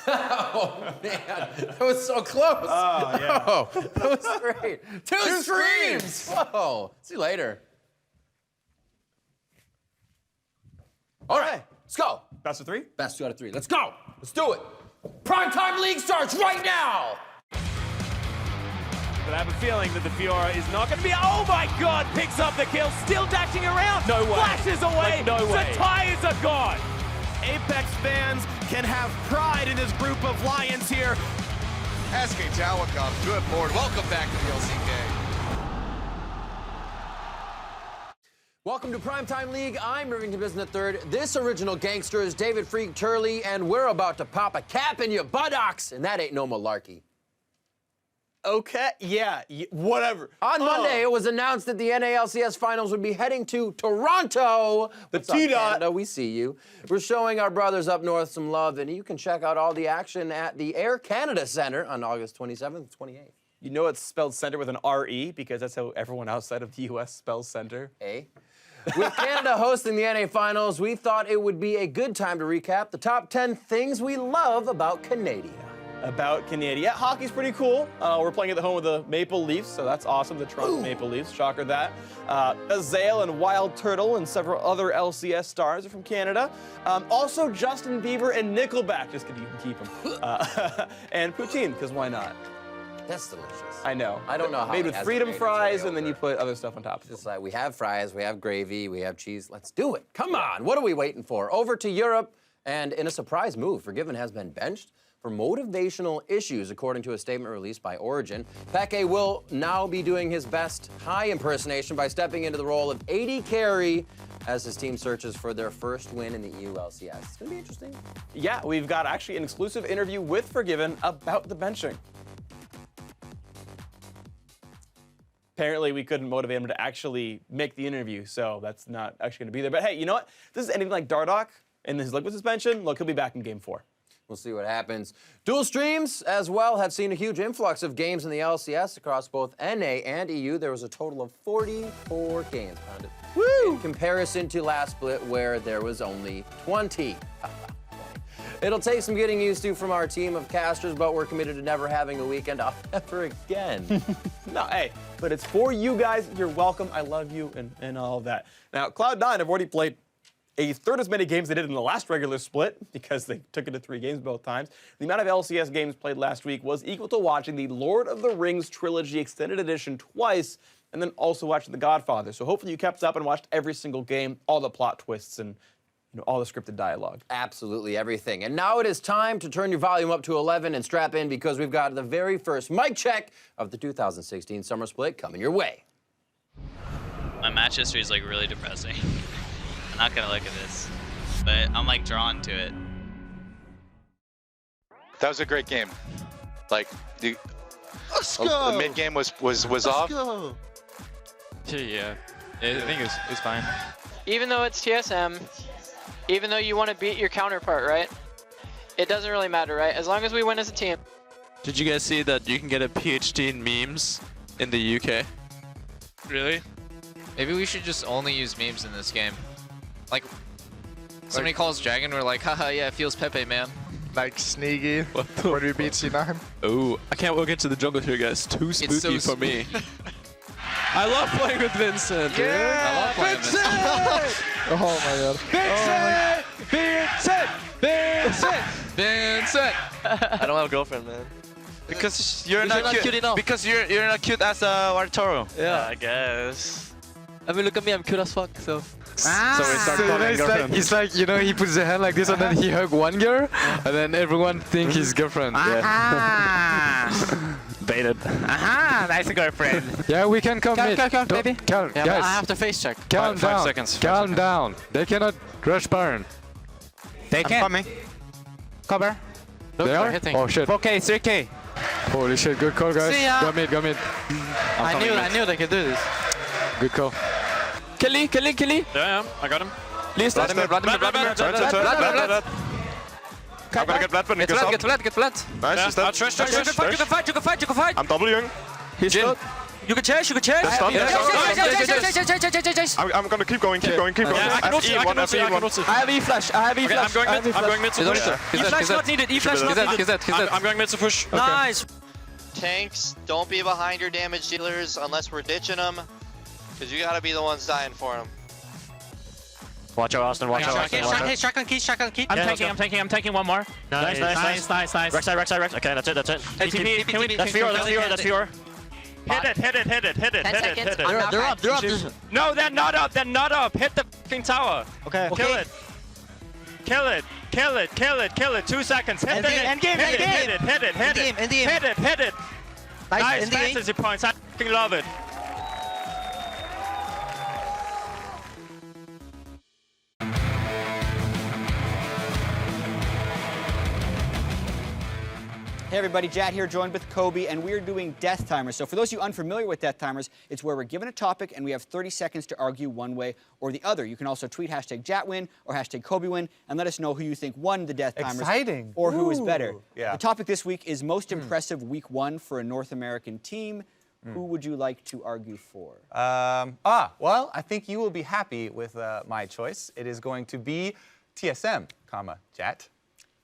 Oh, man. That was so close. Oh, yeah. Oh, that was great. Two streams. Whoa. See you later. All right, let's go. Best of 3? Best 2 out of 3. Let's go. Let's do it. Primetime League starts right now. But I have a feeling that the Fiora is not going to be. Oh my God! Picks up the kill, still dashing around. No way. Flashes away. Like, no way. The tires are gone. Apex fans can have pride in this group of Lions here. SK Telecom, good lord. Welcome back to the LCK. Welcome to Primetime League. I'm Irvington Business Third. This original gangster is David Freak Turley, and we're about to pop a cap in your buttocks, and that ain't no malarkey. Okay, yeah, whatever. On Monday, it was announced that the LCS finals would be heading to Toronto. What's up, Canada? We see you. We're showing our brothers up north some love, and you can check out all the action at the Air Canada Centre on August 27th and 28th. You know it's spelled center with an R-E because that's how everyone outside of the U.S. spells center. A. With Canada hosting the NA Finals, we thought it would be a good time to recap the top 10 things we love about Canada. About Canada. Yeah, hockey's pretty cool. We're playing at the home of the Maple Leafs, so that's awesome. The Toronto Maple Leafs, shocker that. Azale and Wild Turtle and several other LCS stars are from Canada. Also Justin Bieber and Nickelback. Just kidding, you can keep them. And poutine, because why not? That's delicious. I know. I don't know how made it with has freedom to be fries, made and then you put other stuff on top. It's just like we have fries, we have gravy, we have cheese. Let's do it. Come on. What are we waiting for? Over to Europe, and in a surprise move, Forgiven has been benched for motivational issues, according to a statement released by Origin. Peke will now be doing his best high impersonation by stepping into the role of AD carry as his team searches for their first win in the EULCS. It's gonna be interesting. Yeah, we've got actually an exclusive interview with Forgiven about the benching. Apparently, we couldn't motivate him to actually make the interview, so that's not actually going to be there. But hey, you know what? If this is anything like Dardoch and his liquid suspension, look, he'll be back in Game 4. We'll see what happens. Dual streams, as well, have seen a huge influx of games in the LCS across both NA and EU. There was a total of 44 games pounded. Woo! In comparison to last split, where there was only 20. It'll take some getting used to from our team of casters, but we're committed to never having a weekend off ever again. No, hey, but it's for you guys. You're welcome. I love you and all of that. Now, Cloud9 have already played a third as many games they did in the last regular split because they took it to 3 games both times. The amount of LCS games played last week was equal to watching the Lord of the Rings Trilogy Extended Edition twice and then also watching The Godfather. So hopefully you kept up and watched every single game, all the plot twists and all the scripted dialogue. Absolutely everything. And now it is time to turn your volume up to 11 and strap in because we've got the very first mic check of the 2016 Summer Split coming your way. My match history is like really depressing. I'm not gonna look at this, but I'm like drawn to it. That was a great game. Like the mid game was off. Go. Yeah, I think it's fine. Even though it's TSM, even though you want to beat your counterpart, right? It doesn't really matter, right? As long as we win as a team. Did you guys see that you can get a PhD in memes in the UK? Really? Maybe we should just only use memes in this game. Like, somebody calls Dragon, we're like, haha, yeah, it feels Pepe, man. Like Sneaky, where do we beat C9? Oh, I can't walk into the jungle here, guys. Too spooky for me. I love playing with Vincent. Yeah, I love playing Vincent! Oh my god. Vincent! Vincent! Vincent! I don't have a girlfriend, man. Because you're not cute enough. Because you're not cute as a Wartoro. Yeah, I guess. I mean, look at me, I'm cute as fuck, so. So it's like, you know, he puts the hand like this and then he hug one girl and then everyone think he's girlfriend. Baited. Aha, nice girlfriend. Yeah, we can come mid. Count, baby. Count, yeah, guys. I have to face check. Calm down. 5 seconds. Calm down. They cannot rush Baron. They can. Coming. Cover. Look, They are? hitting. Oh shit. 4K, 3K. Holy shit, good call guys. See ya. Go mid, go mid. I knew they could do this. Good call. Kelly! Yeah, I got him. Please, Vladimir. I'm gonna get Vladimir. Get flat. Nice, he's dead. You can fight. I'm Wing. He's dead. You can chase, you can chase. That's fine. Chase. I'm gonna keep going. Yeah, I can also. I have E-flash, I have E-flash. I'm going mid to push. E-flash not needed, E-flash not needed. I'm going mid to push. Nice. Tanks, don't be behind your damage dealers unless we're ditching them, because you gotta be the ones dying for them. Watch out, Austin. Watch out, Austin. Shotgun key. I'm tanking one more. Nice. Rek'Sai. Okay, that's it. Hey, TP, can we? That's Fior. Hit it. 10 seconds. They're up. No, they're not up. Hit the fucking tower. Okay. Kill it. 2 seconds. Hit it. Hit it. Nice fantasy points. I fucking love it. Hey everybody, Jad here, joined with Kobe, and we're doing Death Timers. So for those of you unfamiliar with Death Timers, it's where we're given a topic and we have 30 seconds to argue one way or the other. You can also tweet #JatWin or #KobeWin and let us know who you think won the Death Timers. Exciting. Or who is better. Yeah. The topic this week is most impressive week one for a North American team. Who would you like to argue for? Well, I think you will be happy with my choice. It is going to be TSM, Jat.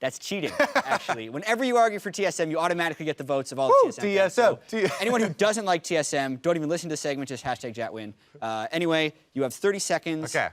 That's cheating, actually. Whenever you argue for TSM, you automatically get the votes of all the TSM fans. So anyone who doesn't like TSM, don't even listen to the segment, just #JatWin. Anyway, you have 30 seconds. Okay.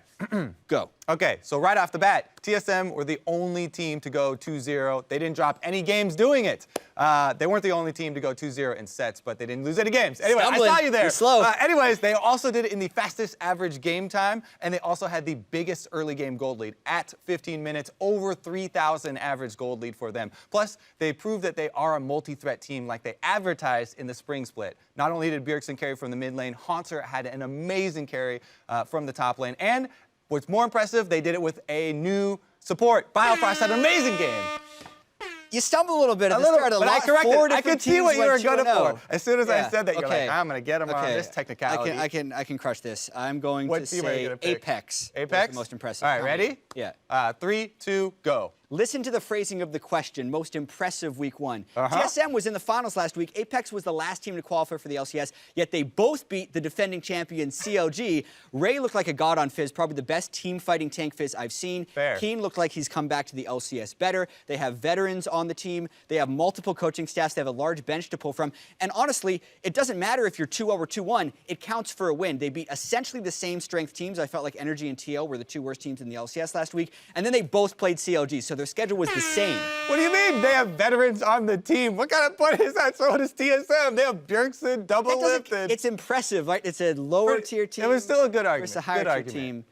Go. Okay, so right off the bat, TSM were the only team to go 2-0. They didn't drop any games doing it. They weren't the only team to go 2-0 in sets, but they didn't lose any games. Anyway, Stumbling. I saw you there. You're slow. Anyways, they also did it in the fastest average game time, and they also had the biggest early game gold lead at 15 minutes, over 3,000 average gold lead for them. Plus, they proved that they are a multi-threat team like they advertised in the spring split. Not only did Bjergsen carry from the mid lane, Haunter had an amazing carry from the top lane, and what's more impressive, they did it with a new support. Biofrost had an amazing game. You stumbled a little bit at the start. But I corrected. I could see what you were going for. As soon as I Yeah. said that, you're Okay. like, I'm going to get him on this technicality. I can crush this. I'm going What to team are you say gonna pick? Apex. Apex? Was the most impressive. All right, ready? Yeah. 3, 2, go. Listen to the phrasing of the question, most impressive week one. TSM was in the finals last week. Apex was the last team to qualify for the LCS, yet they both beat the defending champion CLG. Ray looked like a god on Fizz, probably the best team fighting tank Fizz I've seen. Fair. Keen looked like he's come back to the LCS better. They have veterans on the team. They have multiple coaching staffs. They have a large bench to pull from. And honestly, it doesn't matter if you're 2-0 or 2-1. It counts for a win. They beat essentially the same strength teams. I felt like Energy and TL were the two worst teams in the LCS last week. And then they both played CLG, so their schedule was the same. What do you mean? They have veterans on the team. What kind of point is that? So does TSM. They have Bjergsen, double lifted. It's impressive, right? It's a lower tier team. It was still a good argument. Versus a higher tier team.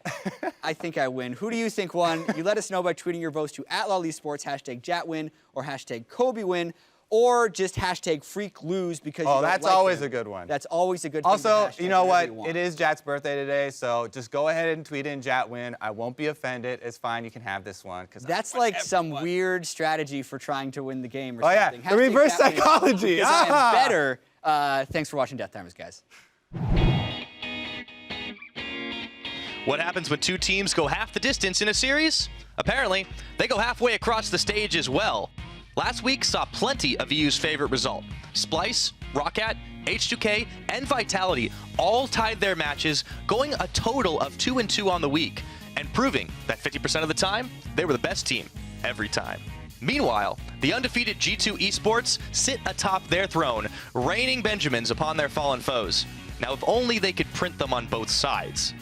I think I win. Who do you think won? You let us know by tweeting your votes to @LollySports, #JatWin or #KobeWin, or just #FreakLose because you that's like always him. a good one. That's always a good thing. Also, to you know what? want. It is Jat's birthday today, so just go ahead and tweet in JatWin. I won't be offended. It's fine. You can have this one. That's like some weird strategy for trying to win the game or Oh, yeah. something. The reverse #JatWin psychology. Because I am better. Thanks for watching Death Timers, guys. What happens when two teams go half the distance in a series? Apparently, they go halfway across the stage as well. Last week saw plenty of EU's favorite result. Splyce, Roccat, H2K, and Vitality all tied their matches, going a total of 2-2 on the week, and proving that 50% of the time, they were the best team every time. Meanwhile, the undefeated G2 Esports sit atop their throne, raining Benjamins upon their fallen foes. Now, if only they could print them on both sides.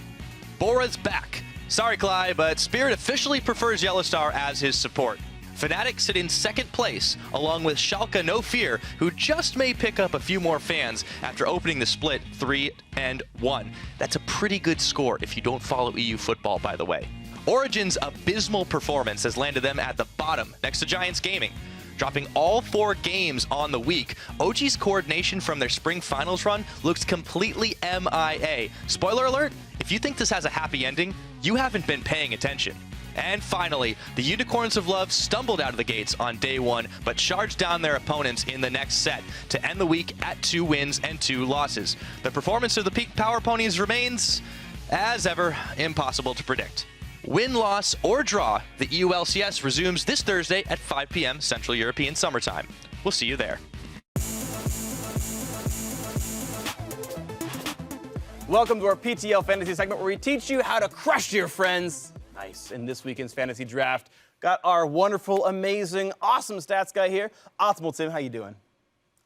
Bora's back. Sorry, Clyde, but Spirit officially prefers Yellowstar as his support. Fnatic sit in second place, along with Schalke No Fear, who just may pick up a few more fans after opening the split 3-1. That's a pretty good score if you don't follow EU football, by the way. Origin's abysmal performance has landed them at the bottom, next to Giants Gaming. Dropping all 4 games on the week, OG's coordination from their spring finals run looks completely MIA. Spoiler alert, if you think this has a happy ending, you haven't been paying attention. And finally, the Unicorns of Love stumbled out of the gates on day 1, but charged down their opponents in the next set to end the week at 2 wins and 2 losses. The performance of the peak Power Ponies remains, as ever, impossible to predict. Win, loss, or draw, the EULCS resumes this Thursday at 5 p.m. Central European Summertime. We'll see you there. Welcome to our PTL Fantasy segment where we teach you how to crush your friends. Nice. In this weekend's fantasy draft, got our wonderful, amazing, awesome stats guy here. Optimal Tim, how you doing?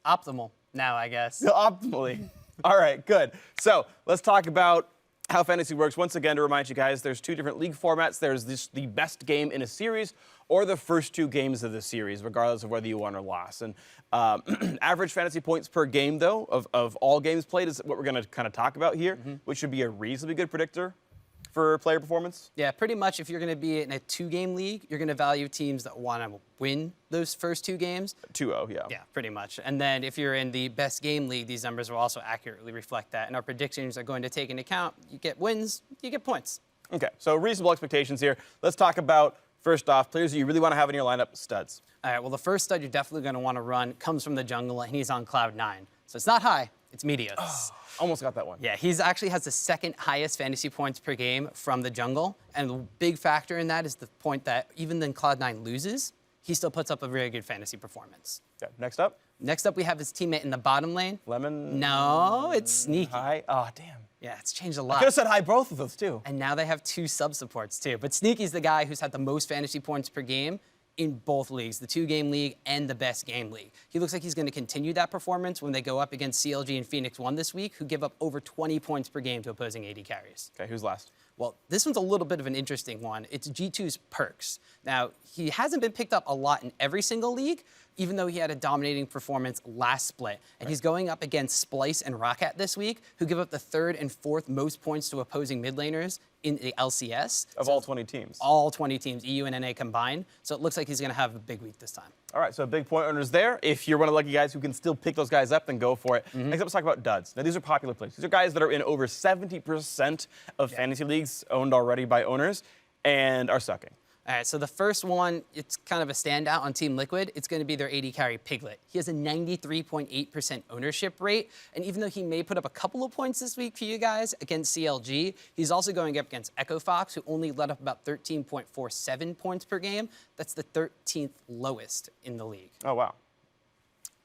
Optimal now, I guess. Optimally. All right, good. So let's talk about how fantasy works. Once again, to remind you guys, there's two different league formats. There's the best game in a series or the first two games of the series, regardless of whether you won or lost. And average fantasy points per game, though, of all games played is what we're going to kind of talk about here, which should be a reasonably good predictor for player performance. Yeah, pretty much if you're going to be in a 2-game league, you're going to value teams that want to win those first 2 games. 2-0, yeah. Yeah, pretty much. And then if you're in the best game league, these numbers will also accurately reflect that. And our predictions are going to take into account, you get wins, you get points. Okay, so reasonable expectations here. Let's talk about, first off, players that you really want to have in your lineup, studs. All right, well, the first stud you're definitely going to want to run comes from the jungle, and he's on cloud 9. So it's not high, it's Meteos. Oh, almost got that one. Yeah, he's actually has the second highest fantasy points per game from the jungle. And the big factor in that is the point that even then Cloud9 loses, he still puts up a very good fantasy performance. Okay, next up? Next up, we have his teammate in the bottom lane. Lemon? No, it's Sneaky. High? Oh, damn. Yeah, it's changed a lot. I could have said high both of those, too. And now they have 2 sub-supports, too. But Sneaky's the guy who's had the most fantasy points per game in both leagues, the 2-game league and the best game league. He looks like he's going to continue that performance when they go up against CLG and Phoenix1 this week, who give up over 20 points per game to opposing AD carries. Okay, who's last? Well, this one's a little bit of an interesting one. It's G2's Perks. Now, he hasn't been picked up a lot in every single league, even though he had a dominating performance last split. And he's going up against Splyce and Roccat this week, who give up the 3rd and 4th most points to opposing mid laners in the LCS. Of all 20 teams. All 20 teams, EU and NA combined. So it looks like he's going to have a big week this time. All right, so big point owners there. If you're one of the lucky guys who can still pick those guys up, then go for it. Next up, let's talk about duds. Now, these are popular players. These are guys that are in over 70% of fantasy leagues owned already by owners and are sucking. All right, so the first one, it's kind of a standout on Team Liquid. It's going to be their AD carry Piglet. He has a 93.8% ownership rate, and even though he may put up a couple of points this week for you guys against CLG, he's also going up against Echo Fox, who only let up about 13.47 points per game. That's the 13th lowest in the league. Oh, wow.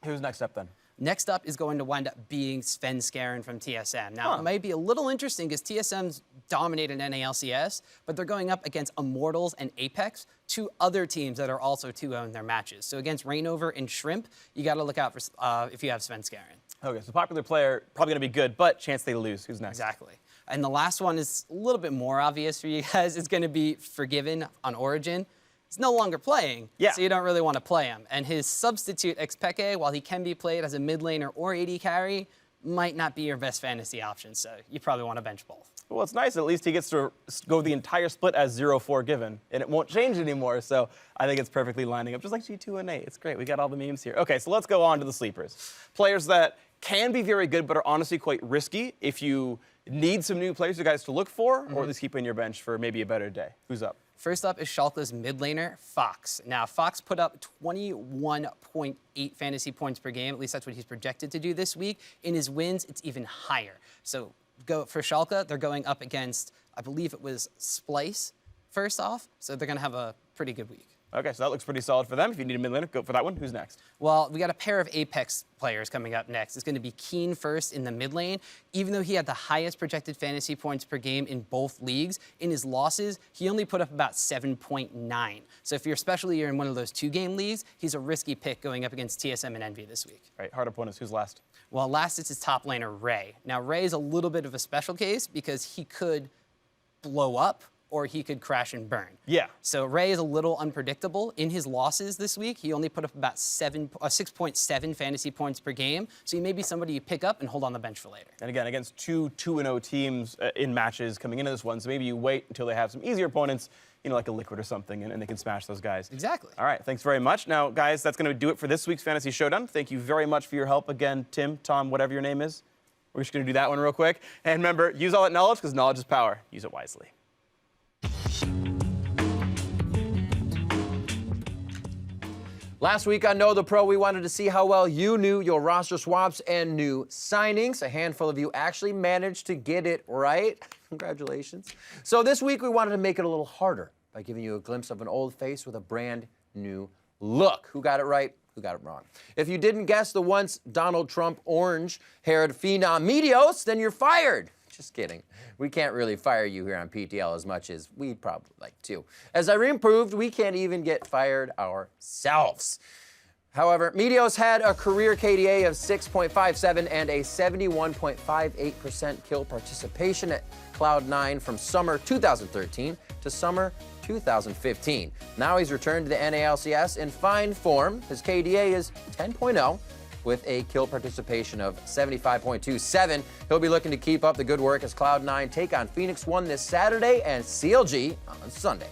Who's next up then? Next up is going to wind up being Sven Skaren from TSM. Now, it might be a little interesting because TSM's dominated NALCS, but they're going up against Immortals and Apex, 2 other teams that are also 2-0 in their matches. So against Rainover and Shrimp, you got to look out for if you have Sven Skaren. Okay, so popular player, probably going to be good, but chance they lose. Who's next? Exactly. And the last one is a little bit more obvious for you guys. It's going to be Forgiven on Origin. He's no longer playing, so you don't really want to play him. And his substitute, Xpeke, while he can be played as a mid laner or AD carry, might not be your best fantasy option, so you probably want to bench both. Well, it's nice. At least he gets to go the entire split as 0-4 given, and it won't change anymore, so I think it's perfectly lining up, just like G2 and A. It's great. We got all the memes here. Okay, so let's go on to the sleepers. Players that can be very good, but are honestly quite risky if you need some new players, you guys to look for, or at least keep in your bench for maybe a better day. Who's up? First up is Schalke's mid laner, Fox. Now, Fox put up 21.8 fantasy points per game. At least that's what he's projected to do this week. In his wins, it's even higher. So for Schalke, they're going up against, I believe it was Splyce first off. So they're going to have a pretty good week. Okay, so that looks pretty solid for them. If you need a mid laner, go for that one. Who's next? Well, we got a pair of Apex players coming up next. It's going to be Keen first in the mid lane. Even though he had the highest projected fantasy points per game in both leagues, in his losses, he only put up about 7.9. So if especially you're in one of those 2-game leagues, he's a risky pick going up against TSM and Envy this week. All right, hard opponents. Who's last? Well, last is his top laner, Ray. Now, Ray is a little bit of a special case because he could blow up or he could crash and burn. Yeah. So Ray is a little unpredictable. In his losses this week, he only put up about 6.7 fantasy points per game. So he may be somebody you pick up and hold on the bench for later. And again, against 2-0 teams in matches coming into this one, so maybe you wait until they have some easier opponents, you know, like a Liquid or something, and they can smash those guys. Exactly. All right, thanks very much. Now, guys, that's going to do it for this week's Fantasy Showdown. Thank you very much for your help again, Tim, Tom, whatever your name is. We're just going to do that one real quick. And remember, use all that knowledge because knowledge is power. Use it wisely. Last week on Know the Pro, we wanted to see how well you knew your roster swaps and new signings. A handful of you actually managed to get it right. Congratulations. So this week, we wanted to make it a little harder by giving you a glimpse of an old face with a brand new look. Who got it right? Who got it wrong? If you didn't guess the once Donald Trump orange-haired phenom Meteos, then you're fired. Just kidding. We can't really fire you here on PTL as much as we'd probably like to. As Irene proved, we can't even get fired ourselves. However, Meteos had a career KDA of 6.57 and a 71.58% kill participation at Cloud9 from summer 2013 to summer 2015. Now he's returned to the NALCS in fine form. His KDA is 10.0 with a kill participation of 75.27. He'll be looking to keep up the good work as Cloud9 take on FNIX1 this Saturday and CLG on Sunday.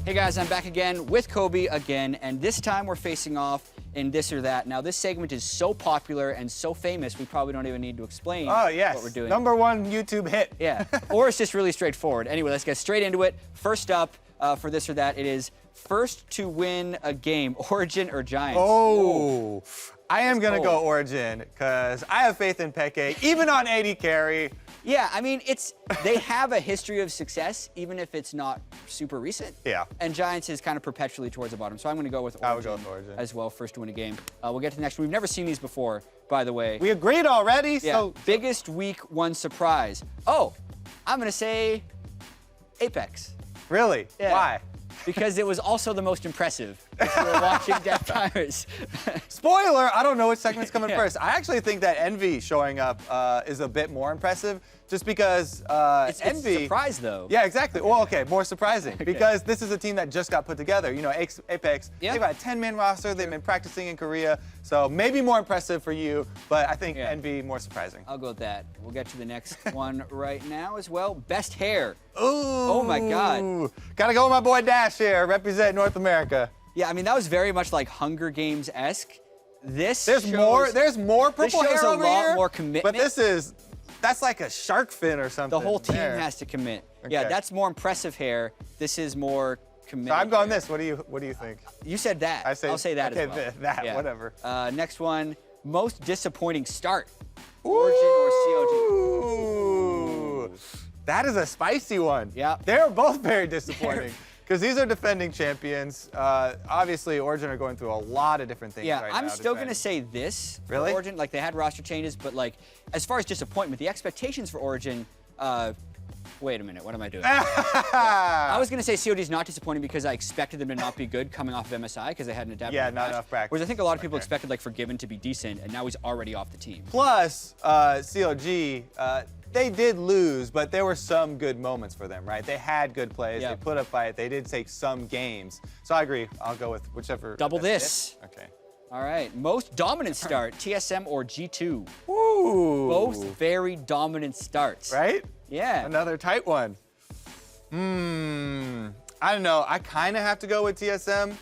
Hey guys, I'm back again with Kobe again, and this time we're facing off in this or that. Now this segment is so popular and so famous, we probably don't even need to explain what we're doing. #1 YouTube hit. Yeah, or it's just really straightforward. Anyway, let's get straight into it. First up, for this or that, it is first to win a game, Origin or Giants? Oh, I am going to go Origin because I have faith in Peke, even on AD carry. Yeah, I mean, they have a history of success, even if it's not super recent. Yeah. And Giants is kind of perpetually towards the bottom. So I'm going to go with Origin. I would go with Origin as well, first to win a game. We'll get to the next one. We've never seen these before, by the way. We agreed already. Yeah. So biggest week one surprise. Oh, I'm going to say Apex. Really? Yeah. Why? Because it was also the most impressive if you were watching Death Timers. Spoiler, I don't know which segment's coming first. I actually think that Envy showing up is a bit more impressive just because it's Envy... a surprise, though. Yeah, exactly. Well, okay, more surprising because this is a team that just got put together. You know, Apex, they've got a 10-man roster. They've been practicing in Korea. So maybe more impressive for you, but I think Envy more surprising. I'll go with that. We'll get to the next one right now as well. Best hair. Ooh. Oh, my God. Gotta go with my boy Dash here, represent North America. Yeah, I mean, that was very much like Hunger Games-esque. There's more purple hair over here. a lot more commitment. But that's like a shark fin or something. The whole team has to commit. Okay. Yeah, that's more impressive hair. This is more commitment. So I'm going this. What do you think? You said that. I'll say that as well. That, whatever. Next one, most disappointing start. Origin or COG? Ooh. That is a spicy one. Yeah. They're both very disappointing. Because these are defending champions. Obviously, Origin are going through a lot of different things right now. I'm still going to say this for Origin. Like, they had roster changes, but, like, as far as disappointment, the expectations for Origin, wait a minute, what am I doing? I was going to say COD is not disappointing because I expected them to not be good coming off of MSI because they hadn't adapted. Yeah, not enough practice. Whereas I think a lot of people expected, like, Forgiven to be decent, and now he's already off the team. Plus, COG, they did lose, but there were some good moments for them, right? They had good plays. They put a fight. They did take some games. So I agree. I'll go with whichever. Double this. Okay. All right. Most dominant start, TSM or G2? Ooh. Both very dominant starts. Right? Yeah. Another tight one. I don't know. I kind of have to go with TSM.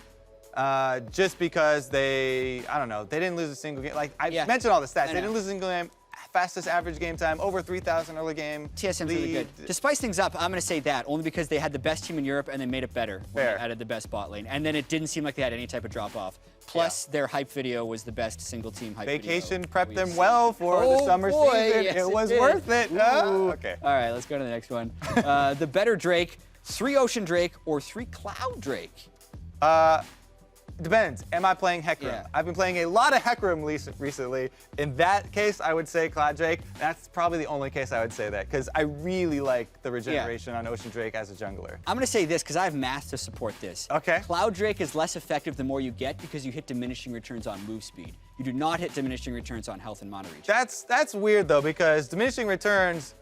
Just because they didn't lose a single game. Like, I mentioned all the stats. They didn't lose a single game. Fastest average game time, over 3,000 early game. TSM's really good. To spice things up, I'm going to say that, only because they had the best team in Europe and they made it better when they added the best bot lane. And then it didn't seem like they had any type of drop-off. Plus, their hype video was the best single-team hype video. Vacation prepped them well for the summer season. Yes, it was worth it. Okay. All right, let's go to the next one. The better Drake, 3 Ocean Drake or 3 Cloud Drake? Depends. Am I playing Hecarim? Yeah. I've been playing a lot of Hecarim recently. In that case, I would say Cloud Drake. That's probably the only case I would say that, because I really like the regeneration on Ocean Drake as a jungler. I'm going to say this because I have math to support this. Okay. Cloud Drake is less effective the more you get because you hit diminishing returns on move speed. You do not hit diminishing returns on health and mana reach. That's weird, though, because diminishing returns,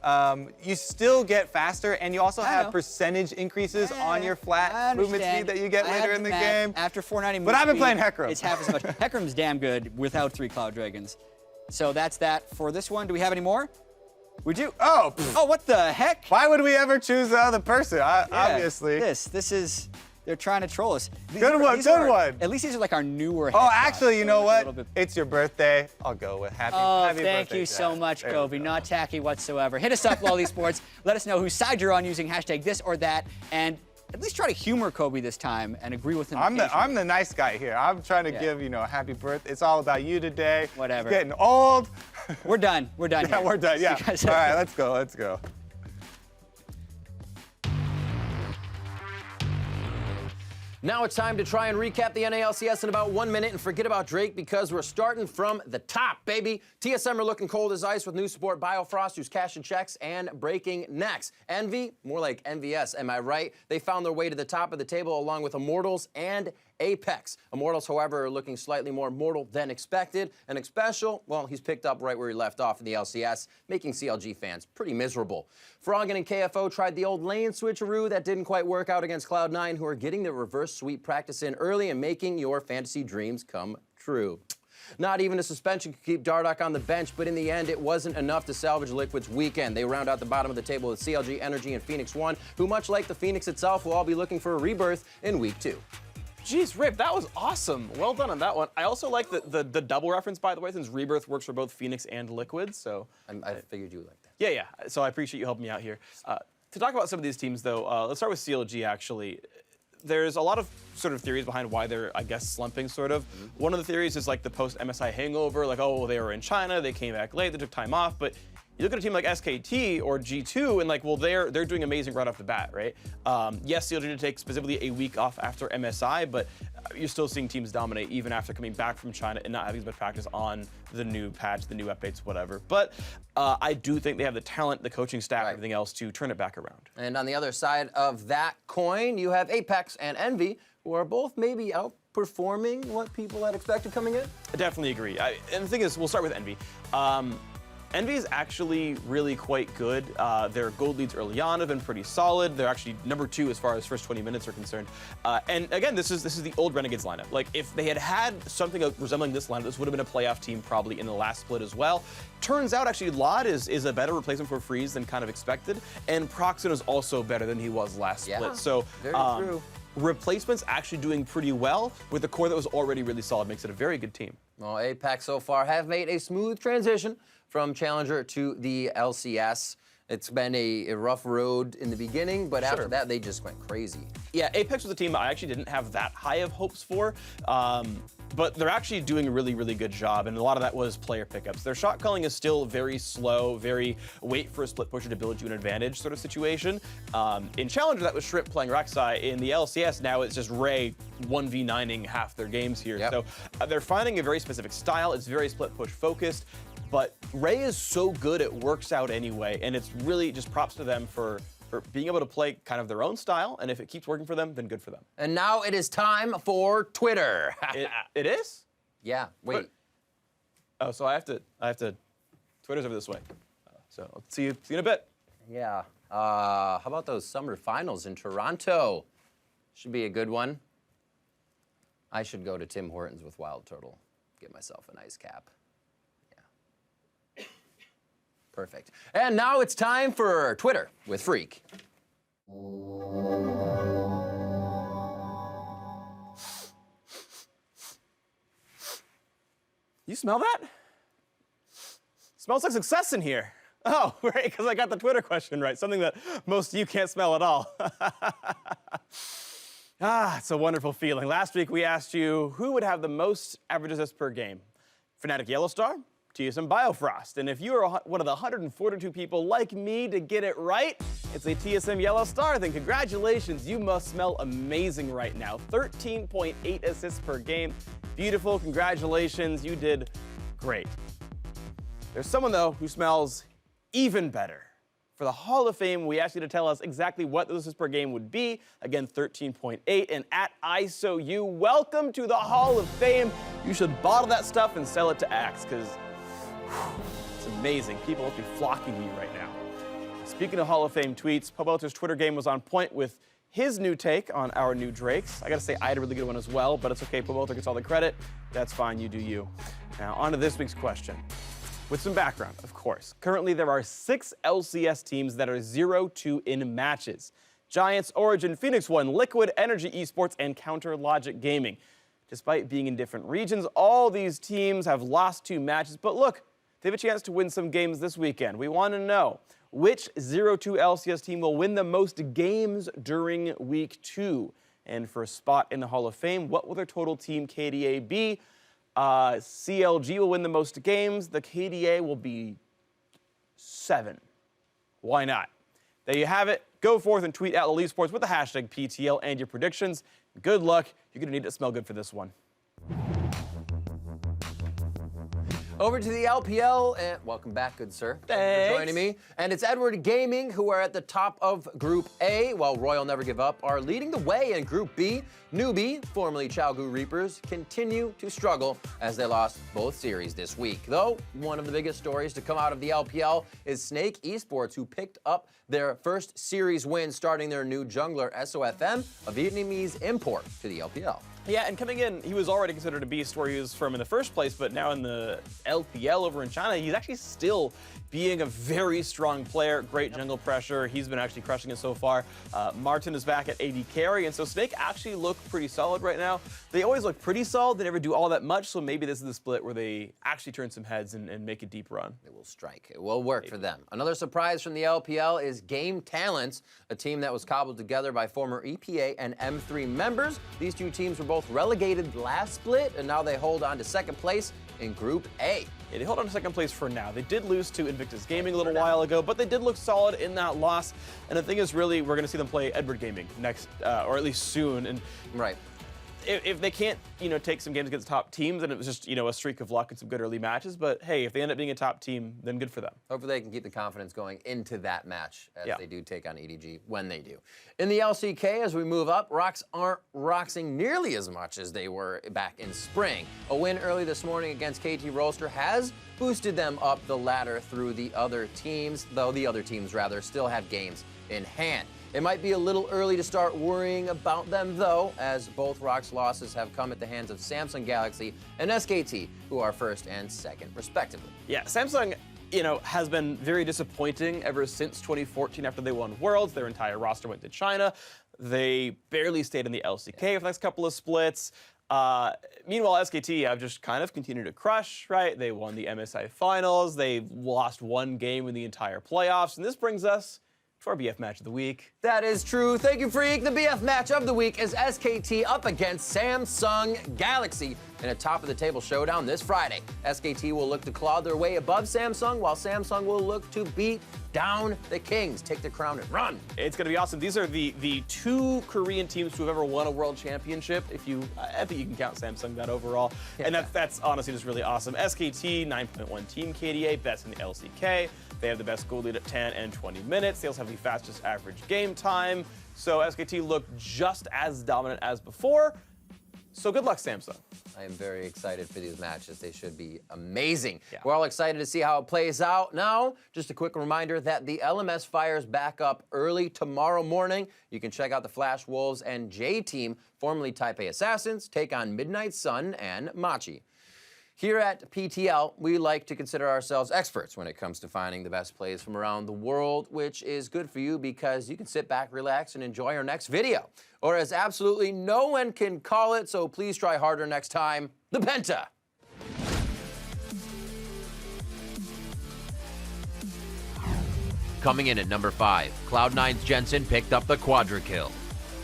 you still get faster, and you also have percentage increases on your flat movement speed that you get later in the game. After 490 But I've been playing Hecarim. It's half as much. Hecarim's damn good without 3 Cloud Dragons. So that's that for this one. Do we have any more? We do. Oh, what the heck? Why would we ever choose the other person? Obviously. This is... They're trying to troll us. Good one. At least these are like our newer. Oh, actually, you know what? It's your birthday. I'll go with happy birthday. Thank you so much, Kobe. Not tacky whatsoever. Hit us up, Lolly Sports. Let us know whose side you're on using hashtag this or that, and at least try to humor Kobe this time and agree with him. I'm the nice guy here. I'm trying to give a happy birthday. It's all about you today. Whatever. It's getting old. We're done. We're done. Yeah, here. we're done. Yeah. All right, let's go. Let's go. Now it's time to try and recap the NALCS in about 1 minute and forget about Drake because we're starting from the top, baby. TSM are looking cold as ice with new support Biofrost, who's cashing checks and breaking necks. Envy, more like NVS, am I right? They found their way to the top of the table along with Immortals and Apex. Immortals, however, are looking slightly more mortal than expected. And Xpecial, well, he's picked up right where he left off in the LCS, making CLG fans pretty miserable. Froggen and KFO tried the old lane switcheroo. That didn't quite work out against Cloud9, who are getting the reverse sweep practice in early and making your fantasy dreams come true. Not even a suspension could keep Dardoch on the bench, but in the end, it wasn't enough to salvage Liquid's weekend. They round out the bottom of the table with CLG, Energy, and Phoenix1, who, much like the Phoenix itself, will all be looking for a rebirth in Week 2. Jeez, Rip, that was awesome. Well done on that one. I also like the double reference, by the way, since Rebirth works for both Phoenix and Liquid, so... I figured you would like that. Yeah. So I appreciate you helping me out here. To talk about some of these teams, though, let's start with CLG, actually. There's a lot of sort of theories behind why they're, I guess, slumping, sort of. One of the theories is like the post-MSI hangover, like, oh, they were in China, they came back late, they took time off, but you look at a team like SKT or G2, and like, well, they're doing amazing right off the bat, right? Yes, CLG did take specifically a week off after MSI, but you're still seeing teams dominate even after coming back from China and not having as much practice on the new patch, the new updates, whatever. But I do think they have the talent, the coaching staff, everything else to turn it back around. And on the other side of that coin, you have Apex and Envy, who are both maybe outperforming what people had expected coming in. I definitely agree. And the thing is, we'll start with Envy. Envy is actually really quite good. Their gold leads early on have been pretty solid. They're actually #2 as far as first 20 minutes are concerned. And again, this is the old Renegades lineup. Like, if they had something resembling this lineup, this would have been a playoff team probably in the last split as well. Turns out, actually, Lod is a better replacement for Freeze than kind of expected. And Proxen is also better than he was last split. So, very true. Replacements actually doing pretty well with a core that was already really solid. Makes it a very good team. Well, Apex so far have made a smooth transition from Challenger to the LCS. It's been a rough road in the beginning, but after that, they just went crazy. Yeah, Apex was a team I actually didn't have that high of hopes for, but they're actually doing a really, really good job, and a lot of that was player pickups. Their shot calling is still very slow, very wait for a split pusher to build you an advantage sort of situation. In Challenger, that was Shrimp playing Rek'Sai. In the LCS, now it's just Ray 1v9ing half their games here. So they're finding a very specific style. It's very split push focused. But Ray is so good, it works out anyway, and it's really just props to them for being able to play kind of their own style, and if it keeps working for them, then good for them. And now it is time for Twitter. It is? Yeah, wait. Oh, so I have to, Twitter's over this way. So I'll see you in a bit. Yeah, how about those summer finals in Toronto? Should be a good one. I should go to Tim Hortons with Wild Turtle, get myself a nice cap. Perfect. And now it's time for Twitter with Freak. You smell that? Smells like success in here. Oh, right, because I got the Twitter question right, something that most of you can't smell at all. It's a wonderful feeling. Last week we asked you who would have the most average assists per game. Fnatic Yellowstar, TSM Biofrost. And if you are one of the 142 people like me to get it right, it's a TSM Yellowstar, then congratulations, you must smell amazing right now. 13.8 assists per game. Beautiful, congratulations, you did great. There's someone, though, who smells even better. For the Hall of Fame, we asked you to tell us exactly what those assists per game would be. Again, 13.8, and at ISOU, welcome to the Hall of Fame. You should bottle that stuff and sell it to Axe, because it's amazing. People must be flocking to you right now. Speaking of Hall of Fame tweets, Pobelter's Twitter game was on point with his new take on our new Drakes. I gotta say, I had a really good one as well, but it's okay. Pobelter gets all the credit. That's fine, you do you. Now, on to this week's question. With some background, of course. Currently, there are 6 LCS teams that are 0-2 in matches. Giants, Origin, Phoenix1, Liquid, Energy Esports, and Counter Logic Gaming. Despite being in different regions, all these teams have lost 2 matches, but look, they have a chance to win some games this weekend. We want to know, which 0-2 LCS team will win the most games during Week 2? And for a spot in the Hall of Fame, what will their total team KDA be? CLG will win the most games. The KDA will be 7. Why not? There you have it. Go forth and tweet at Elite Sports with the hashtag PTL and your predictions. Good luck. You're going to need to smell good for this one. Over to the LPL, and welcome back, good sir. Thanks for joining me. And it's Edward Gaming, who are at the top of Group A, while Royal Never Give Up are leading the way in Group B. Newbie, formerly Chalke Reapers, continue to struggle as they lost both series this week. Though, one of the biggest stories to come out of the LPL is Snake Esports, who picked up their first series win, starting their new jungler, S04, a Vietnamese import to the LPL. Yeah, and coming in, he was already considered a beast where he was from in the first place, but now in the LPL over in China, he's actually still being a very strong player. Great jungle pressure. He's been actually crushing it so far. Martin is back at AD carry, and so Snake actually look pretty solid right now. They always look pretty solid. They never do all that much, so maybe this is the split where they actually turn some heads and make a deep run. It will strike. It will work for them. Another surprise from the LPL is Game Talents, a team that was cobbled together by former EPA and M3 members. These two teams were both relegated last split, and now they hold on to second place in Group A. Yeah, they hold on to second place for now. They did lose to Invictus Gaming a little while ago, but they did look solid in that loss. And the thing is, really, we're going to see them play Edward Gaming next, or at least soon. And right. If they can't, take some games against top teams, then it was just, a streak of luck and some good early matches. But hey, if they end up being a top team, then good for them. Hopefully they can keep the confidence going into that match as they do take on EDG when they do. In the LCK, as we move up, Rocks aren't roxing nearly as much as they were back in spring. A win early this morning against KT Roaster has boosted them up the ladder through the other teams, though the other teams, rather, still have games in hand. It might be a little early to start worrying about them, though, as both Rocks losses have come at the hands of Samsung Galaxy and SKT, who are first and second, respectively. Yeah, Samsung, has been very disappointing ever since 2014 after they won Worlds. Their entire roster went to China. They barely stayed in the LCK for the next couple of splits. Meanwhile, SKT have just kind of continued to crush, right? They won the MSI Finals. They lost one game in the entire playoffs. And this brings us to our BF match of the week. That is true. Thank you, Freak. The BF match of the week is SKT up against Samsung Galaxy in a top-of-the-table showdown this Friday. SKT will look to claw their way above Samsung, while Samsung will look to beat down the Kings, take the crown and run. It's going to be awesome. These are the two Korean teams who have ever won a world championship. I think you can count Samsung that overall. And that's honestly just really awesome. SKT, 9.1 team KDA, best in the LCK. They have the best goal lead at 10 and 20 minutes. They also have the fastest average game time. So SKT look just as dominant as before. So good luck, Samsung. I am very excited for these matches. They should be amazing. Yeah. We're all excited to see how it plays out. Now, just a quick reminder that the LMS fires back up early tomorrow morning. You can check out the Flash Wolves and J Team, formerly Taipei Assassins, take on Midnight Sun and Machi. Here at PTL, we like to consider ourselves experts when it comes to finding the best plays from around the world, which is good for you because you can sit back, relax, and enjoy our next video. Or as absolutely no one can call it, so please try harder next time, the Penta. Coming in at number 5, Cloud9's Jensen picked up the quadra kill.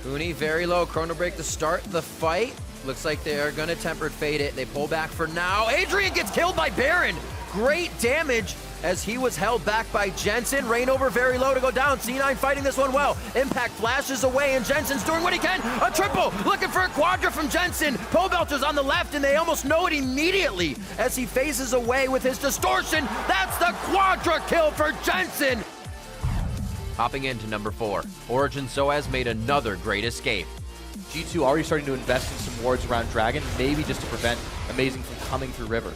Uni very low, Chrono Break to start the fight. Looks like they are gonna tempered fade it. They pull back for now. Adrian gets killed by Baron. Great damage as he was held back by Jensen. Rain over very low to go down. C9 fighting this one well. Impact flashes away and Jensen's doing what he can. A triple, looking for a quadra from Jensen. Pobelter's on the left and they almost know it immediately as he phases away with his distortion. That's the quadra kill for Jensen. Hopping into number 4, Origin Soaz made another great escape. G2 already starting to invest in some wards around Dragon, maybe just to prevent Amazing from coming through River.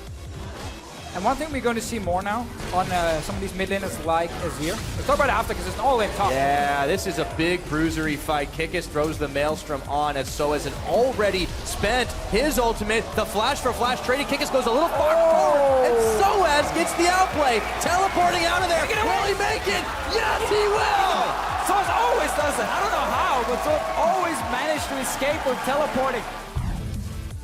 And one thing we're going to see more now on some of these mid laners like Azir. Let's talk about it after because it's an all-in top. Yeah, this is a big bruisery fight. Kikis throws the Maelstrom on as Soaz had already spent his ultimate. The flash for flash trading. Kikis goes a little far forward and Soaz gets the outplay. Teleporting out of there. Will he make it? Yes, he will! Soaz always does it. I don't know how, but Soaz always managed to escape with teleporting.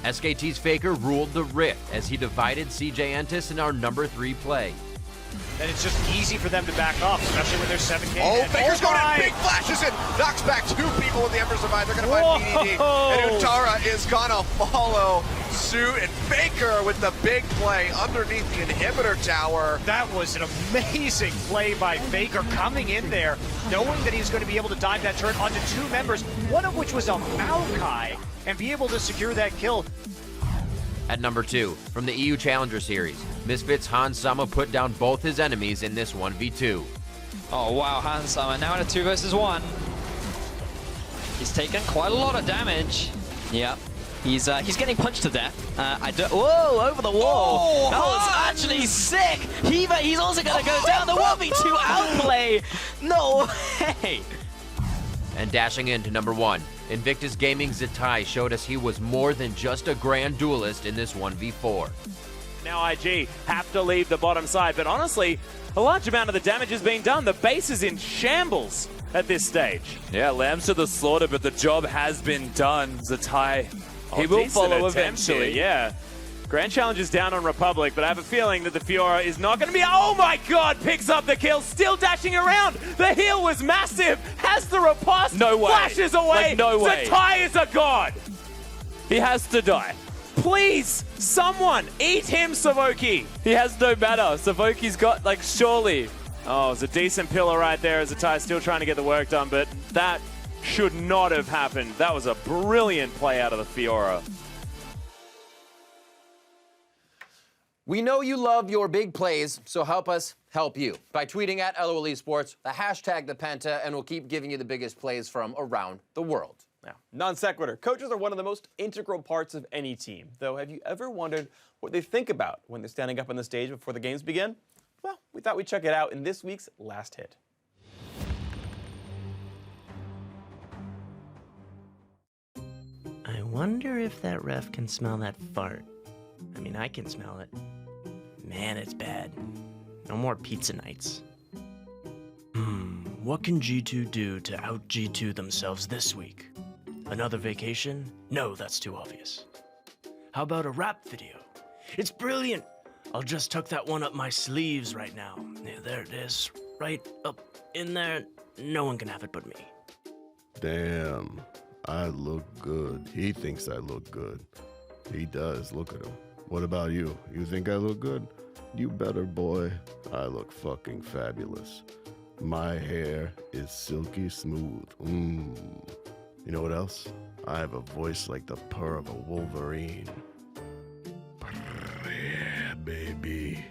SKT's FLICKR ruled the Rift as he divided CJ Entis in our number 3 play. And it's just easy for them to back off, especially when they're 7K. Oh, FLICKR's going in, big flashes in, knocks back 2 people with the Embers of Mine. They're going to find BDD, and Utara is going to follow suit, and FLICKR with the big play underneath the inhibitor tower. That was an amazing play by FLICKR coming in there, knowing that he's going to be able to dive that turret onto 2 members, one of which was a Maokai, and be able to secure that kill. At number 2, from the EU Challenger Series, Misfits' Hans Sama put down both his enemies in this 1v2. Oh wow, Hans Sama now in a 2 versus 1. He's taken quite a lot of damage. Yep. He's getting punched to death. Whoa, over the wall. Oh, that was actually sick. He's also going to go down the 1v2 outplay. No way. And dashing into number 1, Invictus Gaming's Zatai showed us he was more than just a grand duelist in this 1v4. Now IG have to leave the bottom side, but honestly, a large amount of the damage has been done. The base is in shambles at this stage. Yeah, lambs to the slaughter, but the job has been done. Zatai, he will follow eventually. Yeah. Grand Challenge is down on Republic, but I have a feeling that the Fiora is not going to be... Oh my god, picks up the kill, still dashing around. The heal was massive, has the riposte, no way. Flashes away. Like, no way. Zatai is a god. He has to die. Please, someone, eat him, Savoki. He has no mana. Savoki's got, like, surely. Oh, it's a decent pillar right there as Zatai still trying to get the work done, but that should not have happened. That was a brilliant play out of the Fiora. We know you love your big plays, so help us help you by tweeting at LOL Esports, the hashtag the Penta, and we'll keep giving you the biggest plays from around the world. Now, non sequitur. Coaches are one of the most integral parts of any team. Though, have you ever wondered what they think about when they're standing up on the stage before the games begin? Well, we thought we'd check it out in this week's Last Hit. I wonder if that ref can smell that fart. I mean, I can smell it. Man, it's bad. No more pizza nights. What can G2 do to out G2 themselves this week? Another vacation? No, that's too obvious. How about a rap video? It's brilliant! I'll just tuck that one up my sleeves right now. Yeah, there it is. Right up in there. No one can have it but me. Damn, I look good. He thinks I look good. He does, look at him. What about you? You think I look good? You better, boy. I look fucking fabulous. My hair is silky smooth. You know what else? I have a voice like the purr of a wolverine. Yeah, baby.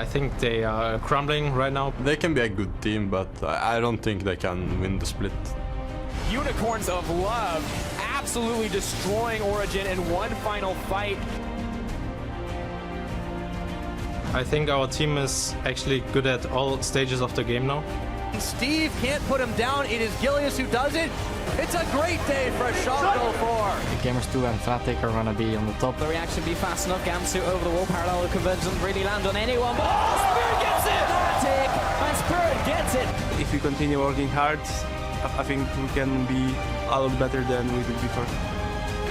think they are crumbling right now. They can be a good team, but I don't think they can win the split. Unicorns of Love absolutely destroying Origin in one final fight. I think our team is actually good at all stages of the game now. Steve can't put him down. It is Gilius who does it. It's a great day for Schalke 4. Gamers 2 and Fnatic are gonna be on the top. The reaction be fast enough. Gamsu over the wall. Parallel conversion doesn't really land on anyone. But Spirit gets it! Fnatic and Spirit gets it. If we continue working hard, I think we can be a lot better than we did before.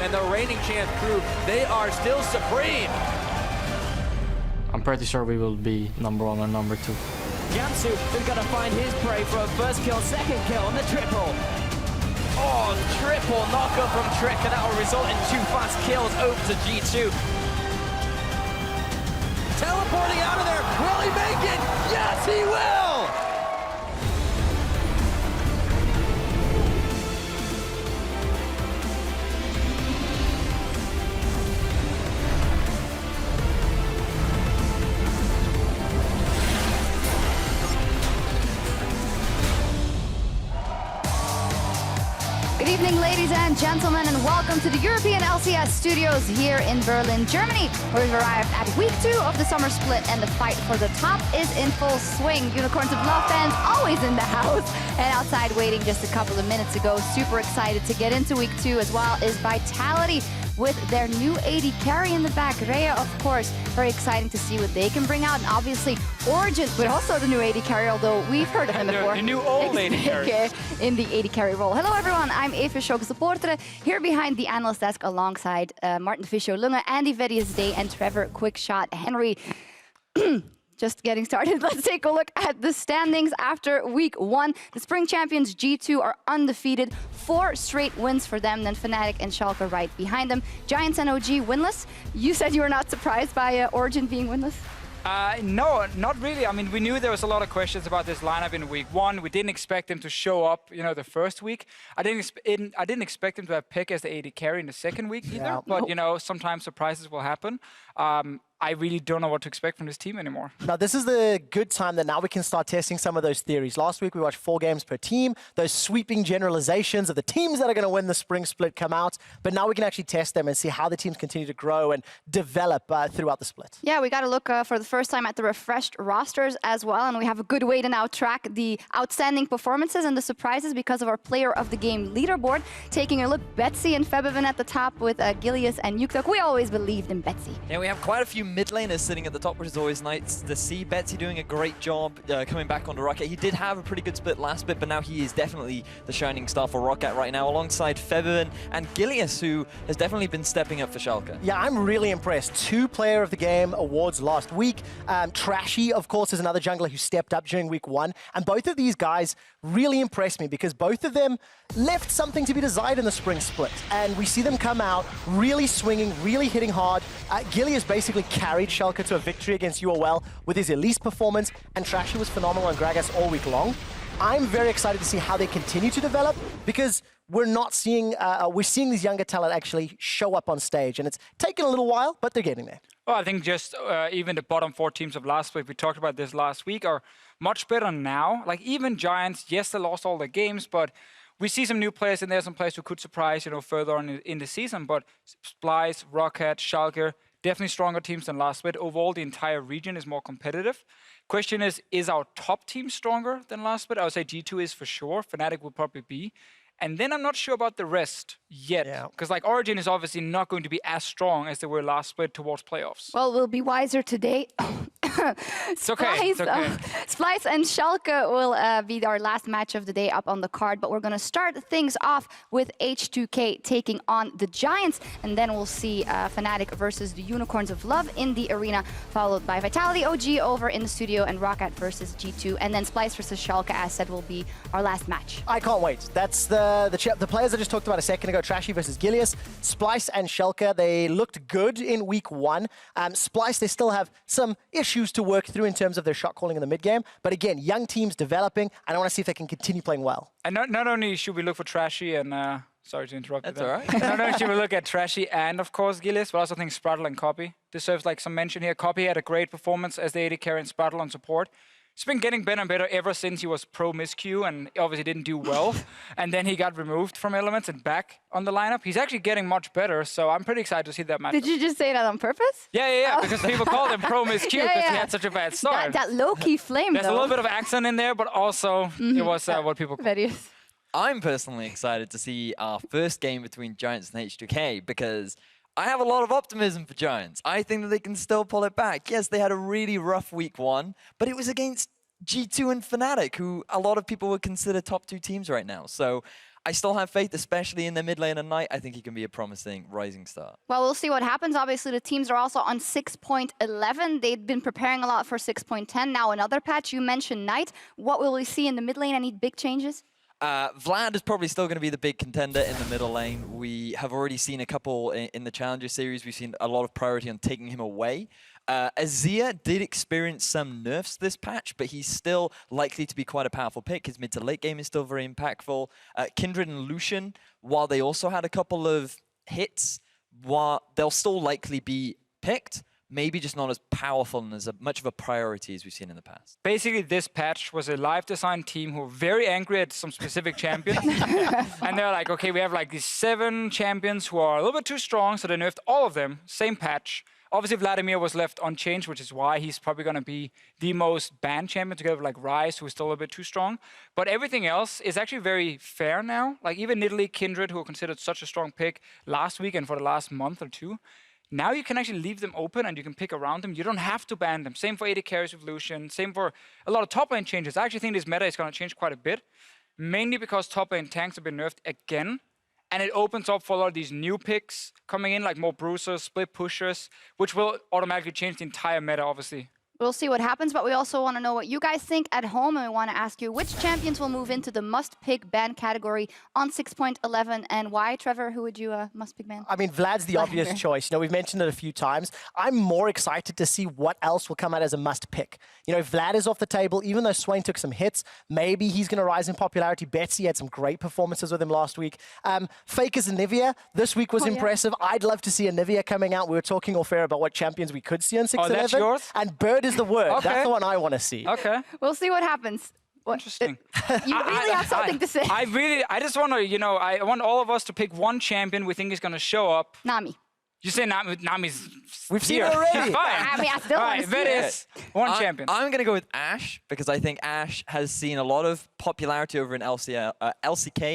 And the reigning champ crew, they are still supreme. I'm pretty sure we will be number 1 or number 2. Gamsu is going to find his prey for a first kill, second kill on the triple. Oh, triple knockup from Trick, and that will result in 2 fast kills over to G2. Teleporting out of there. Will he make it? Yes, he will! Good evening, ladies and gentlemen, and welcome to the European LCS studios here in Berlin, Germany, where we've arrived at week 2 of the summer split, and the fight for the top is in full swing. Unicorns of Love fans always in the house, and outside waiting just a couple of minutes ago. Super excited to get into week 2, as well as Vitality with their new AD carry in the back. Rhea, of course, very exciting to see what they can bring out. And obviously, Origin, but also the new AD carry, although we've heard of him before. The new old AD carry. In the AD carry role. Hello, everyone. I'm Eva Schalke supporter, here behind the analyst desk alongside Martin Fischer-Lunge, Andy Vedius Day, and Trevor Quickshot Henry. Just getting started, let's take a look at the standings after week 1. The spring champions G2 are undefeated, 4 straight wins for them, then Fnatic and Schalke right behind them. Giants and OG winless. You said you were not surprised by Origin being winless? No, not really. I mean, we knew there was a lot of questions about this lineup in week 1. We didn't expect them to show up, you know, the first week. I didn't expect them to have Pick as the AD carry in the second week either. Yeah. But, you know, sometimes surprises will happen. I really don't know what to expect from this team anymore. Now, this is the good time that now we can start testing some of those theories. Last week, we watched 4 games per team. Those sweeping generalizations of the teams that are going to win the spring split come out. But now we can actually test them and see how the teams continue to grow and develop throughout the split. Yeah, we got to look for the first time at the refreshed rosters as well. And we have a good way to now track the outstanding performances and the surprises because of our player of the game leaderboard. Taking a look, Betsy and Febivin at the top with Gilius and Yuktok. We always believed in Betsy. Yeah, we have quite a few mid laners sitting at the top, which is always nice to see. Betsy doing a great job coming back onto Rocket. He did have a pretty good split last bit, but now he is definitely the shining star for Rocket right now, alongside Febivin and Gilius, who has definitely been stepping up for Schalke. Yeah, I'm really impressed. 2 Player of the Game awards last week. Trashy, of course, is another jungler who stepped up during week 1. And both of these guys really impressed me because both of them left something to be desired in the spring split. And we see them come out really swinging, really hitting hard. Gilius basically carried Schalke to a victory against UOL with his Elise performance, and Trashy was phenomenal on Gragas all week long. I'm very excited to see how they continue to develop because we're seeing these younger talent actually show up on stage, and it's taken a little while, but they're getting there. Well, I think just even the bottom 4 teams of last week, we talked about this last week, are much better now. Like even Giants, yes, they lost all their games, but we see some new players in there, some players who could surprise, you know, further on in the season. But Splyce, Rocket, Schalke, definitely stronger teams than last week. Overall, the entire region is more competitive. Question is our top team stronger than last week? I would say G2 is for sure. Fnatic will probably be. And then I'm not sure about the rest yet. Because like Origin is obviously not going to be as strong as they were last split towards playoffs. Well, we'll be wiser today. It's okay. Splyce and Schalke will be our last match of the day up on the card, but we're going to start things off with H2K taking on the Giants, and then we'll see Fnatic versus the Unicorns of Love in the arena, followed by Vitality OG over in the studio and Rocket versus G2, and then Splyce versus Schalke, as said, will be our last match. I can't wait. That's the players I just talked about a second ago, Trashy versus Gilius. Splyce and Schalke, they looked good in week 1. Splyce, they still have some issues to work through in terms of their shot calling in the mid game. But again, young teams developing, and I want to see if they can continue playing well. And not only should we look for Trashy and Sorry to interrupt. That's you all there. right. I don't know if you will look at Trashy and, of course, Gillis, but I also think Sprattle and Copy deserves like some mention here. Copy had a great performance as the AD carry and Sprattle on support. He's been getting better and better ever since he was pro miscue and obviously didn't do well. And then he got removed from Elements and back on the lineup. He's actually getting much better, so I'm pretty excited to see that match. Did you just say that on purpose? Yeah, because people called him pro miscue because he had such a bad start. That low-key flame, There's though. a little bit of accent in there, but also it was what people called. Various. I'm personally excited to see our first game between Giants and H2K because I have a lot of optimism for Giants. I think that they can still pull it back. Yes, they had a really rough week 1, but it was against G2 and Fnatic, who a lot of people would consider top 2 teams right now. So I still have faith, especially in the mid lane and Knight. I think he can be a promising rising star. Well, we'll see what happens. Obviously, the teams are also on 6.11. They've been preparing a lot for 6.10. Now another patch. You mentioned Knight. What will we see in the mid lane? Any big changes? Vlad is probably still going to be the big contender in the middle lane. We have already seen a couple in the Challenger Series. We've seen a lot of priority on taking him away. Azir did experience some nerfs this patch, but he's still likely to be quite a powerful pick. His mid to late game is still very impactful. Kindred and Lucian, while they also had a couple of hits, they'll still likely be picked. Maybe just not as powerful and as much of a priority as we've seen in the past. Basically, this patch was a live design team who were very angry at some specific champions. And they're like, okay, we have like these 7 champions who are a little bit too strong, so they nerfed all of them, same patch. Obviously, Vladimir was left unchanged, which is why he's probably going to be the most banned champion together with like Ryze, who is still a bit too strong. But everything else is actually very fair now. Like even Nidalee, Kindred, who were considered such a strong pick last week and for the last month or 2. Now you can actually leave them open and you can pick around them. You don't have to ban them. Same for AD carries with Lucian. Same for a lot of top lane changes. I actually think this meta is going to change quite a bit. Mainly because top lane tanks have been nerfed again. And it opens up for a lot of these new picks coming in, like more bruisers, split pushers, which will automatically change the entire meta, obviously. We'll see what happens, but we also want to know what you guys think at home, and we want to ask you which champions will move into the must-pick ban category on 6.11 and why. Trevor, who would you must-pick ban? I mean, Vlad's the obvious choice. You know, we've mentioned it a few times. I'm more excited to see what else will come out as a must-pick. You know, Vlad is off the table, even though Swain took some hits, maybe he's going to rise in popularity. Betsy had some great performances with him last week. FLICKR's Anivia this week was impressive. I'd love to see Anivia coming out. We were talking off air about what champions we could see on 6.11. Oh, that's yours? And Bird is the word. Okay. That's the one I want to see. Okay. We'll see what happens. Interesting. You really have something to say. I just want to, you know, I want all of us to pick one champion we think is going to show up. Nami. You say Nami's We've seen here. it already. Fine. I mean, I still want to see it. One champion. I'm going to go with Ashe because I think Ashe has seen a lot of popularity over in LCK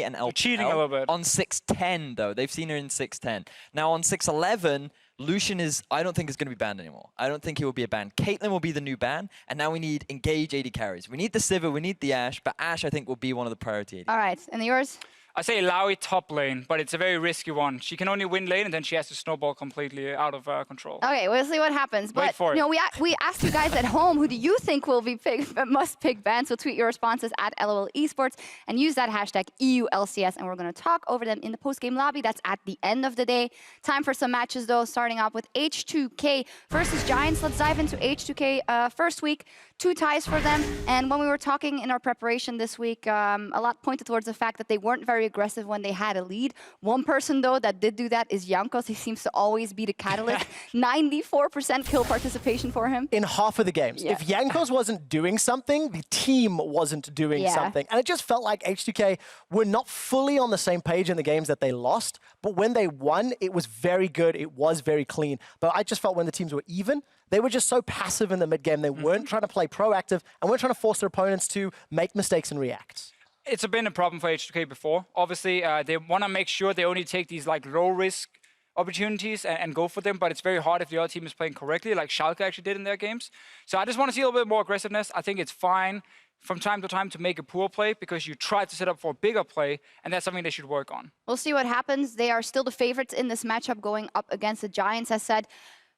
and LPL. Cheating a little bit. On 6.10, though. They've seen her in 6.10. Now, on 6.11, Lucian I don't think is going to be banned anymore. I don't think he will be a ban. Caitlyn will be the new ban, and now we need engage AD carries. We need the Sivir, we need the Ashe, but Ashe, I think, will be one of the priority AD. All right, and yours? I say Laui top lane, but it's a very risky one. She can only win lane, and then she has to snowball completely out of control. Okay, we'll see what happens. But Wait for it. you know, we asked you guys at home, who do you think will be must-pick ban? So tweet your responses at LOL Esports and use that hashtag EULCS, and we're going to talk over them in the post-game lobby. That's at the end of the day. Time for some matches, though, starting off with H2K versus Giants. Let's dive into H2K first week. 2 ties for them. And when we were talking in our preparation this week, a lot pointed towards the fact that they weren't very aggressive when they had a lead. One person, though, that did do that is EULCS. He seems to always be the catalyst. 94% kill participation for him. In half of the games. Yeah. If EULCS wasn't doing something, the team wasn't doing something. And it just felt like H2K were not fully on the same page in the games that they lost. But when they won, it was very good. It was very clean. But I just felt when the teams were even, they were just so passive in the mid-game. They weren't trying to play proactive and weren't trying to force their opponents to make mistakes and react. It's been a problem for H2K before. Obviously, they want to make sure they only take these like low-risk opportunities and go for them, but it's very hard if the other team is playing correctly, like Schalke actually did in their games. So I just want to see a little bit more aggressiveness. I think it's fine from time to time to make a poor play because you try to set up for a bigger play, and that's something they should work on. We'll see what happens. They are still the favorites in this matchup going up against the Giants, as said.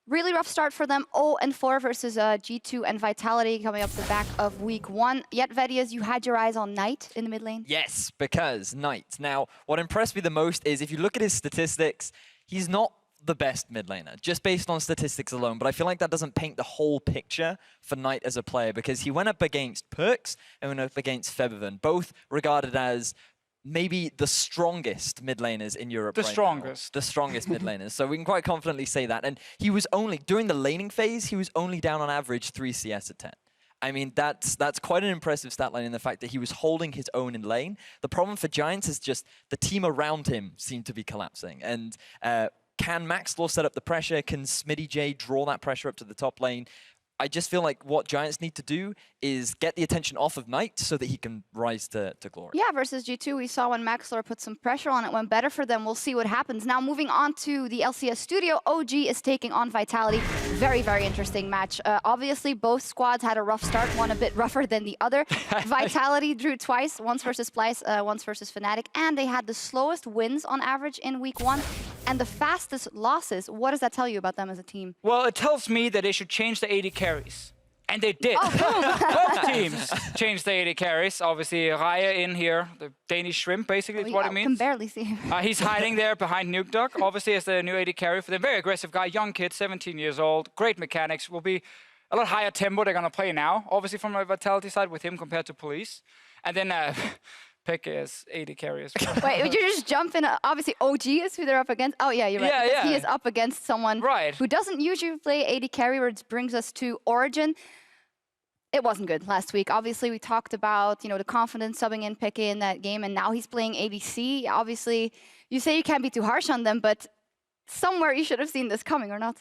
Really rough start for them, 0-4 versus G2 and Vitality coming up the back of week 1. Yet, Vedias, you had your eyes on Knight in the mid lane? Yes, because Knight. Now, what impressed me the most is if you look at his statistics, he's not the best mid laner, just based on statistics alone. But I feel like that doesn't paint the whole picture for Knight as a player because he went up against Perks and went up against Featherven, both regarded as maybe the strongest mid laners in Europe. The right strongest. Now. The strongest mid laners. So we can quite confidently say that. And he was only, during the laning phase, he was only down on average 3 CS at 10. I mean, that's quite an impressive stat line in the fact that he was holding his own in lane. The problem for Giants is just the team around him seemed to be collapsing. And can Maxlor set up the pressure? Can Smitty J draw that pressure up to the top lane? I just feel like what Giants need to do is get the attention off of Knight so that he can rise to glory. Yeah, versus G2, we saw when Maxlor put some pressure on it, went better for them. We'll see what happens. Now, moving on to the LCS studio, OG is taking on Vitality. Very, very interesting match. Obviously, both squads had a rough start, one a bit rougher than the other. Vitality drew twice, once versus Splyce, once versus Fnatic, and they had the slowest wins on average in week 1 and the fastest losses. What does that tell you about them as a team? Well, it tells me that they should change the AD carries. And they did. Both teams changed the AD carries. Obviously, Raya in here, the Danish shrimp, basically, is what it means. I can barely see him. He's hiding there behind Nuke Duck, obviously, as the new AD carry for them. Very aggressive guy, young kid, 17 years old, great mechanics. Will be a lot higher tempo they're going to play now, obviously, from a Vitality side with him compared to Police. And then PEKKA as AD carry as well. Wait, would you just jump in? Obviously, OG is who they're up against. Oh, yeah, you're right. Yeah, He is up against someone who doesn't usually play AD carry, which brings us to Origin. It wasn't good last week. Obviously, we talked about, the confidence subbing in PEKKA in that game, and now he's playing ADC. Obviously, you say you can't be too harsh on them, but somewhere you should have seen this coming, or not?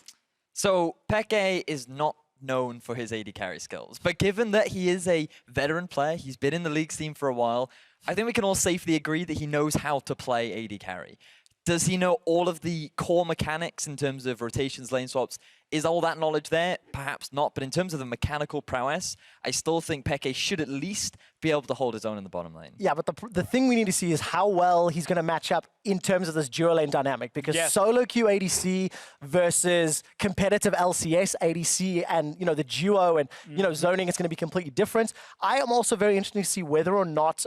So PEKKA is not known for his AD carry skills, but given that he is a veteran player, he's been in the league scene for a while, I think we can all safely agree that he knows how to play AD carry. Does he know all of the core mechanics in terms of rotations, lane swaps? Is all that knowledge there? Perhaps not, but in terms of the mechanical prowess, I still think PEKKA should at least be able to hold his own in the bottom lane. Yeah, but the thing we need to see is how well he's going to match up in terms of this dual lane dynamic, because solo queue ADC versus competitive LCS ADC and, the duo and, zoning is going to be completely different. I am also very interested to see whether or not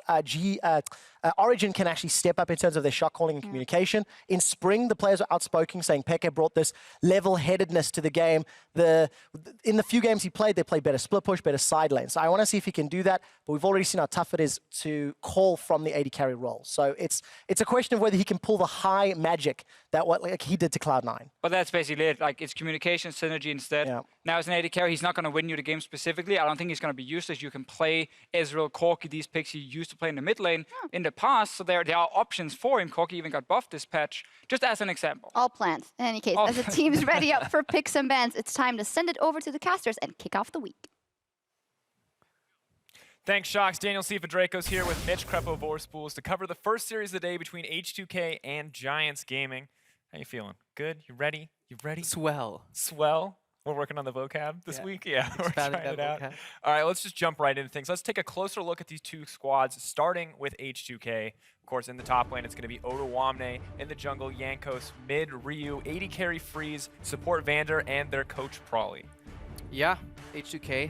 Origin can actually step up in terms of their shot calling and communication. In spring, the players were outspoken, saying PEKKA brought this level-headedness to the game. In the few games he played, they played better split push, better side lane. So I want to see if he can do that, but we've already seen how tough it is to call from the AD carry role. So it's a question of whether he can pull the high magic that like he did to Cloud9. But that's basically it. Like, it's communication, synergy instead. Yeah. Now, as an AD carry, he's not going to win you the game specifically. I don't think he's going to be useless. You can play Ezreal, Corki, these picks he used to play in the mid lane in the past. So there are options for him. Corki even got buffed this patch, just as an example. All planned. In any case, as the team's ready up for picks and bans, it's time to send it over to the casters and kick off the week. Thanks, Shocks. Daniel Draco's here with Mitch Krepo Vorspools to cover the first series of the day between H2K and Giants Gaming. How you feeling? Good? You ready? You ready? Swell. Swell? We're working on the vocab this week? Yeah, we're trying it out. All right, let's just jump right into things. Let's take a closer look at these two squads, starting with H2K. Of course, in the top lane, it's going to be Odoamne. In the jungle, Yankos. Mid, Ryu. AD carry, Freeze. Support, Vander, and their coach, Prawley. Yeah, H2K.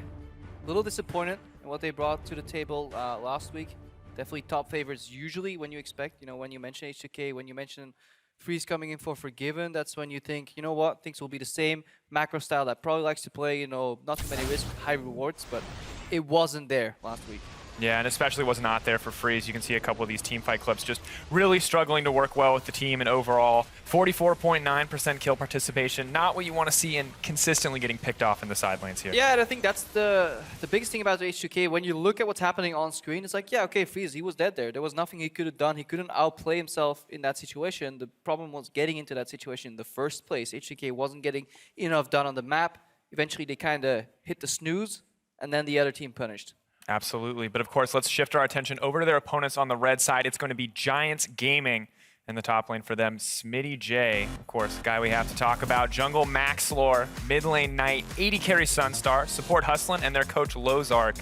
A little disappointed in what they brought to the table last week. Definitely top favorites usually when you expect, when you mention H2K, when you mention Freeze coming in for Forgiven, that's when you think, you know what, things will be the same. Macro style that probably likes to play, not too many risks, high rewards, but it wasn't there last week. Yeah, and especially was not there for Freeze. You can see a couple of these teamfight clips just really struggling to work well with the team, and overall 44.9% kill participation. Not what you want to see, and consistently getting picked off in the side lanes here. Yeah, and I think that's the biggest thing about the H2K. When you look at what's happening on screen, it's like, yeah, okay, Freeze, he was dead there. There was nothing he could have done. He couldn't outplay himself in that situation. The problem was getting into that situation in the first place. H2K wasn't getting enough done on the map. Eventually, they kind of hit the snooze, and then the other team punished. Absolutely. But of course, let's shift our attention over to their opponents on the red side. It's going to be Giants Gaming in the top lane for them. Smitty J, of course, the guy we have to talk about. Jungle Maxlor, mid lane Knight, AD carry Sunstar, support Hustlin, and their coach Lozark.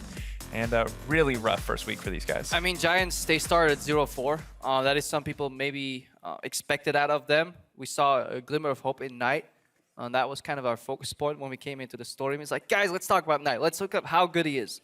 And a really rough first week for these guys. I mean, Giants, they started 0-4. That is some people maybe expected out of them. We saw a glimmer of hope in Knight. That was kind of our focus point when we came into the story. It's like, guys, let's talk about Knight. Let's look up how good he is.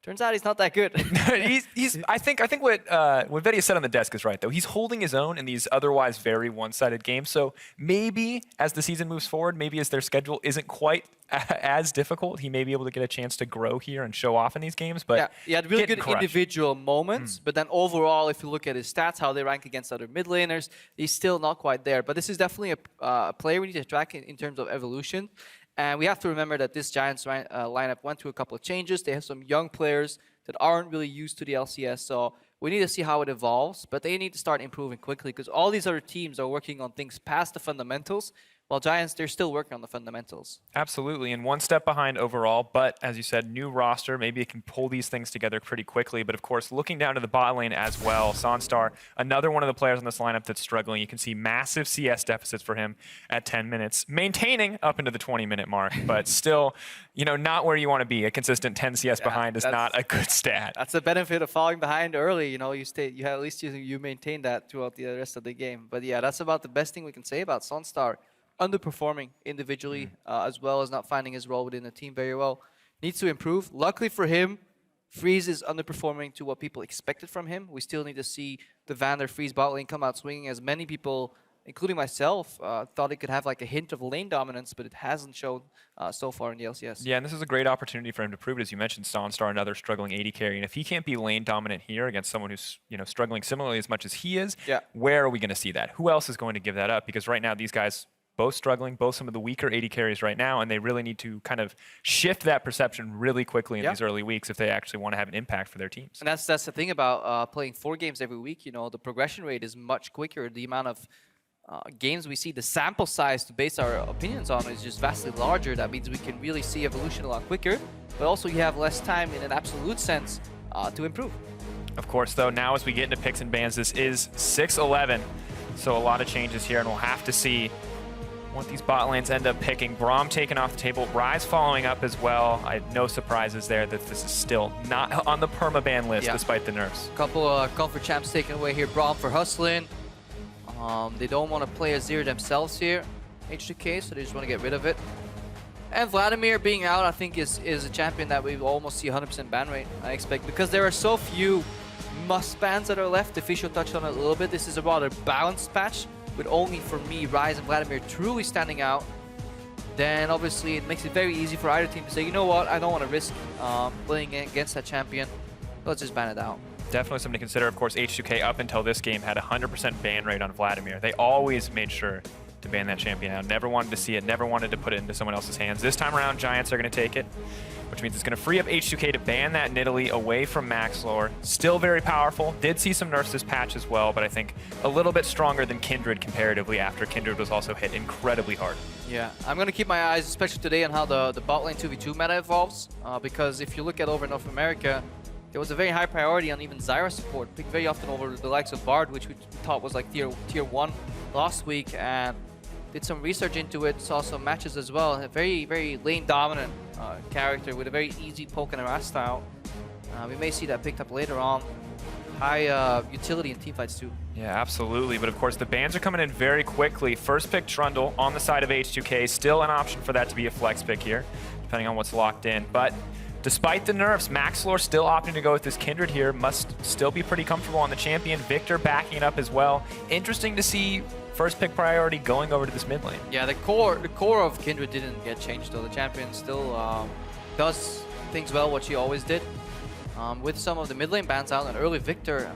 Turns out he's not that good. I think what Vetti said on the desk is right, though. He's holding his own in these otherwise very one-sided games. So maybe as the season moves forward, maybe as their schedule isn't quite as difficult, he may be able to get a chance to grow here and show off in these games. But yeah, he had really good individual moments. But then overall, if you look at his stats, how they rank against other mid laners, he's still not quite there. But this is definitely a player we need to track in terms of evolution. And we have to remember that this Giants lineup went through a couple of changes. They have some young players that aren't really used to the LCS. So we need to see how it evolves. But they need to start improving quickly because all these other teams are working on things past the fundamentals. While Giants, they're still working on the fundamentals. Absolutely, and one step behind overall, but as you said, new roster, maybe it can pull these things together pretty quickly. But of course, looking down to the bot lane as well, Sonstar, another one of the players on this lineup that's struggling. You can see massive CS deficits for him at 10 minutes, maintaining up into the 20-minute mark, but still, not where you want to be. A consistent 10 CS behind is not a good stat. That's the benefit of falling behind early. At least you maintain that throughout the rest of the game. But yeah, that's about the best thing we can say about Sonstar. Underperforming individually, as well as not finding his role within the team very well. Needs to improve. Luckily for him, Freeze is underperforming to what people expected from him. We still need to see the Vander Freeze bot lane come out swinging, as many people, including myself, thought it could have like a hint of lane dominance, but it hasn't shown so far in the LCS. Yeah, and this is a great opportunity for him to prove it. As you mentioned, Sonstar, another struggling AD carry. And if he can't be lane dominant here against someone who's struggling similarly as much as he is, where are we going to see that? Who else is going to give that up? Because right now, these guys both struggling, both some of the weaker AD carries right now, and they really need to kind of shift that perception really quickly in these early weeks if they actually want to have an impact for their teams. And that's the thing about playing 4 games every week. The progression rate is much quicker. The amount of games we see, the sample size to base our opinions on is just vastly larger. That means we can really see evolution a lot quicker, but also you have less time in an absolute sense to improve. Of course, though, now as we get into picks and bans, this is 6-11, so a lot of changes here, and we'll have to see what these bot lanes end up picking. Braum taken off the table, Rise following up as well. No surprises there that this is still not on the permaban list despite the nerfs. A couple of comfort champs taken away here. Braum for hustling. They don't want to play Azir themselves here, H2K, so they just want to get rid of it. And Vladimir being out, I think, is a champion that we almost see 100% ban rate, I expect, because there are so few must bans that are left. The Official touched on it a little bit. This is a rather balanced patch, with only, for me, Rise and Vladimir truly standing out. Then obviously it makes it very easy for either team to say, you know what, I don't want to risk playing against that champion. Let's just ban it out. Definitely something to consider. Of course, H2K up until this game had 100% ban rate on Vladimir. They always made sure to ban that champion out. Never wanted to see it, never wanted to put it into someone else's hands. This time around, Giants are going to take it, which means it's going to free up H2K to ban that Nidalee away from Maxlore. Still very powerful. Did see some nerfs this patch as well, but I think a little bit stronger than Kindred comparatively after Kindred was also hit incredibly hard. Yeah, I'm going to keep my eyes, especially today, on how the bot lane 2v2 meta evolves, because if you look at over North America, there was a very high priority on even Zyra support, picked very often over the likes of Bard, which we thought was like tier 1 last week, and did some research into it, saw some matches as well. A very, very lane dominant character with a very easy poke and harass style. We may see that picked up later on. High utility in teamfights too. Yeah, absolutely. But of course, the bans are coming in very quickly. First pick Trundle on the side of H2K. Still an option for that to be a flex pick here, depending on what's locked in. But despite the nerfs, Maxlore still opting to go with this Kindred here. Must still be pretty comfortable on the champion. Victor backing it up as well. Interesting to see first pick priority going over to this mid lane. Yeah, the core of Kindred didn't get changed though. The champion still does things well, what she always did. With some of the mid lane bans out, and early Victor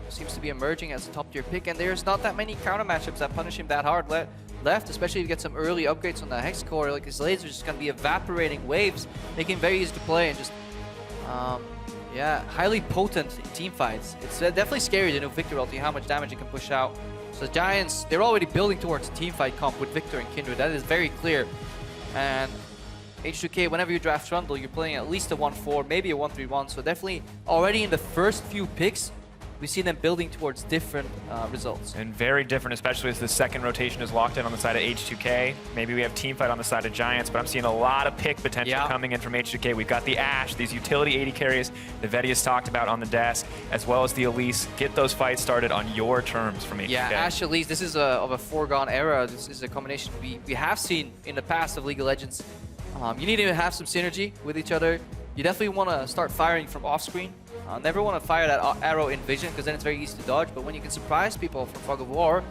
seems to be emerging as a top tier pick, and there's not that many counter matchups that punish him that hard left, especially if you get some early upgrades on the Hex core. Like his lasers just gonna be evaporating waves, making him very easy to play, and just yeah, highly potent in team fights. It's definitely scary to know Victor ulti, how much damage it can push out. So the Giants, they're already building towards a team fight comp with Victor and Kindred. That is very clear. And H2K, whenever you draft Trundle, you're playing at least a 1-4, maybe a 1-3-1. So definitely already in the first few picks, we see them building towards different results. And very different, especially as the second rotation is locked in on the side of H2K. Maybe we have teamfight on the side of Giants, but I'm seeing a lot of pick potential coming in from H2K. We've got the Ashe, these utility AD carries that Vetti has talked about on the desk, as well as the Elise. Get those fights started on your terms from H2K. Yeah, Ashe Elise, this is of a foregone era. This is a combination we have seen in the past of League of Legends. You need to have some synergy with each other. you definitely want to start firing from off-screen. Never want to fire that arrow in vision, because then it's very easy to dodge. But when you can surprise people from Fog of War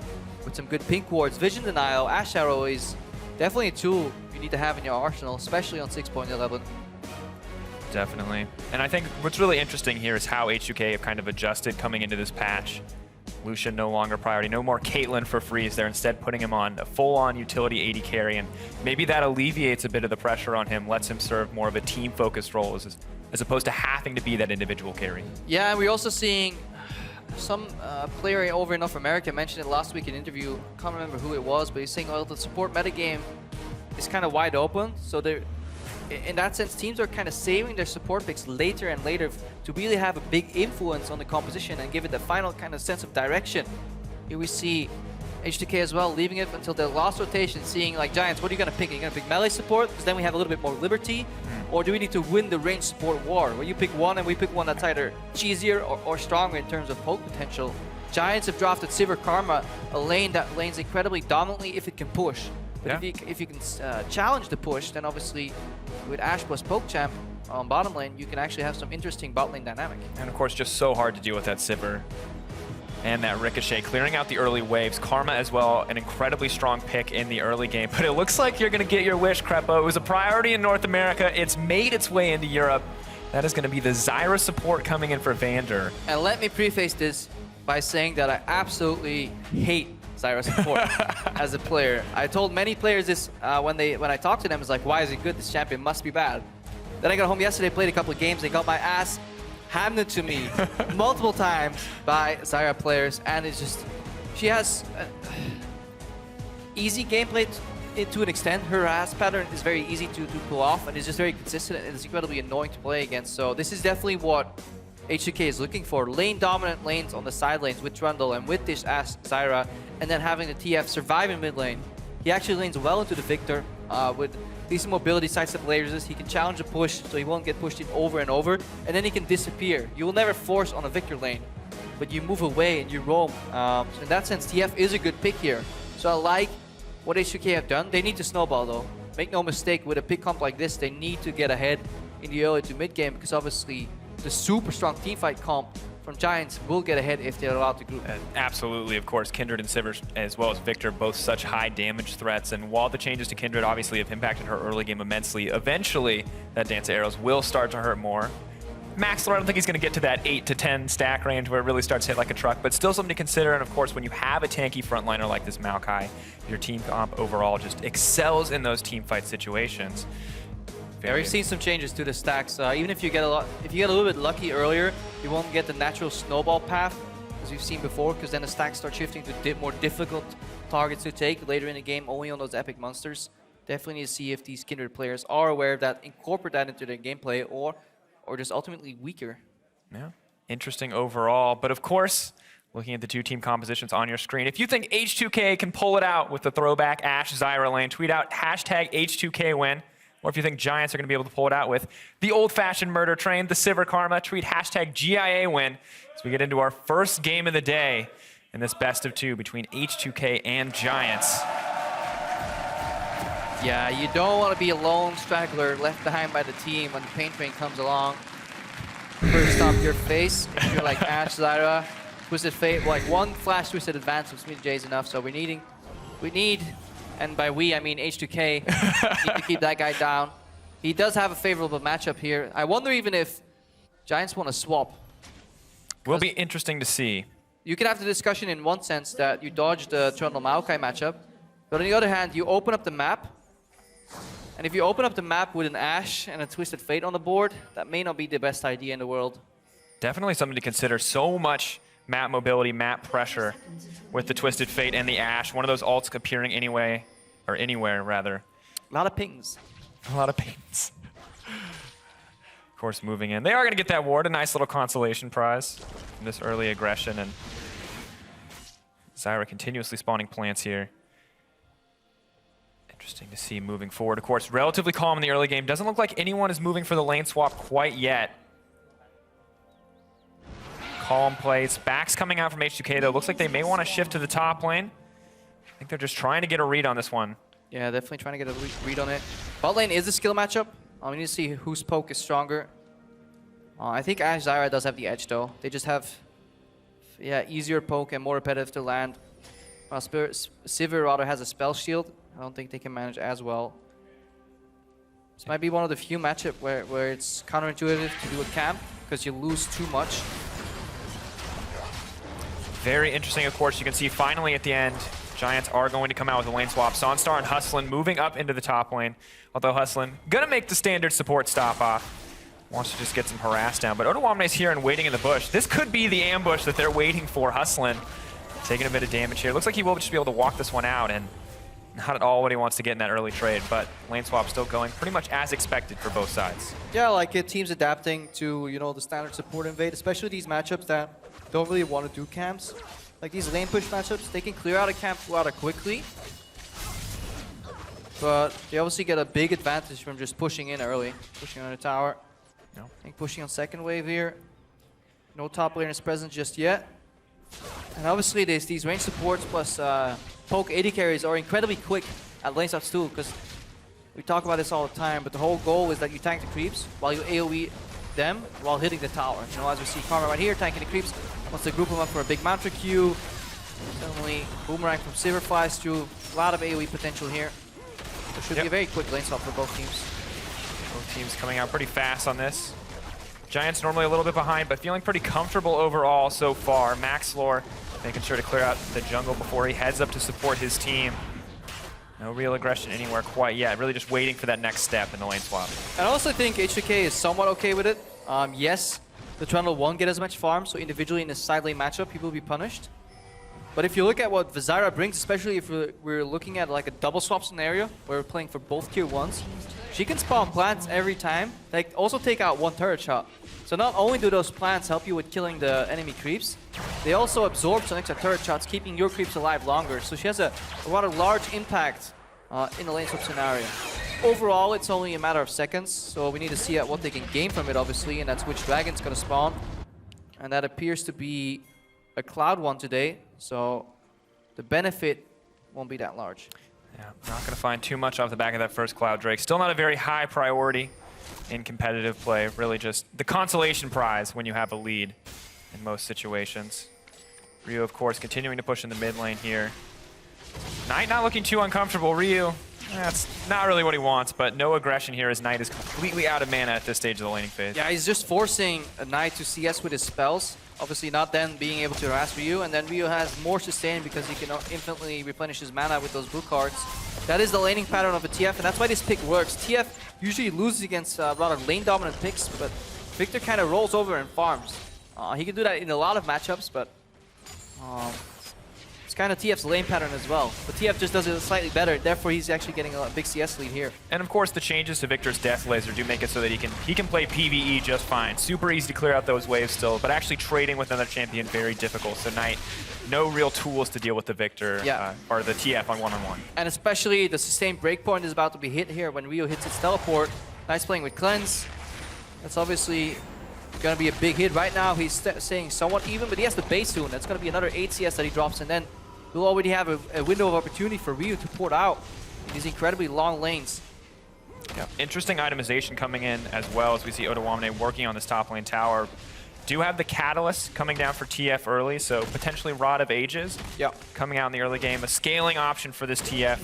with some good pink wards, vision denial, Ash Arrow is definitely a tool you need to have in your arsenal, especially on 6.11. Definitely. And I think what's really interesting here is how H2K have kind of adjusted coming into this patch. Lucian no longer priority, no more Caitlyn for freeze. They're instead putting him on a full-on utility AD carry, and maybe that alleviates a bit of the pressure on him, lets him serve more of a team-focused role as opposed to having to be that individual carry. Yeah, and we're also seeing some player over in North America mentioned it last week in an interview. Can't remember who it was, but he's saying, well, the support metagame is kind of wide open, so they're in that sense, teams are kind of saving their support picks later and later to really have a big influence on the composition and give it the final kind of sense of direction. Here we see H2K as well, leaving it until the last rotation, seeing like Giants, what are you going to pick? Are you going to pick melee support? Because then we have a little bit more liberty. Or do we need to win the range support war? Where you pick one and we pick one that's either cheesier or stronger in terms of poke potential. Giants have drafted Sivir Karma, a lane that lanes incredibly dominantly if it can push. But if you can challenge the push, then obviously with Ashe plus PokeChamp on bottom lane, you can actually have some interesting bot lane dynamic. And of course, just so hard to deal with that Sivir and that Ricochet, clearing out the early waves. Karma as well, an incredibly strong pick in the early game. But it looks like you're going to get your wish, Crepo. It was a priority in North America. It's made its way into Europe. That is going to be the Zyra support coming in for Vander. And let me preface this by saying that I absolutely hate Zyra support as a player. I told many players this when I talked to them, it's like, why is it good? This champion must be bad. Then I got home yesterday, played a couple of games, they got my ass handed to me multiple times by Zyra players, and it's just, she has easy gameplay to an extent. Her ass pattern is very easy to pull off, and it's just very consistent, and it's incredibly annoying to play against. So this is definitely what H2K is looking for. Lane dominant lanes on the side lanes with Trundle and with this Ash Zyra, and then having the TF survive in mid lane. He actually lanes well into the Victor with decent mobility, sidestep lasers. He can challenge a push, so he won't get pushed in over and over, and then he can disappear. You will never force on a Victor lane, but you move away and you roam. So in that sense, TF is a good pick here. So I like what H2K have done. They need to snowball though. Make no mistake, with a pick comp like this, they need to get ahead in the early to mid game, because obviously the super strong teamfight comp from Giants will get ahead if they're allowed to group. Absolutely, of course. Kindred and Sivir, as well as Victor, both such high damage threats. And while the changes to Kindred obviously have impacted her early game immensely, eventually that Dance of Arrows will start to hurt more. Maxlor, I don't think he's going to get to that 8 to 10 stack range where it really starts to hit like a truck, but still something to consider. And of course, when you have a tanky frontliner like this Maokai, your team comp overall just excels in those team fight situations. Yeah, we've seen some changes to the stacks. Even if you get a little bit lucky earlier, you won't get the natural snowball path as we've seen before, because then the stacks start shifting to more difficult targets to take later in the game, only on those epic monsters. Definitely need to see if these Kindred players are aware of that, incorporate that into their gameplay, or just ultimately weaker. Yeah, interesting overall. But of course, looking at the two team compositions on your screen, if you think H2K can pull it out with the throwback Ashe Zyra lane, tweet out hashtag H2K win. Or if you think Giants are going to be able to pull it out with the old-fashioned murder train, the Sivir Karma, tweet hashtag GIA win as we get into our first game of the day in this best of two between H2K and Giants. Yeah, you don't want to be a lone straggler left behind by the team when the pain train comes along. First off your face, if you're like Ashe, Zyra, Twisted Fate, like one flash Twisted advance with Smitty J is enough, so we need, and by we, I mean H2K, need to keep that guy down. He does have a favorable matchup here. I wonder even if Giants want to swap. Will be interesting to see. You can have the discussion in one sense that you dodge the Trundle Maokai matchup, but on the other hand, you open up the map, and if you open up the map with an Ashe and a Twisted Fate on the board, that may not be the best idea in the world. Definitely something to consider. So much map mobility, map pressure with the Twisted Fate and the Ashe. One of those alts appearing anyway, or anywhere rather. A lot of pings. A lot of pings. Of course, moving in. They are going to get that ward, a nice little consolation prize from this early aggression. And Zyra continuously spawning plants here. Interesting to see moving forward. Of course, relatively calm in the early game. Doesn't look like anyone is moving for the lane swap quite yet. Calm plays. Backs coming out from H2K though. Looks like they may want to shift to the top lane. I think they're just trying to get a read on this one. Yeah, definitely trying to get a read on it. Bot lane is a skill matchup. We need to see whose poke is stronger. I think Ash Zyra does have the edge though. They just have, easier poke and more repetitive to land. Sivir rather has a spell shield. I don't think they can manage as well. This might be one of the few matchups where it's counterintuitive to do a camp because you lose too much. Very interesting, of course. You can see finally at the end, Giants are going to come out with a lane swap. Sonstar and Hustlin moving up into the top lane. Although Hustlin gonna make the standard support stop off. Wants to just get some harass down. But Odoamne's here and waiting in the bush. This could be the ambush that they're waiting for. Hustlin taking a bit of damage here. Looks like he will just be able to walk this one out, and not at all what he wants to get in that early trade. But lane swap still going pretty much as expected for both sides. Yeah, like teams adapting to, the standard support invade, especially these matchups that don't really want to do camps. Like these lane push matchups, they can clear out a camp rather quickly. But they obviously get a big advantage from just pushing in early, pushing on the tower. I think pushing on second wave here. No top laners present just yet. And obviously these range supports plus poke AD carries are incredibly quick at lane stops too, because we talk about this all the time, but the whole goal is that you tank the creeps while you AoE them while hitting the tower. As we see Karma right here, tanking the creeps, wants to group them up for a big Mantra Q. Suddenly, Boomerang from Sivir flies through. A lot of AoE potential here. It should be a very quick lane swap for both teams. Both teams coming out pretty fast on this. Giants normally a little bit behind, but feeling pretty comfortable overall so far. Maxlor making sure to clear out the jungle before he heads up to support his team. No real aggression anywhere quite yet. Really just waiting for that next step in the lane swap. I also think H2K is somewhat okay with it. Yes, the Trundle won't get as much farm, so individually in a side lane matchup, he will be punished. But if you look at what Zyra brings, especially if we're looking at like a double swap scenario where we're playing for both tier 1s, she can spawn plants every time. They also take out one turret shot. So not only do those plants help you with killing the enemy creeps, they also absorb some extra turret shots, keeping your creeps alive longer. So she has a rather large impact in the lane swap scenario. Overall, it's only a matter of seconds, so we need to see what they can gain from it, obviously, and that's which dragon's going to spawn. And that appears to be a Cloud one today, so the benefit won't be that large. Yeah, not going to find too much off the back of that first Cloud Drake. Still not a very high priority in competitive play. Really just the consolation prize when you have a lead in most situations. Ryu, of course, continuing to push in the mid lane here. Knight not looking too uncomfortable. Ryu, that's not really what he wants, but no aggression here as Knight is completely out of mana at this stage of the laning phase. Yeah, he's just forcing a Knight to CS with his spells. Obviously not then being able to harass Ryu, and then Ryu has more sustain because he can infinitely replenish his mana with those blue cards. That is the laning pattern of a TF, and that's why this pick works. TF usually loses against rather lane-dominant picks, but Victor kind of rolls over and farms. He can do that in a lot of matchups, but it's kind of TF's lane pattern as well. But TF just does it slightly better, therefore he's actually getting a big CS lead here. And of course the changes to Victor's Death Laser do make it so that he can play PvE just fine. Super easy to clear out those waves still, but actually trading with another champion very difficult. So Knight, no real tools to deal with the Victor or the TF on one-on-one. And especially the sustained breakpoint is about to be hit here when Ryu hits its teleport. Knight's playing with Cleanse. That's obviously going to be a big hit right now. He's staying somewhat even, but he has the base soon. That's going to be another 8 CS that he drops, and then we'll already have a window of opportunity for Ryu to port out in these incredibly long lanes. Yeah. Interesting itemization coming in as well as we see Odoamne working on this top lane tower. Do have the Catalyst coming down for TF early, so potentially Rod of Ages coming out in the early game. A scaling option for this TF.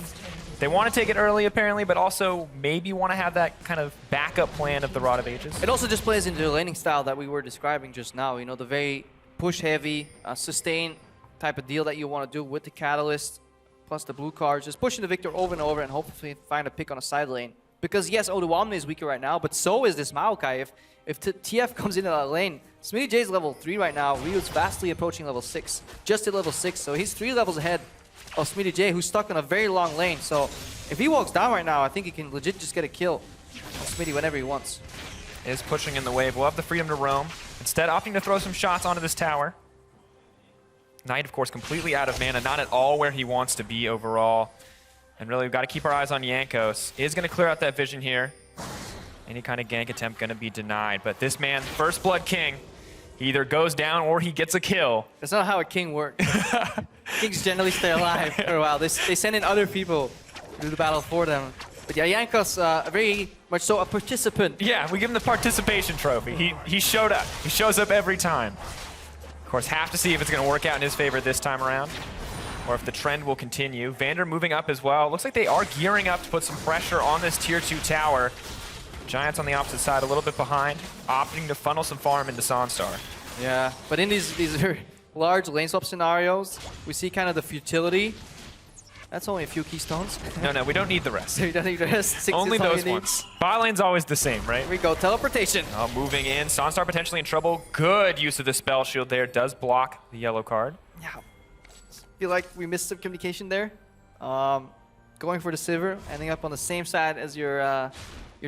They want to take it early apparently, but also maybe want to have that kind of backup plan of the Rod of Ages. It also just plays into the laning style that we were describing just now. You know, the very push-heavy, sustain type of deal that you want to do with the Catalyst, plus the blue cards. Just pushing the Victor over and over and hopefully find a pick on a side lane. Because yes, Odoamne is weaker right now, but so is this Maokai. If TF comes into that lane, Smitty J is level 3 right now. Ryu's vastly approaching level 6. Just at level 6, so he's 3 levels ahead of Smitty J, who's stuck in a very long lane. So if he walks down right now, I think he can legit just get a kill on Smitty whenever he wants. Is pushing in the wave. We'll have the freedom to roam. Instead, opting to throw some shots onto this tower. Knight, of course, completely out of mana, not at all where he wants to be overall. And really, we've got to keep our eyes on Jankos. Is going to clear out that vision here. Any kind of gank attempt going to be denied. But this man, First Blood King, he either goes down or he gets a kill. That's not how a king works. Kings generally stay alive for a while. They send in other people to do the battle for them. But yeah, Jankos, very much so a participant. Yeah, we give him the participation trophy. He showed up. He shows up every time. Of course, have to see if it's going to work out in his favor this time around, or if the trend will continue. Vander moving up as well. Looks like they are gearing up to put some pressure on this tier 2 tower. Giants on the opposite side, a little bit behind, opting to funnel some farm into Sunstar. Yeah, but in these very large lane swap scenarios, we see kind of the futility. That's only a few keystones. No, we don't need the rest. We don't need the rest. 6 Only is all those you need. ones. Bot lane's always the same, right? Here we go, teleportation. Oh, moving in. Sunstar potentially in trouble. Good use of the spell shield there. Does block the yellow card. Yeah. Feel like we missed some communication there. Going for the Sivir, ending up on the same side as your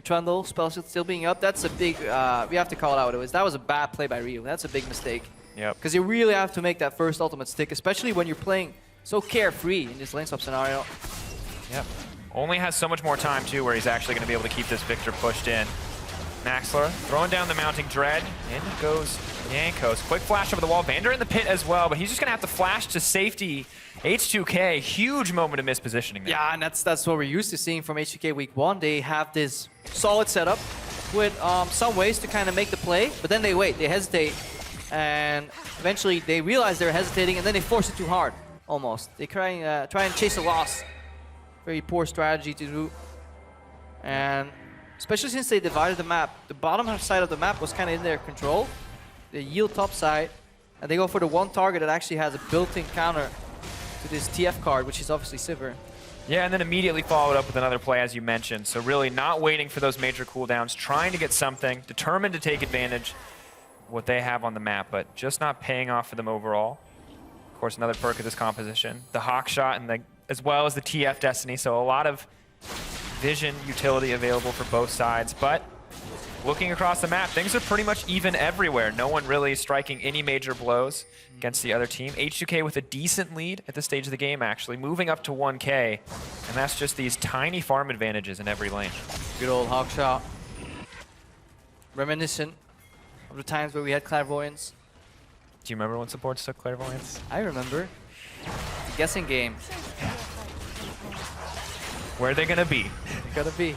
Trundle. Spell shield still being up. That's a big, we have to call it out what it was. That was a bad play by Ryu. That's a big mistake. Yep. Because you really have to make that first ultimate stick, especially when you're playing so carefree in this lane swap scenario. Yep. Only has so much more time, too, where he's actually going to be able to keep this Victor pushed in. Maxler throwing down the mounting Dread. In goes Jankos. Quick flash over the wall. Vander in the pit as well, but he's just going to have to flash to safety. H2K, huge moment of mispositioning there. Yeah, and that's what we're used to seeing from H2K week 1. They have this solid setup with some ways to kind of make the play, but then they wait, they hesitate, and eventually they realize they're hesitating, and then they force it too hard, almost. They try and chase a loss. Very poor strategy to do. And especially since they divided the map, the bottom half side of the map was kind of in their control. They yield top side, and they go for the one target that actually has a built-in counter to this TF card, which is obviously Sivir. Yeah, and then immediately followed up with another play, as you mentioned. So really not waiting for those major cooldowns, trying to get something, determined to take advantage of what they have on the map, but just not paying off for them overall. Of course, another perk of this composition, the Hawk Shot, and as well as the TF Destiny. So a lot of vision utility available for both sides, but looking across the map, things are pretty much even everywhere. No one really striking any major blows against the other team. H2K with a decent lead at this stage of the game, actually, moving up to 1K, and that's just these tiny farm advantages in every lane. Good old Hawk Shot. Reminiscent of the times where we had Clairvoyance. Do you remember when supports took Clairvoyance? I remember. It's a guessing game. Where are they gonna be? They're gonna be.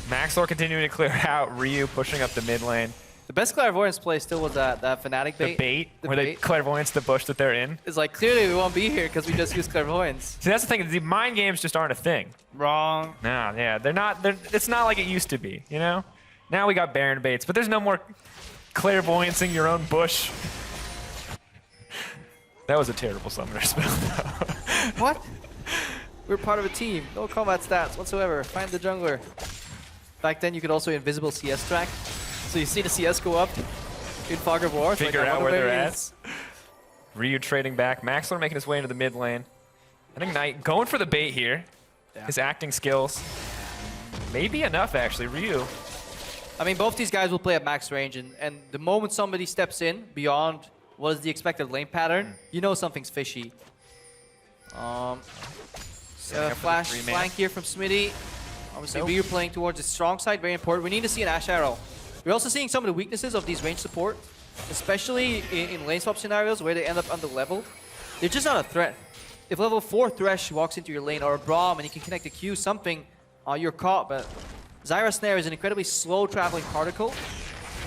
Maxlor continuing to clear out, Ryu pushing up the mid lane. The best Clairvoyance play still was that Fnatic bait. The bait, where they Clairvoyance the bush that they're in. It's like, clearly we won't be here because we just used Clairvoyance. See, that's the thing, the mind games just aren't a thing. Wrong. No, yeah, it's not like it used to be, you know? Now we got Baron baits, but there's no more Clairvoyancing your own bush. That was a terrible summoner spell, though. What? We're part of a team. No combat stats whatsoever. Find the jungler. Back then, you could also invisible CS track. So you see the CS go up in Fog of War. Figure out where they're at. Ryu trading back. Maxler making his way into the mid lane. I think Knight going for the bait here. Yeah. His acting skills. Maybe enough, actually. Ryu. I mean, both these guys will play at max range, and the moment somebody steps in beyond what is the expected lane pattern, you know something's fishy. Flash flank here from Smitty. Obviously, Ryu playing towards the strong side, very important. We need to see an Ash Arrow. We're also seeing some of the weaknesses of these range support, especially in lane swap scenarios where they end up under-leveled. They're just not a threat. If level 4 Thresh walks into your lane, or a Braum, and you can connect a Q, something, you're caught. But Zyra Snare is an incredibly slow-traveling particle.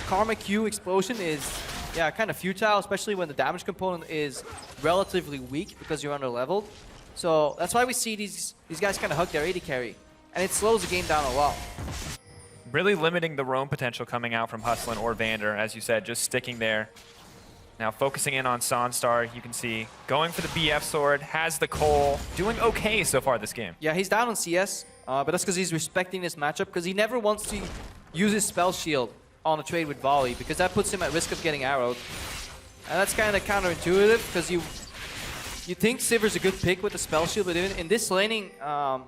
Karma Q Explosion is, yeah, kind of futile, especially when the damage component is relatively weak because you're under-leveled. So that's why we see these guys kind of hug their AD carry. And it slows the game down a lot. Really limiting the roam potential coming out from Hustlin or Vander, as you said, just sticking there. Now focusing in on Sunstar, you can see going for the BF sword, has the Cole, doing okay so far this game. Yeah, he's down on CS, but that's because he's respecting this matchup, because he never wants to use his spell shield on a trade with Volley, because that puts him at risk of getting arrowed. And that's kind of counterintuitive, because you think Sivir's a good pick with the spell shield, but in this laning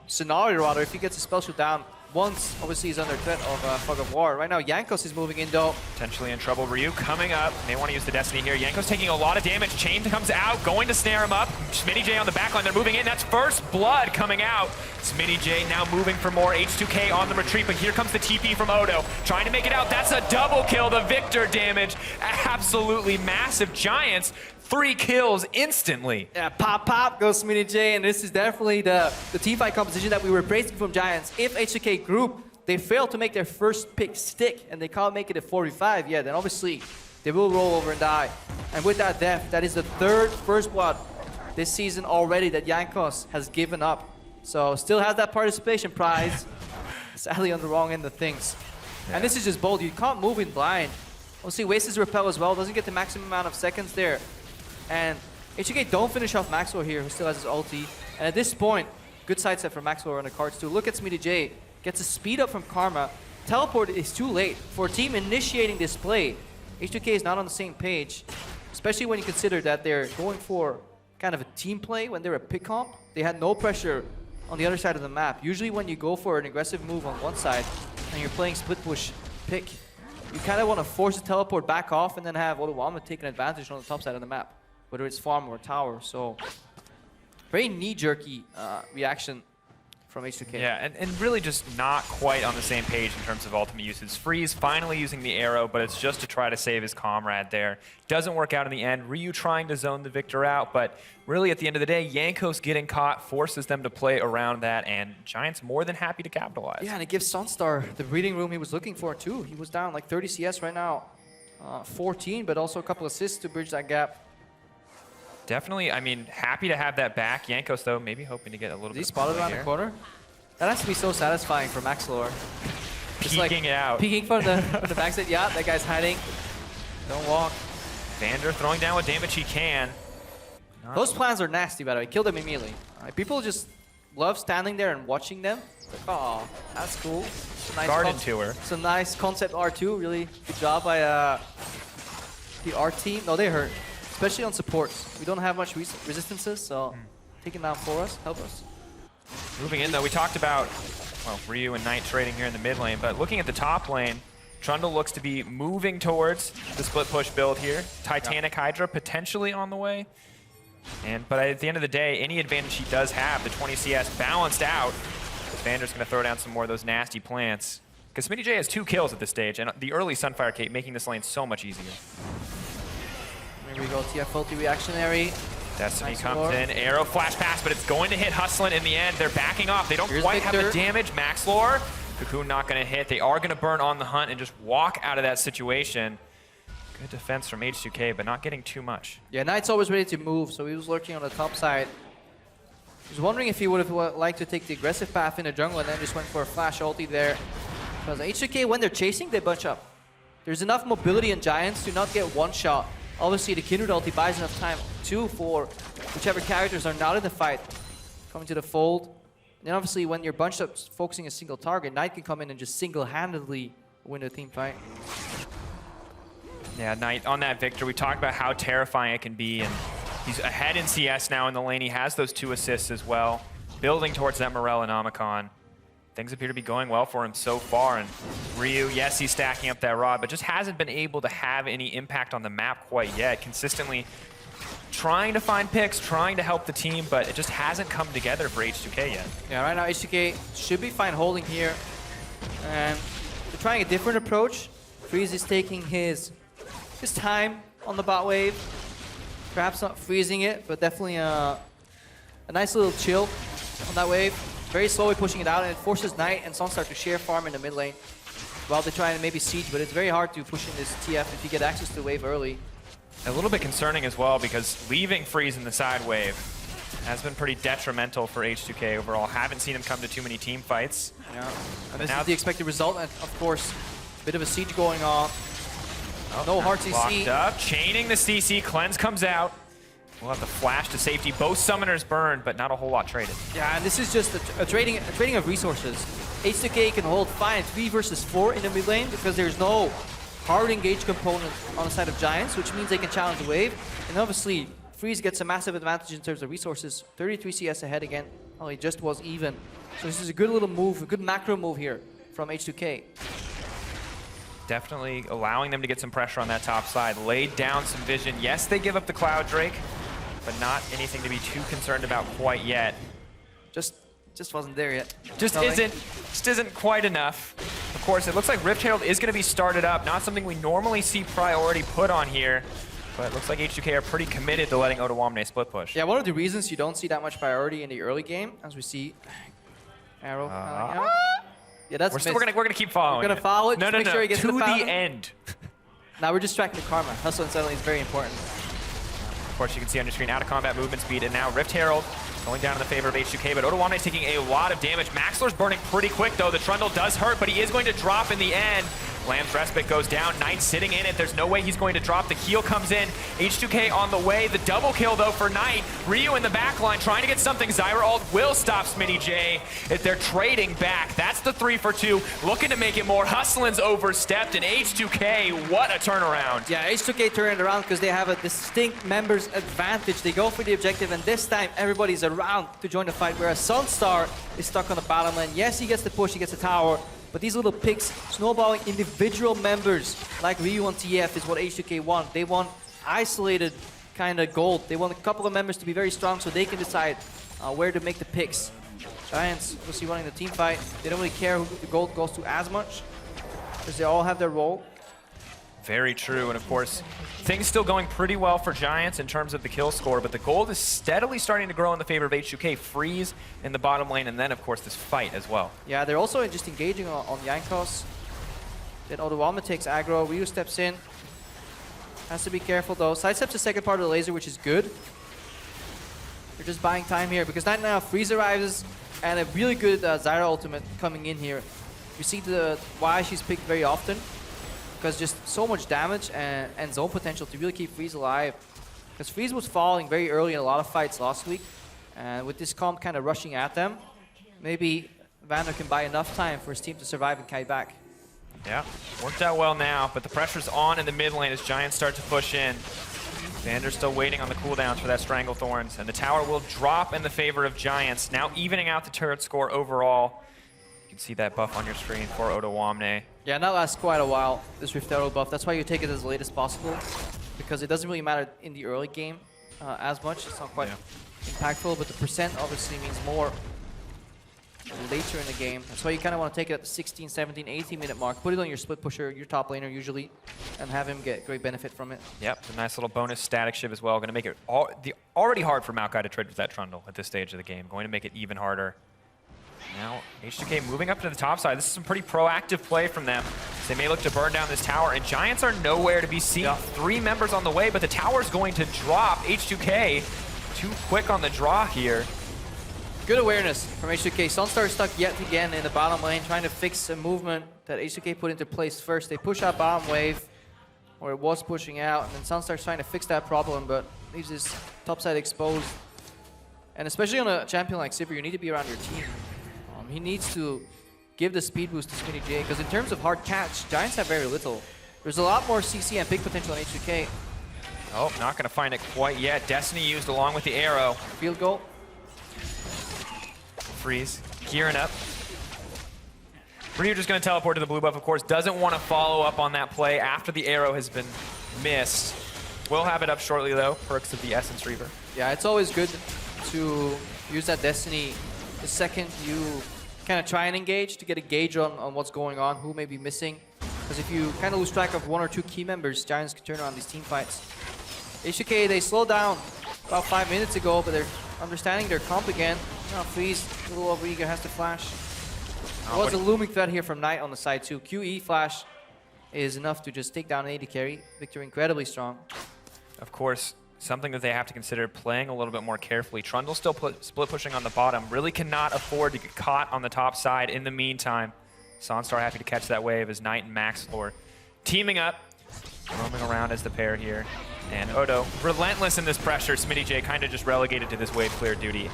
scenario, rather, if he gets the spell shield down once, obviously he's under threat of Fog of War. Right now, Jankos is moving in, though. Potentially in trouble. Ryu coming up. They want to use the Destiny here. Jankos taking a lot of damage. Chain comes out, going to snare him up. Smitty J on the backline. They're moving in. That's first blood coming out. Smitty J now moving for more. H2K on the retreat, but here comes the TP from Odo. Trying to make it out. That's a double kill. The Victor damage. Absolutely massive. Giants 3 kills instantly. Yeah, pop goes Smitty J, and this is definitely the teamfight composition that we were praising from Giants. If H2K group, they fail to make their first pick stick, and they can't make it at 45, yeah, then obviously they will roll over and die. And with that death, that is the 3rd first blood this season already that Jankos has given up. So still has that participation prize. Sadly on the wrong end of things. Yeah. And this is just bold. You can't move in blind. Obviously wastes his repel as well. Doesn't get the maximum amount of seconds there. And HK don't finish off Maxwell here, who still has his ulti. And at this point, good side set for Maxwell on the cards too. Look at Smitty J. Gets a speed up from Karma. Teleport is too late for a team initiating this play. H2K is not on the same page, especially when you consider that they're going for kind of a team play when they're a pick comp. They had no pressure on the other side of the map. Usually when you go for an aggressive move on one side and you're playing split push pick, you kind of want to force the teleport back off and then have Oduwama take an advantage on the top side of the map, whether it's farm or tower. So very knee-jerky reaction from H2K. Yeah, and really just not quite on the same page in terms of ultimate usage. Freeze finally using the arrow, but it's just to try to save his comrade there. Doesn't work out in the end. Ryu trying to zone the Victor out, but really at the end of the day, Jankos getting caught forces them to play around that, and Giants more than happy to capitalize. Yeah, and it gives Sunstar the breathing room he was looking for too. He was down like 30 CS right now, 14, but also a couple assists to bridge that gap. Definitely, I mean, happy to have that back. Jankos, though, maybe hoping to get a little bit. He spotted around the corner. That has to be so satisfying for Maxlor. Peeking it out. Peeking from the backside. Yeah, that guy's hiding. Don't walk. Vander throwing down what damage he can. Those plans are nasty, by the way. Kill them immediately. People just love standing there and watching them. Like, oh, that's cool. Nice Garden tour. It's a nice concept R2. Really good job by the R team. No, they hurt. Especially on supports. We don't have much resistances, so taking down for us, help us. Moving in, though, we talked about, well, Ryu and Knight trading here in the mid lane, but looking at the top lane, Trundle looks to be moving towards the split push build here. Titanic Hydra potentially on the way. But at the end of the day, any advantage he does have, the 20 CS balanced out, Vander's going to throw down some more of those nasty plants. Because Smitty J has 2 kills at this stage, and the early Sunfire Cape making this lane so much easier. Here we go, TF ulti reactionary. Destiny comes in, arrow flash pass, but it's going to hit Hustlin in the end. They're backing off. They don't quite have the damage. Maxlor, Cocoon not going to hit. They are going to burn on the hunt and just walk out of that situation. Good defense from H2K, but not getting too much. Yeah, Knight's always ready to move, so he was lurking on the top side. I was wondering if he would have liked to take the aggressive path in the jungle and then just went for a flash ulti there. Because H2K, when they're chasing, they bunch up. There's enough mobility in Giants to not get one shot. Obviously, the Kindred ulti buys enough time, too, for whichever characters are not in the fight coming to the fold. And then obviously, when you're bunched up focusing a single target, Knight can come in and just single-handedly win the team fight. Yeah, Knight on that Victor. We talked about how terrifying it can be, and he's ahead in CS now in the lane. He has those 2 assists as well, building towards that Morel and Omicron. Things appear to be going well for him so far, and Ryu, yes, he's stacking up that rod, but just hasn't been able to have any impact on the map quite yet. Consistently trying to find picks, trying to help the team, but it just hasn't come together for H2K yet. Yeah, right now H2K should be fine holding here, and they're trying a different approach. Freeze is taking his time on the bot wave, perhaps not freezing it, but definitely a nice little chill on that wave. Very slowly pushing it out, and it forces Knight and Sunstar to share farm in the mid lane while they try and maybe siege, but it's very hard to push in this TF if you get access to the wave early. A little bit concerning as well, because leaving Freeze in the side wave has been pretty detrimental for H2K overall. Haven't seen him come to too many team fights. Yeah, and this is the expected result, and of course, a bit of a siege going on. No hard CC. Locked up, chaining the CC, Cleanse comes out. We'll have the flash to safety. Both summoners burned, but not a whole lot traded. Yeah, and this is just a trading of resources. H2K can hold fine 3 versus 4 in the mid lane because there's no hard engage component on the side of Giants, which means they can challenge the wave. And obviously, Freeze gets a massive advantage in terms of resources. 33 CS ahead again. Oh, he just was even. So this is a good little move, a good macro move here from H2K. Definitely allowing them to get some pressure on that top side. Laid down some vision. Yes, they give up the Cloud Drake, but not anything to be too concerned about quite yet. Just wasn't there yet. Just isn't quite enough. Of course, it looks like Rift Herald is going to be started up. Not something we normally see priority put on here. But it looks like H2K are pretty committed to letting Ottawamne split push. Yeah, one of the reasons you don't see that much priority in the early game, as we see Arrow. Yeah, that's we're gonna keep following. We're gonna follow it. No, just no, make no. Sure he gets to the the end. Now we're just tracking the karma. Hustle and settling is very important. Of course, you can see on your screen out of combat movement speed, and now Rift Herald going down in the favor of H2K, but Ottawamne is taking a lot of damage. Maxlor's burning pretty quick, though. The Trundle does hurt, but he is going to drop in the end. Lamb's Respite goes down. Knight sitting in it. There's no way he's going to drop. The heal comes in. H2K on the way. The double kill, though, for Knight. Ryu in the back line trying to get something. Zyra ult will stop Smitty J. If they're trading back, that's the 3 for 2. Looking to make it more. Hustlin's overstepped, and H2K, what a turnaround. Yeah, H2K turned around because they have a distinct members advantage. They go for the objective, and this time everybody's around to join the fight, whereas Sunstar is stuck on the bottom lane. Yes, he gets the push, he gets the tower, but these little picks snowballing individual members like Ryu and TF is what H2K want. They want isolated kind of gold. They want a couple of members to be very strong so they can decide where to make the picks. Giants, we'll see running the team fight. They don't really care who the gold goes to as much because they all have their role. Very true, and of course, things still going pretty well for Giants in terms of the kill score, but the gold is steadily starting to grow in the favor of H2K. Freeze in the bottom lane, and then, of course, this fight as well. Yeah, they're also just engaging on Jankos. Then Ottawamne takes aggro, Ryu steps in. Has to be careful, though. Sidesteps the second part of the laser, which is good. They're just buying time here, because right now Freeze arrives, and a really good Zyra ultimate coming in here. You see why she's picked very often. Because just so much damage and zone potential to really keep Freeze alive. Because Freeze was falling very early in a lot of fights last week. And with this comp kind of rushing at them, maybe Vander can buy enough time for his team to survive and kite back. Yeah, worked out well now, but the pressure's on in the mid lane as Giants start to push in. Vander's still waiting on the cooldowns for that Stranglethorns, and the tower will drop in the favor of Giants, now evening out the turret score overall. You can see that buff on your screen for Ottawamne. Yeah, and that lasts quite a while, this Rift Arrow buff. That's why you take it as late as possible, because it doesn't really matter in the early game as much. It's not quite impactful, but the percent obviously means more later in the game. That's why you kind of want to take it at the 16, 17, 18 minute mark. Put it on your split pusher, your top laner usually, and have him get great benefit from it. Yep, a nice little bonus static shiv as well. Going to make it already hard for Maokai to trade with that Trundle at this stage of the game. Going to make it even harder. Now, H2K moving up to the top side. This is some pretty proactive play from them. They may look to burn down this tower, and Giants are nowhere to be seen. Yeah. 3 members on the way, but the tower's going to drop. H2K too quick on the draw here. Good awareness from H2K. Sunstar is stuck yet again in the bottom lane, trying to fix a movement that H2K put into place first. They push out bottom wave, or it was pushing out, and then Sunstar's trying to fix that problem, but leaves his top side exposed. And especially on a champion like Sivir, you need to be around your team. He needs to give the speed boost to Smitty J, because in terms of hard catch, Giants have very little. There's a lot more CC and pick potential on H2K. Oh, not going to find it quite yet. Destiny used along with the arrow. Field goal. Freeze, gearing up. Ryu just going to teleport to the blue buff, of course. Doesn't want to follow up on that play after the arrow has been missed. We'll have it up shortly, though. Perks of the Essence Reaver. Yeah, it's always good to use that Destiny the second you kind of try and engage, to get a gauge on what's going on, who may be missing. Because if you kind of lose track of 1 or 2 key members, Giants can turn around these team fights. H2K, they slowed down about 5 minutes ago, but they're understanding their comp again. Now Freeze, a little overeager, has to flash. There was a looming threat here from Knight on the side too. QE flash is enough to just take down an AD carry. Victor incredibly strong. Of course, something that they have to consider playing a little bit more carefully. Trundle still split pushing on the bottom. Really cannot afford to get caught on the top side in the meantime. Sunstar happy to catch that wave as Knight and Maxlor teaming up, roaming around as the pair here. And Odo, relentless in this pressure. Smitty J kind of just relegated to this wave clear duty.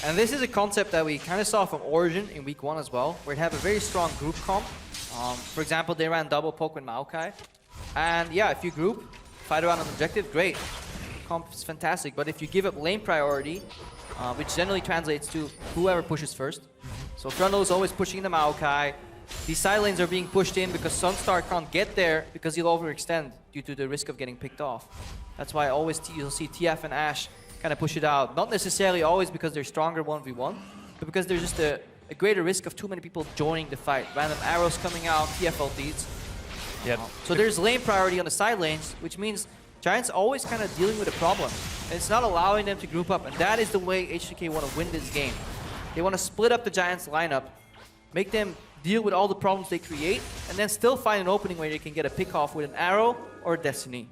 And this is a concept that we kind of saw from Origin in week 1 as well, where it had a very strong group comp. For example, they ran double poke with Maokai. And yeah, if you group, fight around an objective, great. Comp is fantastic, but if you give up lane priority, which generally translates to whoever pushes first. So Trundle is always pushing the Maokai. These side lanes are being pushed in because Sunstar can't get there because he'll overextend due to the risk of getting picked off. That's why always you'll see TF and Ashe kind of push it out. Not necessarily always because they're stronger 1v1, but because there's just a greater risk of too many people joining the fight. Random arrows coming out, TF ultis. Yep. So there's lane priority on the side lanes, which means Giants always kind of dealing with a problem. And it's not allowing them to group up. And that is the way H2K want to win this game. They want to split up the Giants lineup, make them deal with all the problems they create, and then still find an opening where they can get a pick off with an arrow or a Destiny.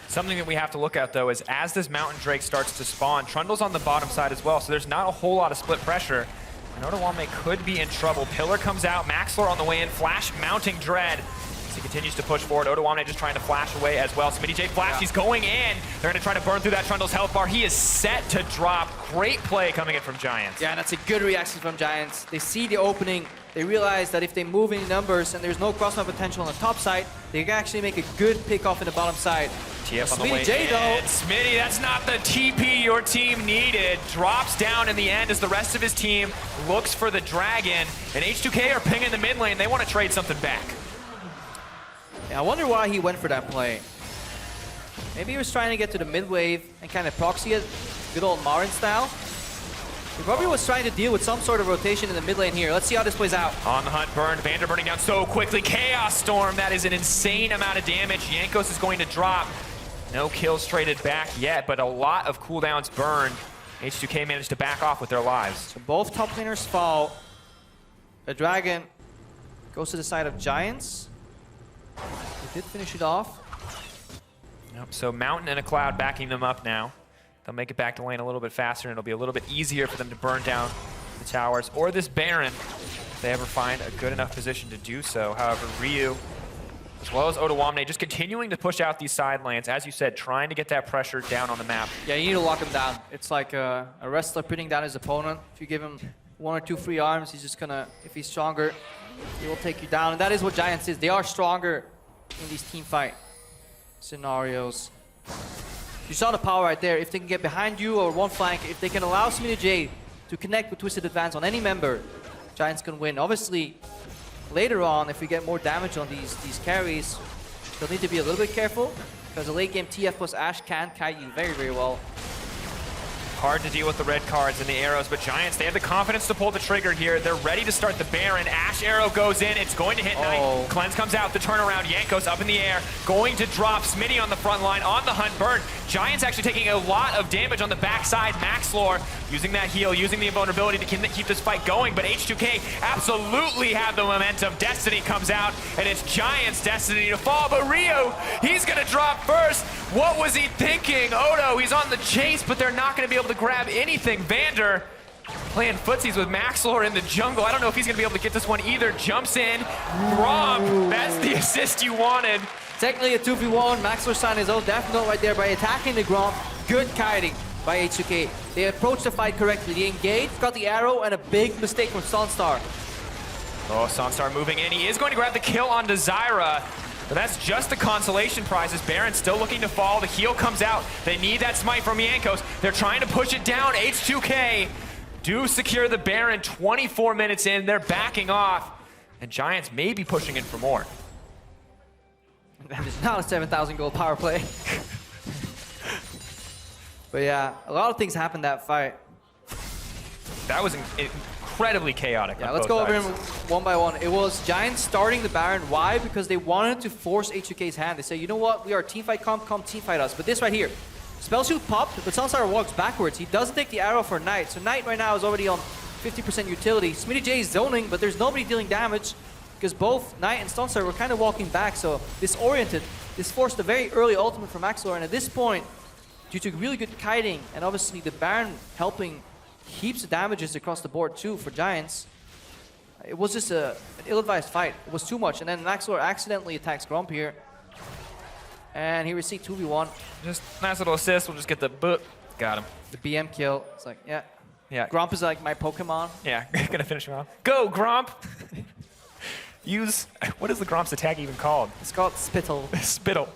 Something that we have to look at, though, is as this Mountain Drake starts to spawn, Trundle's on the bottom side as well, so there's not a whole lot of split pressure. And Odawame could be in trouble. Pillar comes out, Maxlor on the way in, Flash mounting Dread. As he continues to push forward, Odawame just trying to flash away as well. Smitty J Flash, he's going in. They're going to try to burn through that Trundle's health bar. He is set to drop. Great play coming in from Giants. Yeah, and that's a good reaction from Giants. They see the opening. They realize that if they move in numbers and there's no crossmap potential on the top side, they can actually make a good pick off in the bottom side. TF on the way in. Smitty, that's not the TP your team needed. Drops down in the end as the rest of his team looks for the Dragon. And H2K are pinging the mid lane. They want to trade something back. Yeah, I wonder why he went for that play. Maybe he was trying to get to the mid wave and kind of proxy it, good old Marin style. He probably was trying to deal with some sort of rotation in the mid lane here. Let's see how this plays out. On the hunt, burned. Vander burning down so quickly. Chaos Storm, that is an insane amount of damage. Jankos is going to drop. No kills traded back yet, but a lot of cooldowns burned. H2K managed to back off with their lives. So both top laners fall. The Dragon goes to the side of Giants. They did finish it off. Yep, so Mountain and a Cloud backing them up now. They'll make it back to lane a little bit faster, and it'll be a little bit easier for them to burn down the towers or this Baron if they ever find a good enough position to do so. However, Ryu, as well as Odawamne, just continuing to push out these side lanes, as you said, trying to get that pressure down on the map. Yeah, you need to lock him down. It's like a wrestler pinning down his opponent. If you give him 1 or 2 free arms, he's just gonna, if he's stronger, he will take you down. And that is what Giants is. They are stronger in these team fight scenarios. You saw the power right there. If they can get behind you or one flank, if they can allow Smitty J to connect with Twisted Advance on any member, Giants can win. Obviously, later on, if we get more damage on these carries, they'll need to be a little bit careful, because the late game TF plus Ashe can kite you very, very well. Hard to deal with the red cards and the arrows, but Giants, they have the confidence to pull the trigger here. They're ready to start the Baron. Ashe arrow goes in. It's going to hit Knight. Cleanse comes out. The turnaround. Jankos up in the air. Going to drop Smitty on the front line. On the hunt. Burn. Giants actually taking a lot of damage on the backside. Maxlor using that heal, using the invulnerability to keep this fight going, but H2K absolutely have the momentum. Destiny comes out, and it's Giants' destiny to fall, but Rio, he's going to drop first. What was he thinking? Odo, he's on the chase, but they're not going to be able to grab anything. Vander playing footsies with Maxlor in the jungle. I don't know if he's going to be able to get this one either. Jumps in. Gromp, that's the assist you wanted. Technically a 2v1. Maxlor signed his own death note right there by attacking the Gromp. Good kiting by H2K. They approached the fight correctly. They engaged, got the arrow, and a big mistake from Sunstar. Oh, Sunstar moving in. He is going to grab the kill on Desira. But that's just the consolation prizes. Baron still looking to fall. The heal comes out. They need that smite from Jankos. They're trying to push it down. H2K do secure the Baron 24 minutes in. They're backing off. And Giants may be pushing in for more. That is not a 7,000 gold power play. But yeah, a lot of things happened that fight. That was incredibly chaotic. Yeah, let's go over them one by one. It was Giants starting the Baron. Why? Because they wanted to force H2K's hand. They say, you know what? We are teamfight, come teamfight us. But this right here, Spell Shield popped, but Sunstar walks backwards. He doesn't take the arrow for Knight. So Knight right now is already on 50% utility. Smitty J is zoning, but there's nobody dealing damage because both Knight and Sunstar were kind of walking back. So disoriented. This forced a very early ultimate from Maxlor. And at this point, due to really good kiting and obviously the Baron helping heaps of damages across the board too for Giants, it was just an ill-advised fight. It was too much. And then Maxlor accidentally attacks Gromp here. And he received 2v1. Just nice little assist. We'll just get the book. Got him. The BM kill. It's like, yeah. Yeah. Gromp is like my Pokemon. Yeah, gonna finish him off. Go, Gromp! Use, what is the Gromp's attack even called? It's called Spittle. Spittle.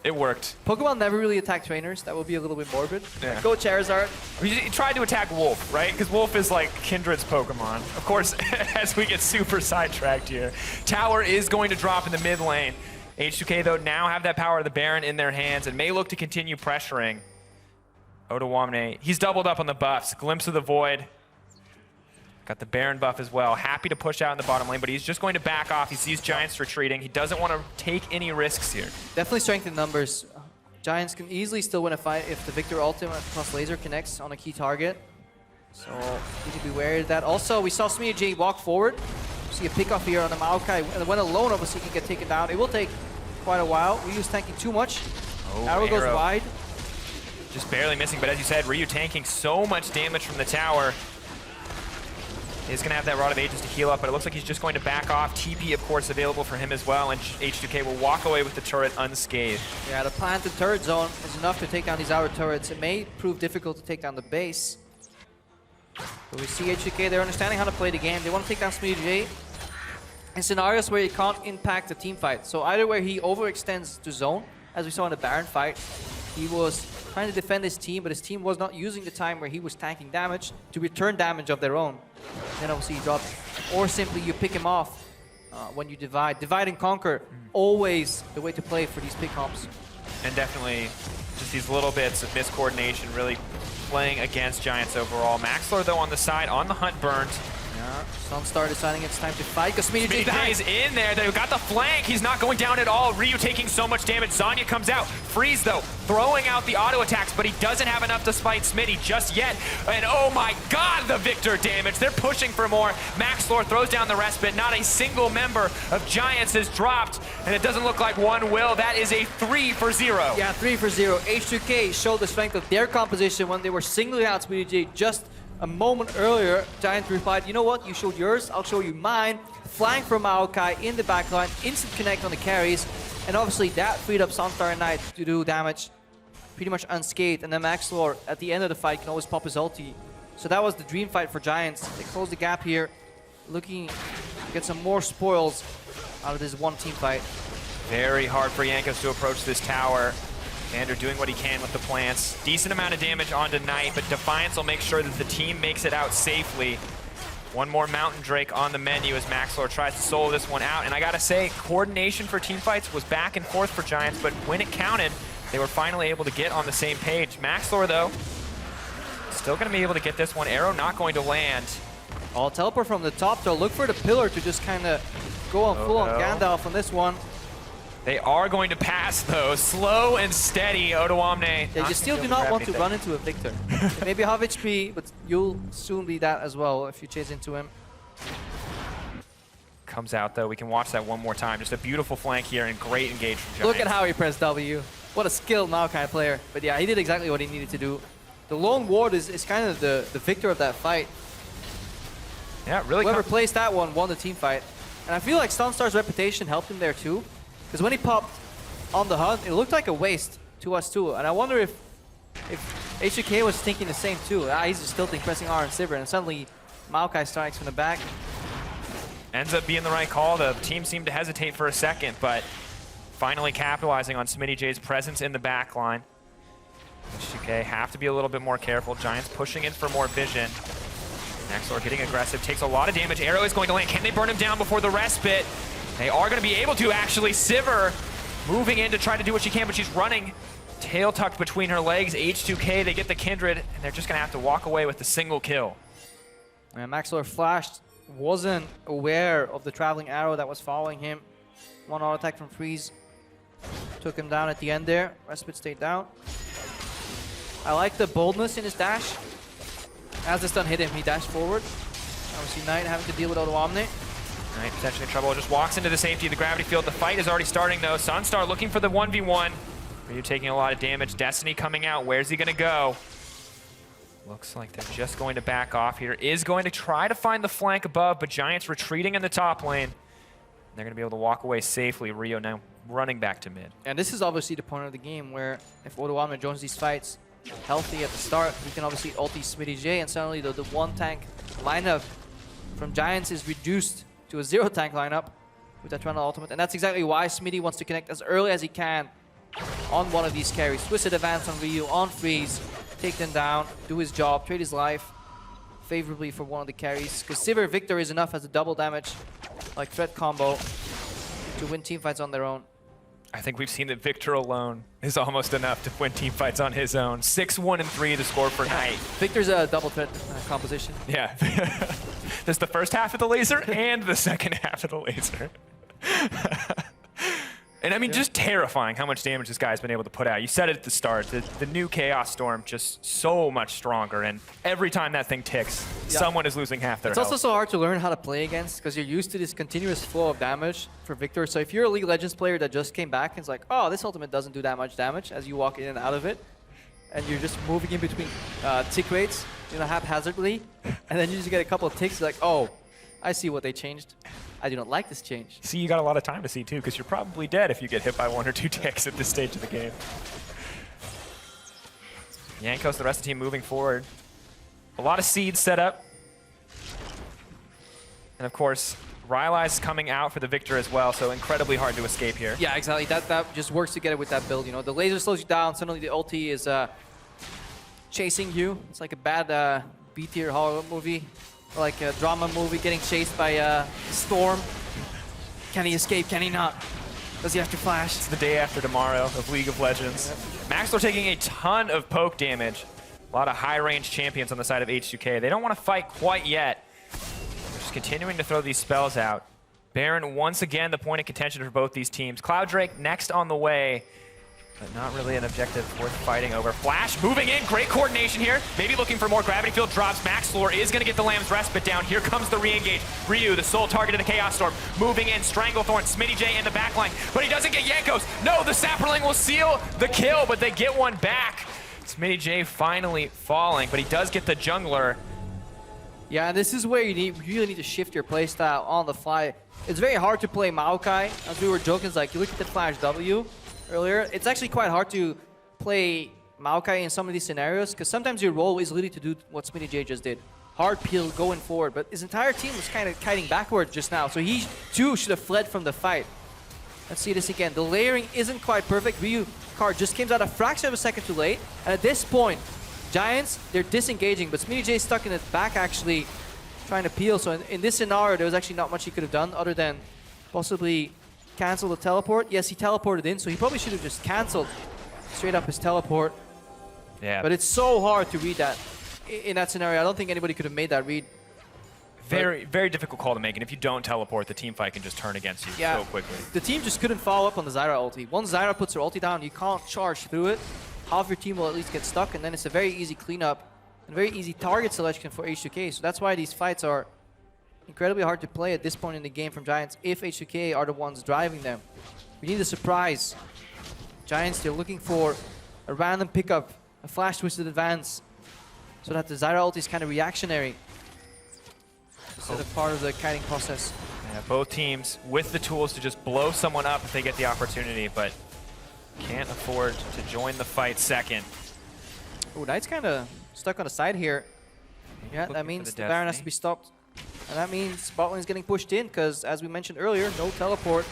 It worked. Pokemon never really attack trainers. That would be a little bit morbid. Yeah. Go Charizard. He tried to attack Wolf, right? Because Wolf is like Kindred's Pokemon. Of course, as we get super sidetracked here. Tower is going to drop in the mid lane. H2K, though, now have that power of the Baron in their hands and may look to continue pressuring. Odawamne, he's doubled up on the buffs. Glimpse of the Void. Got the Baron buff as well. Happy to push out in the bottom lane, but he's just going to back off. He sees Giants retreating. He doesn't want to take any risks here. Definitely strength in numbers. Giants can easily still win a fight if the Victor ultimate plus laser connects on a key target. So need to be wary of that. Also, we saw SmittyJ walk forward. See a pick off here on the Maokai. And when alone, obviously, he can get taken down. It will take quite a while. Ryu's tanking too much. Arrow goes wide. Just barely missing, but as you said, Ryu tanking so much damage from the tower. He's going to have that Rod of Ages to heal up, but it looks like he's just going to back off. TP, of course, available for him as well, and H2K will walk away with the turret unscathed. Yeah, the planted turret zone is enough to take down these outer turrets. It may prove difficult to take down the base. But we see H2K, they're understanding how to play the game. They want to take down SmittyJ in scenarios where he can't impact the team fight. So either where he overextends to zone, as we saw in the Baron fight, he was trying to defend his team, but his team was not using the time where he was tanking damage to return damage of their own. Then obviously he dropped. Or simply you pick him off when you divide. Divide and conquer, always the way to play for these pick comps. And definitely just these little bits of miscoordination really playing against Giants overall. Maxlor, though, on the side, on the hunt, burned. Yeah, Sunstar deciding it's time to fight because SmittyJ is in there. They've got the flank. He's not going down at all. Ryu taking so much damage. Zanya comes out. Freeze, though, throwing out the auto attacks, but he doesn't have enough to fight Smitty just yet. And oh my god, the Victor damage. They're pushing for more. Maxlor throws down the respite. Not a single member of Giants is dropped, and it doesn't look like one will. That is a 3 for 0. Yeah, 3 for 0. H2K showed the strength of their composition when they were singling out SmittyJ just a moment earlier. Giants replied, you know what, you showed yours, I'll show you mine. Flank from Maokai in the backline, instant connect on the carries, and obviously that freed up Sunstar and Knight to do damage pretty much unscathed. And then Maxlor at the end of the fight can always pop his ulti. So that was the dream fight for Giants. They closed the gap here, looking to get some more spoils out of this one team fight. Very hard for Jankos to approach this tower. Vander doing what he can with the plants. Decent amount of damage onto Knight, but Defiance will make sure that the team makes it out safely. One more Mountain Drake on the menu as Maxlor tries to solo this one out. And I gotta say, coordination for team fights was back and forth for Giants, but when it counted, they were finally able to get on the same page. Maxlor, though, still gonna be able to get this one. Arrow not going to land. I'll teleport from the top, though. Look for the pillar to just kind of go on full on Gandalf on this one. They are going to pass, though. Slow and steady, Odoamne. Yeah, you still do not want to run into a Victor. Maybe half HP, but you'll soon be that as well if you chase into him. Comes out, though. We can watch that one more time. Just a beautiful flank here and great engage from Giants. Look at how he pressed W. What a skilled Maokai player. But yeah, he did exactly what he needed to do. The lone ward is kind of the victor of that fight. Yeah, really. Whoever placed that one won the team fight. And I feel like Sunstar's reputation helped him there too. Because when he popped on the hunt, it looked like a waste to us too. And I wonder if H2K was thinking the same too. He's just tilting, pressing R and Sivir, and suddenly Maokai strikes from the back. Ends up being the right call. The team seemed to hesitate for a second, but finally capitalizing on SmittyJ's presence in the back line. H2K have to be a little bit more careful. Giants pushing in for more vision. Maxlor getting aggressive, takes a lot of damage. Arrow is going to land. Can they burn him down before the respite? They are going to be able to, actually. Sivir moving in to try to do what she can, but she's running tail tucked between her legs. H2K, they get the Kindred, and they're just going to have to walk away with the single kill. And Maxlor flashed, wasn't aware of the traveling arrow that was following him. One auto attack from Freeze took him down at the end there. Respite stayed down. I like the boldness in his dash. As the stun hit him, he dashed forward. Obviously Knight having to deal with Odoamne. Knight potentially in trouble, just walks into the safety of the gravity field. The fight is already starting though. Sunstar looking for the 1v1. Ryu taking a lot of damage. Destiny coming out. Where's he gonna go? Looks like they're just going to back off here. Is going to try to find the flank above, but Giants retreating in the top lane. They're gonna be able to walk away safely. Rio now running back to mid. And this is obviously the point of the game where if Odoamne joins these fights healthy at the start, he can obviously ulti SmittyJ, and suddenly the one tank lineup from Giants is reduced to a 0 tank lineup with that Trundle ultimate. And that's exactly why Smitty wants to connect as early as he can on one of these carries. Twisted advance on Ryu, on Freeze, take them down, do his job, trade his life favorably for one of the carries. Because Sivir Victor is enough as a double damage, like threat combo, to win teamfights on their own. I think we've seen that Victor alone is almost enough to win team fights on his own. 6-1-3 the score for Knight. Victor's a double threat composition. Yeah. There's the first half of the laser and the second half of the laser. And I mean, just terrifying how much damage this guy's been able to put out. You said it at the start, the new Chaos Storm just so much stronger, and every time that thing ticks, someone is losing half their It's health. also so hard to learn how to play against because you're used to this continuous flow of damage for Victor. So if you're a League of Legends player that just came back and it's like, oh, this ultimate doesn't do that much damage as you walk in and out of it, and you're just moving in between tick rates, haphazardly, and then you just get a couple of ticks, like, oh, I see what they changed. I do not like this change. See, you got a lot of time to see too, because you're probably dead if you get hit by 1 or 2 ticks at this stage of the game. Jankos, the rest of the team moving forward. A lot of seeds set up. And of course, Rylai's coming out for the Victor as well, so incredibly hard to escape here. Yeah, exactly. That just works together with that build. The laser slows you down. Suddenly the ulti is chasing you. It's like a bad B-tier horror movie. Like a drama movie getting chased by a storm. Can he escape? Can he not? Does he have to flash? It's the day after tomorrow of League of Legends. Maxler taking a ton of poke damage. A lot of high-range champions on the side of H2K. They don't want to fight quite yet. They're just continuing to throw these spells out. Baron, once again, the point of contention for both these teams. Cloud Drake next on the way, but not really an objective worth fighting over. Flash moving in, great coordination here. Maybe looking for more gravity field drops. Maxlor is gonna get the Lamb's Respite down. Here comes the re-engage. Ryu, the sole target of the Chaos Storm, moving in. Stranglethorn, Smitty J in the backline, but he doesn't get Jankos. No, the Sapperling will seal the kill, but they get one back. Smitty J finally falling, but he does get the jungler. Yeah, and this is where you really need to shift your playstyle on the fly. It's very hard to play Maokai. As we were joking, it's like, you look at the Flash W earlier, it's actually quite hard to play Maokai in some of these scenarios because sometimes your role is literally to do what Smitty J just did. Hard peel going forward, but his entire team was kind of kiting backward just now, so he too should have fled from the fight. Let's see this again. The layering isn't quite perfect. Ryu card just came out a fraction of a second too late, and at this point, Giants, they're disengaging, but Smitty J is stuck in his back actually trying to peel, so in this scenario, there was actually not much he could have done other than possibly cancel the teleport. Yes, he teleported in, so he probably should have just canceled straight up his teleport. Yeah. But it's so hard to read that in that scenario. I don't think anybody could have made that read. Very, very difficult call to make, and if you don't teleport, the team fight can just turn against you so quickly. The team just couldn't follow up on the Zyra ulti. Once Zyra puts her ulti down, you can't charge through it. Half your team will at least get stuck, and then it's a very easy cleanup and very easy target selection for H2K. So that's why these fights are incredibly hard to play at this point in the game from Giants if H2K are the ones driving them. We need a surprise. Giants, they're looking for a random pickup, a flash twisted advance, so that the Zyra ulti is kind of reactionary instead of part of the kiting process. Yeah, both teams with the tools to just blow someone up if they get the opportunity, but can't afford to join the fight second. Oh, Knight's kind of stuck on the side here. Yeah, that means the Baron has to be stopped. And that means bot lane is getting pushed in because, as we mentioned earlier, no teleport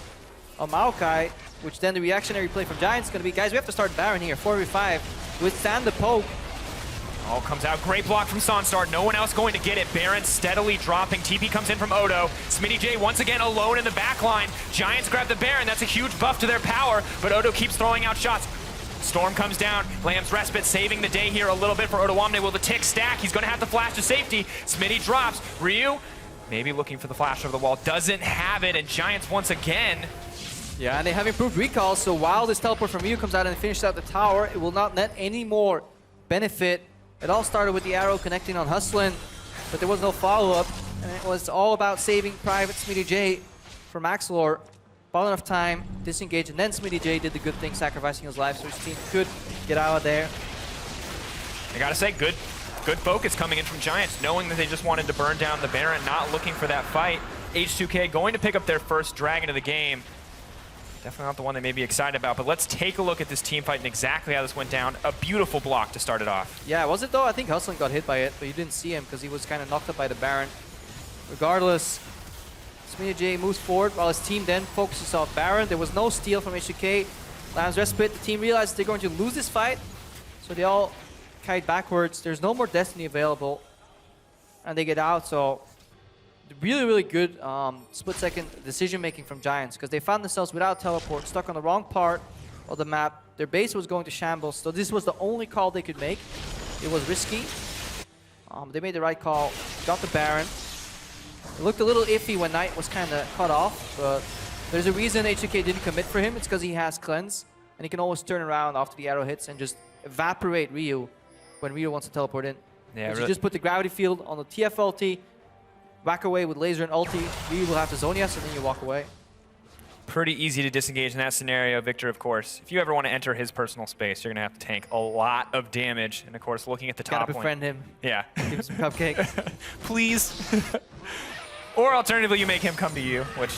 on Maokai, which then the reactionary play from Giants is going to be, guys, we have to start Baron here, 4v5, withstand the poke. All comes out, great block from Sonstar, no one else going to get it. Baron steadily dropping, TP comes in from Odo. Smitty J once again alone in the back line. Giants grab the Baron, that's a huge buff to their power, but Odo keeps throwing out shots. Storm comes down, Lamb's Respite saving the day here a little bit for Odoamne. Will the tick stack? He's going to have to flash to safety. Smitty drops, Ryu maybe looking for the flash over the wall, doesn't have it, and Giants once again. Yeah, and they have improved recalls, so while this teleport from Ryu comes out and finishes out the tower, it will not net any more benefit. It all started with the arrow connecting on Hustlin, but there was no follow-up, and it was all about saving Private Smitty J from Maxlor. Ball enough time, disengage, and then Smitty J did the good thing, sacrificing his life so his team could get out of there. I gotta say, good focus coming in from Giants, knowing that they just wanted to burn down the Baron, not looking for that fight. H2K going to pick up their first Dragon of the game. Definitely not the one they may be excited about, but let's take a look at this team fight and exactly how this went down. A beautiful block to start it off. Yeah, was it though? I think Hustlin got hit by it, but you didn't see him because he was kind of knocked up by the Baron. Regardless, Smitty J moves forward while his team then focuses off Baron. There was no steal from H2K. Lamb's Respite, the team realized they're going to lose this fight, so they all kite backwards. There's no more Destiny available, and they get out, so really good split-second decision-making from Giants, because they found themselves without teleport, stuck on the wrong part of the map. Their base was going to shambles, so this was the only call they could make. It was risky. They made the right call, got the Baron. It looked a little iffy when Knight was kind of cut off, but there's a reason H2K didn't commit for him. It's because he has Cleanse, and he can always turn around after the arrow hits and just evaporate Ryu when Ryu wants to teleport in. Yeah, you just put the gravity field on the TF ulti, whack away with laser and ulti, Ryu will have to zone yes, and then you walk away. Pretty easy to disengage in that scenario. Victor, of course, if you ever want to enter his personal space, you're going to have to tank a lot of damage. And of course, looking at the top Gotta befriend him. Yeah. Give him some cupcakes. Please. Or alternatively, you make him come to you, which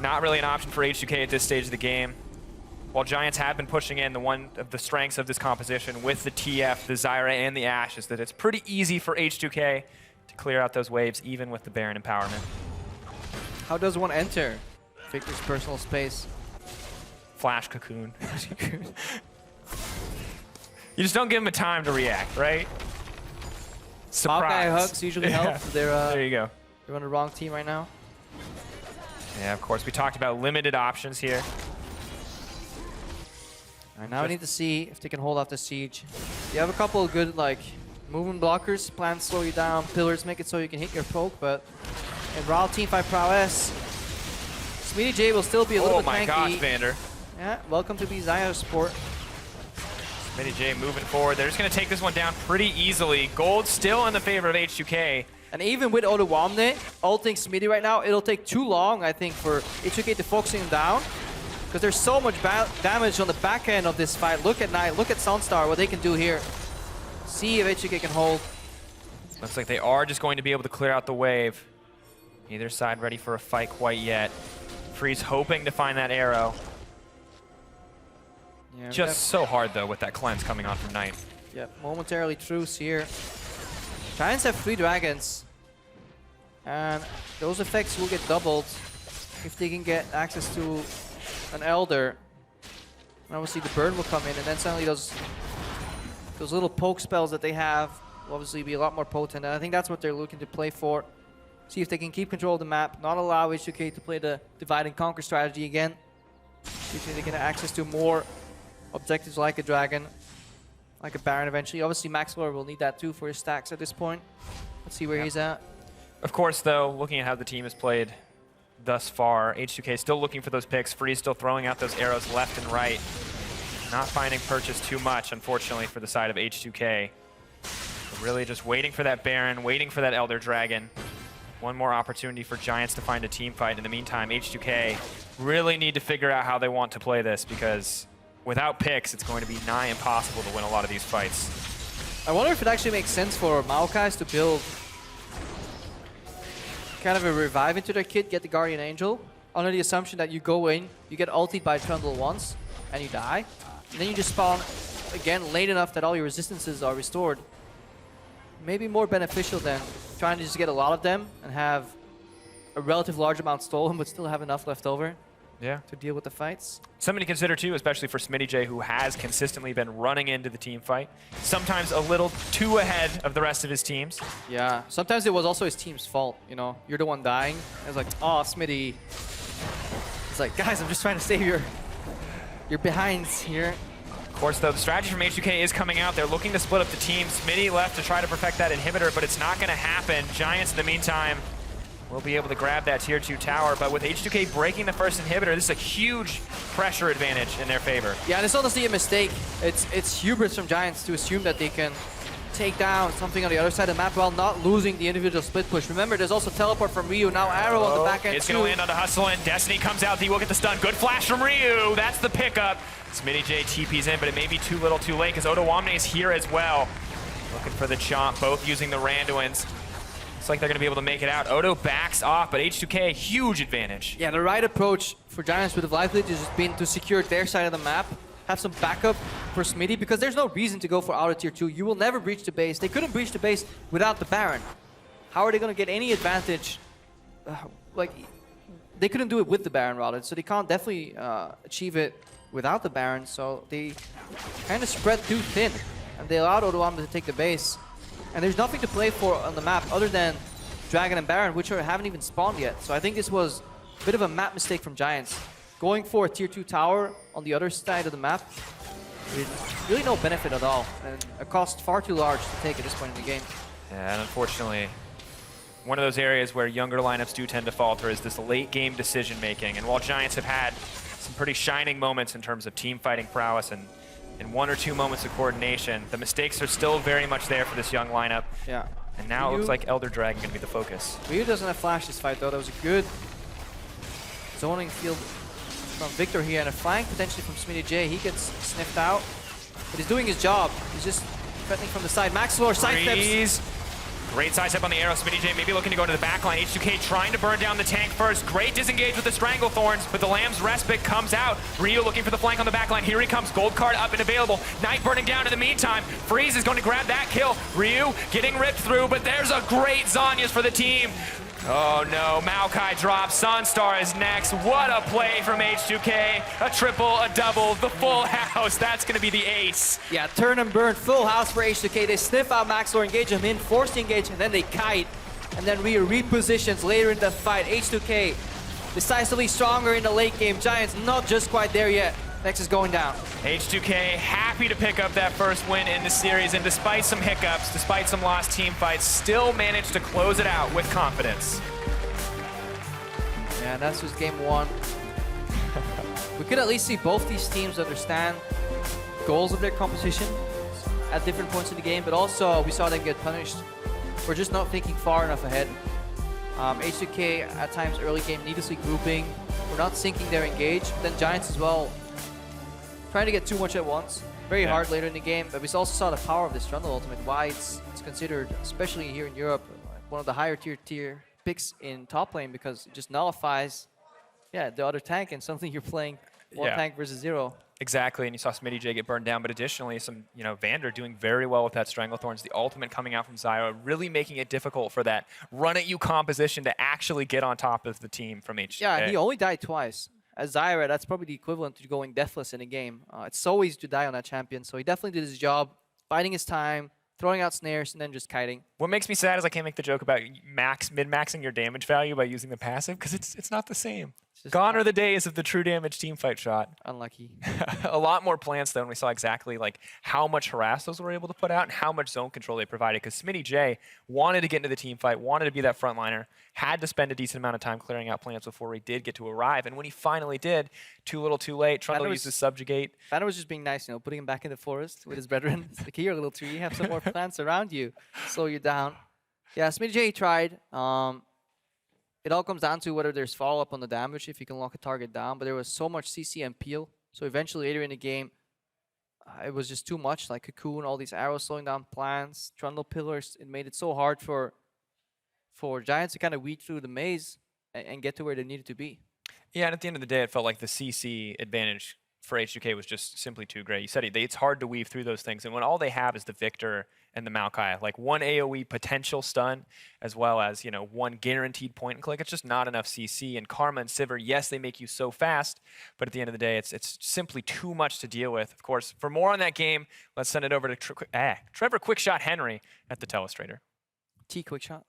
not really an option for H2K at this stage of the game. While Giants have been pushing in, one of the strengths of this composition with the TF, the Zyra, and the Ashe is that it's pretty easy for H2K to clear out those waves, even with the Baron empowerment. How does one enter Victor's personal space? Flash cocoon. You just don't give him a time to react, right? Surprise. Maokai hooks usually help. There you go. They're on the wrong team right now. Yeah, of course. We talked about limited options here. All right, now we need to see if they can hold off the siege. You have a couple of good movement blockers, plants slow you down, pillars make it so you can hit your poke, but in raw teamfight prowess, SmittyJ will still be a little bit tanky. Oh my gosh, Vander. Yeah, welcome to be Zyra support. SmittyJ moving forward. They're just going to take this one down pretty easily. Gold still in the favor of H2K. And even with Odawamne ulting Smitty right now, it'll take too long, I think, for H2K to focus him down. Because there's so much damage on the back end of this fight. Look at Knight, look at Sunstar, what they can do here. See if H2K can hold. Looks like they are just going to be able to clear out the wave. Neither side ready for a fight quite yet. Freeze hoping to find that arrow. Yeah, just so hard, though, with that cleanse coming on from Knight. Yep, momentarily truce here. Giants have 3 dragons. And those effects will get doubled if they can get access to an Elder. And obviously the burn will come in, and then suddenly those little poke spells that they have will obviously be a lot more potent. And I think that's what they're looking to play for. See if they can keep control of the map, not allow H2K to play the divide and conquer strategy again. See if they can get access to more objectives like a dragon, like a Baron eventually. Obviously MaxLore will need that too for his stacks at this point. Let's see where he's at. Of course, though, looking at how the team has played thus far, H2K still looking for those picks. Freeze still throwing out those arrows left and right. Not finding purchase too much, unfortunately, for the side of H2K. But really just waiting for that Baron, waiting for that Elder Dragon. One more opportunity for Giants to find a team fight. In the meantime, H2K really need to figure out how they want to play this, because without picks, it's going to be nigh impossible to win a lot of these fights. I wonder if it actually makes sense for Maokais to build kind of a revive into their kit, get the Guardian Angel, under the assumption that you go in, you get ultied by Trundle once, and you die. And then you just spawn again late enough that all your resistances are restored. Maybe more beneficial than trying to just get a lot of them and have a relative large amount stolen, but still have enough left over to deal with the fights. Something to consider too, especially for SmittyJ, who has consistently been running into the team fight. Sometimes a little too ahead of the rest of his teams. Yeah, sometimes it was also his team's fault, you know? You're the one dying. It's like, oh, Smitty. It's like, guys, I'm just trying to save your behinds here. Of course, though, the strategy from H2K is coming out. They're looking to split up the team. Smitty left to try to perfect that inhibitor, but it's not going to happen. Giants, in the meantime, will be able to grab that tier 2 tower, but with H2K breaking the first inhibitor, this is a huge pressure advantage in their favor. Yeah, and it's honestly a mistake. It's hubris from Giants to assume that they can take down something on the other side of the map while not losing the individual split push. Remember, there's also teleport from Ryu, now arrow on the back end. It's going to land on the hustle, and Destiny comes out. He will get the stun. Good flash from Ryu. That's the pickup. SmittyJ TP's in, but it may be too little too late because Odawamne is here as well. Looking for the chomp, both using the Randuins. Looks like they're going to be able to make it out. Odo backs off, but H2K, huge advantage. Yeah, the right approach for Giants with the life lead has just been to secure their side of the map, have some backup for Smitty, because there's no reason to go for outer tier 2. You will never breach the base. They couldn't breach the base without the Baron. How are they going to get any advantage? They couldn't do it with the Baron, rather, so they can't definitely achieve it without the Baron, so they kind of spread too thin, and they allowed Odawamne to take the base. And there's nothing to play for on the map other than Dragon and Baron, which haven't even spawned yet. So I think this was a bit of a map mistake from Giants. Going for a tier 2 tower on the other side of the map, really no benefit at all, and a cost far too large to take at this point in the game. Yeah, and unfortunately, one of those areas where younger lineups do tend to falter is this late game decision making. And while Giants have had some pretty shining moments in terms of team fighting prowess and 1 or 2 moments of coordination, the mistakes are still very much there for this young lineup. Yeah. And now it looks like Elder Dragon going to be the focus. Ryu doesn't have flash this fight though. That was a good zoning field from Victor here, and a flank potentially from Smitty J. He gets sniffed out, but he's doing his job. He's just threatening from the side. Maxlor sidesteps. Great side step on the arrow. Smitty J maybe looking to go to the back line. H2K trying to burn down the tank first. Great disengage with the Stranglethorns, but the Lamb's Respite comes out. Ryu looking for the flank on the back line. Here he comes. Gold card up and available. Knight burning down in the meantime. Freeze is going to grab that kill. Ryu getting ripped through, but there's a great Zhonya's for the team. Oh no, Maokai drops. Sunstar is next. What a play from H2K. A triple, a double, the full house. That's going to be the ace. Yeah, turn and burn, full house for H2K. They sniff out Maxlor, engage him in, force the engage, and then they kite. And then Ryu repositions later in the fight. H2K decisively stronger in the late game. Giants not just quite there yet. Next is going down. H2K happy to pick up that first win in the series, and despite some hiccups, despite some lost team fights, still managed to close it out with confidence. Yeah, that's just game 1. We could at least see both these teams understand goals of their competition at different points in the game, but also we saw them get punished for just not thinking far enough ahead. H2K at times early game needlessly grouping. We're not syncing their engage, but then Giants as well trying to get too much at once. Very hard later in the game, but we also saw the power of this Trundle ultimate, why it's considered, especially here in Europe, one of the higher tier picks in top lane, because it just nullifies the other tank and something you're playing 1 tank versus 0. Exactly, and you saw Smitty J get burned down, but additionally, Vander doing very well with that Stranglethorns, the ultimate coming out from Zyra, really making it difficult for that run-at-you composition to actually get on top of the team from H2K. Yeah, and he only died twice. As Zyra, that's probably the equivalent to going deathless in a game. It's so easy to die on that champion, so he definitely did his job, biding his time, throwing out snares, and then just kiting. What makes me sad is I can't make the joke about mid-maxing your damage value by using the passive, because it's not the same. Gone are the days of the true damage team fight shot. Unlucky. A lot more plants, though, and we saw exactly how much harass those were able to put out and how much zone control they provided, because Smitty J wanted to get into the team fight, wanted to be that frontliner, had to spend a decent amount of time clearing out plants before he did get to arrive, and when he finally did, too little too late, Trundle uses Subjugate. Vander was just being nice, putting him back in the forest with his brethren. It's like, here, little tree, have some more plants around you, slow you down. Yeah, Smitty J tried. It all comes down to whether there's follow-up on the damage, if you can lock a target down, but there was so much CC and peel, so eventually later in the game, it was just too much, like Cocoon, all these arrows slowing down plants, Trundle pillars. It made it so hard for Giants to kind of weed through the maze and get to where they needed to be. Yeah, and at the end of the day, it felt like the CC advantage for H2K was just simply too great. You said it's hard to weave through those things, and when all they have is the Victor and the Maokai, like 1 AoE potential stun, as well as 1 guaranteed point and click, it's just not enough CC. And Karma and Sivir, yes, they make you so fast, but at the end of the day, it's simply too much to deal with. Of course, for more on that game, let's send it over to Trevor Quickshot Henry at the Telestrator. T Quickshot.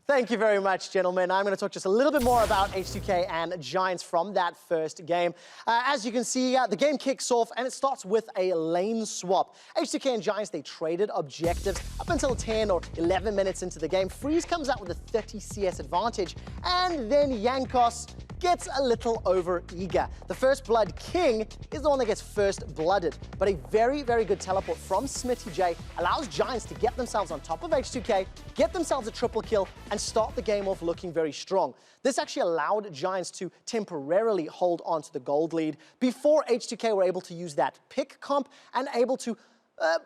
Thank you very much, gentlemen. I'm going to talk just a little bit more about H2K and Giants from that first game. As you can see, the game kicks off, and it starts with a lane swap. H2K and Giants, they traded objectives up until 10 or 11 minutes into the game. Freeze comes out with a 30 CS advantage, and then Yankos gets a little over-eager. The First Blood King is the one that gets first blooded, but a very, very good teleport from Smitty J allows Giants to get themselves on top of H2K, get themselves a triple kill, and start the game off looking very strong. This actually allowed Giants to temporarily hold on to the gold lead before H2K were able to use that pick comp and able to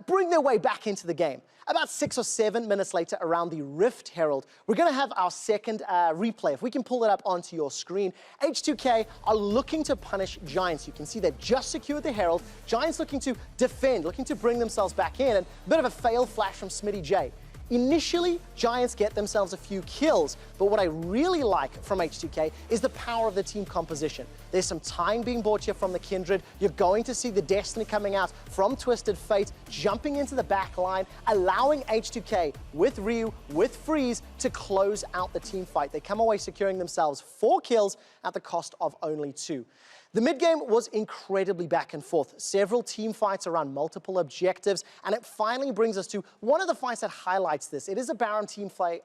bring their way back into the game. About 6 or 7 minutes later, around the Rift Herald, we're going to have our second replay. If we can pull it up onto your screen, H2K are looking to punish Giants. You can see they've just secured the Herald. Giants looking to defend, looking to bring themselves back in, and a bit of a fail flash from Smitty J. Initially, Giants get themselves a few kills, but what I really like from H2K is the power of the team composition. There's some time being brought here from the Kindred. You're going to see the Destiny coming out from Twisted Fate, jumping into the back line, allowing H2K with Ryu, with Freeze, to close out the team fight. They come away securing themselves 4 kills at the cost of only 2. The mid-game was incredibly back and forth. Several team fights around multiple objectives, and it finally brings us to one of the fights that highlights this. It is a Baron team fight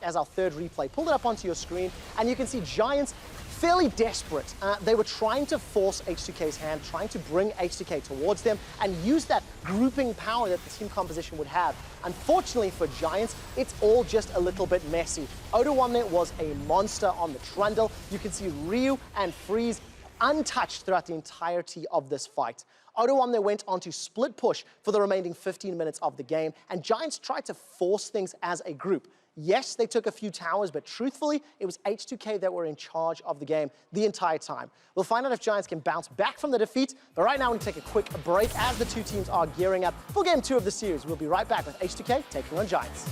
as our third replay. Pull it up onto your screen, and you can see Giants fairly desperate. They were trying to force H2K's hand, trying to bring H2K towards them, and use that grouping power that the team composition would have. Unfortunately for Giants, it's all just a little bit messy. Oda was a monster on the Trundle. You can see Ryu and Freeze untouched throughout the entirety of this fight. Oda went on to split push for the remaining 15 minutes of the game, and Giants tried to force things as a group. Yes, they took a few towers, but truthfully, it was H2K that were in charge of the game the entire time. We'll find out if Giants can bounce back from the defeat, but right now we take a quick break as the two teams are gearing up for Game 2 of the series. We'll be right back with H2K taking on Giants.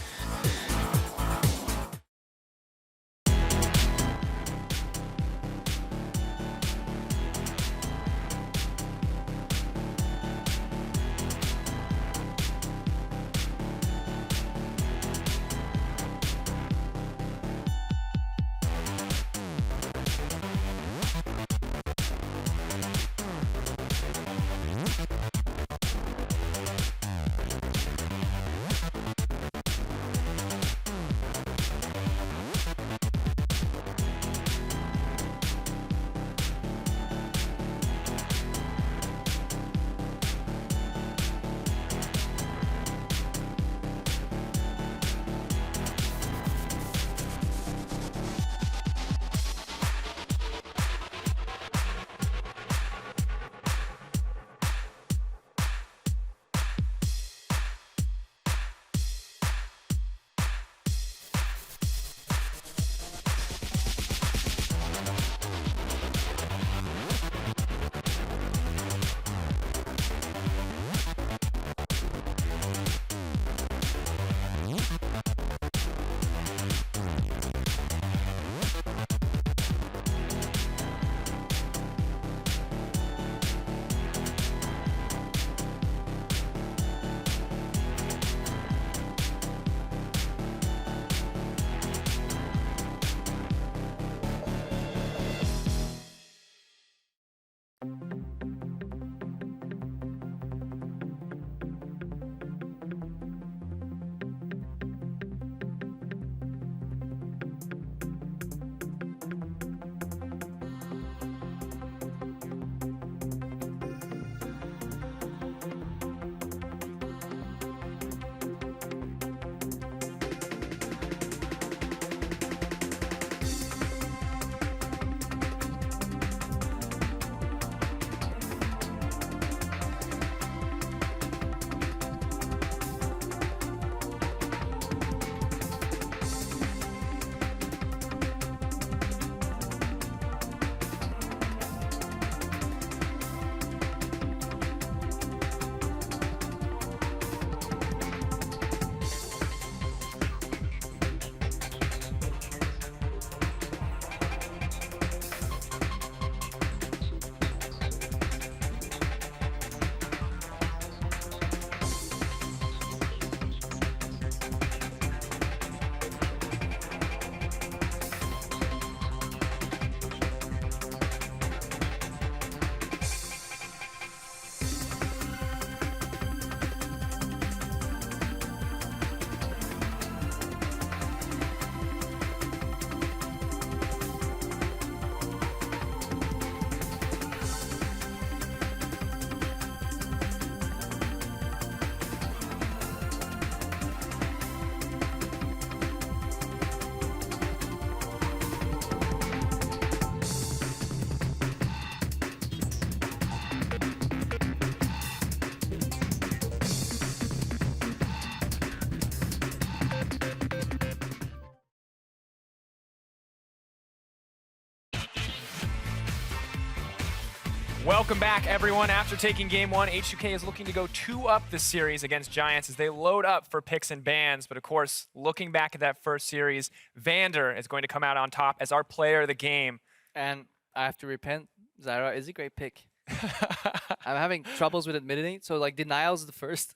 Welcome back, everyone. After taking game 1, H2K is looking to go 2-up this series against Giants as they load up for picks and bans. But of course, looking back at that first series, Vander is going to come out on top as our player of the game. And I have to repent, Zyra is a great pick. I'm having troubles with admitting it. So like denial is the first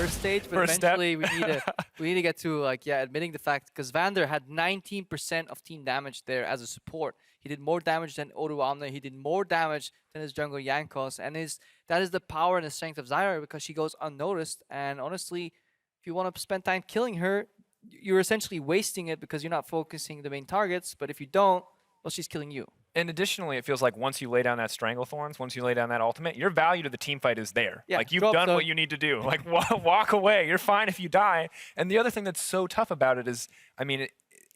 stage, but First eventually step. we need to get to like admitting the fact, because Vander had 19% of team damage there as a support. He did more damage than Oruamne. He did more damage than his jungle Jankos, and that is the power and the strength of Zyra, because she goes unnoticed. And honestly, if you want to spend time killing her, you're essentially wasting it because you're not focusing the main targets. But if you don't, well, she's killing you. And additionally, it feels like once you lay down that Stranglethorns, once you lay down that ultimate, your value to the team fight is there. Yeah, like, you've done what you need to do. Like, walk away. You're fine if you die. And the other thing that's so tough about it is, I mean,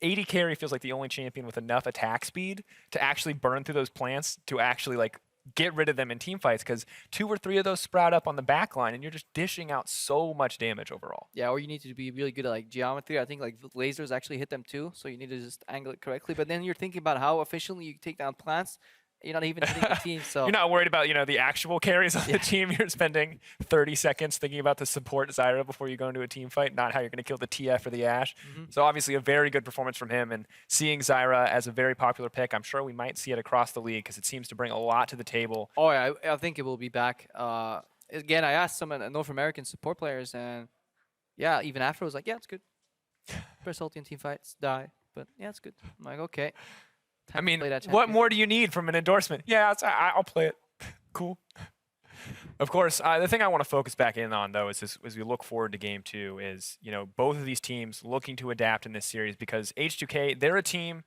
AD carry feels like the only champion with enough attack speed to actually burn through those plants to actually, like, get rid of them in team fights, because 2 or 3 of those sprout up on the back line, and you're just dishing out so much damage overall. Yeah, or you need to be really good at like geometry. I think like lasers actually hit them too, so you need to just angle it correctly. But then you're thinking about how efficiently you take down plants. You're not even hitting the team, so you're not worried about, you know, the actual carries on the team. You're spending 30 seconds thinking about the support Zyra before you go into a team fight, not how you're going to kill the TF or the Ashe. So obviously a very good performance from him, and seeing Zyra as a very popular pick, I'm sure we might see it across the league because it seems to bring a lot to the table. Oh yeah, I think it will be back. Again, I asked some North American support players, and yeah, even after I was like, yeah, it's good. Press ulti in team fights, die, but yeah, it's good. I'm like, okay. I mean, what more do you need from an endorsement? Yeah, I'll play it. Cool. Of course, the thing I want to focus back in on, though, is as we look forward to Game 2, is, you know, both of these teams looking to adapt in this series, because H2K, they're a team,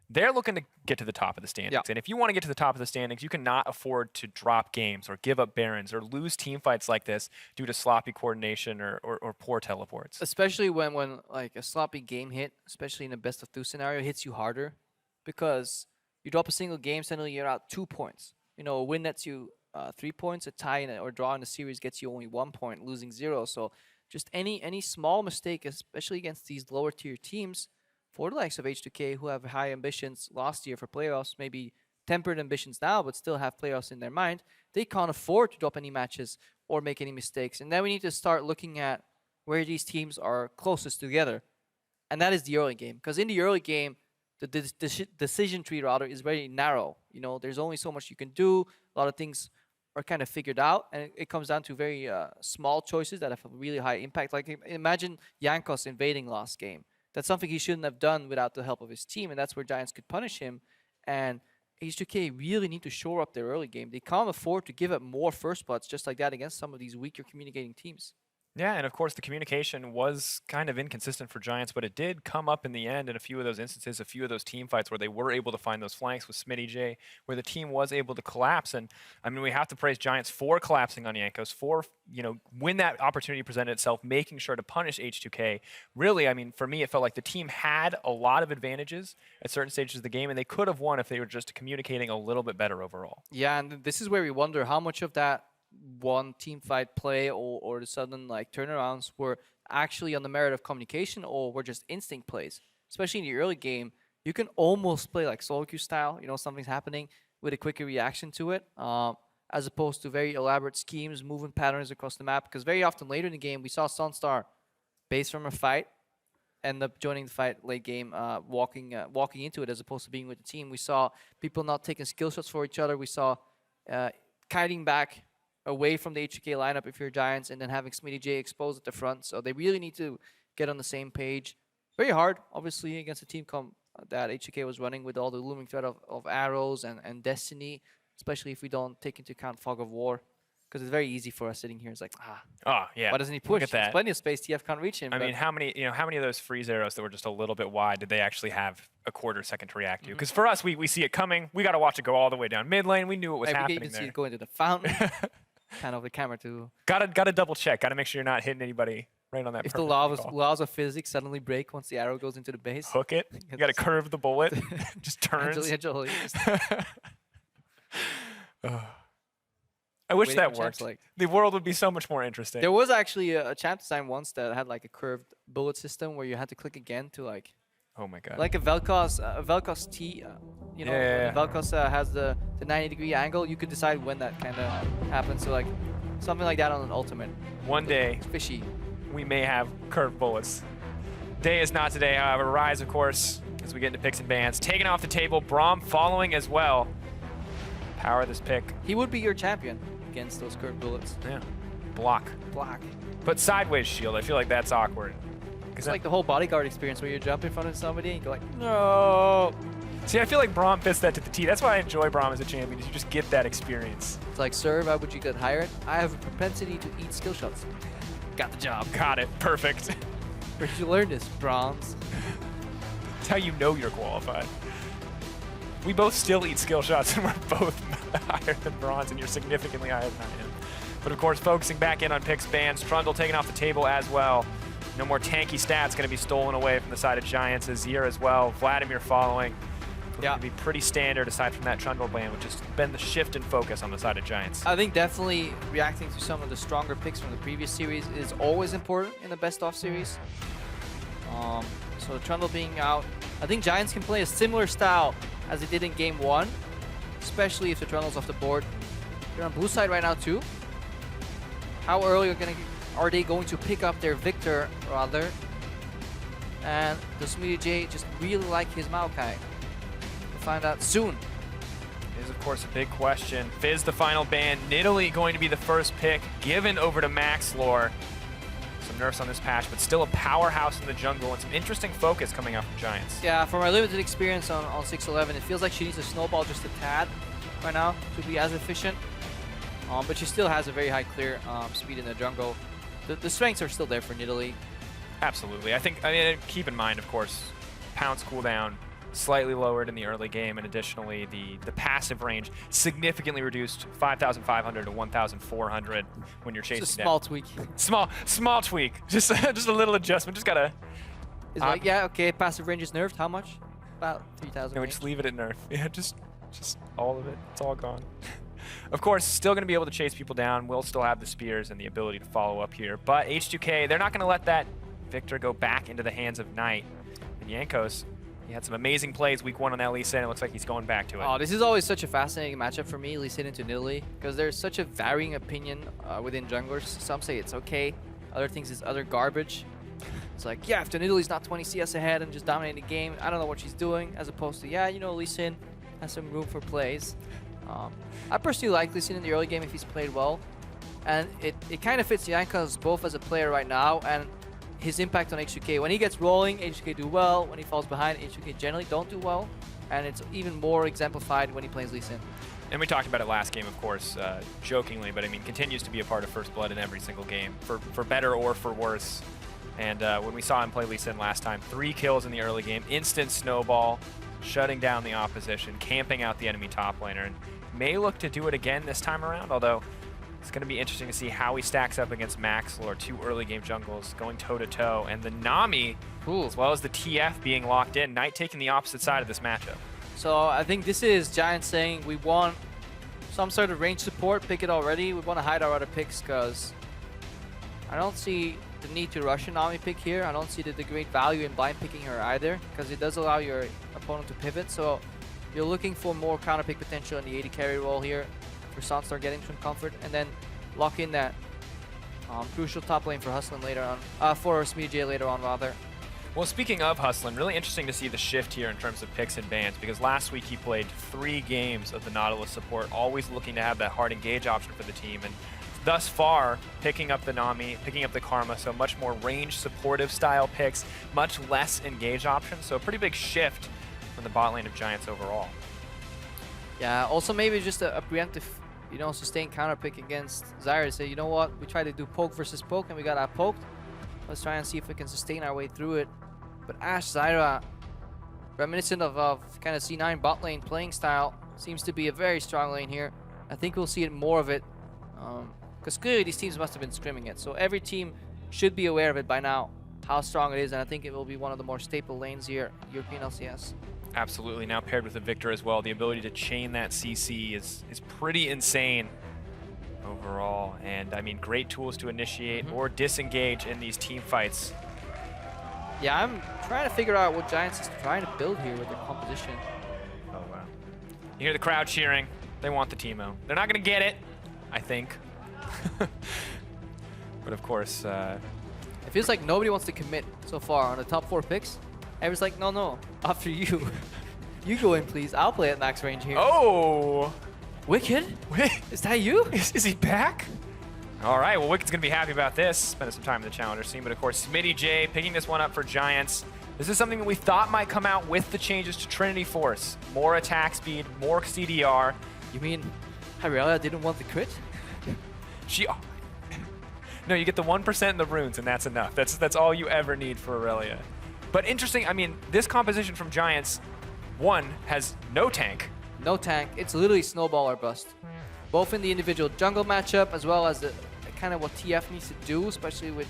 they're looking to get to the top of the standings. Yeah. And if you want to get to the top of the standings, you cannot afford to drop games or give up Barons or lose team fights like this due to sloppy coordination or poor teleports. Especially when like a sloppy game hit, especially in a best of 2 scenario, hits you harder, because you drop a single game, suddenly you're out 2 points. You know, a win nets you 3 points, a tie or draw in the series gets you only 1 point, losing 0. So just any small mistake, especially against these lower tier teams, for the likes of H2K, who have high ambitions last year for playoffs, maybe tempered ambitions now, but still have playoffs in their mind, they can't afford to drop any matches or make any mistakes. And then we need to start looking at where these teams are closest together. And that is the early game. Because in the early game, the decision tree rather is very narrow. You know, there's only so much you can do. A lot of things are kind of figured out, and it comes down to very small choices that have a really high impact. Like imagine Jankos invading last game. That's something he shouldn't have done without the help of his team, and that's where Giants could punish him. And H2K really need to shore up their early game. They can't afford to give up more first bloods just like that against some of these weaker communicating teams. Yeah, and of course the communication was kind of inconsistent for Giants, but it did come up in the end in a few of those instances, a few of those team fights where they were able to find those flanks with SmittyJ, where the team was able to collapse. And I mean, we have to praise Giants for collapsing on Jankos, for, you know, when that opportunity presented itself, making sure to punish H2K. Really, I mean, for me, it felt like the team had a lot of advantages at certain stages of the game, and they could have won if they were just communicating a little bit better overall. Yeah, and this is where we wonder how much of that one team fight play or the sudden like turnarounds were actually on the merit of communication or were just instinct plays. Especially in the early game, you can almost play like solo queue style, you know, something's happening with a quicker reaction to it, as opposed to very elaborate schemes, movement patterns across the map. Because very often later in the game, we saw Sunstar base from a fight, end up joining the fight late game, walking into it as opposed to being with the team. We saw people not taking skill shots for each other. We saw kiting back away from the H2K lineup if you're Giants, and then having SmittyJ exposed at the front. So they really need to get on the same page. Very hard, obviously, against a team that H2K was running with all the looming threat of arrows and Destiny, especially if we don't take into account Fog of War. Because it's very easy for us sitting here. It's like, oh yeah, why doesn't he push? Look at that. There's plenty of space. TF can't reach him. I mean, how many of those freeze arrows that were just a little bit wide did they actually have a quarter second to react to? Because for us, we see it coming. We got to watch it go all the way down mid lane. We knew it was happening we can there. see it go into the fountain. Kind of the camera too. Gotta double check. Gotta make sure you're not hitting anybody right on that. If the laws of physics suddenly break once the arrow goes into the base, hook it. You gotta curve the bullet. Just turns. I wish that worked. The world would be so much more interesting. There was actually a champ design once that had like a curved bullet system where you had to click again to like Oh my god. Like a Vel'Koz T, you know, when Vel'Koz has the 90-degree angle, you could decide when that kind of happens. So like something like that on an ultimate. One day, it's fishy. We may have curved bullets. Day is not today, however. Rise, of course, as we get into picks and bans. Taken off the table, Braum following as well. Power this pick. He would be your champion against those curved bullets. Yeah. Block. But sideways shield, I feel like that's awkward. It's like the whole bodyguard experience where you jump in front of somebody and you're like, no. See, I feel like Braum fits that to the T. That's why I enjoy Braum as a champion, is you just get that experience. It's like, sir, why would you get hired? I have a propensity to eat skill shots. Got the job. Got it. Perfect. Where did you learn this, Bronze? That's how you know you're qualified. We both still eat skill shots, and we're both higher than Bronze, and you're significantly higher than I am. But of course, focusing back in on picks, bans, Trundle taken off the table as well. No more tanky stats going to be stolen away from the side of Giants. Azir as well. Vladimir following. Going to be pretty standard aside from that Trundle ban, which has been the shift in focus on the side of Giants. I think definitely reacting to some of the stronger picks from the previous series is always important in the best-of series. So Trundle being out, I think Giants can play a similar style as they did in Game 1, especially if the Trundle's off the board. They're on blue side right now too. How early are they going to pick up their Victor, rather? And does SmittyJ just really like his Maokai? We'll find out soon. Is of course a big question. Fizz the final ban. Nidalee going to be the first pick, given over to Maxlore. Some nerfs on this patch, but still a powerhouse in the jungle and some interesting focus coming out from Giants. Yeah, from my limited experience on 6-11, it feels like she needs to snowball just a tad right now to be as efficient. But she still has a very high clear speed in the jungle. The strengths are still there for Nidalee. Absolutely. I mean, keep in mind, of course, Pounce cooldown slightly lowered in the early game, and additionally, the passive range significantly reduced, 5,500 to 1,400 when you're chasing. It's a small tweak. Small tweak. Just a little adjustment. Just gotta. It's like, yeah, okay, passive range is nerfed. How much? About 3,000. And we just leave it at nerf. Yeah, just all of it. It's all gone. Of course, still going to be able to chase people down. Will still have the spears and the ability to follow up here. But H2K, they're not going to let that Victor go back into the hands of Knight. And Jankos, he had some amazing plays week 1 on that Lee Sin. It looks like he's going back to it. Oh, this is always such a fascinating matchup for me, Lee Sin into Nidalee, because there's such a varying opinion within junglers. Some say it's okay. Other things is utter garbage. It's like, yeah, if the Nidalee's not 20 CS ahead and just dominating the game, I don't know what she's doing, as opposed to, yeah, you know, Lee Sin has some room for plays. I personally like Lee Sin in the early game if he's played well. And it kind of fits Jankos both as a player right now and his impact on H2K. When he gets rolling, H2K do well. When he falls behind, H2K generally don't do well. And it's even more exemplified when he plays Lee Sin. And we talked about it last game, of course, jokingly, but I mean, continues to be a part of First Blood in every single game, for better or for worse. And when we saw him play Lee Sin last time, 3 kills in the early game, instant snowball, shutting down the opposition, camping out the enemy top laner, and may look to do it again this time around, although it's going to be interesting to see how he stacks up against Maxlore, 2 early game jungles going toe-to-toe, and the Nami, as well as the TF being locked in, Knight taking the opposite side of this matchup. So I think this is Giants saying we want some sort of range support, pick it already. We want to hide our other picks because I don't see the need to rush a Nami pick here. I don't see the great value in blind picking her either, because it does allow your opponent to pivot. So you're looking for more counter pick potential in the 80 carry role here for Sunstar getting some comfort, and then lock in that crucial top lane for Hustlin later on, for SmittyJ later on rather. Well, speaking of Hustlin, really interesting to see the shift here in terms of picks and bans, because last week he played 3 games of the Nautilus support, always looking to have that hard engage option for the team, and thus far, picking up the Nami, picking up the Karma, so much more range supportive style picks, much less engage options, so a pretty big shift from the bot lane of Giants overall. Yeah, also maybe just a preemptive, you know, sustained counter pick against Zyra. Say, you know what, we tried to do poke versus poke and we got outpoked. Let's try and see if we can sustain our way through it. But Ashe Zyra, reminiscent of kind of C9 bot lane playing style, seems to be a very strong lane here. I think we'll see it more of it, because clearly these teams must have been scrimming it. So every team should be aware of it by now, how strong it is, and I think it will be one of the more staple lanes here, European LCS. Absolutely. Now paired with the Victor as well, the ability to chain that CC is pretty insane overall. And I mean, great tools to initiate or disengage in these team fights. Yeah, I'm trying to figure out what Giants is trying to build here with their composition. Oh, wow. You hear the crowd cheering. They want the Teemo. They're not going to get it, I think. But of course... It feels like nobody wants to commit so far on the top 4 picks. Everyone's like, no, after you. You go in, please. I'll play at max range here. Oh! Wicked? Is that you? Is he back? All right, well, Wicked's going to be happy about this. Spending some time in the challenger scene. But of course, Smitty J picking this one up for Giants. This is something that we thought might come out with the changes to Trinity Force. More attack speed, more CDR. You mean Irelia didn't want the crit? No, you get the 1% in the runes, and that's enough. That's all you ever need for Irelia. But interesting, I mean, this composition from Giants, one, has no tank. No tank. It's literally snowball or bust. Both in the individual jungle matchup, as well as the kind of what TF needs to do, especially with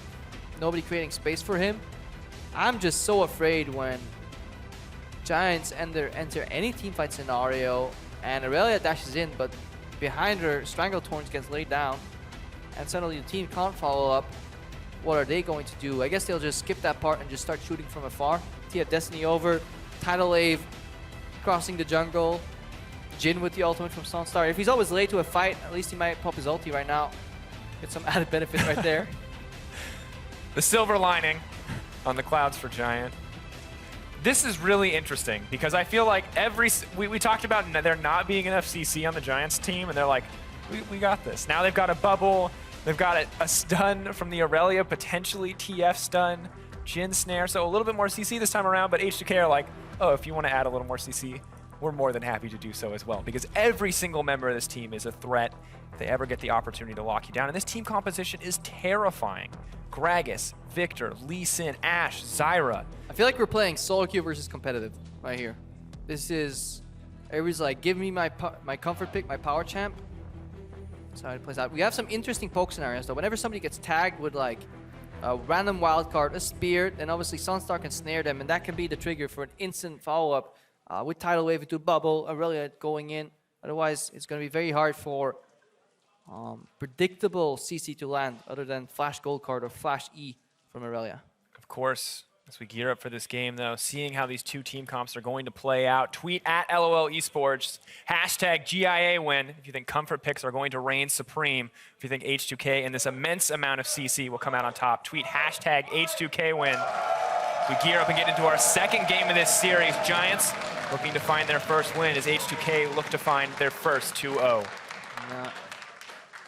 nobody creating space for him. I'm just so afraid when Giants enter any teamfight scenario, and Irelia dashes in, but behind her, Stranglethorns gets laid down, and suddenly the team can't follow up. What are they going to do? I guess they'll just skip that part and just start shooting from afar. TF Destiny over, Tidal Wave crossing the jungle, Jhin with the ultimate from Sunstar. If he's always late to a fight, at least he might pop his ulti right now. Get some added benefit right there. The silver lining on the clouds for Giant. This is really interesting because I feel like we talked about there not being enough CC on the Giants team, and they're like, we got this. Now they've got a bubble, they've got a stun from the Irelia, potentially TF stun, Jhin snare, so a little bit more CC this time around, but H2K are like, oh, if you want to add a little more CC, we're more than happy to do so as well, because every single member of this team is a threat if they ever get the opportunity to lock you down, and this team composition is terrifying. Gragas, Victor, Lee Sin, Ashe, Zyra. I feel like we're playing solo queue versus competitive right here. This is, everybody's like, give me my comfort pick, my power champ. That's how it plays out. We have some interesting poke scenarios though. Whenever somebody gets tagged with like a random wild card, a spear, then obviously Sunstar can snare them, and that can be the trigger for an instant follow-up with Tidal Wave into bubble, Irelia going in. Otherwise, it's going to be very hard for predictable CC to land other than Flash Gold card or Flash E from Irelia. Of course, as we gear up for this game though, seeing how these two team comps are going to play out, tweet at LOL Esports, hashtag GIA win if you think comfort picks are going to reign supreme, if you think H2K and this immense amount of CC will come out on top. Tweet hashtag H2K win. We gear up and get into our second game of this series. Giants looking to find their first win as H2K look to find their first 2-0.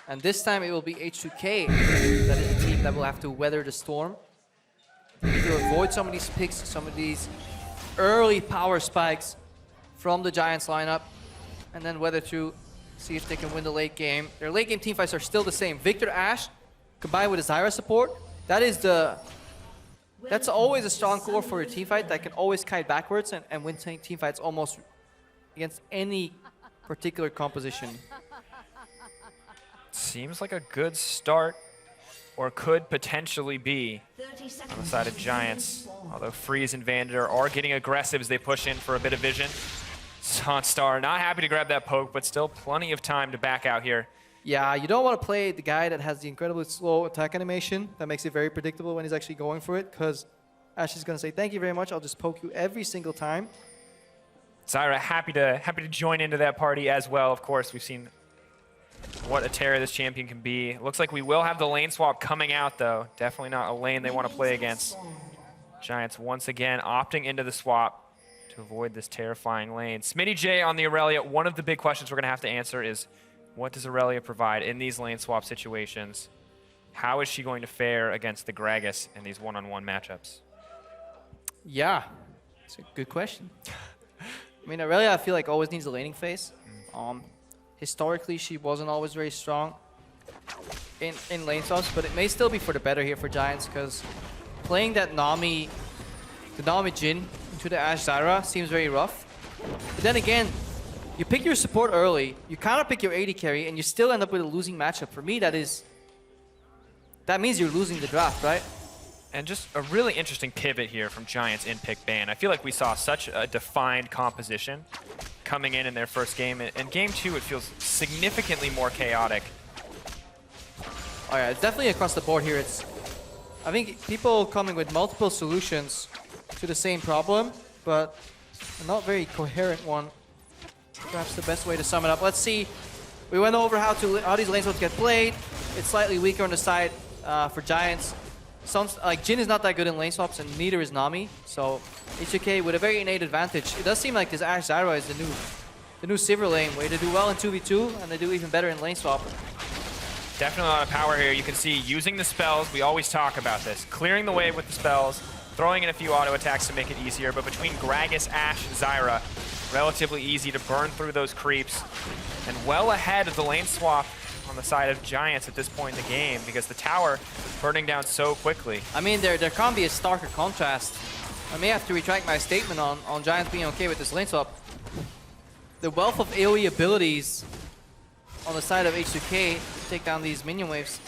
And this time it will be H2K that is the team that will have to weather the storm. To avoid some of these picks, some of these early power spikes from the Giants lineup, and then weather through, see if they can win the late game. Their late game team fights are still the same. Victor Ashe combined with a Zyra support, that's always a strong core for your team fight that can always kite backwards and win team fights almost against any particular composition. Seems like a good start, or could potentially be, on the side of Giants. Although Freeze and Vander are getting aggressive as they push in for a bit of vision. Sunstar not happy to grab that poke, but still plenty of time to back out here. Yeah, you don't want to play the guy that has the incredibly slow attack animation. That makes it very predictable when he's actually going for it, because Ashe is going to say, thank you very much, I'll just poke you every single time. Zyra happy to join into that party as well. Of course, we've seen what a terror this champion can be. Looks like we will have the lane swap coming out, though. Definitely not a lane they want to play against. Giants once again opting into the swap to avoid this terrifying lane. Smitty J on the Irelia. One of the big questions we're going to have to answer is, what does Irelia provide in these lane swap situations? How is she going to fare against the Gragas in these one-on-one matchups? Yeah, it's a good question. I mean, Irelia, I feel like always needs a laning phase. Historically, she wasn't always very strong in lane swaps, but it may still be for the better here for Giants, because playing that the Nami Jhin into the Ashe Zyra seems very rough. But then again, you pick your support early, you kind of pick your AD carry, and you still end up with a losing matchup. For me, that means you're losing the draft, right? And just a really interesting pivot here from Giants in pick ban. I feel like we saw such a defined composition coming in their first game. In game 2, it feels significantly more chaotic. Oh yeah, it's definitely across the board here. It's I think people coming with multiple solutions to the same problem, but a not very coherent one. Perhaps the best way to sum it up. Let's see. We went over how these lane swaps get played. It's slightly weaker on the side for Giants. Like Jhin is not that good in lane swaps, and neither is Nami. So H2K with a very innate advantage. It does seem like this Ashe Zyra is the new silver lane, where they do well in 2v2 and they do even better in lane swap. Definitely a lot of power here. You can see using the spells. We always talk about this. Clearing the wave with the spells, throwing in a few auto attacks to make it easier. But between Gragas, Ashe, and Zyra, relatively easy to burn through those creeps. And well ahead of the lane swap on the side of Giants at this point in the game, because the tower burning down so quickly. I mean, there can't be a starker contrast. I may have to retract my statement on Giants being okay with this lane swap. The wealth of AoE abilities on the side of H2K to take down these minion waves,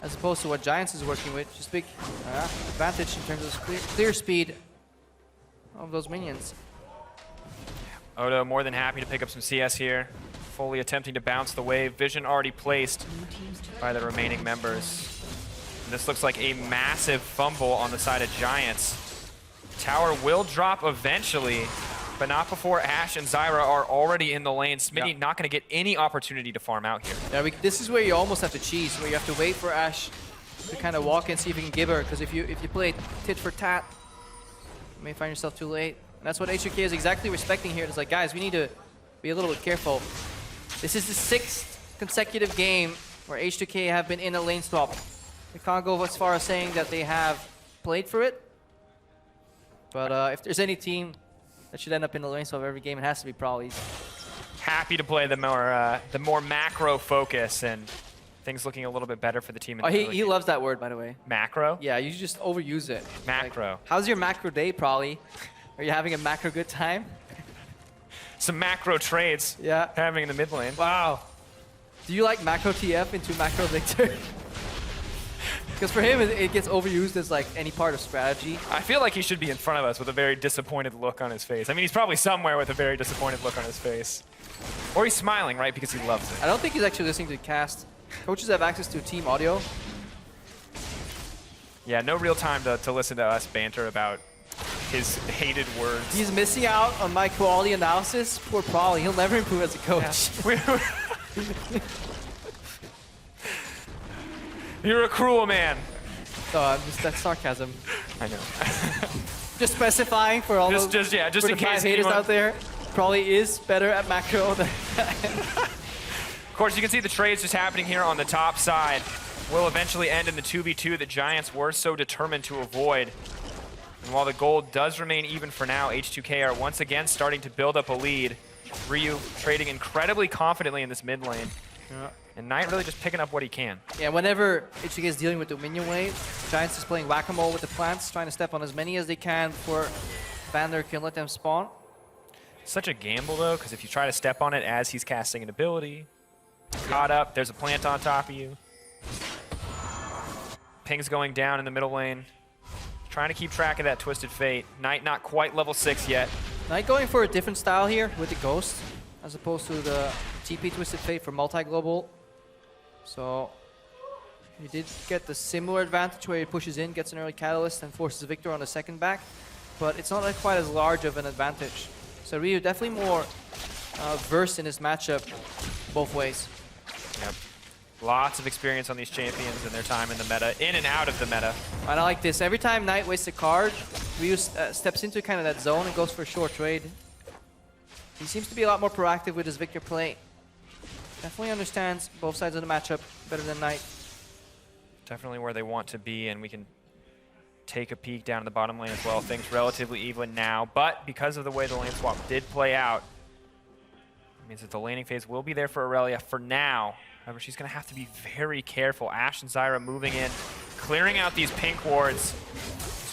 as opposed to what Giants is working with. Just big advantage in terms of clear speed of those minions. Odo more than happy to pick up some CS here. Fully attempting to bounce the wave. Vision already placed by the remaining members. And this looks like a massive fumble on the side of Giants. Tower will drop eventually, but not before Ashe and Zyra are already in the lane. Smitty not going to get any opportunity to farm out here. Yeah, this is where you almost have to cheese, where you have to wait for Ashe to kind of walk and see if you can give her, because if you play tit for tat, you may find yourself too late. And that's what H2K is exactly respecting here. It's like, guys, we need to be a little bit careful. This is the 6th consecutive game where H2K have been in a lane swap. We can't go as far as saying that they have played for it. But if there's any team that should end up in the lane swap every game, it has to be Prollies. Happy to play the more macro focus, and things looking a little bit better for the team. He loves that word, by the way. Macro? Yeah, you just overuse it. Macro. Like, how's your macro day, Prolly? Are you having a macro good time? Some macro trades having in the mid lane. Wow. Do you like macro TF into macro Victor? Because for him, it gets overused as like any part of strategy. I feel like he should be in front of us with a very disappointed look on his face. I mean, he's probably somewhere with a very disappointed look on his face. Or he's smiling, right, because he loves it. I don't think he's actually listening to the cast. Coaches have access to team audio. Yeah, no real time to listen to us banter about his hated words. He's missing out on my quality analysis. Poor Prolly. He'll never improve as a coach. Yeah. You're a cruel man. Oh, that's sarcasm. I know. Just specifying for all just in the case haters out there. Probably is better at macro than Of course, you can see the trades just happening here on the top side. Will eventually end in the 2v2 that Giants were so determined to avoid. And while the gold does remain even for now, H2K are once again starting to build up a lead. Ryu trading incredibly confidently in this mid lane. Yeah. And Knight really just picking up what he can. Yeah, whenever H2K is dealing with the minion wave, Giants is playing whack-a-mole with the plants, trying to step on as many as they can before Vander can let them spawn. Such a gamble, though, because if you try to step on it as he's casting an ability, caught up, there's a plant on top of you. Ping's going down in the middle lane. Trying to keep track of that Twisted Fate. Knight not quite level 6 yet. Knight going for a different style here with the Ghost, as opposed to the TP Twisted Fate for multi-global. So he did get the similar advantage where he pushes in, gets an early catalyst, and forces Victor on the second back. But it's not quite as large of an advantage. So Ryu definitely more versed in this matchup both ways. Yep. Lots of experience on these champions in their time in the meta, in and out of the meta. And I like this. Every time Knight wastes a card, Ryu steps into kind of that zone and goes for a short trade. He seems to be a lot more proactive with his Victor play. Definitely understands both sides of the matchup better than Knight. Definitely where they want to be, and we can take a peek down in the bottom lane as well. Things relatively even now, but because of the way the lane swap did play out, it means that the laning phase will be there for Aurelia for now. However, she's going to have to be very careful. Ashe and Zyra moving in, clearing out these pink wards.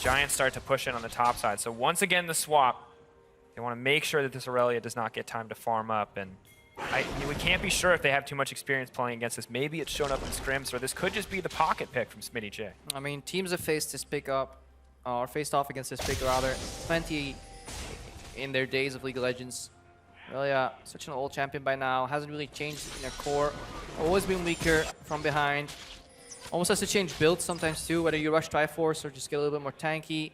Giants start to push in on the top side. So once again, the swap. They want to make sure that this Aurelia does not get time to farm up. And we can't be sure if they have too much experience playing against this. Maybe it's shown up in scrims, or this could just be the pocket pick from Smitty J. I mean, teams have faced this pick up, or faced off against this pick rather, plenty in their days of League of Legends. Aurelia, such an old champion by now, hasn't really changed in their core. Always been weaker from behind. Almost has to change builds sometimes too, whether you rush Triforce or just get a little bit more tanky.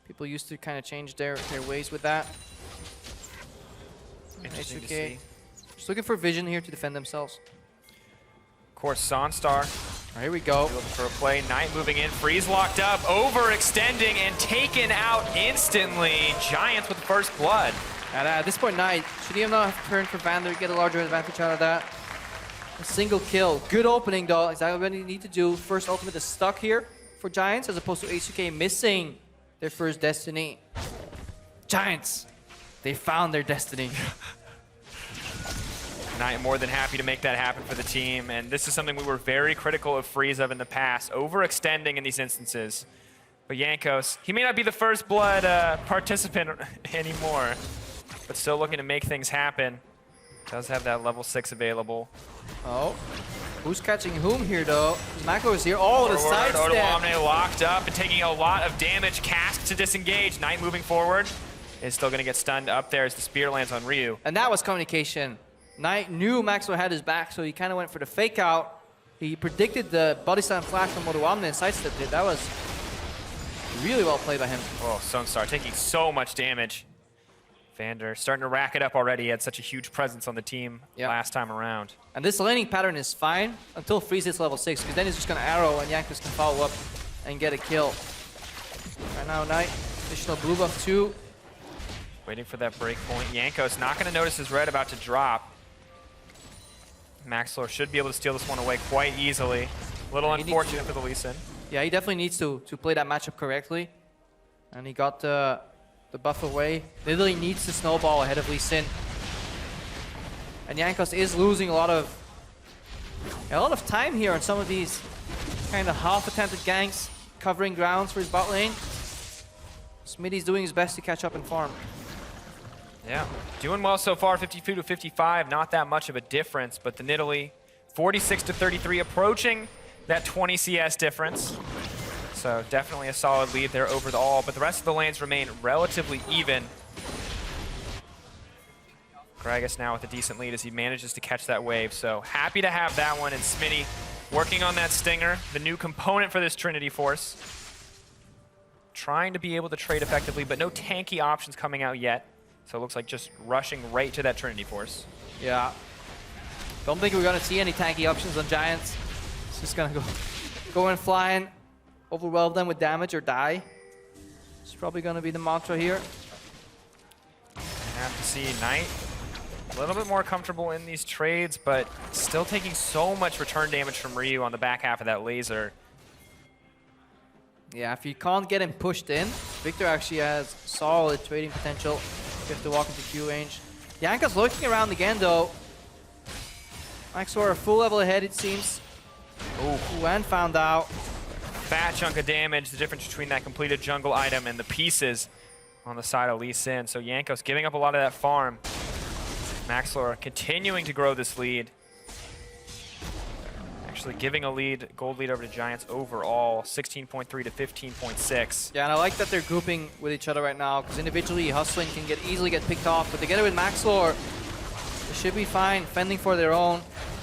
People used to kind of change their ways with that. Interesting to H2K see. just looking for vision here to defend themselves. Of course, Sonstar. Here we go. Looking for a play. Knight moving in. Freeze locked up. Overextending and taken out instantly. Giants with the first blood. At this point, Knight, should he have not turned for Vander, get a larger advantage out of that? A single kill. Good opening, though. Exactly what you need to do. First ultimate is stuck here for Giants, as opposed to H2K missing their first destiny. Giants, they found their destiny. Knight more than happy to make that happen for the team, and this is something we were very critical of Freeze of in the past, overextending in these instances. But Jankos, he may not be the first blood participant anymore, but still looking to make things happen. Does have that level 6 available. Oh, who's catching whom here though? Mako is here. Oh, the side step. Odoamne locked up and taking a lot of damage. Cask to disengage. Knight moving forward is still going to get stunned up there as the spear lands on Ryu. And that was communication. Knight knew Maxwell had his back, so he kind of went for the fake out. He predicted the body slam flash from Odoamne and sidestepped it. That was really well played by him. Oh, Sunstar taking so much damage. Vander starting to rack it up already. He had such a huge presence on the team last time around. And this laning pattern is fine until Freeze hits level 6, because then he's just going to arrow and Jankos can follow up and get a kill. Right now, Knight, additional blue buff too. Waiting for that break point. Jankos not going to notice his red about to drop. Maxlor should be able to steal this one away quite easily. A little unfortunate for the Lee Sin. Yeah, he definitely needs to play that matchup correctly. And he got the buff away. Literally needs to snowball ahead of Lee Sin. And Jankos is losing a lot of time here on some of these kind of half-attempted ganks, covering grounds for his bot lane. Smitty's doing his best to catch up and farm. Yeah, doing well so far, 52 to 55, not that much of a difference, but the Nidalee, 46 to 33, approaching that 20 CS difference. So definitely a solid lead there over the all, but the rest of the lanes remain relatively even. Gragas now with a decent lead as he manages to catch that wave, so happy to have that one, and Smitty working on that Stinger, the new component for this Trinity Force. Trying to be able to trade effectively, but no tanky options coming out yet. So it looks like just rushing right to that Trinity Force. Yeah. Don't think we're going to see any tanky options on Giants. It's just going to go in flying, overwhelm them with damage or die. It's probably going to be the mantra here. Have to see Knight a little bit more comfortable in these trades, but still taking so much return damage from Ryu on the back half of that laser. Yeah, if you can't get him pushed in, Victor actually has solid trading potential. You have to walk into Q range. Jankos looking around again though. Maxor a full level ahead it seems. Ooh, and found out. Fat chunk of damage, the difference between that completed jungle item and the pieces on the side of Lee Sin. So Jankos giving up a lot of that farm. Maxlor continuing to grow this lead. Actually giving a gold lead over to Giants overall, 16.3 to 15.6. Yeah, and I like that they're grouping with each other right now, because individually hustling can easily get picked off, but together with Maxlor, they should be fine, fending for their own.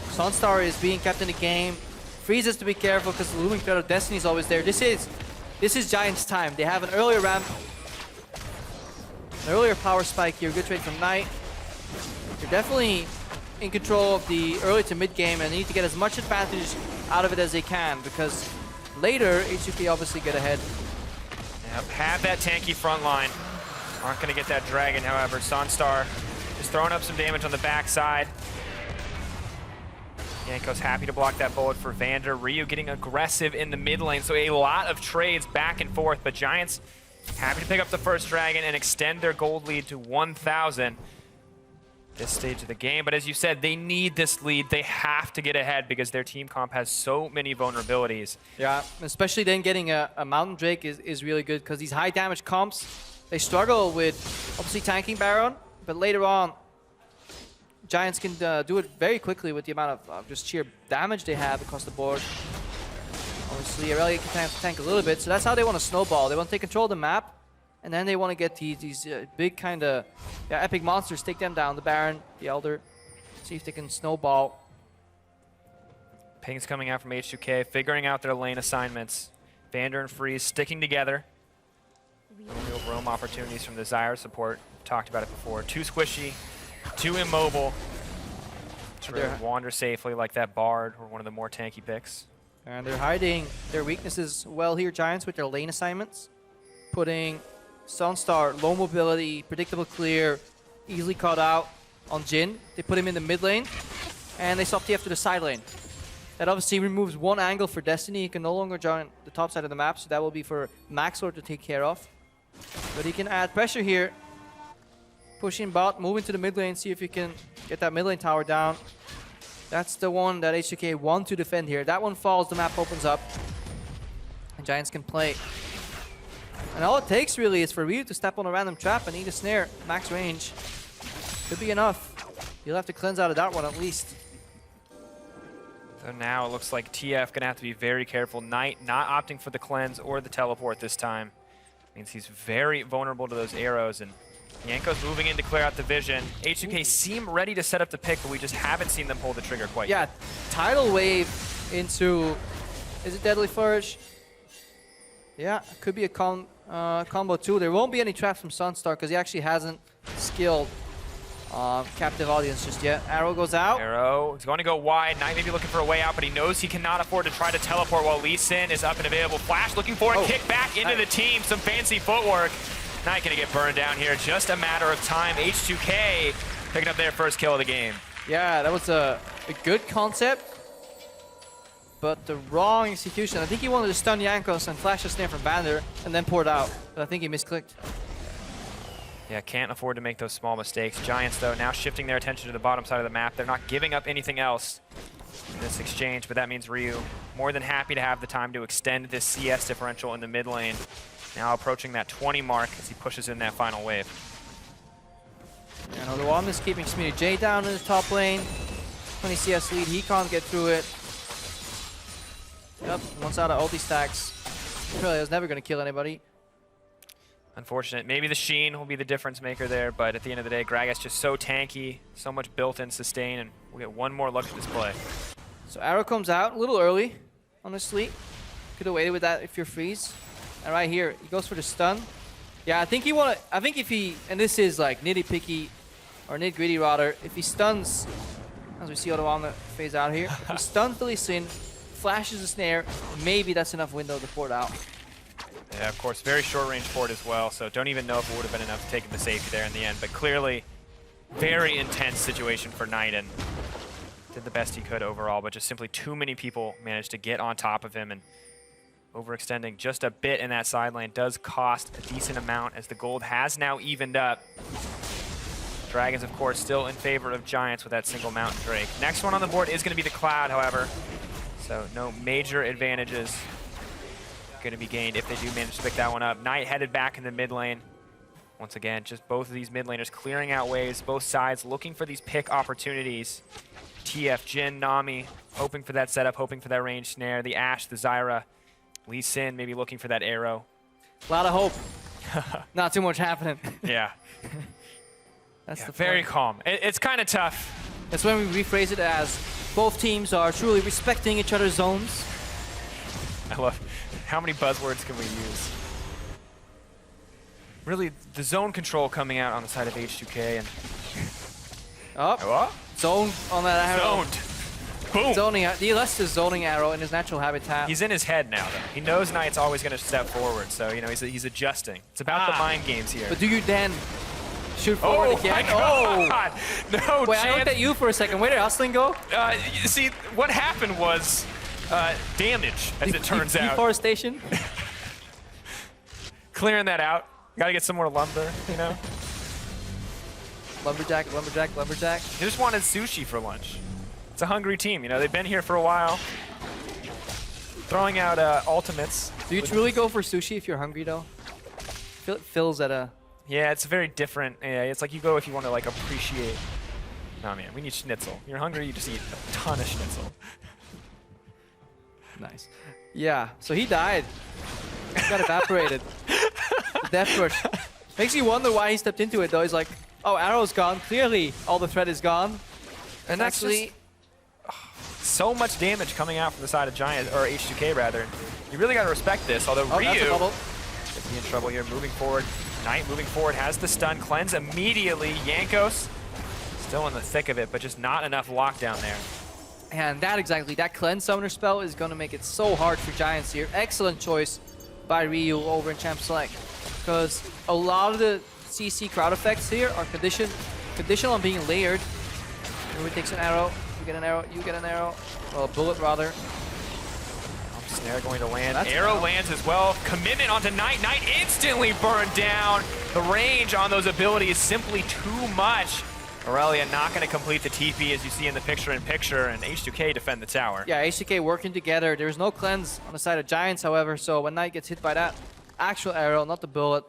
Sunstar is being kept in the game. Freeze has to be careful because the looming threat of Destiny is always there. This is Giants' time. They have an earlier ramp, an earlier power spike here. Good trade from Knight. They're definitely in control of the early to mid game, and they need to get as much advantage out of it as they can, because later H2K obviously get ahead. Yep, have that tanky front line. Aren't going to get that dragon, however. Sunstar is throwing up some damage on the backside. Jankos happy to block that bullet for Vander. Ryu getting aggressive in the mid lane, so a lot of trades back and forth, but Giants happy to pick up the first dragon and extend their gold lead to 1,000. This stage of the game, but as you said, they need this lead. They have to get ahead because their team comp has so many vulnerabilities. Yeah, especially then getting a Mountain Drake is really good, because these high damage comps, they struggle with obviously tanking Baron, but later on, Giants can do it very quickly with the amount of just sheer damage they have across the board. Obviously, Aurelia can tank a little bit, so that's how they want to snowball. They want to take control of the map, and then they want to get these big kind of epic monsters, take them down, the Baron, the Elder, see if they can snowball. Pings coming out from H2K, figuring out their lane assignments. Vander and Freeze sticking together. Real roam opportunities from the Zyra support. Talked about it before. Too squishy, too immobile. To really wander safely like that Bard or one of the more tanky picks. And they're hiding their weaknesses well here, Giants, with their lane assignments. Putting Sunstar, low mobility, predictable clear, easily caught out on Jhin. They put him in the mid lane, and they swap TF to the side lane. That obviously removes one angle for Destiny. He can no longer join the top side of the map, so that will be for Maxlord to take care of. But he can add pressure here. Pushing bot, moving to the mid lane, see if he can get that mid lane tower down. That's the one that H2K want to defend here. That one falls, the map opens up. And Giants can play. And all it takes really is for Ryu to step on a random trap and eat a snare. Max range. Could be enough. You'll have to cleanse out of that one at least. So now it looks like TF gonna have to be very careful. Knight not opting for the cleanse or the teleport this time. Means he's very vulnerable to those arrows, and Yanko's moving in to clear out the vision. H2K seem ready to set up the pick, but we just haven't seen them pull the trigger quite yet. Tidal wave into, is it Deadly Flourish? Yeah, could be a combo too. There won't be any traps from Sunstar because he actually hasn't skilled Captive Audience just yet. Arrow goes out. Arrow is going to go wide. Knight may be looking for a way out, but he knows he cannot afford to try to teleport while Lee Sin is up and available. Flash looking for a kick back into the team. Some fancy footwork. Knight going to get burned down here. Just a matter of time. H2K picking up their first kill of the game. Yeah, that was a good concept, but the wrong execution. I think he wanted to stun Jankos and flash a snare from Vander and then pour it out, but I think he misclicked. Yeah, can't afford to make those small mistakes. Giants, though, now shifting their attention to the bottom side of the map. They're not giving up anything else in this exchange, but that means Ryu more than happy to have the time to extend this CS differential in the mid lane. Now approaching that 20 mark as he pushes in that final wave. And Odawan is keeping Smitty J down in the top lane. 20 CS lead, he can't get through it. Yep, once out of ulti stacks. Really was never going to kill anybody. Unfortunate. Maybe the Sheen will be the difference maker there, but at the end of the day, Gragas just so tanky, so much built-in sustain, and we'll get one more look at this play. So Arrow comes out a little early, honestly. Could have waited with that if you're Freeze. And right here, he goes for the stun. Yeah, I think if he, and this is like nitty-picky, or nit-gritty rather, if he stuns, as we see Odawan phase out here, if he stuns the Lee Sin, flashes a snare, maybe that's enough window to port out. Yeah, of course, very short-range port as well, so don't even know if it would have been enough to take him to safety there in the end, but clearly, very intense situation for Knight, and did the best he could overall, but just simply too many people managed to get on top of him, and overextending just a bit in that side lane does cost a decent amount as the gold has now evened up. Dragons, of course, still in favor of Giants with that single Mountain Drake. Next one on the board is going to be the Cloud, however, so no major advantages going to be gained if they do manage to pick that one up. Knight headed back in the mid lane. Once again, just both of these mid laners clearing out waves, both sides looking for these pick opportunities. TF, Jhin, Nami, hoping for that setup, hoping for that range snare. The Ashe, the Zyra, Lee Sin maybe looking for that arrow. A lot of hope. Not too much happening. Yeah. That's the very point. calm. It's kind of tough. That's when we rephrase it as both teams are truly respecting each other's zones. I love how many buzzwords can we use? Really, the zone control coming out on the side of H2K and zone on that arrow. Zoned. Boom. Zoning. DLS is zoning arrow in his natural habitat. He's in his head now, though. He knows Knight's always going to step forward, so you know he's adjusting. It's about the mind games here. But do you then shoot forward again? My God. No Wait, chance. I looked at you for a second. Where did Hustling go? You see, what happened was damage, as it turns out. Deforestation. Clearing that out. Got to get some more lumber, you know. Lumberjack, lumberjack, lumberjack. They just wanted sushi for lunch. It's a hungry team, you know. They've been here for a while. Throwing out ultimates. Do you truly go for sushi if you're hungry, though? I feel it fills at a... Yeah, it's very different. Yeah, it's like you go if you want to like appreciate. No, man, we need schnitzel. You're hungry, you just eat a ton of schnitzel. Nice. Yeah, so he died. He got evaporated. Death rush. Makes you wonder why he stepped into it, though. He's like, oh, arrow's gone. Clearly, all the threat is gone. And that's actually so much damage coming out from the side of Giants, or H2K rather. You really got to respect this, although Ryu that's a bubble. could be in trouble here. Moving forward, Knight moving forward, has the stun, cleanse immediately. Jankos still in the thick of it, but just not enough lockdown there. And that cleanse summoner spell is going to make it so hard for Giants here. Excellent choice by Ryu over in Champ Select, because a lot of the CC crowd effects here are conditional on being layered. Ryu takes an arrow, you get an arrow, you get an arrow. Well, a bullet rather. Snare going to land. Arrow lands as well. Commitment onto Knight. Knight instantly burned down. The range on those abilities simply too much. Aurelia not going to complete the TP as you see in the picture-in-picture, and H2K defend the tower. Yeah, H2K working together. There's no cleanse on the side of Giants, however, so when Knight gets hit by that actual arrow, not the bullet,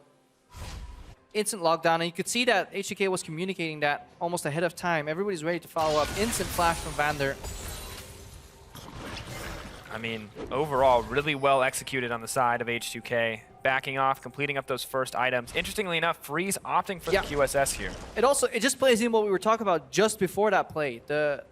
instant lockdown, and you could see that H2K was communicating that almost ahead of time. Everybody's ready to follow up. Instant flash from Vander. I mean, overall, really well executed on the side of H2K. Backing off, completing up those first items. Interestingly enough, Freeze opting for the QSS here. It just plays in what we were talking about just before that play.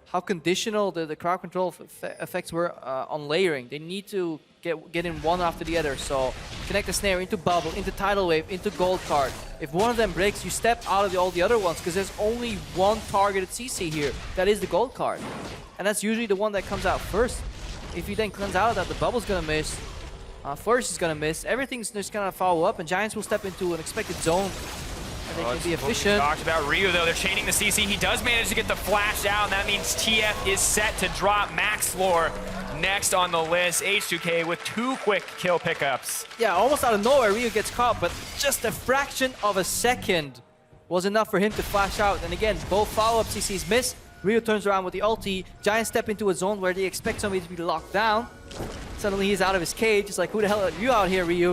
How conditional the crowd control effects were on layering. They need to get in one after the other. So connect the snare into bubble, into tidal wave, into gold card. If one of them breaks, you step out of all the other ones because there's only one targeted CC here. That is the gold card. And that's usually the one that comes out first. If you then cleanse out of that, the bubble's gonna miss. Flourish is gonna miss. Everything's just gonna follow up, and Giants will step into an expected zone. And they can be efficient. We talked about Ryu though. They're chaining the CC. He does manage to get the flash out, and that means TF is set to drop Maxlore next on the list. H2K with 2 quick kill pickups. Yeah, almost out of nowhere, Ryu gets caught, but just a fraction of a second was enough for him to flash out. And again, both follow-up CCs miss. Ryu turns around with the ulti. Giants step into a zone where they expect somebody to be locked down. Suddenly he's out of his cage. It's like, who the hell are you out here, Ryu?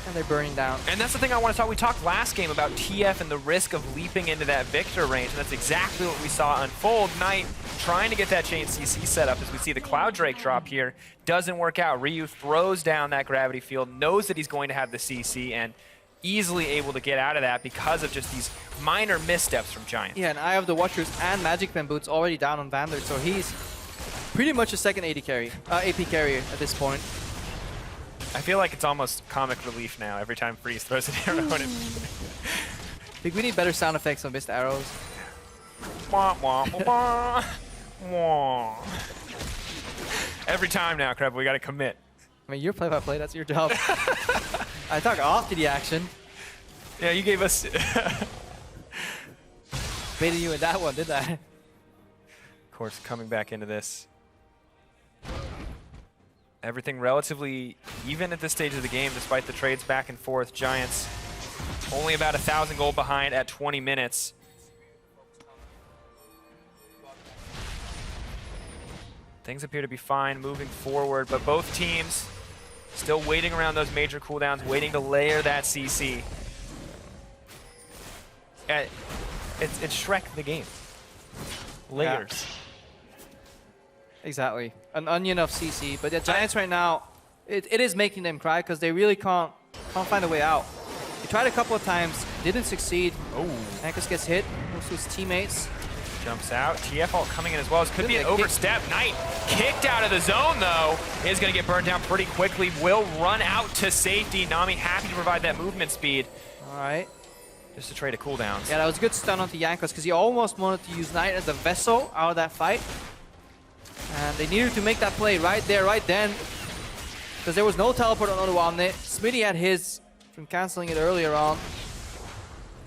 And they're burning down. And that's the thing I want to talk. We talked last game about TF and the risk of leaping into that Victor range, and that's exactly what we saw unfold. Knight trying to get that chain CC set up as we see the Cloud Drake drop here. Doesn't work out. Ryu throws down that gravity field, knows that he's going to have the CC, and easily able to get out of that because of just these minor missteps from Giants. Yeah, and Eye of the Watchers and Magic Pen Boots already down on Vander, so he's pretty much a second AP carrier at this point. I feel like it's almost comic relief now every time Freeze throws an arrow at him. I think we need better sound effects on missed arrows. Wah, wah, wah, wah. Every time now, Creb, we got to commit. I mean, you're play-by-play, that's your job. I talk off to the action. Yeah, you gave us... Baited you in that one, didn't I? Of course, coming back into this. Everything relatively even at this stage of the game, despite the trades back and forth. Giants only about 1,000 gold behind at 20 minutes. Things appear to be fine moving forward, but both teams still waiting around those major cooldowns, waiting to layer that CC. It's Shrek the game. Layers. Yeah. Exactly. An onion of CC, but the Giants right now, it is making them cry because they really can't find a way out. They tried a couple of times, didn't succeed. Oh. Ankus gets hit, moves to his teammates. Jumps out. TF ult coming in as well. This could be an overstep. Knight kicked out of the zone, though. Is going to get burned down pretty quickly. Will run out to safety. Nami happy to provide that movement speed. All right. Just to trade a cooldown. Yeah, that was a good stun onto Jankos because he almost wanted to use Knight as a vessel out of that fight. And they needed to make that play right there, right then. Because there was no teleport on Onuamne. Smitty had his from canceling it earlier on.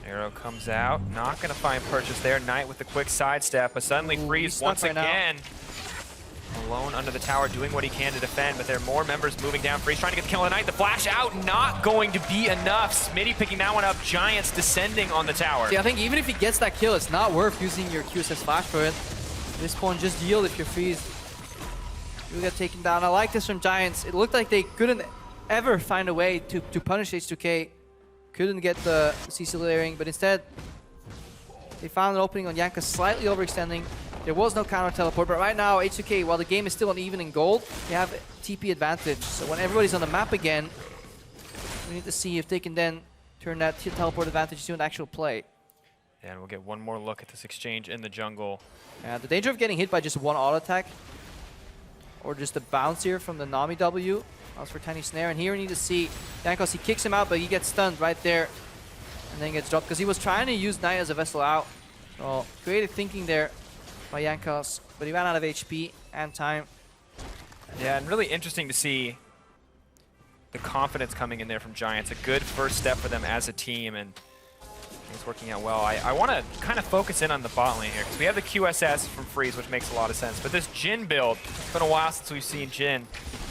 Arrow comes out. Not going to find purchase there. Knight with the quick sidestep. But suddenly Freeze once again. Alone under the tower, doing what he can to defend. But there are more members moving down. Freeze trying to get the kill on the Knight. The flash out, not going to be enough. Smitty picking that one up. Giants descending on the tower. Yeah, I think even if he gets that kill, it's not worth using your QSS flash for it. At this point, just yield if you're Freeze. You get taken down. I like this from Giants. It looked like they couldn't ever find a way to punish H2K. Couldn't get the CC layering, but instead they found an opening on Jankos, slightly overextending. There was no counter teleport, but right now H2K, while the game is still uneven in gold, they have TP advantage. So when everybody's on the map again, we need to see if they can then turn that teleport advantage to an actual play. And we'll get one more look at this exchange in the jungle. The danger of getting hit by just one auto attack or just a bounce here from the Nami W. That was for Tiny Snare, and here we need to see Jankos. He kicks him out, but he gets stunned right there, and then gets dropped because he was trying to use Knight as a vessel out. So creative thinking there by Jankos, but he ran out of HP and time. Yeah, and really interesting to see the confidence coming in there from Giants. A good first step for them as a team, and it's working out well. I want to kind of focus in on the bot lane here, because we have the QSS from Freeze, which makes a lot of sense. But this Jhin build, it's been a while since we've seen Jhin.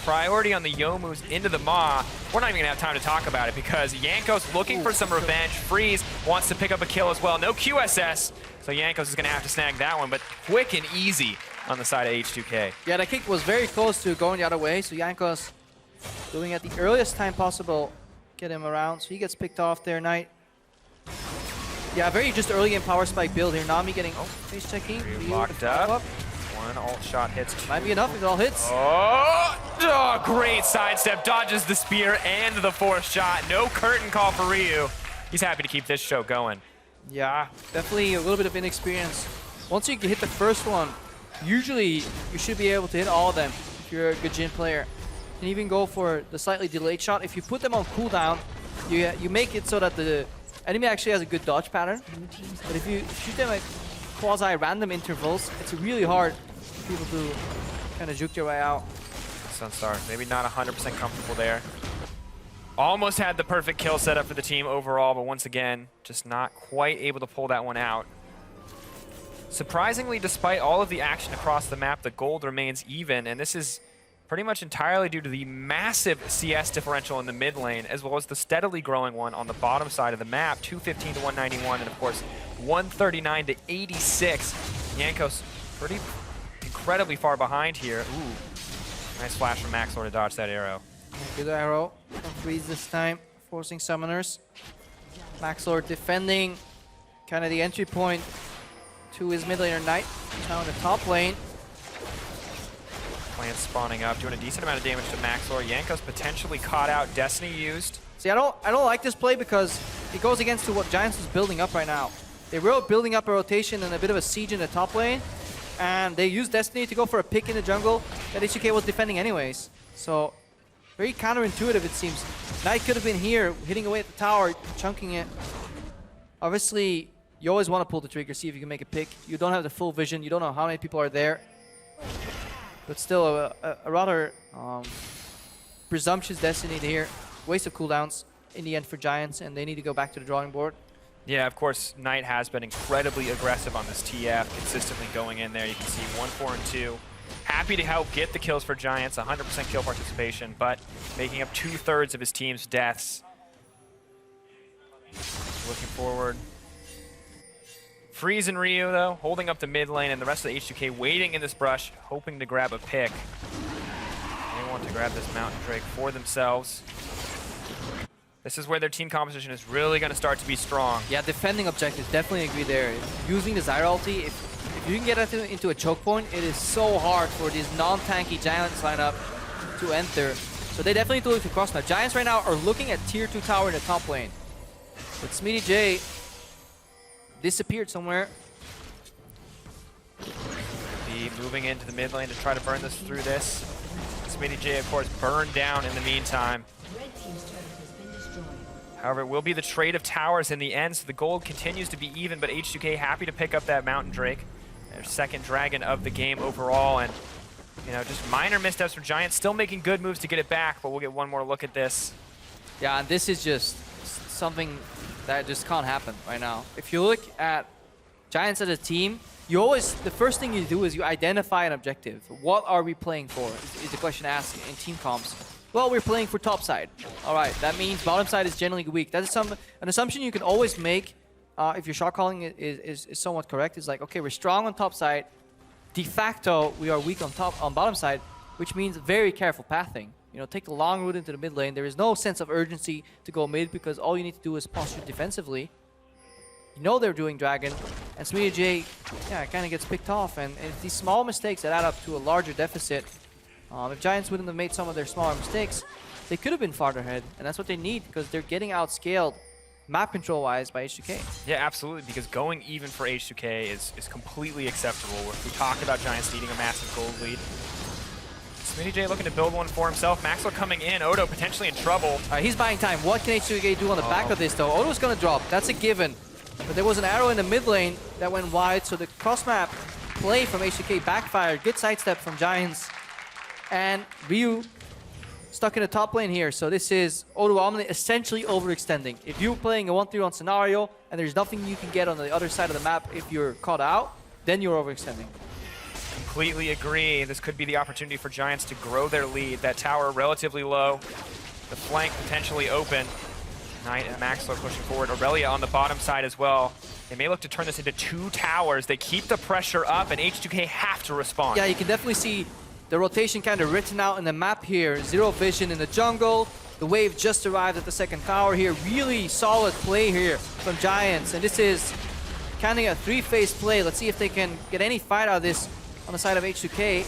Priority on the Youmu's into the Maw. We're not even going to have time to talk about it, because Jankos looking for some revenge. Freeze wants to pick up a kill as well. No QSS, so Jankos is going to have to snag that one, but quick and easy on the side of H2K. Yeah, the kick was very close to going the other way, so Jankos doing it at the earliest time possible, get him around, so he gets picked off there, Knight. Yeah, very just early in power spike build here. Nami getting face checking. Locked up. One ult shot hits. Might be enough if it all hits. Oh, great sidestep. Dodges the spear and the fourth shot. No curtain call for Ryu. He's happy to keep this show going. Yeah, definitely a little bit of inexperience. Once you hit the first one, usually you should be able to hit all of them if you're a good Jhin player. You can even go for the slightly delayed shot. If you put them on cooldown, you make it so that the enemy actually has a good dodge pattern. But if you shoot them at quasi-random intervals, it's really hard for people to kind of juke their way out. Sunstar, maybe not 100% comfortable there. Almost had the perfect kill setup for the team overall, but once again, just not quite able to pull that one out. Surprisingly, despite all of the action across the map, the gold remains even, and this is pretty much entirely due to the massive CS differential in the mid lane, as well as the steadily growing one on the bottom side of the map, 215 to 191, and of course, 139 to 86. Jankos pretty incredibly far behind here. Ooh, nice flash from Maxlor to dodge that arrow. Good arrow from Freeze this time, forcing summoners. Maxlor defending kind of the entry point to his mid laner Knight, now in the top lane. Plants spawning up, doing a decent amount of damage to Maxlor. Jankos potentially caught out, Destiny used. See, I don't like this play because it goes against to what Giants is building up right now. They were building up a rotation and a bit of a siege in the top lane, and they used Destiny to go for a pick in the jungle that H2K was defending anyways. So, very counterintuitive it seems. Knight could have been here, hitting away at the tower, chunking it. Obviously, you always want to pull the trigger, see if you can make a pick. You don't have the full vision, you don't know how many people are there. But still, a rather presumptuous Destiny here. Waste of cooldowns in the end for Giants, and they need to go back to the drawing board. Yeah, of course, Knight has been incredibly aggressive on this TF, consistently going in there. You can see 1, 4, and 2. Happy to help get the kills for Giants, 100% kill participation, but making up 2/3 of his team's deaths. Looking forward. Freeze and Ryu, though, holding up the mid lane, and the rest of the H2K waiting in this brush, hoping to grab a pick. They want to grab this Mountain Drake for themselves. This is where their team composition is really going to start to be strong. Yeah, defending objectives, definitely agree there. Using the Zyra ulti, if you can get into a choke point, it is so hard for these non-tanky Giants lineup to enter. So they definitely need to look to cross now. Giants right now are looking at tier 2 tower in the top lane. But Smitty J disappeared somewhere. Be moving into the mid lane to try to burn this through this. Smitty J, of course, burned down in the meantime. However, it will be the trade of towers in the end, so the gold continues to be even, but H2K happy to pick up that Mountain Drake. Their second dragon of the game overall, and you know, just minor missteps for Giants, still making good moves to get it back, but we'll get one more look at this. Yeah, and this is just something that just can't happen right now. If you look at Giants as a team, you always, the first thing you do is you identify an objective. What are we playing for, is the question asked in team comps. Well, we're playing for top side. All right, that means bottom side is generally weak. That is an assumption you can always make if your shot calling is somewhat correct. It's like, okay, we're strong on top side. De facto, we are weak on bottom side, which means very careful pathing. You know, take the long route into the mid lane. There is no sense of urgency to go mid because all you need to do is posture defensively. You know they're doing dragon, and Smitty J, yeah, kind of gets picked off. And it's these small mistakes that add up to a larger deficit. If Giants wouldn't have made some of their smaller mistakes, they could have been farther ahead, and that's what they need because they're getting outscaled map control-wise by H2K. Yeah, absolutely, because going even for H2K is completely acceptable. If we talk about Giants needing a massive gold lead, Smitty J looking to build one for himself. Maxwell coming in. Odo potentially in trouble. All right, he's buying time. What can H2K do on the back of this, though? Odo's going to drop. That's a given. But there was an arrow in the mid lane that went wide, so the cross-map play from H2K backfired. Good sidestep from Giants. And Ryu stuck in the top lane here. So this is Odo Omni essentially overextending. If you're playing a 1-3-1 scenario and there's nothing you can get on the other side of the map if you're caught out, then you're overextending. Completely agree. This could be the opportunity for Giants to grow their lead. That tower relatively low. The flank potentially open. Knight and Maxwell pushing forward. Aurelia on the bottom side as well. They may look to turn this into 2 towers. They keep the pressure up, and H2K have to respond. Yeah, you can definitely see the rotation kind of written out in the map here. Zero vision in the jungle. The wave just arrived at the second tower here. Really solid play here from Giants. And this is kind of a 3-phase play. Let's see if they can get any fight out of this on the side of H2K.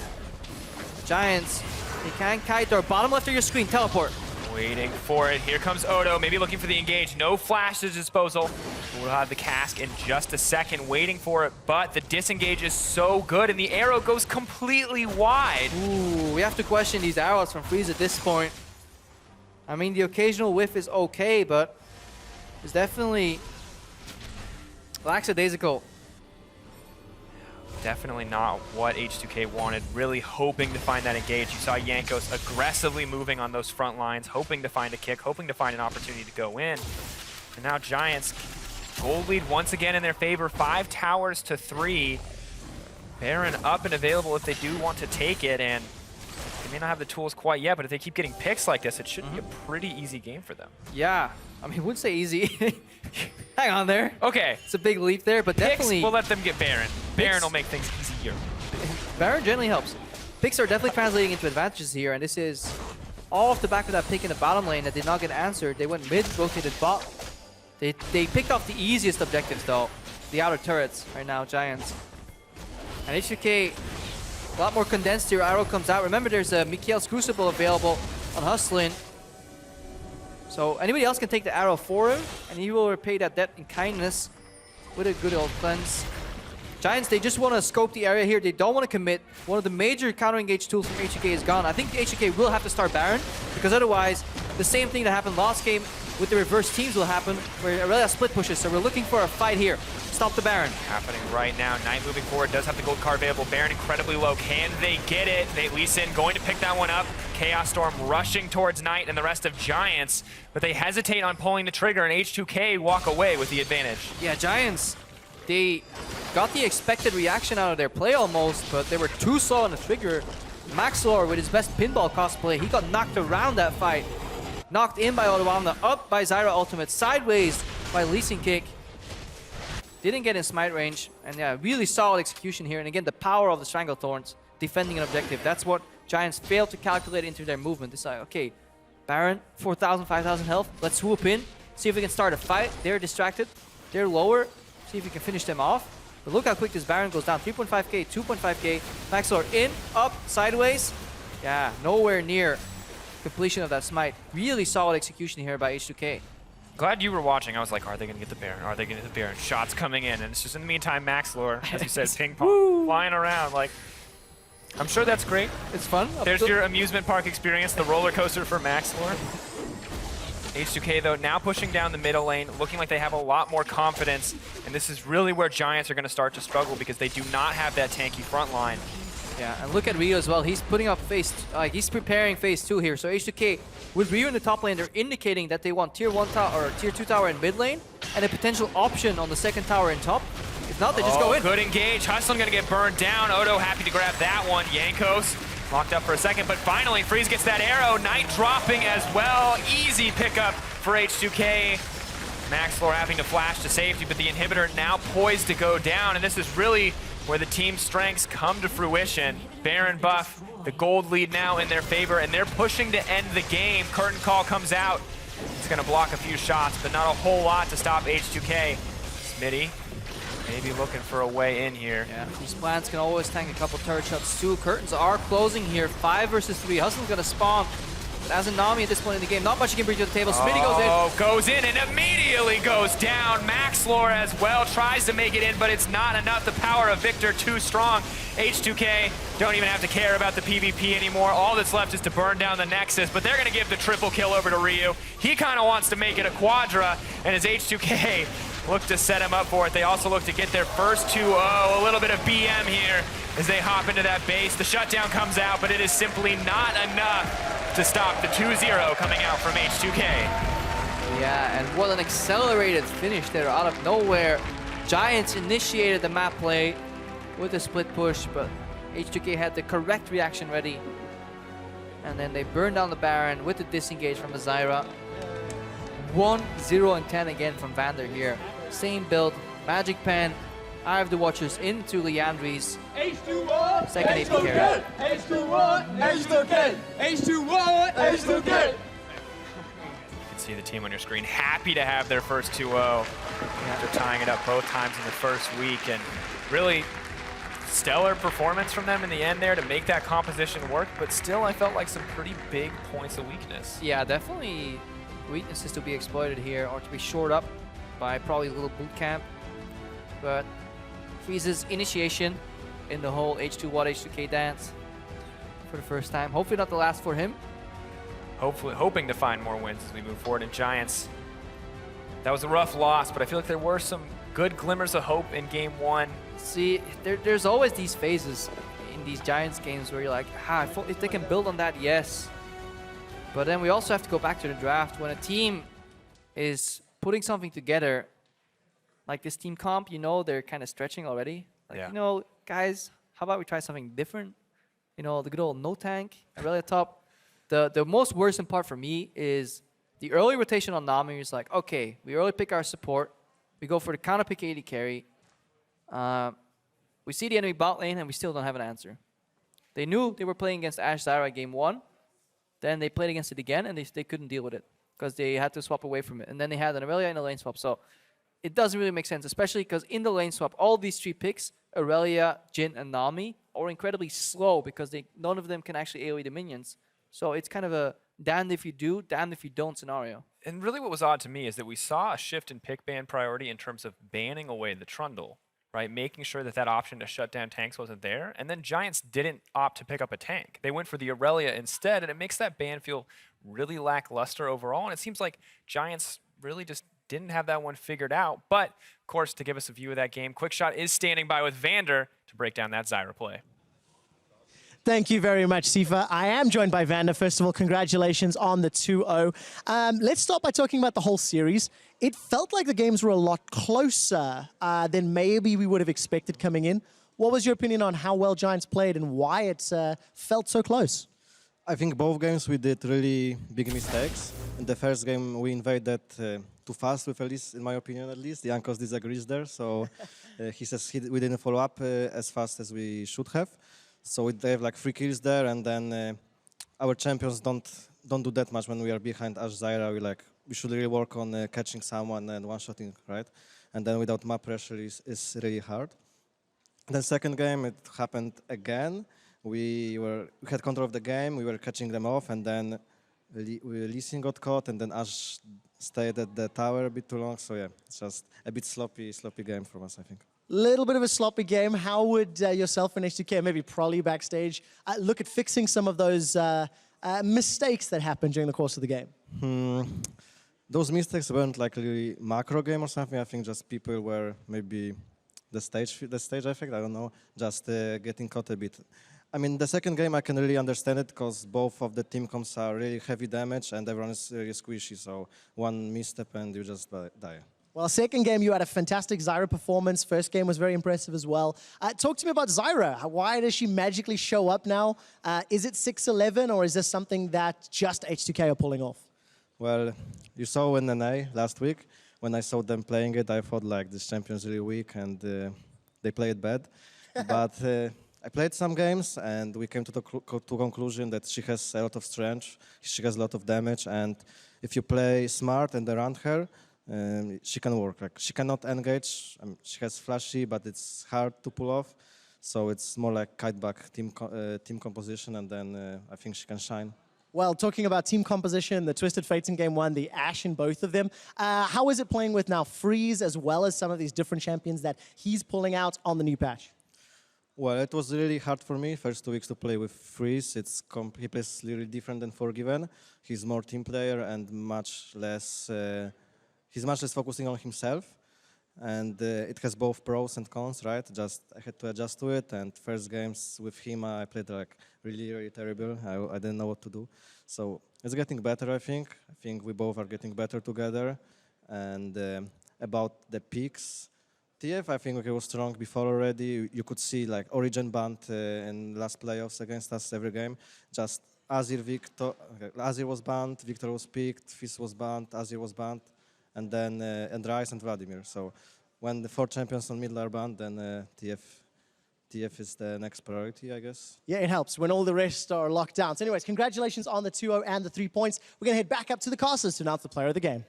Giants, they can kite their bottom left of your screen. Teleport. Waiting for it. Here comes Odo, maybe looking for the engage. No flash to disposal. We'll have the cask in just a second, waiting for it, but the disengage is so good, and the arrow goes completely wide. Ooh, we have to question these arrows from Freeze at this point. I mean, the occasional whiff is okay, but it's definitely lackadaisical. Definitely not what H2K wanted. Really hoping to find that engage. You saw Jankos aggressively moving on those front lines, hoping to find a kick, hoping to find an opportunity to go in. And now Giants, gold lead once again in their favor. 5 towers to 3. Baron up and available if they do want to take it, and they may not have the tools quite yet, but if they keep getting picks like this, it should be a pretty easy game for them. Yeah, I mean, I wouldn't say easy. Hang on there. Okay. It's a big leap there, but Picks, definitely... we'll let them get Baron. Baron will make things easier. Baron generally helps. Picks are definitely translating into advantages here, and this is all off the back of that pick in the bottom lane that did not get answered. They went mid, rotated bot. They picked off the easiest objectives, though. The outer turrets right now, Giants. And H2K, a lot more condensed here. Arrow comes out. Remember, there's a Mikhail's Crucible available on Hustlin. So anybody else can take the arrow for him, and he will repay that debt in kindness with a good old cleanse. Giants, they just want to scope the area here. They don't want to commit. One of the major counter-engage tools from H2K is gone. I think H2K will have to start Baron, because otherwise, the same thing that happened last game with the reverse teams will happen, where Aurelia split pushes. So we're looking for a fight here. Stop the Baron. Happening right now. Knight moving forward, does have the gold card available. Baron incredibly low. Can they get it? Lee Sin going to pick that one up. Chaos Storm rushing towards Knight and the rest of Giants, but they hesitate on pulling the trigger, and H2K walk away with the advantage. Yeah, Giants, they got the expected reaction out of their play almost, but they were too slow on the trigger. Maxlor with his best pinball cosplay, he got knocked around that fight. Knocked in by Odoamna, up by Zyra ultimate, sideways by Lee Sin kick. Didn't get in smite range, and yeah, really solid execution here. And again, the power of the Stranglethorns defending an objective. That's what Giants failed to calculate into their movement. It's like, okay, Baron, 4,000, 5,000 health. Let's swoop in, see if we can start a fight. They're distracted. They're lower. See if we can finish them off. But look how quick this Baron goes down. 3.5k, 2.5k. Maxlor in, up, sideways. Yeah, nowhere near completion of that smite. Really solid execution here by H2K. Glad you were watching. I was like, are they going to get the Baron? Are they going to get the Baron? Shots coming in. And it's just in the meantime, Maxlor, as you said, ping pong, flying around. Like, I'm sure that's great. It's fun. There's your amusement park experience, the roller coaster for Maxlor. H2K, though, now pushing down the middle lane, looking like they have a lot more confidence. And this is really where Giants are going to start to struggle because they do not have that tanky front line. Yeah, and look at Ryu as well. He's putting up he's preparing phase 2 here. So H2K, with Ryu in the top lane, they're indicating that they want tier 1 tower or tier 2 tower in mid lane and a potential option on the second tower in top. If not, they just go in. Good engage. Hustlin gonna get burned down. Odo happy to grab that one. Jankos locked up for a second, but finally Freeze gets that arrow. Knight dropping as well. Easy pickup for H2K. Maxlor having to flash to safety, but the inhibitor now poised to go down, and this is really where the team's strengths come to fruition. Baron buff, the gold lead now in their favor, and they're pushing to end the game. Curtain call comes out. It's gonna block a few shots, but not a whole lot to stop H2K. Smitty maybe looking for a way in here. Yeah, these plants can always tank a couple turret shots too. Curtains are closing here, 5 versus 3. Hustle's gonna spawn. as a Nami at this point in the game, not much you can bring to the table. Smitty goes in. Oh, goes in and immediately goes down. Maxlor as well tries to make it in, but it's not enough. The power of Victor too strong. H2K don't even have to care about the PvP anymore. All that's left is to burn down the Nexus, but they're going to give the triple kill over to Ryu. He kind of wants to make it a quadra, and as H2K look to set him up for it, they also look to get their first 2-0. A little bit of BM here as they hop into that base. The shutdown comes out, but it is simply not enough to stop the 2-0 coming out from H2K. Yeah, and what an accelerated finish there out of nowhere. Giants initiated the map play with a split push, but H2K had the correct reaction ready. And then they burned down the Baron with the disengage from the Zyra. 1, 0, and 10 again from Vander here. Same build, Magic Pen, Eye of the Watchers into Leandri's second AP carry. H2-1, H2K, H2-1, H2K. You can see the team on your screen happy to have their first 2-0 after tying it up both times in the first week, and really stellar performance from them in the end there to make that composition work, but still I felt like some pretty big points of weakness. Yeah, definitely weaknesses to be exploited here, or to be shored up by probably a little boot camp. But Freeze's initiation in the whole H2 H2K dance for the first time. Hopefully not the last for him. Hoping to find more wins as we move forward. And Giants, that was a rough loss, but I feel like there were some good glimmers of hope in game 1. See, there's always these phases in these Giants games where you're like, if they can build on that, yes. But then we also have to go back to the draft. When a team is putting something together, like this team comp, you know they're kind of stretching already. Like, you know, guys, how about we try something different? You know, the good old no tank, Aurelia top. The most worrisome part for me is the early rotation on Nami is like, okay, we early pick our support. We go for the counter pick AD carry. We see the enemy bot lane and we still don't have an answer. They knew they were playing against Ashe Zyra game 1. Then they played against it again and they couldn't deal with it because they had to swap away from it. And then they had an Aurelia in the lane swap. So it doesn't really make sense, especially because in the lane swap, all these 3 picks, Aurelia, Jhin, and Nami, are incredibly slow because none of them can actually AoE the minions. So it's kind of a damned if you do, damned if you don't scenario. And really what was odd to me is that we saw a shift in pick ban priority in terms of banning away the Trundle, right? Making sure that that option to shut down tanks wasn't there. And then Giants didn't opt to pick up a tank. They went for the Aurelia instead, and it makes that ban feel really lackluster overall. And it seems like Giants really just didn't have that one figured out. But, of course, to give us a view of that game, Quickshot is standing by with Vander to break down that Zyra play. Thank you very much, Sifa. I am joined by Vander. First of all, congratulations on the 2-0. Let's start by talking about the whole series. It felt like the games were a lot closer than maybe we would have expected coming in. What was your opinion on how well Giants played and why it felt so close? I think both games we did really big mistakes. In the first game, we invaded too fast with Elise, in my opinion at least. Jankos disagrees there, so he says we didn't follow up as fast as we should have. So they have like 3 kills there, and then our champions don't do that much when we are behind Ashe Zyra. We should really work on catching someone and one-shotting, right? And then without map pressure is really hard. Then second game, it happened again. We had control of the game, we were catching them off, and then Lee Sin got caught, and then Ashe stayed at the tower a bit too long. So yeah, it's just a bit sloppy game from us, I think. Little bit of a sloppy game. How would yourself and H2K, maybe Prolly backstage, look at fixing some of those mistakes that happened during the course of the game? Those mistakes weren't like really macro game or something. I think just people were maybe the stage effect, I don't know, just getting caught a bit. I mean, the second game I can really understand it because both of the team comps are really heavy damage and everyone is really squishy. So one misstep and you just die. Well, second game, you had a fantastic Zyra performance. First game was very impressive as well. Talk to me about Zyra. Why does she magically show up now? Is it 6-11, or is this something that just H2K are pulling off? Well, you saw in NA last week, when I saw them playing it, I thought like this champion's really weak and they played bad. But I played some games and we came to the conclusion that she has a lot of strength, she has a lot of damage, and if you play smart and around her, she can work. Like, she cannot engage. She has flashy, but it's hard to pull off. So it's more like kite back team composition, and then I think she can shine. Well, talking about team composition, the Twisted Fates in Game 1, the Ashe in both of them, how is it playing with now Freeze as well as some of these different champions that he's pulling out on the new patch? Well, it was really hard for me first 2 weeks to play with Freeze. He plays really different than Forgiven. He's more team player and much less. He's much less focusing on himself, and it has both pros and cons, right? I had to adjust to it. And first games with him, I played like really terrible. I didn't know what to do. So it's getting better, I think. I think we both are getting better together. And about the picks. TF, I think he was strong before already. You could see like Origin banned in last playoffs against us every game. Just Azir, Azir was banned, Victor was picked, Fizz was banned, Azir was banned, and then Ryze and Vladimir. So when the 4 champions on middle are banned, then TF is the next priority, I guess. Yeah, it helps when all the rest are locked down. So anyways, congratulations on the 2-0 and the 3 points. We're going to head back up to the casters to announce the player of the game.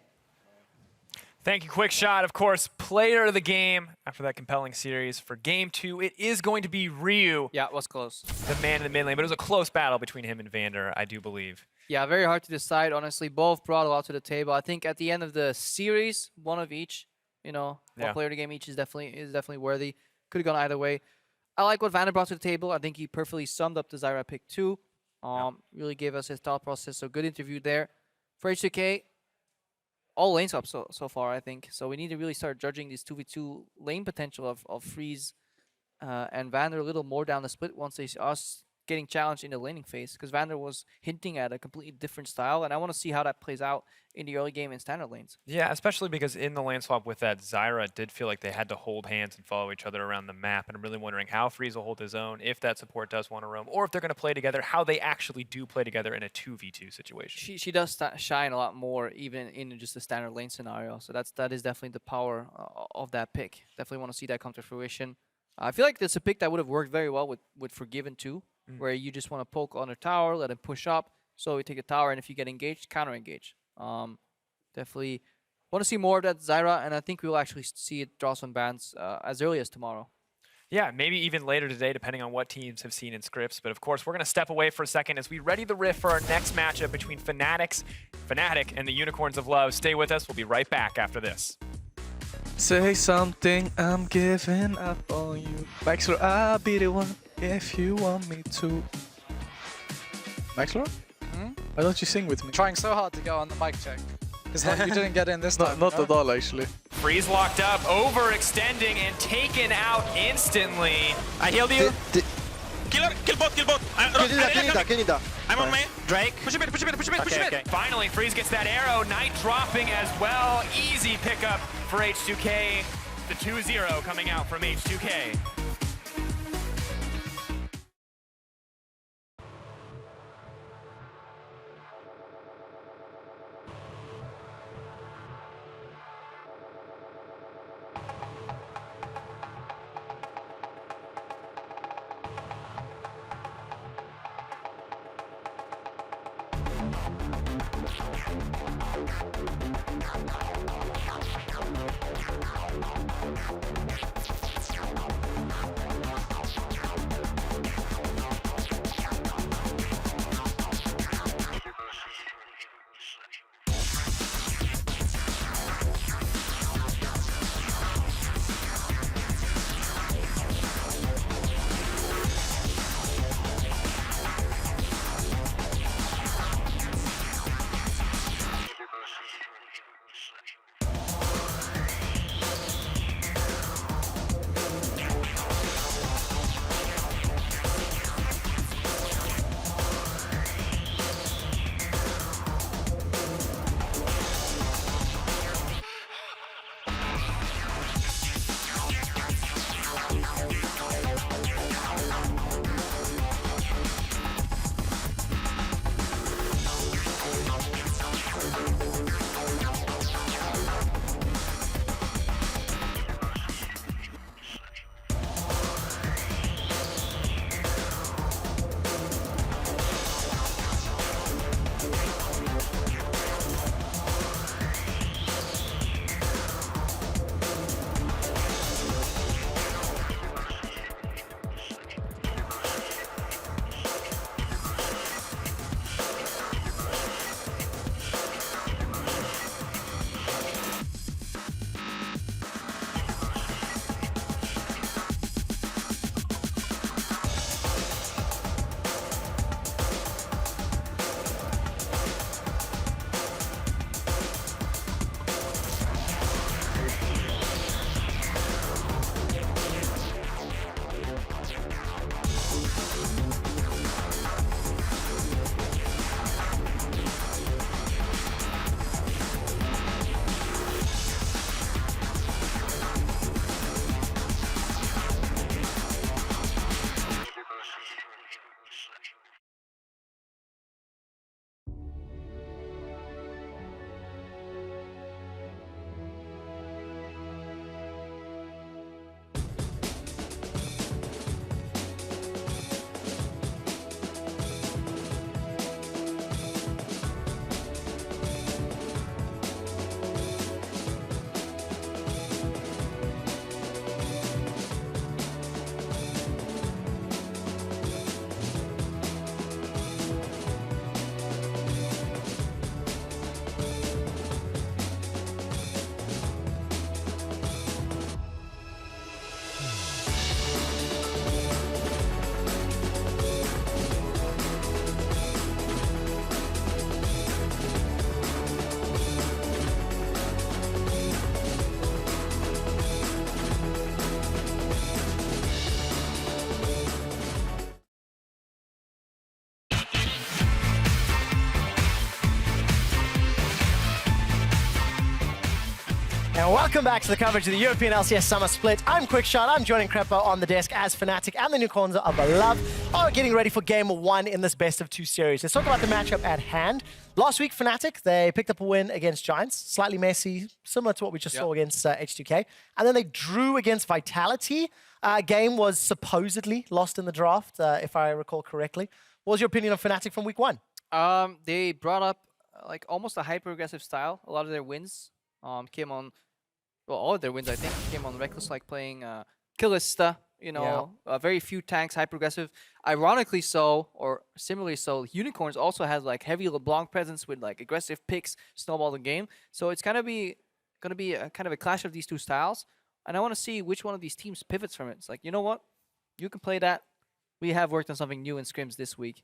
Thank you, Quick Shot. Of course, player of the game after that compelling series. For Game 2, it is going to be Ryu. Yeah, it was close. The man in the mid lane, but it was a close battle between him and Vander, I do believe. Yeah, very hard to decide, honestly. Both brought a lot to the table. I think at the end of the series, one of each, one player of the game each is definitely worthy. Could have gone either way. I like what Vander brought to the table. I think he perfectly summed up the Zyra pick too. Really gave us his thought process, so good interview there. For H2K, all lanes up so far, I think. So we need to really start judging this 2v2 lane potential of Freeze and Vander a little more down the split once they see us getting challenged in the laning phase. Because Vander was hinting at a completely different style, and I want to see how that plays out in the early game in standard lanes. Yeah, especially because in the lane swap with that Zyra, it did feel like they had to hold hands and follow each other around the map. And I'm really wondering how Freeze will hold his own, if that support does want to roam, or if they're going to play together, how they actually do play together in a 2v2 situation. She does shine a lot more even in just a standard lane scenario. So that is definitely the power of that pick. Definitely want to see that come to fruition. I feel like that's a pick that would have worked very well with Forgiven too, where you just want to poke on a tower, let him push up, so we take a tower, and if you get engaged, counter-engage. Definitely want to see more of that Zyra, and I think we'll actually see it draw some bans as early as tomorrow. Yeah, maybe even later today, depending on what teams have seen in scripts. But of course, we're going to step away for a second as we ready the riff for our next matchup between Fnatic and the Unicorns of Love. Stay with us. We'll be right back after this. Say something, I'm giving up on you. Maxlor, I'll be the one if you want me to. Maxlor? Why don't you sing with me? Trying so hard to go on the mic check. It's like you didn't get in this time. Not at all, actually. Freeze locked up, overextending, and taken out instantly. I healed you. Kill bot. Kill Nida. I'm on main. Drake. Push a bit. Okay. Finally, Freeze gets that arrow. Knight dropping as well. Easy pickup for H2K. The 2-0 coming out from H2K. Welcome back to the coverage of the European LCS Summer Split. I'm Quickshot. I'm joining Crepo on the desk as Fnatic and the Unicorns of Love are getting ready for Game 1 in this best of 2 series. Let's talk about the matchup at hand. Last week, Fnatic, they picked up a win against Giants. Slightly messy, similar to what we just saw against H2K. And then they drew against Vitality. Game was supposedly lost in the draft, if I recall correctly. What was your opinion of Fnatic from week 1? They brought up like almost a hyper-aggressive style. A lot of their wins came on, well, all of their wins, I think, came on Reckless, like playing Killista, you know, very few tanks, hyper-aggressive. Ironically so, or similarly so, Unicorns also has like heavy LeBlanc presence with like aggressive picks, snowball the game. So it's gonna be a kind of a clash of these two styles. And I want to see which one of these teams pivots from it. It's like, you know what? You can play that. We have worked on something new in scrims this week.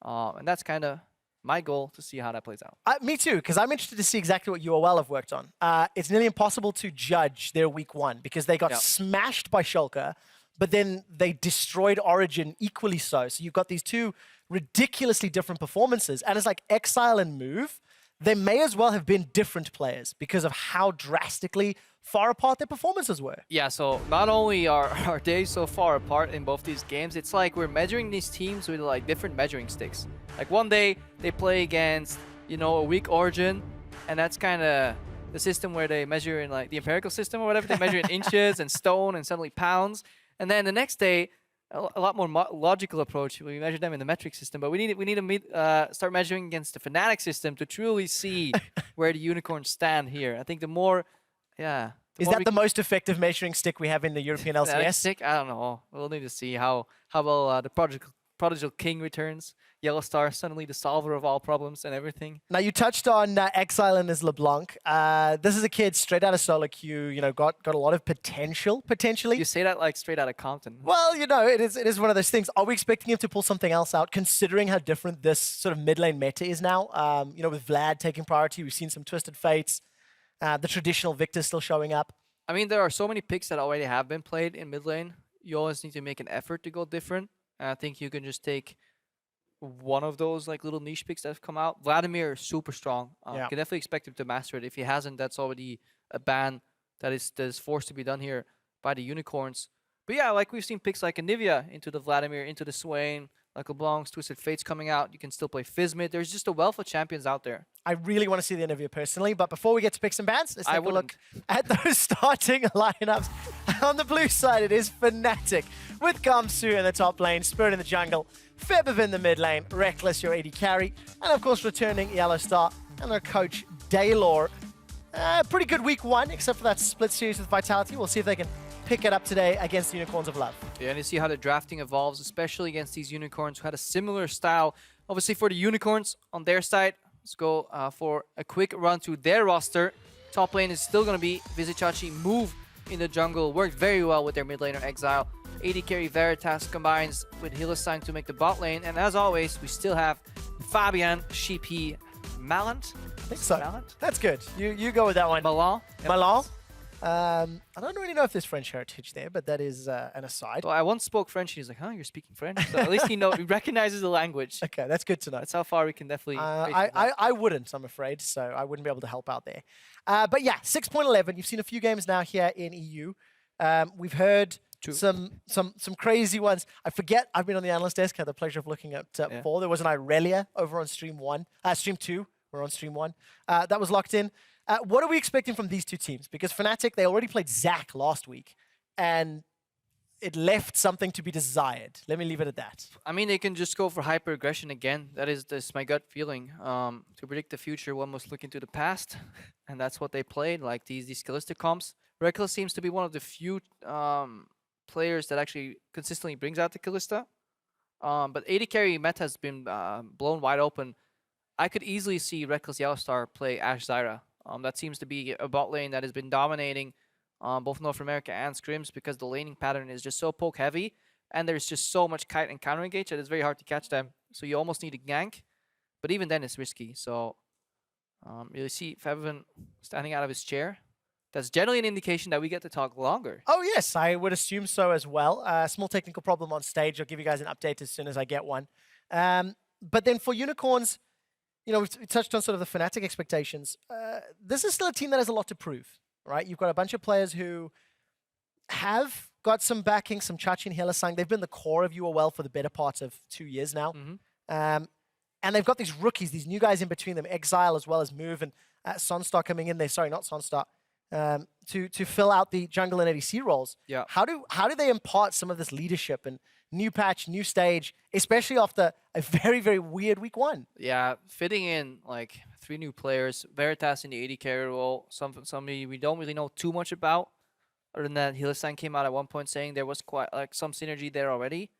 And that's kind of my goal, to see how that plays out. Me too, because I'm interested to see exactly what EULCS1 have worked on. It's nearly impossible to judge their week 1 because they got smashed by Schalke, but then they destroyed Origin equally so. So you've got these two ridiculously different performances. And it's like Exile and Move, they may as well have been different players because of how drastically far apart their performances were. Yeah, so not only are they so far apart in both these games, it's like we're measuring these teams with like different measuring sticks. Like one day they play against, you know, a weak Origin, and that's kind of the system where they measure in like the empirical system or whatever. They measure in inches and stone and suddenly pounds. And then the next day, a lot more logical approach. We measure them in the metric system, but we need to start measuring against the Fnatic system to truly see where the Unicorns stand here. I think the more, Is that the most effective measuring stick we have in the European LCS? Stick? I don't know. We'll need to see how well the Prodigal King returns. Yellowstar, suddenly the solver of all problems and everything. Now, you touched on Exile and his LeBlanc. This is a kid straight out of solo queue, you know, got a lot of potentially. You say that like straight out of Compton. Well, you know, it is one of those things. Are we expecting him to pull something else out, considering how different this sort of mid lane meta is now? You know, with Vlad taking priority, we've seen some Twisted Fates, the traditional Victor still showing up. I mean, there are so many picks that already have been played in mid lane. You always need to make an effort to go different. And I think you can just take one of those like little niche picks that have come out. Vladimir is super strong. You can definitely expect him to master it. If he hasn't, that's already a ban that is forced to be done here by the Unicorns. But yeah, like we've seen picks like Anivia into the Vladimir, into the Swain, like LeBlanc's Twisted Fates coming out. You can still play Fizzmid. There's just a wealth of champions out there. I really want to see the Anivia personally, but before we get to picks and bans, let's take a look at those starting lineups. On the blue side, it is Fnatic with Gamsu in the top lane, Spirit in the jungle, Febiv in the mid lane, Reckless, your AD carry, and of course returning Yellowstar and their coach Daylor. Pretty good week 1, except for that split series with Vitality. We'll see if they can pick it up today against the Unicorns of Love. Yeah, and you see how the drafting evolves, especially against these Unicorns who had a similar style. Obviously for the Unicorns on their side, let's go for a quick run through their roster. Top lane is still going to be Vizicachi. Move in the jungle worked very well with their mid laner Exile. AD carry Veritas combines with Hylissang to make the bot lane. And as always, we still have Fabian, Sheepy, Malant. I think so. Malant? That's good. You go with that one. Malan. Malan. I don't really know if there's French heritage there, but that is an aside. Well, I once spoke French, and he's like, huh, you're speaking French? So at least he recognizes the language. Okay, that's good to know. That's how far we can definitely... I wouldn't, I'm afraid, so I wouldn't be able to help out there. But yeah, 6.11. You've seen a few games now here in EU. We've heard some crazy ones. I forget, I've been on the analyst desk, had the pleasure of looking at 4. There was an Irelia over on stream 2. We're on stream 1. That was locked in. What are we expecting from these two teams? Because Fnatic, they already played Zac last week, and it left something to be desired. Let me leave it at that. I mean, they can just go for hyper-aggression again. That is my gut feeling. To predict the future, one must look into the past, and that's what they played, like these skillistic comps. Reckless seems to be one of the few players that actually consistently brings out the Killista. But AD carry meta has been blown wide open. I could easily see Reckless Yellowstar play Ashe Zyra. That seems to be a bot lane that has been dominating both North America and scrims because the laning pattern is just so poke heavy and there's just so much kite and counter engage that it's very hard to catch them. So you almost need a gank, but even then it's risky. So you see Febiv standing out of his chair. That's generally an indication that we get to talk longer. Oh yes, I would assume so as well. Small technical problem on stage. I'll give you guys an update as soon as I get one. But then for Unicorns, you know, we touched on sort of the Fnatic expectations. This is still a team that has a lot to prove, right? You've got a bunch of players who have got some backing, some Chachi and Hylissang. They've been the core of UOL for the better part of 2 years now. And they've got these rookies, these new guys in between them, Exile as well as Move and Sunstar coming in there. Sorry, not Sunstar. To fill out the jungle and ADC roles. Yeah. How do they impart some of this leadership and new patch, new stage, especially after a very, very weird week 1? Yeah, fitting in like 3 new players, Veritas in the AD carry role, somebody we don't really know too much about. Other than that, Hylissang came out at one point saying there was quite like some synergy there already.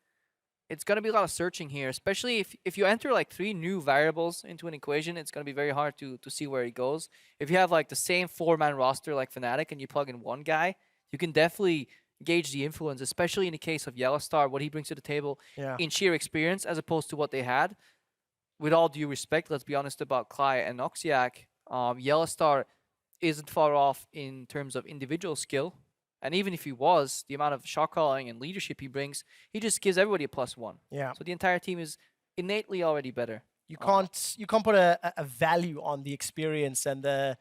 It's going to be a lot of searching here, especially if you enter like 3 new variables into an equation, it's going to be very hard to see where it goes. If you have like the same 4-man roster like Fnatic and you plug in one guy, you can definitely gauge the influence, especially in the case of Yellowstar, what he brings to the table in sheer experience as opposed to what they had. With all due respect, let's be honest about Klai and Noxiac. Yellowstar isn't far off in terms of individual skill. And even if he was, the amount of shot calling and leadership he brings, he just gives everybody a +1. Yeah. So the entire team is innately already better. You can't put a value on the experience and the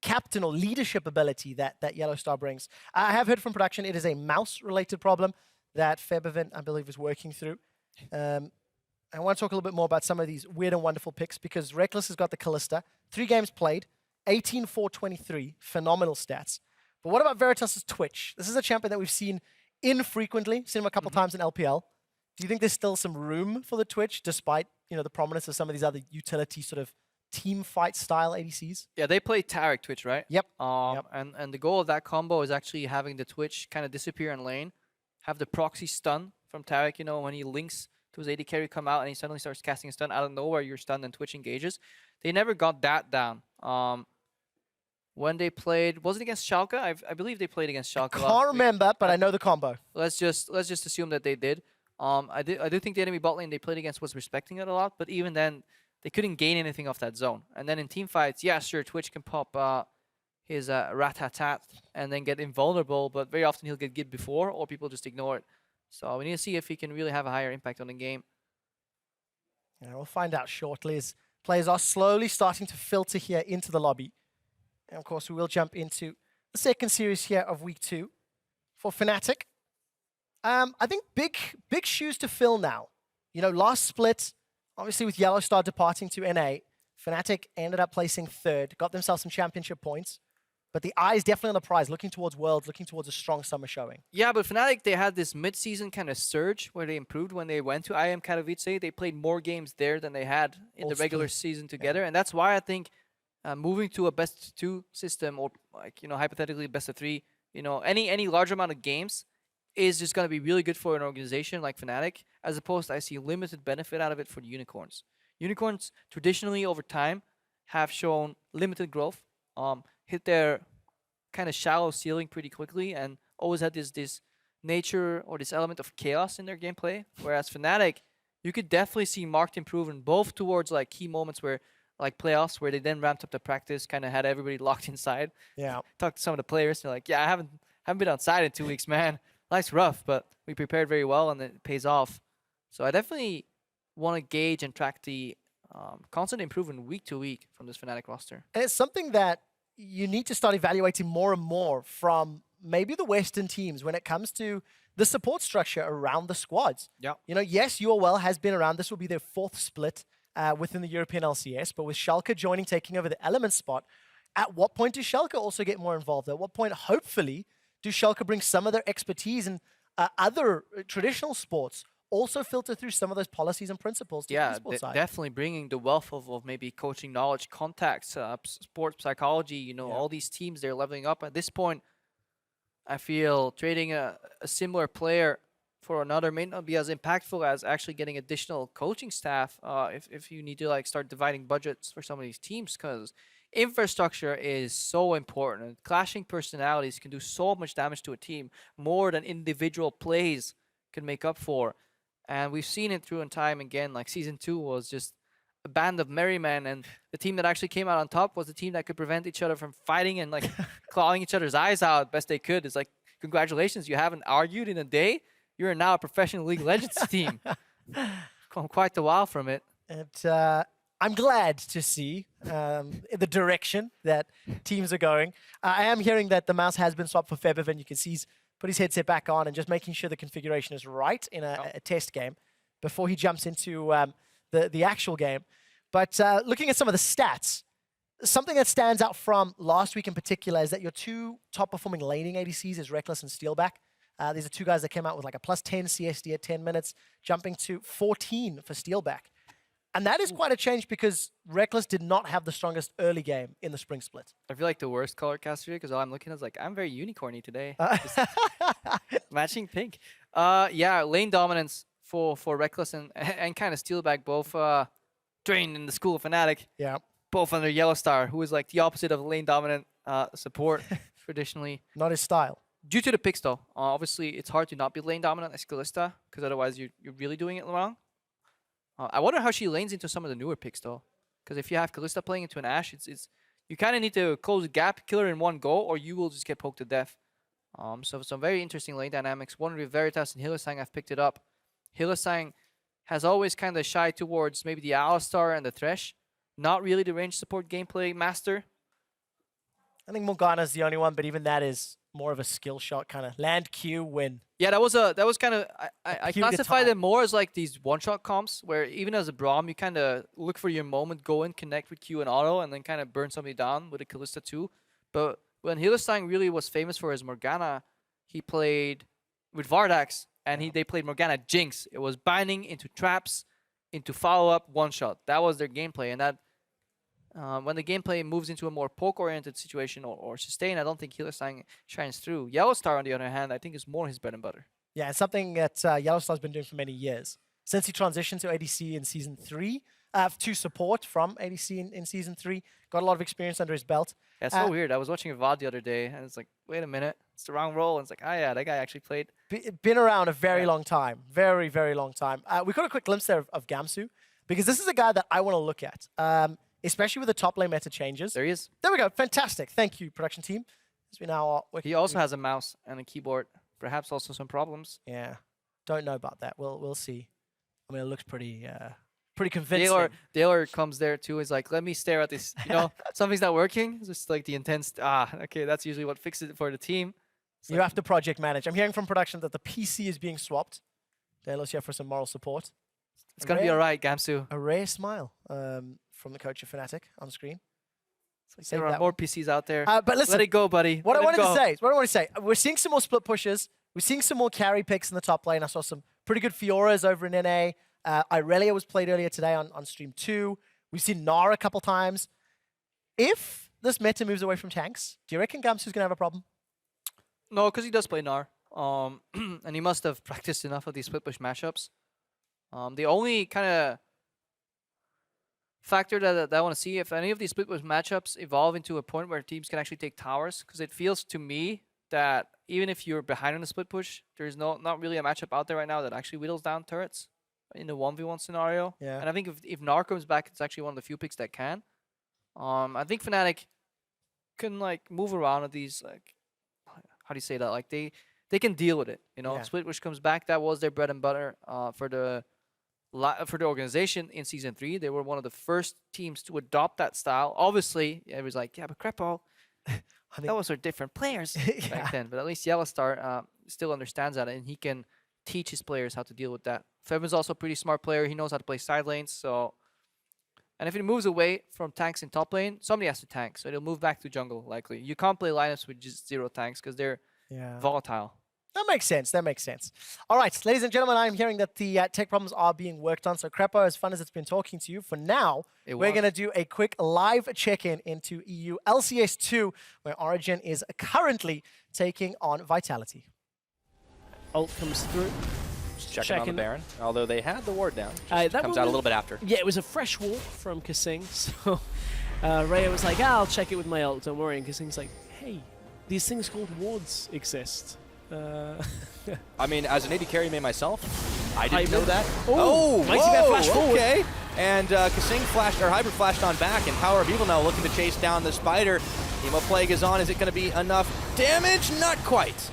captain or leadership ability that Yellowstar brings. I have heard from production it is a mouse-related problem that Febevin, I believe, is working through. I want to talk a little bit more about some of these weird and wonderful picks because Reckless has got the Callista, 3 games played, 18-4-23, phenomenal stats. But what about Veritas' Twitch? This is a champion that we've seen infrequently, seen him a couple times in LPL. Do you think there's still some room for the Twitch despite, the prominence of some of these other utility sort of team fight style ADCs? Yeah, they play Taric Twitch, right? Yep. And the goal of that combo is actually having the Twitch kind of disappear in lane, have the proxy stun from Taric, when he links to his AD carry come out and he suddenly starts casting a stun out of nowhere, you're stunned and Twitch engages. They never got that down. When they played, was it against Schalke? I believe they played against Schalke. Can't remember, but I know the combo. Let's just assume that they did. I do think the enemy bot lane they played against was respecting it a lot, but even then, they couldn't gain anything off that zone. And then in team fights, yeah, sure, Twitch can pop his rat-tat-tat and then get invulnerable, but very often he'll get gid before, or people just ignore it. So we need to see if he can really have a higher impact on the game. Yeah, we'll find out shortly as players are slowly starting to filter here into the lobby. And of course, we will jump into the second series here of week 2 for Fnatic. I think big shoes to fill now. Last split, obviously with Yellowstar departing to NA, Fnatic ended up placing 3rd, got themselves some championship points. But the eye is definitely on the prize, looking towards Worlds, looking towards a strong summer showing. Yeah, but Fnatic, they had this mid-season kind of surge where they improved when they went to IM Katowice. They played more games there than they had in the regular season together. And that's why I think moving to a best-of-2 system or, hypothetically best-of-3, any large amount of games is just going to be really good for an organization like Fnatic, as opposed to I see limited benefit out of it for the Unicorns. Unicorns, traditionally, over time, have shown limited growth. Hit their kind of shallow ceiling pretty quickly and always had this nature or this element of chaos in their gameplay. Whereas Fnatic, you could definitely see marked improvement both towards like key moments where like playoffs where they then ramped up the practice, kind of had everybody locked inside. Yeah. Talked to some of the players, they're like, yeah, I haven't been outside in 2 weeks, man. Life's rough, but we prepared very well and it pays off. So I definitely want to gauge and track the constant improvement week to week from this Fnatic roster. And it's something that you need to start evaluating more and more from maybe the Western teams when it comes to the support structure around the squads. Yeah. Yes, UOL has been around. This will be their 4th split within the European LCS, but with Schalke joining, taking over the Element spot, at what point does Schalke also get more involved? At what point, hopefully, do Schalke bring some of their expertise in other traditional sports also filter through some of those policies and principles to the esports side? Definitely bringing the wealth of maybe coaching knowledge, contacts, sports psychology, all these teams, they're leveling up. At this point, I feel trading a similar player for another may not be as impactful as actually getting additional coaching staff if you need to start dividing budgets for some of these teams, because infrastructure is so important. Clashing personalities can do so much damage to a team, more than individual plays can make up for. And we've seen it through in time again. Like Season 2 was just a band of merry men, and the team that actually came out on top was the team that could prevent each other from fighting and clawing each other's eyes out best they could. It's like, congratulations, you haven't argued in a day. You're now a professional League of Legends team. Come quite a while from it. I'm glad to see the direction that teams are going. I am hearing that the mouse has been swapped for Febiv, and you can see he's put his headset back on and just making sure the configuration is right in a test game before he jumps into the actual game. But looking at some of the stats, something that stands out from last week in particular is that your two top-performing laning ADCs is Reckless and Steelback. These are two guys that came out with like a +10 CSD at 10 minutes, jumping to 14 for Steelback. And that is quite a change because Reckless did not have the strongest early game in the spring split. I feel like the worst color caster because all I'm looking at is like, I'm very unicorny today. Matching pink. Yeah, lane dominance for Reckless and kind of Steelback, both trained in the school of Fnatic. Yeah. Both under Yellowstar, who is like the opposite of lane dominant support traditionally. Not his style. Due to the picks though, obviously it's hard to not be lane dominant as Kalista because otherwise you're really doing it wrong. I wonder how she lanes into some of the newer picks though, because if you have Kalista playing into an Ashe, it's you kind of need to close the gap, kill her in one go, or you will just get poked to death. So some very interesting lane dynamics. One with Veritas and Hylissang, I've picked it up. Hylissang has always kind of shied towards maybe the Alistar and the Thresh, not really the range support gameplay master. I think Morgana's the only one, but even that is more of a skill shot kind of land Q win. Yeah, that was kind of I classify them more as like these one-shot comps where even as a Braum, you kind of look for your moment, go in, connect with Q and auto, and then kind of burn somebody down with a Kalista too. But when Hylissang really was famous for his Morgana, he played with Vardax, and they played Morgana Jinx. It was binding into traps, into follow-up, one-shot. That was their gameplay, and that when the gameplay moves into a more poke-oriented situation or sustain, I don't think Hylissang shines through. Yellowstar, on the other hand, I think is more his bread and butter. Yeah, it's something that Yellowstar's been doing for many years. Since he transitioned to ADC in Season 3, to support from ADC in Season 3, got a lot of experience under his belt. Yeah, it's so weird. I was watching a VOD the other day, and it's like, wait a minute, it's the wrong role. And it's like, oh yeah, that guy actually played. Been around a very long time. Very, very long time. We got a quick glimpse there of Gamsu, because this is a guy that I want to look at. Especially with the top lane meta changes. There he is. There we go. Fantastic. Thank you, production team. As we now are he also has a mouse and a keyboard. Perhaps also some problems. Yeah. Don't know about that. We'll see. I mean, it looks pretty convincing. Daylor comes there too. He's like, let me stare at this. You know, something's not working. It's just like the intense. Okay, that's usually what fixes it for the team. You have to project manage. I'm hearing from production that the PC is being swapped. Daylor's here for some moral support. It's gonna be all right, Gamsu. A rare smile from the coach of Fnatic on screen. Like there are more PCs out there. But listen, let it go, buddy. What I wanted to say, we're seeing some more split pushes. We're seeing some more carry picks in the top lane. I saw some pretty good Fioras over in NA. Irelia was played earlier today on stream 2. We've seen Nara a couple times. If this meta moves away from tanks, do you reckon Gamsu's going to have a problem? No, because he does play Nara. And he must have practiced enough of these split push mashups. The only kind of factor that I want to see if any of these split push matchups evolve into a point where teams can actually take towers, because it feels to me that even if you're behind on the split push, there's not really a matchup out there right now that actually whittles down turrets in the 1v1 scenario. Yeah. And I think if Nar comes back, it's actually one of the few picks that can. I think Fnatic can like move around at these, like, how do you say that? Like they can deal with it. You know, split push comes back. That was their bread and butter for the organization in Season 3. They were one of the first teams to adopt that style. Obviously, it was like, yeah, but Crepo, those are different players back then. But at least Yellowstar still understands that, and he can teach his players how to deal with that. Feb's also a pretty smart player. He knows how to play side lanes. So, and if it moves away from tanks in top lane, somebody has to tank. So it'll move back to jungle, likely. You can't play lineups with just 0 tanks because they're volatile. That makes sense. That makes sense. All right, ladies and gentlemen, I'm hearing that the tech problems are being worked on. So, Crepo, as fun as it's been talking to you, for now, we're going to do a quick live check-in into EULCS1, where Origin is currently taking on Vitality. Ult comes through. Just checking on the Baron, although they had the ward down. That comes out a little bit after. Yeah, it was a fresh ward from Kasing, so Raya was like, I'll check it with my ult, don't worry. And Kasing's like, hey, these things called wards exist. I mean, as an AD carry man myself, I didn't know that. Oh, flash forward. Okay. And Kasing flashed, or Hybrid flashed on back, and Power of Evil now looking to chase down the Spider. Emo Plague is on. Is it going to be enough damage? Not quite.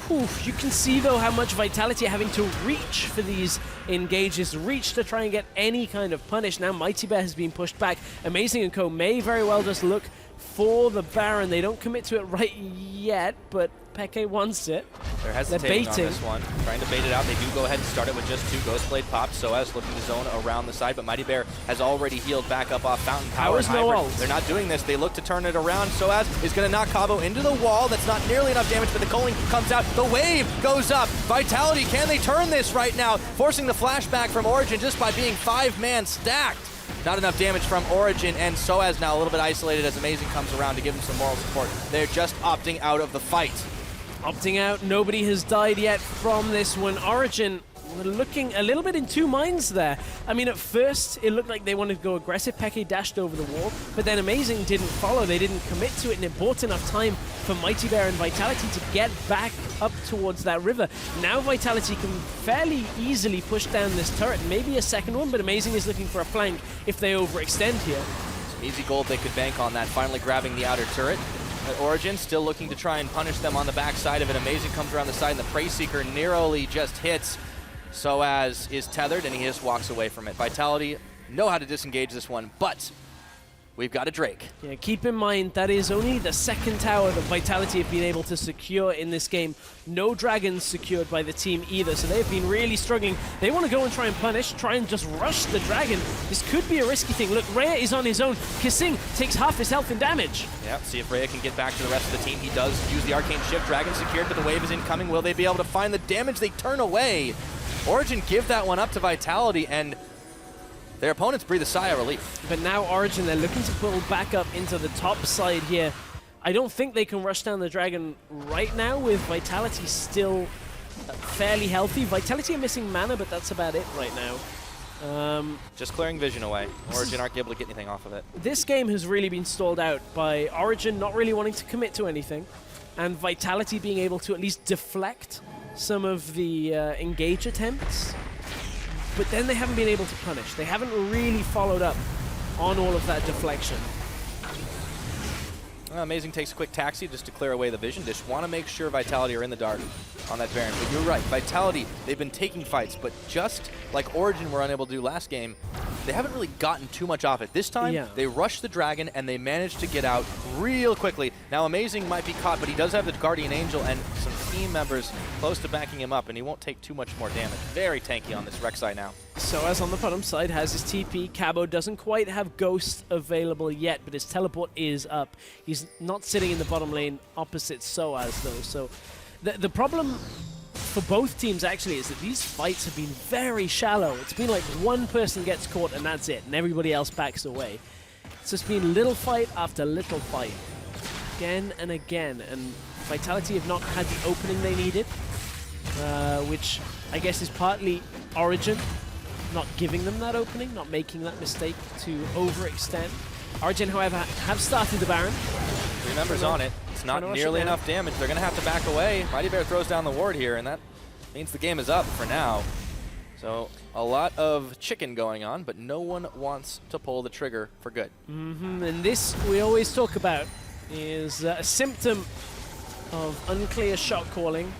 You can see, though, how much Vitality are having to reach for these engages, reach to try and get any kind of punish. Now Mighty Bear has been pushed back. Amazing and Co may very well just look for the Baron. They don't commit to it right yet, but Peke wants it. They're hesitating on baiting. this one, trying to bait it out. They do go ahead and start it with just 2 Ghost Blade pops. Soaz looking to zone around the side, but Mighty Bear has already healed back up off Fountain Power. Powers no ult. They're not doing this. They look to turn it around. Soaz is going to knock Cabo into the wall. That's not nearly enough damage, but the culling comes out. The wave goes up. Vitality, can they turn this right now? Forcing the flashback from Origin just by being 5-man stacked. Not enough damage from Origin, and Soaz now a little bit isolated as Amazing comes around to give him some moral support. They're just opting out of the fight. Opting out, nobody has died yet from this one. Origin were looking a little bit in 2 minds there. I mean, at first, it looked like they wanted to go aggressive. Peke dashed over the wall, but then Amazing didn't follow. They didn't commit to it, and it bought enough time for Mighty Bear and Vitality to get back up towards that river. Now Vitality can fairly easily push down this turret, maybe a second one, but Amazing is looking for a flank if they overextend here. Some easy gold they could bank on that, finally grabbing the outer turret. At Origin, still looking to try and punish them on the backside of it. Amazing comes around the side, and the Prey Seeker narrowly just hits. Soaz is tethered, and he just walks away from it. Vitality know how to disengage this one, but we've got a Drake. Yeah, keep in mind that is only the 2nd tower that Vitality have been able to secure in this game. No dragons secured by the team either, so they've been really struggling. They want to go and try and punish, try and just rush the dragon. This could be a risky thing. Look, Rhea is on his own. Kissing takes half his health in damage. Yeah, see if Rhea can get back to the rest of the team. He does use the Arcane Shift. Dragon secured, but the wave is incoming. Will they be able to find the damage? They turn away. Origin give that one up to Vitality, and their opponents breathe a sigh of relief. But now Origin, they're looking to pull back up into the top side here. I don't think they can rush down the dragon right now with Vitality still fairly healthy. Vitality are missing mana, but that's about it right now. Just clearing vision away. Origin aren't able to get anything off of it. This game has really been stalled out by Origin not really wanting to commit to anything, and Vitality being able to at least deflect some of the engage attempts. But then they haven't been able to punish. They haven't really followed up on all of that deflection. Amazing takes a quick taxi just to clear away the vision. Just want to make sure Vitality are in the dark on that Baron. But you're right, Vitality, they've been taking fights, but just like Origin were unable to do last game, they haven't really gotten too much off it. This time, they rushed the dragon and they managed to get out real quickly. Now Amazing might be caught, but he does have the Guardian Angel and some team members close to backing him up, and he won't take too much more damage. Very tanky on this Rek'Sai now. Soaz on the bottom side has his TP. Cabo doesn't quite have Ghost available yet, but his teleport is up. He's not sitting in the bottom lane opposite Soaz, though. So the problem for both teams, actually, is that these fights have been very shallow. It's been like one person gets caught and that's it, and everybody else backs away. It's just been little fight after little fight, again and again, and Vitality have not had the opening they needed, which I guess is partly Origin not giving them that opening, not making that mistake to overextend. Origin, however, have started the Baron. 3 members on it. It's not nearly enough damage. They're going to have to back away. Mighty Bear throws down the ward here, and that means the game is up for now. So a lot of chicken going on, but no one wants to pull the trigger for good. And this, we always talk about, is a symptom of unclear shot calling,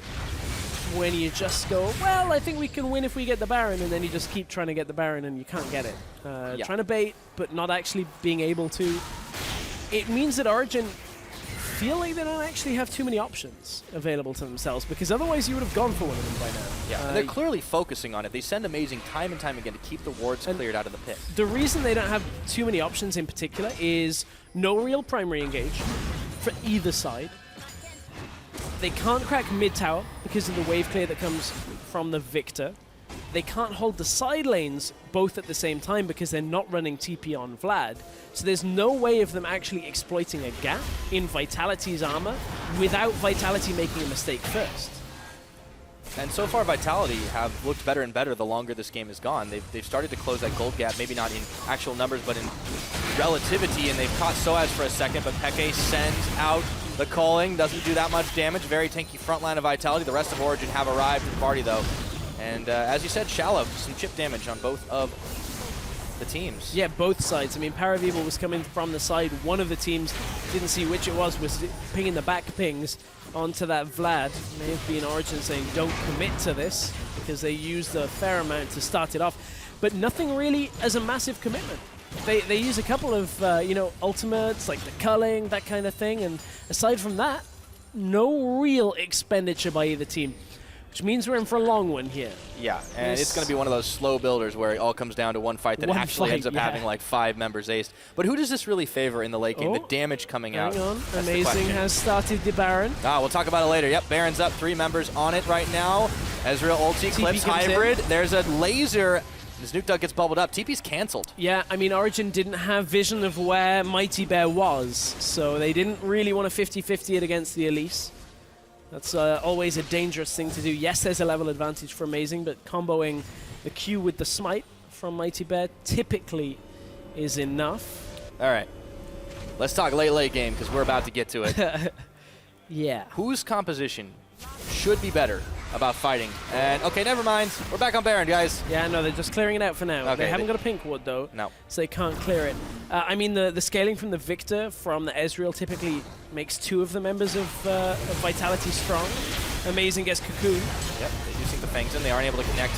when you just go, well, I think we can win if we get the Baron, and then you just keep trying to get the Baron and you can't get it. Trying to bait, but not actually being able to. It means that Origin feel like they don't actually have too many options available to themselves, because otherwise you would have gone for one of them by now. Yeah, and they're clearly focusing on it. They send Amazing time and time again to keep the wards cleared out of the pit. The reason they don't have too many options in particular is no real primary engage for either side. They can't crack mid-tower because of the wave clear that comes from the Victor. They can't hold the side lanes both at the same time because they're not running TP on Vlad. So there's no way of them actually exploiting a gap in Vitality's armor without Vitality making a mistake first. And so far, Vitality have looked better and better the longer this game has gone. They've started to close that gold gap, maybe not in actual numbers, but in relativity, and they've caught Soaz for a second, but Peke sends out the calling. Doesn't do that much damage. Very tanky front line of Vitality. The rest of Origin have arrived to the party, though. And as you said, shallow. Some chip damage on both of the teams. Yeah, both sides. I mean, Power of Evil was coming from the side. One of the teams, didn't see which it was pinging the back pings. onto that Vlad. May have been Origin saying don't commit to this because they used a fair amount to start it off, but nothing really as a massive commitment. They use a couple of you know, ultimates like the culling, that kind of thing, and aside from that, no real expenditure by either team, which means we're in for a long one here. Yeah, and it's going to be one of those slow builders where it all comes down to one fight that actually ends up having like 5 members aced. But who does this really favor in the late game? The damage coming out. Hang on, Amazing has started the Baron. We'll talk about it later. Yep, Baron's up, 3 members on it right now. Ezreal ulti, clips hybrid. There's a laser. This Nuke Duck gets bubbled up. TP's cancelled. Yeah, I mean, Origin didn't have vision of where Mighty Bear was, so they didn't really want to 50-50 it against the Elise. That's always a dangerous thing to do. Yes, there's a level advantage for Amazing, but comboing the Q with the Smite from Mighty Bear typically is enough. All right. Let's talk late game, because we're about to get to it. Yeah. Whose composition should be better about fighting? And, okay, never mind. We're back on Baron, guys. Yeah, no, they're just clearing it out for now. Okay, they haven't got a pink ward, though. No. So they can't clear it. I mean, the scaling from the Victor from the Ezreal typically makes 2 of the members of Vitality strong. Amazing gets Cocoon. Yep, they do sink the Fangs in. They aren't able to connect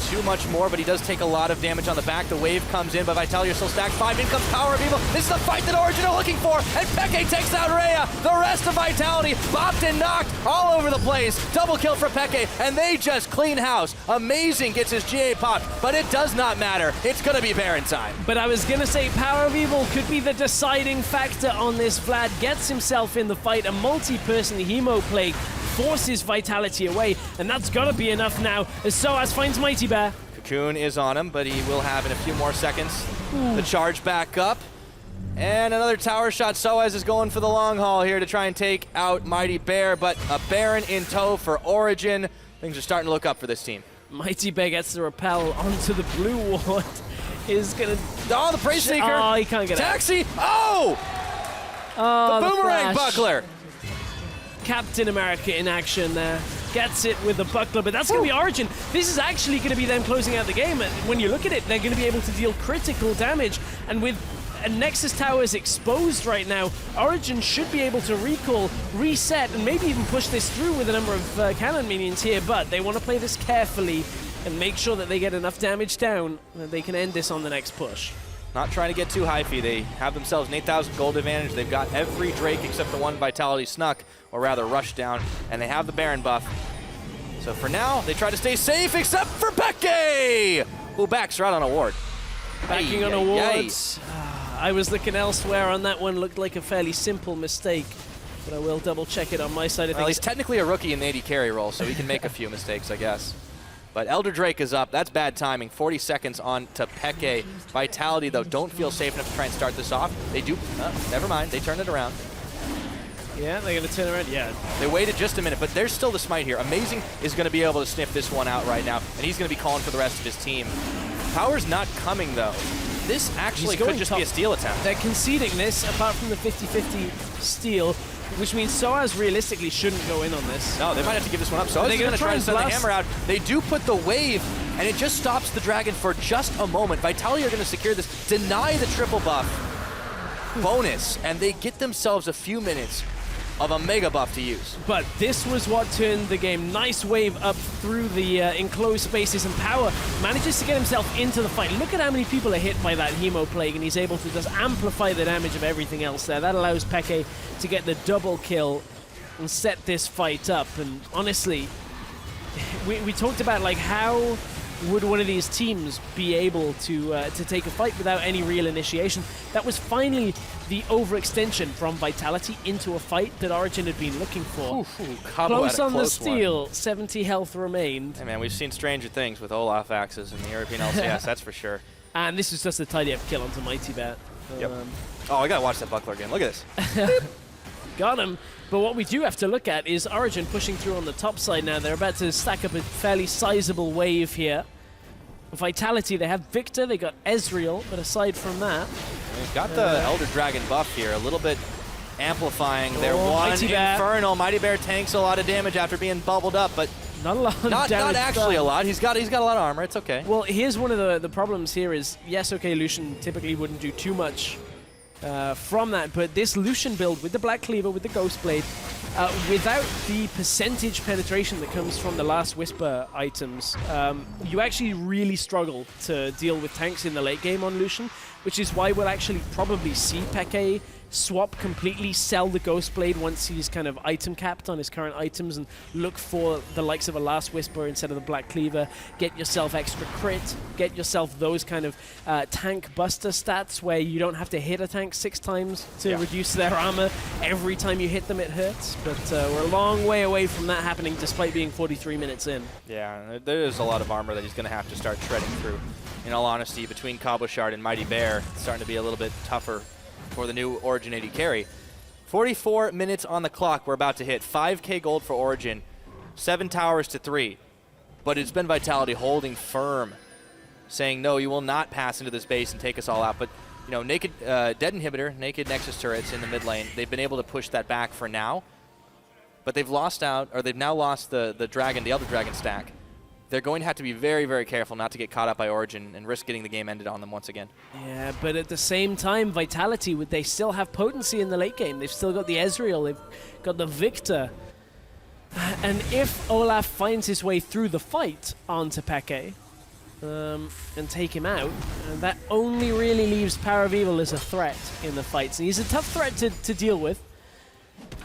too much more, but he does take a lot of damage on the back. The wave comes in, but Vitality are still stacked. 5 in comes Power of Evil. This is the fight that Origin are looking for, and Peke takes out Rhea. The rest of Vitality bopped and knocked all over the place. Double kill for Peke, and they just clean house. Amazing gets his GA popped, but it does not matter. It's going to be Baron time. But I was going to say Power of Evil could be the deciding factor on this. Vlad gets himself in the fight. A multi-person Hemo Plague forces Vitality away, and that's got to be enough now as Soaz finds Mighty Bear. Cocoon is on him, but he will have in a few more seconds the charge back up. And another tower shot. Soaz is going for the long haul here to try and take out Mighty Bear, but a Baron in tow for Origin. Things are starting to look up for this team. Mighty Bear gets the repel onto the blue ward. Is going to... Oh, the Praise Seeker. Oh, he can't get Taxi. Oh! Oh, the boomerang flash. buckler. Captain America in action there. Gets it with the buckler, but that's going to be Origin. This is actually going to be them closing out the game. And when you look at it, they're going to be able to deal critical damage. And with Nexus Towers exposed right now, Origin should be able to recall, reset, and maybe even push this through with a number of cannon minions here. But they want to play this carefully and make sure that they get enough damage down that they can end this on the next push. Not trying to get too hyphy. They have themselves an 8,000 gold advantage. They've got every Drake except the one Vitality snuck, or rather rushed down, and they have the Baron buff. So for now, they try to stay safe, except for Peke, who backs right on a ward. Backing on a ward. I was looking elsewhere on that one. Looked like a fairly simple mistake, but I will double check it on my side of things. Well, he's technically a rookie in the AD carry role, so he can make a few mistakes, I guess. But Elder Drake is up. That's bad timing. 40 seconds on to Peke. Vitality, though, don't feel safe enough to try and start this off. They do. Never mind. They turn it around. Yeah, they're going to turn around. Yeah. They waited just a minute, but there's still the smite here. Amazing is going to be able to sniff this one out right now, and he's going to be calling for the rest of his team. Power's not coming, though. This actually could just be a steal attempt. They're conceding this, apart from the 50-50 steal, which means Soaz realistically shouldn't go in on this. No, they might have to give this one up. Soaz is going to try to send the hammer out. They do put the wave, and it just stops the dragon for just a moment. Vitality are going to secure this, deny the triple buff bonus, and they get themselves a few minutes of a mega buff to use. But this was what turned the game. Nice wave up through the enclosed spaces, and Power manages to get himself into the fight. Look at how many people are hit by that Hemo Plague, and he's able to just amplify the damage of everything else there. That allows Peke to get the double kill and set this fight up. And honestly, we talked about like how would one of these teams be able to take a fight without any real initiation. That was finally the overextension from Vitality into a fight that Origin had been looking for. Close on the steal, 70 health remained. Hey man, we've seen stranger things with Olaf axes in the European LCS, that's for sure. And this was just a tidy up kill onto Mighty Bear. Yep. Oh, I gotta watch that buckler again. Look at this. Got him. But what we do have to look at is Origin pushing through on the top side now. They're about to stack up a fairly sizable wave here. Vitality, they have Victor, they got Ezreal, but aside from that... They've got the Elder Dragon buff here, a little bit amplifying their one Mighty Bear. Infernal. Mighty Bear tanks a lot of damage after being bubbled up, but not a lot of damage. Not actually a lot. He's got a lot of armor, it's okay. Well, here's one of the problems here is, yes, okay, Lucian typically wouldn't do too much from that, but this Lucian build with the Black Cleaver, with the Ghost Blade, without the percentage penetration that comes from the Last Whisper items, you actually really struggle to deal with tanks in the late game on Lucian, which is why we'll actually probably see Peke swap completely, sell the Ghost Blade once he's kind of item capped on his current items, and look for the likes of a Last Whisper instead of the Black Cleaver. Get yourself extra crit, get yourself those kind of tank buster stats where you don't have to hit a tank 6 times to reduce their armor. Every time you hit them it hurts, but we're a long way away from that happening despite being 43 minutes in. Yeah, there is a lot of armor that he's going to have to start treading through. In all honesty, between Cabo Shard and Mighty Bear, it's starting to be a little bit tougher for the new Origin AD carry. 44 minutes on the clock. We're about to hit 5k gold for Origin, 7 towers to 3. But it's been Vitality holding firm, saying, no, you will not pass into this base and take us all out. But, you know, naked Dead Inhibitor, naked Nexus turrets in the mid lane, they've been able to push that back for now. But they've lost out, or they've now lost the Dragon, the Elder Dragon stack. They're going to have to be very, very careful not to get caught up by Origin and risk getting the game ended on them once again. Yeah, but at the same time, Vitality, they still have potency in the late game. They've still got the Ezreal, they've got the Victor. And if Olaf finds his way through the fight onto Peke and take him out, that only really leaves Power of Evil as a threat in the fights. And he's a tough threat to deal with.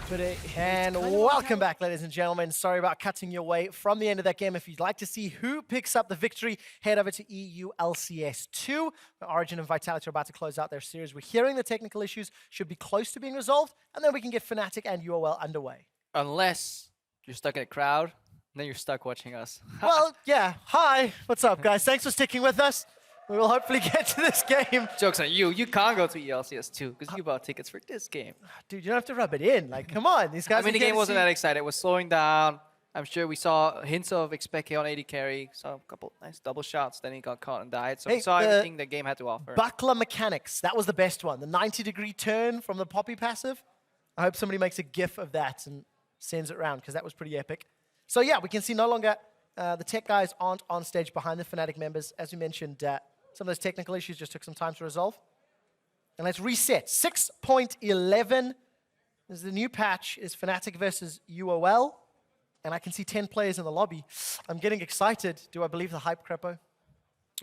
But and welcome back, ladies and gentlemen. Sorry about cutting your way from the end of that game. If you'd like to see who picks up the victory, head over to EULCS1. Origin and Vitality are about to close out their series. We're hearing the technical issues should be close to being resolved, and then we can get Fnatic and UOL underway. Unless you're stuck in a crowd, and then you're stuck watching us. Well, yeah. Hi. What's up, guys? Thanks for sticking with us. We will hopefully get to this game. Joke's on you. You can't go to EULCS2 because you bought tickets for this game. Dude, you don't have to rub it in. Like, come on. These guys. I mean, the game wasn't that exciting. It was slowing down. I'm sure we saw hints of Expeke on AD carry. Saw a couple nice double shots. Then he got caught and died. So we saw everything the game had to offer. Buckler mechanics. That was the best one. The 90-degree turn from the Poppy passive. I hope somebody makes a GIF of that and sends it around because that was pretty epic. So yeah, we can see no longer the tech guys aren't on stage behind the Fnatic members. As we mentioned, some of those technical issues just took some time to resolve. And let's reset. 6.11 is the new patch, is Fnatic versus UOL. And I can see 10 players in the lobby. I'm getting excited. Do I believe the hype, Crepo?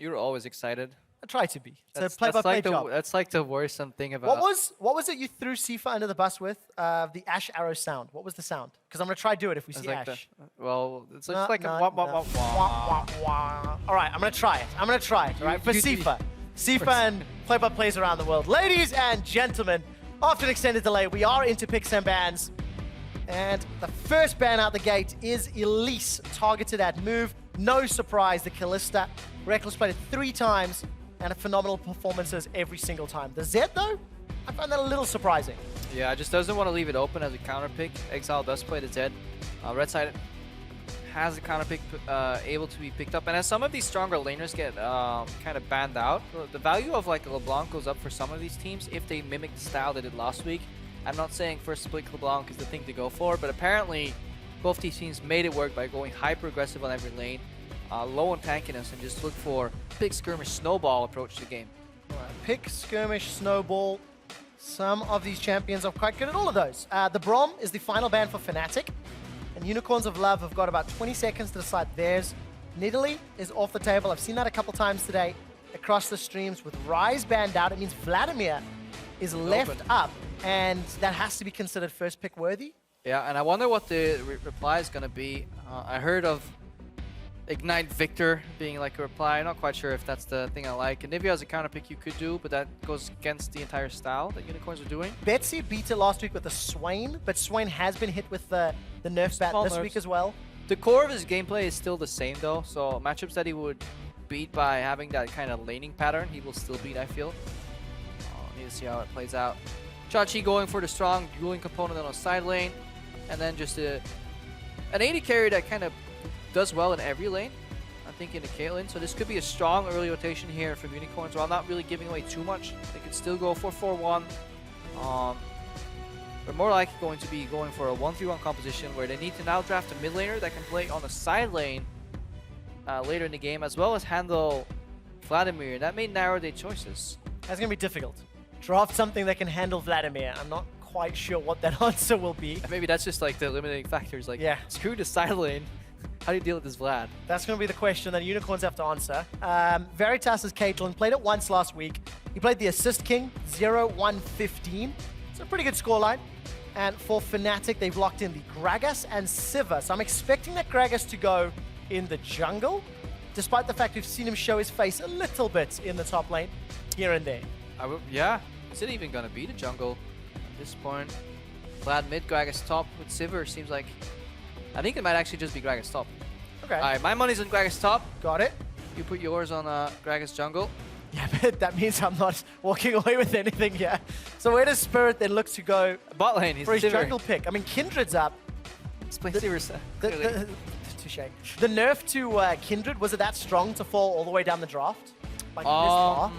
You're always excited. I try to be. It's a play-by-play job. That's like the worrisome thing about... What was it you threw Sifa under the bus with? The Ash arrow sound. What was the sound? Because I'm going to try to do it if we see like Ash. Well, it's just like a wah, wah, wah, wah. Wah. All right, I'm going to try it. All right, for Sifa. Sifa and play-by-plays around the world. Ladies and gentlemen, after an extended delay, we are into picks and bans. And the first ban out the gate is Elise, targeted at move. No surprise, the Kalista. Reckless played it 3 times. And a phenomenal performances every single time. The Zed, though, I find that a little surprising. Yeah, just doesn't want to leave it open as a counter pick. Exile does play the Zed. Red side has a counter pick able to be picked up. And as some of these stronger laners get kind of banned out, the value of like a LeBlanc goes up for some of these teams if they mimic the style they did last week. I'm not saying first split LeBlanc is the thing to go for, but apparently both these teams made it work by going hyper aggressive on every lane. Low on tankiness and just look for pick, skirmish, snowball approach to the game. Pick, skirmish, snowball. Some of these champions are quite good at all of those. The Brom is the final ban for Fnatic. And Unicorns of Love have got about 20 seconds to decide theirs. Nidalee is off the table. I've seen that a couple times today across the streams. With Ryze banned out, it means Vladimir is left up. And that has to be considered first pick worthy. Yeah, and I wonder what the reply is going to be. I heard of Ignite Victor being like a reply. I'm not quite sure if that's the thing I like. And Nivea as a counter pick you could do, but that goes against the entire style that Unicorns are doing. Betsy beat it last week with the Swain, but Swain has been hit with the nerf bat this week as well. The core of his gameplay is still the same though, so matchups that he would beat by having that kind of laning pattern, he will still beat, I feel. Need to see how it plays out. Chachi going for the strong dueling component on a side lane, and then just an AD carry that kind of does well in every lane, I think in the Caitlyn. So this could be a strong early rotation here from Unicorns while not really giving away too much. They could still go 4-4-1. But more likely going to be going for a 1-3-1 composition where they need to now draft a mid laner that can play on the side lane later in the game, as well as handle Vladimir. That may narrow their choices. That's going to be difficult. Draft something that can handle Vladimir. I'm not quite sure what that answer will be. Maybe that's just like the eliminating factors. Like, yeah, screw the side lane. How do you deal with this Vlad? That's going to be the question that Unicorns have to answer. Veritas' Caitlyn played it once last week. He played the Assist King, 0-1-15. It's a pretty good scoreline. And for Fnatic, they've locked in the Gragas and Sivir. So I'm expecting that Gragas to go in the jungle, despite the fact we've seen him show his face a little bit in the top lane, here and there. Yeah, is it even going to be the jungle at this point? Vlad mid, Gragas top with Sivir seems like... I think it might actually just be Gragas top. Okay. All right, my money's on Gragas top. Got it. You put yours on Gragas jungle. Yeah, but that means I'm not walking away with anything here. So where does Spirit then look to go bot lane? He's for his Sivir. jungle pick? I mean, Kindred's up. Touche. The nerf to Kindred, was it that strong to fall all the way down the draft? Like this far?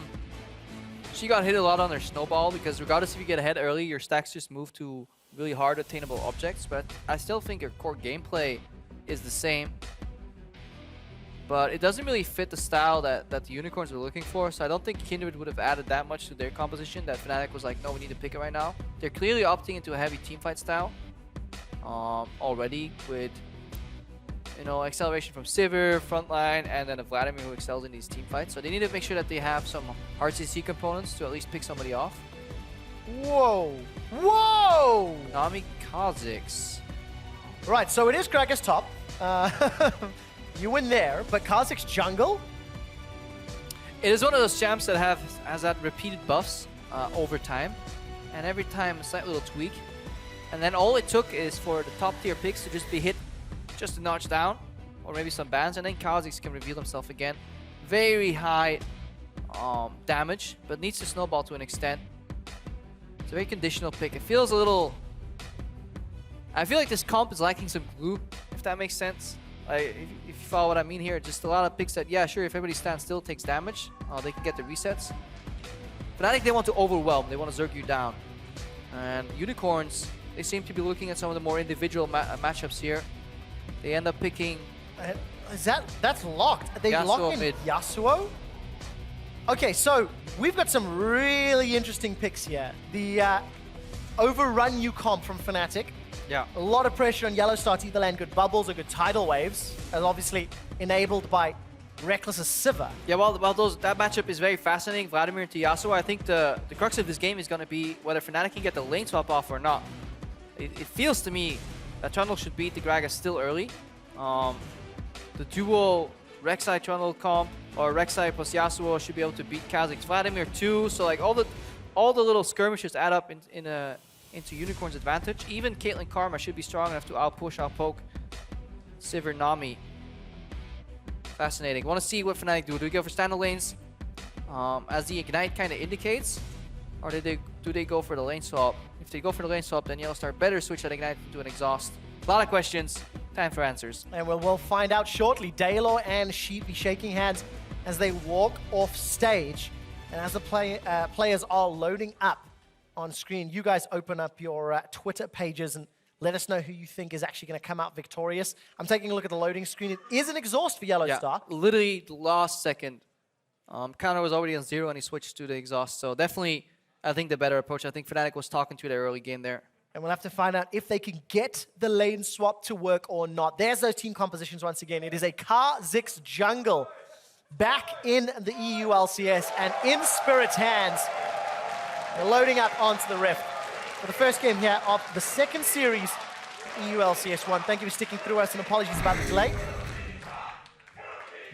She got hit a lot on her snowball because regardless if you get ahead early, your stacks just move to really hard attainable objects. But I still think her core gameplay is the same. But it doesn't really fit the style that the Unicorns were looking for. So I don't think Kindred would have added that much to their composition that Fnatic was like, no, we need to pick it right now. They're clearly opting into a heavy teamfight style already with, you know, acceleration from Sivir, frontline, and then a Vladimir who excels in these teamfights. So they need to make sure that they have some hard CC components to at least pick somebody off. Whoa! Whoa! Nami Kha'Zix. Right, so it is Gragas top. You win there, but Kha'Zix jungle? It is one of those champs that has had repeated buffs over time. And every time a slight little tweak. And then all it took is for the top tier picks to just be hit just a notch down. Or maybe some bans. And then Kha'Zix can reveal himself again. Very high damage, but needs to snowball to an extent. It's a very conditional pick. It feels a little... I feel like this comp is lacking some glue, if that makes sense. Like, if you follow what I mean here, just a lot of picks that, yeah, sure, if everybody stands still, takes damage, they can get the resets. But I think they want to overwhelm, they want to Zerg you down. And Unicorns, they seem to be looking at some of the more individual matchups here. They end up picking... That's locked. They locked in mid. Yasuo? Okay, so we've got some really interesting picks here. The Overrun You comp from Fnatic. Yeah. A lot of pressure on Yellowstar to either land good bubbles or good tidal waves, as obviously enabled by Reckless's Sivir. Yeah, well that matchup is very fascinating. Vladimir into Yasuo. I think the crux of this game is going to be whether Fnatic can get the lane swap off or not. It feels to me that Trundle should beat the Gragas still early. The duo Rek'Sai Trundle comp or Rek'Sai plus Yasuo should be able to beat Kha'Zix Vladimir too. So like all the little skirmishes add up into Unicorn's advantage. Even Caitlyn Karma should be strong enough to outpush, outpoke Sivir Nami. Fascinating. Want to see what Fnatic do. Do we go for standard lanes as the Ignite kind of indicates? Or do they go for the lane swap? If they go for the lane swap, then Yellowstar better switch that Ignite into an Exhaust. A lot of questions. Time for answers. And we'll find out shortly. Daylor and Sheep be shaking hands as they walk off stage. And as the players are loading up on screen, you guys open up your Twitter pages and let us know who you think is actually going to come out victorious. I'm taking a look at the loading screen. It is an Exhaust for Yellowstar. Yeah, literally the last second. Counter was already on 0 and he switched to the Exhaust. So definitely, I think the better approach. I think Fnatic was talking to their early game there. And we'll have to find out if they can get the lane swap to work or not. There's those team compositions once again. It is a Kha'Zix jungle back in the EULCS and in Spirit's hands. They're loading up onto the Rift for the first game here of the second series, EULCS1. Thank you for sticking through us and apologies about the delay.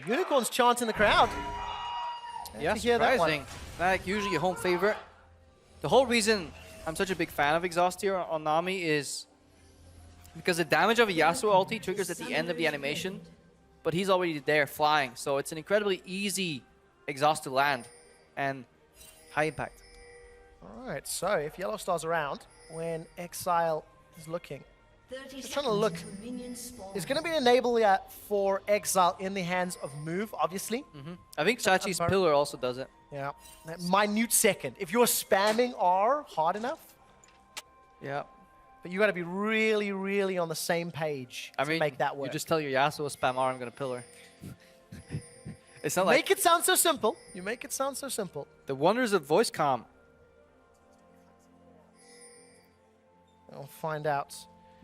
Unicorns chant in the crowd. Yeah, surprising. Fnatic usually a home favorite. The whole reason I'm such a big fan of Exhaust here on Nami is because the damage of a Yasuo ulti triggers at the end of the animation, but he's already there flying. So it's an incredibly easy Exhaust to land and high impact. All right, so if Yellowstar's around when Exile is looking, just trying to look, there's going to be an enabler for Exile in the hands of Move, obviously. I think Chachi's Pillar also does it. Yeah, that minute second. If you're spamming R hard enough, yeah, but you got to be really, really on the same page to make that work. You just tell your Yasuo spam R, I'm going to Pillar. It's not like... Make it sound so simple. You make it sound so simple. The wonders of voice comm. We'll find out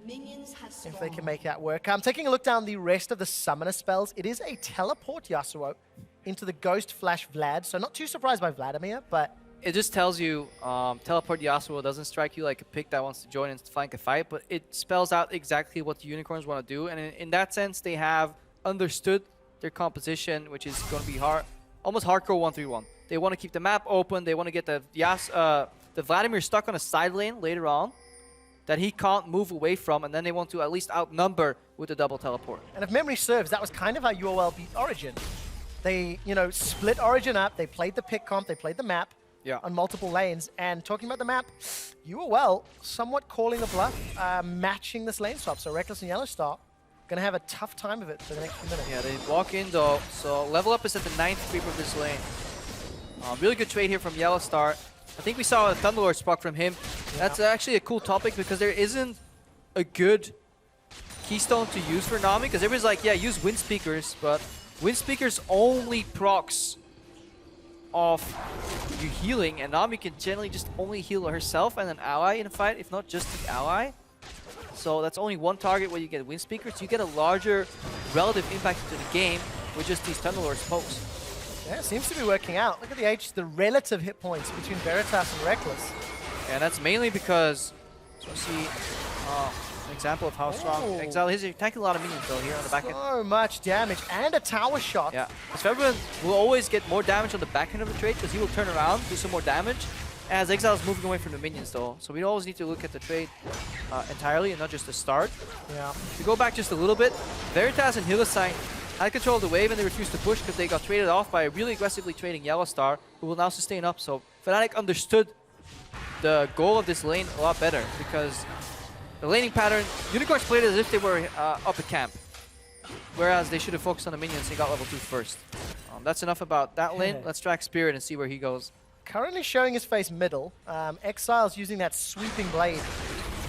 if they can make that work. I'm taking a look down the rest of the summoner spells. It is a teleport Yasuo into the Ghost Flash Vlad, so not too surprised by Vladimir, but... It just tells you teleport Yasuo doesn't strike you like a pick that wants to join and flank a fight, but it spells out exactly what the Unicorns want to do, and in that sense, they have understood their composition, which is going to be almost hardcore 1-3-1. They want to keep the map open, they want to get the Vladimir stuck on a side lane later on that he can't move away from, and then they want to at least outnumber with the double teleport. And if memory serves, that was kind of how UOL beat Origin. They, split Origin up, they played the pick comp, they played the map on multiple lanes, and talking about the map, UOL somewhat calling the bluff, matching this lane swap, so Reckless and Yellowstar gonna have a tough time of it for the next few minutes. Yeah, they walk in though, so level up is at the 9th creep of this lane. Really good trade here from Yellowstar. I think we saw a Thunderlord spark from him. That's actually a cool topic because there isn't a good keystone to use for Nami, because everybody's like, yeah, use Wind Speakers, but Wind Speakers only procs off you healing, and Nami can generally just only heal herself and an ally in a fight, if not just the ally. So that's only one target where you get Wind Speakers. You get a larger relative impact to the game with just these Thunderlords posts. Yeah, it seems to be working out. Look at the relative hit points between Veritas and Reckless. Yeah, that's mainly because, so see, an example of how strong Exile is. He's attacking a lot of minions though here on the back end. So much damage and a tower shot. Yeah, Februn will always get more damage on the back end of the trade because he will turn around, do some more damage, as Exile is moving away from the minions though. So we always need to look at the trade entirely and not just the start. Yeah. To go back just a little bit, Veritas and Hylissang had control of the wave and they refused to push because they got traded off by a really aggressively trading Yellowstar, who will now sustain up. So Fnatic understood the goal of this lane a lot better because the laning pattern, Unicorns played as if they were up at camp, whereas they should have focused on the minions and got level 2 first. That's enough about that lane. Let's track Spirit and see where he goes. Currently showing his face middle. Exile's using that sweeping blade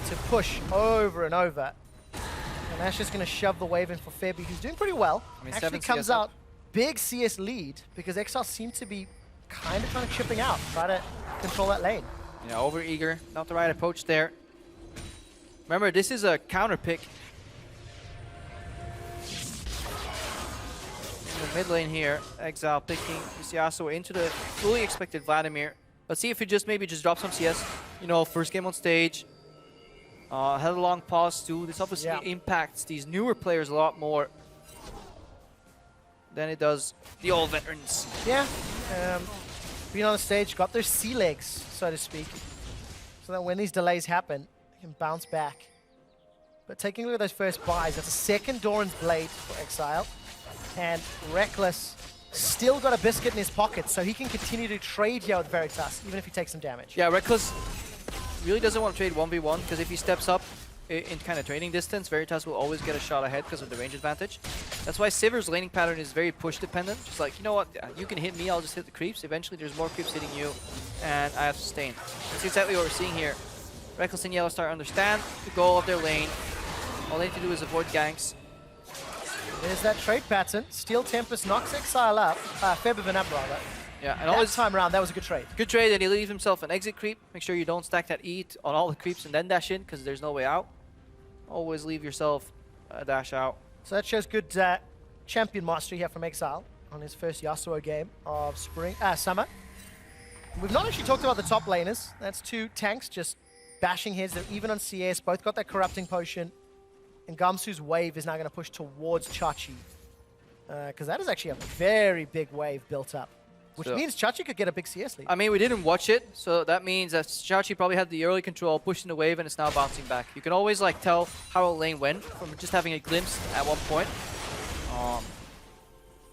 to push over and over. And that's just going to shove the wave in for Febby, who's doing pretty well. Actually comes CS out big CS lead because Exile seems to be kind of trying to chipping out, try to control that lane. Yeah, over eager, not the right approach there. Remember, this is a counter pick. In the mid lane here, Exile picking Yasuo into the fully expected Vladimir. Let's see if he just maybe drop some CS. First game on stage. Had a long pause too. This obviously impacts these newer players a lot more than it does the old veterans. Yeah, being on the stage, got their sea legs, so to speak, so that when these delays happen, they can bounce back. But taking a look at those first buys, that's a second Doran's Blade for Exile, and Reckless still got a biscuit in his pocket, so he can continue to trade here with Veritas, even if he takes some damage. Yeah, Reckless really doesn't want to trade 1v1, because if he steps up in kind of trading distance, Veritas will always get a shot ahead because of the range advantage. That's why Sivir's laning pattern is very push dependent. Just like, you know what, you can hit me, I'll just hit the creeps. Eventually there's more creeps hitting you, and I have to sustain. That's exactly what we're seeing here. Reckless and Yellowstar understand the goal of their lane. All they need to do is avoid ganks. There's that trade pattern. Steel Tempest knocks Exile up, Febiven up rather. Yeah, and that time around, that was a good trade. Good trade, and he leaves himself an exit creep. Make sure you don't stack that E on all the creeps and then dash in, because there's no way out. Always leave yourself a dash out. So that shows good champion mastery here from Exile on his first Yasuo game of summer. We've not actually talked about the top laners. That's two tanks just bashing heads. They're even on CS. Both got that corrupting potion. And Gamsu's wave is now going to push towards Chachi. Because that is actually a very big wave built up. Which means Chachi could get a big CS lead. I mean, we didn't watch it, so that means that Chachi probably had the early control, pushing the wave, and it's now bouncing back. You can always tell how a lane went from just having a glimpse at one point.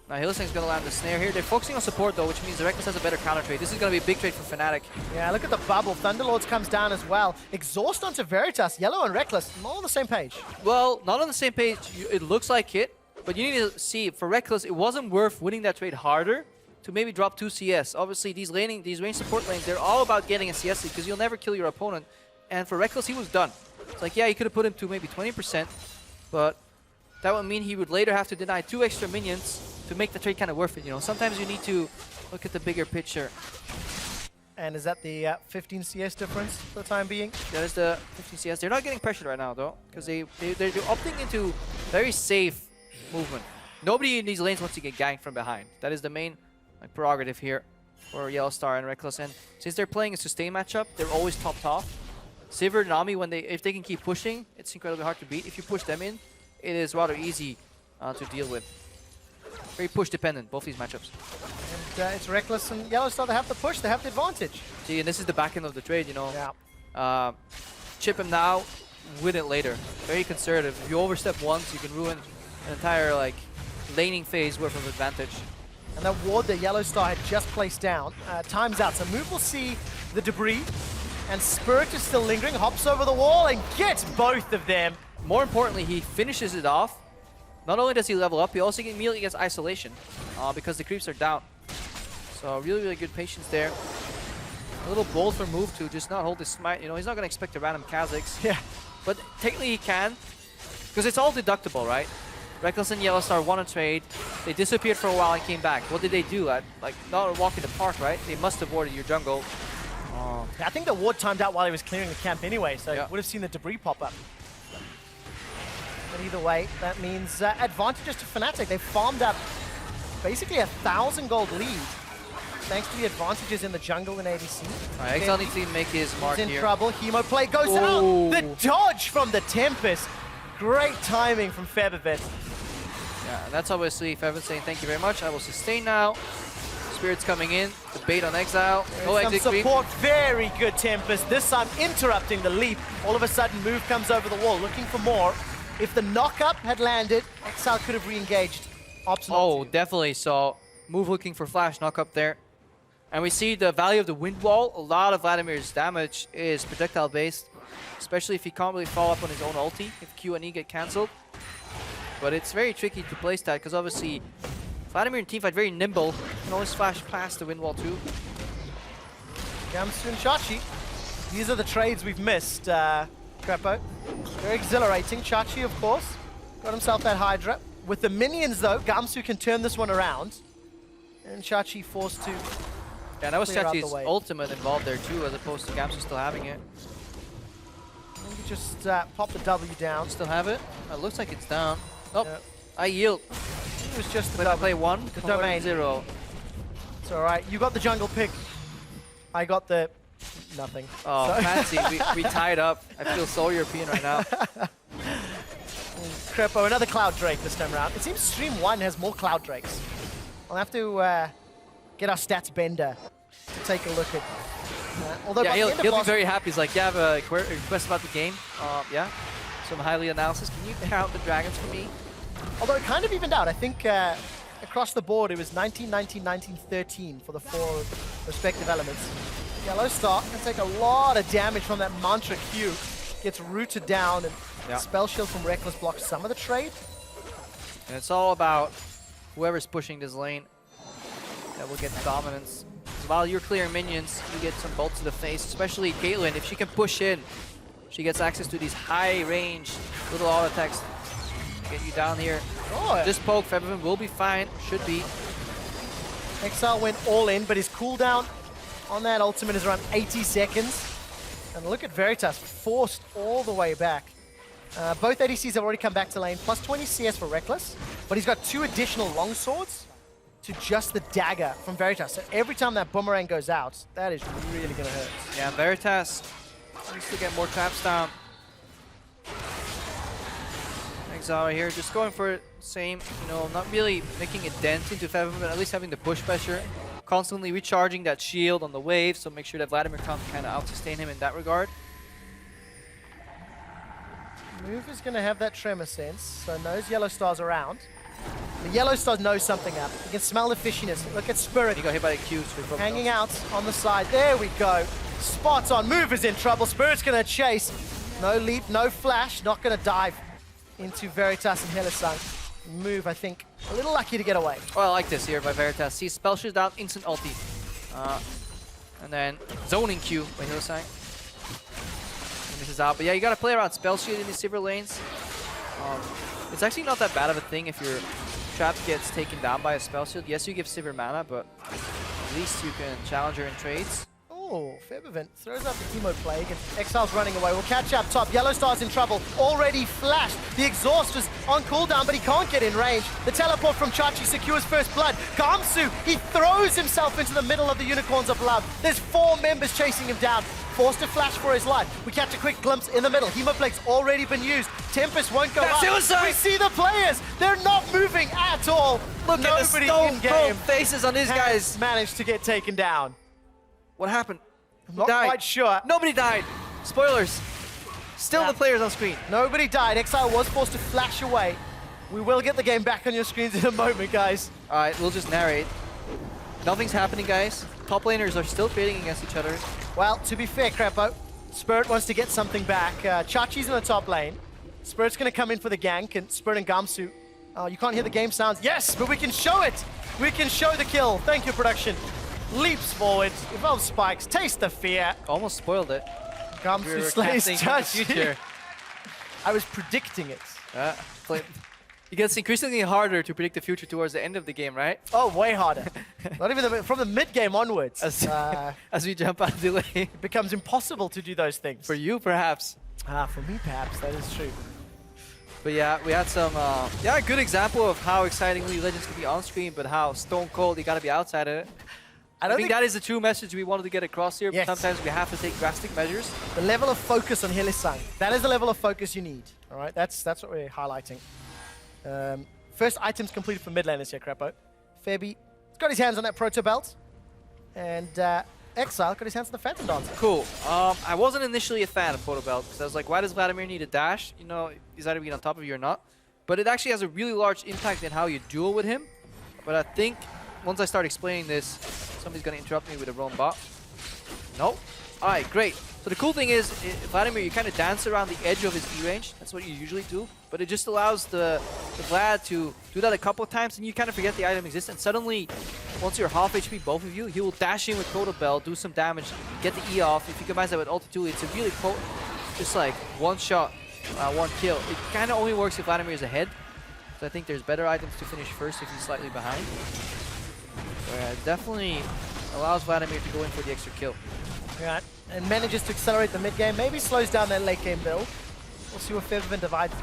Now Hylissang's going to land the snare here. They're focusing on support though, which means the Reckless has a better counter trade. This is going to be a big trade for Fnatic. Yeah, look at the bubble. Thunderlords comes down as well. Exhaust onto Veritas. Yellow and Reckless, not on the same page. Well, not on the same page. It looks like it, but you need to see, for Reckless, it wasn't worth winning that trade harder to maybe drop 2 CS. Obviously, these range support lanes, they're all about getting a CS lead because you'll never kill your opponent. And for Reckless, he was done. It's like, yeah, you could have put him to maybe 20%, but that would mean he would later have to deny 2 extra minions to make the trade kind of worth it. Sometimes you need to look at the bigger picture. And is that the 15 CS difference for the time being? That is the 15 CS. They're not getting pressured right now, though, because they're opting into very safe movement. Nobody in these lanes wants to get ganked from behind. That is the main prerogative here for Yellowstar and Reckless. And since they're playing a sustain matchup, they're always topped off. Sivir and Nami, if they can keep pushing, it's incredibly hard to beat. If you push them in, it is rather easy to deal with. Very push dependent, both these matchups. And it's Reckless and Yellowstar that have the push, they have the advantage. See, and this is the back end of the trade, you know. Yeah. Chip him now, win it later. Very conservative. If you overstep once, you can ruin an entire laning phase worth of advantage. And that ward that Yellowstar had just placed down, times out. So Move will see the debris, and Spirit is still lingering, hops over the wall and gets both of them. More importantly, he finishes it off. Not only does he level up, he also immediately gets isolation because the creeps are down. So really, really good patience there. A little bold for Move to just not hold his smite. You know, he's not going to expect a random Kha'Zix. Yeah. But technically he can, because it's all deductible, right? Reckless and Yellowstar won a trade. They disappeared for a while and came back. What did they do? Not a walk in the park, right? They must have warded your jungle. I think the ward timed out while he was clearing the camp anyway, so would have seen the debris pop up. But either way, that means advantages to Fnatic. They farmed up basically 1,000 gold lead, thanks to the advantages in the jungle and ADC. Alright, Exile needs to make his mark here. He's in trouble. Hemo play goes out. The dodge from the Tempest. Great timing from Feathervet. Yeah, and that's obviously Feathervet saying thank you very much. I will sustain now. Spirit's coming in. The bait on Exile. No exit creep. Support. Very good Tempest. This time interrupting the leap. All of a sudden, Move comes over the wall, looking for more. If the knock-up had landed, Exile could have re-engaged. Definitely. So Move looking for flash knock-up there. And we see the value of the wind wall. A lot of Vladimir's damage is projectile-based, especially if he can't really follow up on his own ulti, if Q and E get cancelled. But it's very tricky to place that, because obviously Vladimir and teamfight very nimble. Can always flash past the wind wall too. Gamsu and Chachi. These are the trades we've missed, Crepo. Very exhilarating. Chachi, of course, got himself that Hydra. With the minions, though, Gamsu can turn this one around. And Chachi forced to that was Chachi's ultimate involved there too, as opposed to Gamsu still having it. Maybe just pop the W down. Still have it? It looks like it's down. Oh, I yield. It was just the play one, the domain 0. It's alright. You got the jungle pick. I got the nothing. Oh, fancy. we tied up. I feel so European right now. Crepo, another Cloud Drake this time around. It seems Stream 1 has more Cloud Drakes. I'll have to get our stats bender to take a look at. Although yeah, he'll be very happy. He's like, you have a request about the game? Yeah. Some highly analysis. Can you count the dragons for me? Although it kind of evened out. I think across the board it was 1919, 1913 for the 4 respective elements. Yellowstar can take a lot of damage from that Mantra Q. Gets rooted down, and Spell Shield from Reckless blocks some of the trade. And it's all about whoever's pushing this lane that will get dominance. So while you're clearing minions, you get some bolts to the face, especially Caitlyn. If she can push in, she gets access to these high-range little auto attacks. Get you down here. This poke, Featherman will be fine. Should be. Exile went all in, but his cooldown on that ultimate is around 80 seconds. And look at Veritas, forced all the way back. Both ADCs have already come back to lane, plus 20 CS for Reckless, but he's got 2 additional longswords to just the dagger from Veritas. So every time that boomerang goes out, that is really going to hurt. Yeah, Veritas needs to get more traps down. Exile right here, just going for same, you know, not really making a dent into Featherman, but at least having the push pressure. Constantly recharging that shield on the wave, so make sure that Vladimir can kind of out-sustain him in that regard. Move is going to have that tremor sense, so knows Yellowstar's around. The Yellowstar knows something up. You can smell the fishiness. Look at Spirit. He got hit by the Q. So hanging out on the side. There we go. Spots on. Move is in trouble. Spirit's going to chase. No leap, no flash. Not going to dive into Veritas and Hylissang. Move, I think, a little lucky to get away. Oh, I like this here by Veritas. See, spell shield down, instant ulti. And then zoning Q by Hylissang. This is out, but yeah, you gotta play around spell shield in these Sivir lanes. It's actually not that bad of a thing if your trap gets taken down by a spell shield. Yes, you give Sivir mana, but at least you can challenge her in trades. Oh, Oh, Febervent throws out the chemo plague and Exile's running away. We'll catch up top. Yellow Star's in trouble. Already flashed. The exhaust was on cooldown, but he can't get in range. The teleport from Chachi secures first blood. Gamsu, he throws himself into the middle of the Unicorns of Love. There's 4 members chasing him down. Forced to flash for his life. We catch a quick glimpse in the middle. Hemoplague's already been used. Tempest won't go up. Suicide! We see the players. They're not moving at all. Look at the stone cold faces on these guys. Managed to get taken down. What happened? Not quite sure. Nobody died. Spoilers. Still the players on screen. Nobody died. Exile was forced to flash away. We will get the game back on your screens in a moment, guys. All right, we'll just narrate. Nothing's happening, guys. Top laners are still trading against each other. Well, to be fair, Crepo, Spirit wants to get something back. Chachi's in the top lane. Spirit's going to come in for the gank, and Spirit and Gamsu. Oh, you can't hear the game sounds. Yes, but we can show it. We can show the kill. Thank you, production. Leaps forward, evolves spikes, taste the fear. Almost spoiled it. Gamsu slays Chachi. I I was predicting it. It gets increasingly harder to predict the future towards the end of the game, right? Oh, way harder. Not even from the mid-game onwards. As we jump out of the lane. It becomes impossible to do those things. For you, perhaps. For me, perhaps. That is true. But yeah, we had some, a good example of how exciting League of Legends can be on screen, but how stone cold you gotta be outside of it. I think that is the true message we wanted to get across here, but sometimes we have to take drastic measures. The level of focus on Hylissang. That is the level of focus you need. All right, that's what we're highlighting. First items completed for mid laners here, Crepo. Fabi got his hands on that Proto Belt. And Exile got his hands on the Phantom Dancer. Cool. I wasn't initially a fan of Proto Belt, because I was like, why does Vladimir need a dash? You know, he's either being on top of you or not. But it actually has a really large impact in how you duel with him. But I think once I start explaining this, somebody's going to interrupt me with a roam bot. Nope. All right, great. So the cool thing is, Vladimir, you kind of dance around the edge of his E range. That's what you usually do. But it just allows the Vlad to do that a couple of times, and you kind of forget the item exists. And suddenly, once you're half HP, both of you, he will dash in with Proto Bell, do some damage, get the E off. If you combine that with Ulti 2, it's a really potent, just like one shot, one kill. It kind of only works if Vladimir is ahead. So I think there's better items to finish first if he's slightly behind. So yeah, it definitely allows Vladimir to go in for the extra kill. Yeah, and manages to accelerate the mid game, maybe slows down their late game build. We'll see what Febervent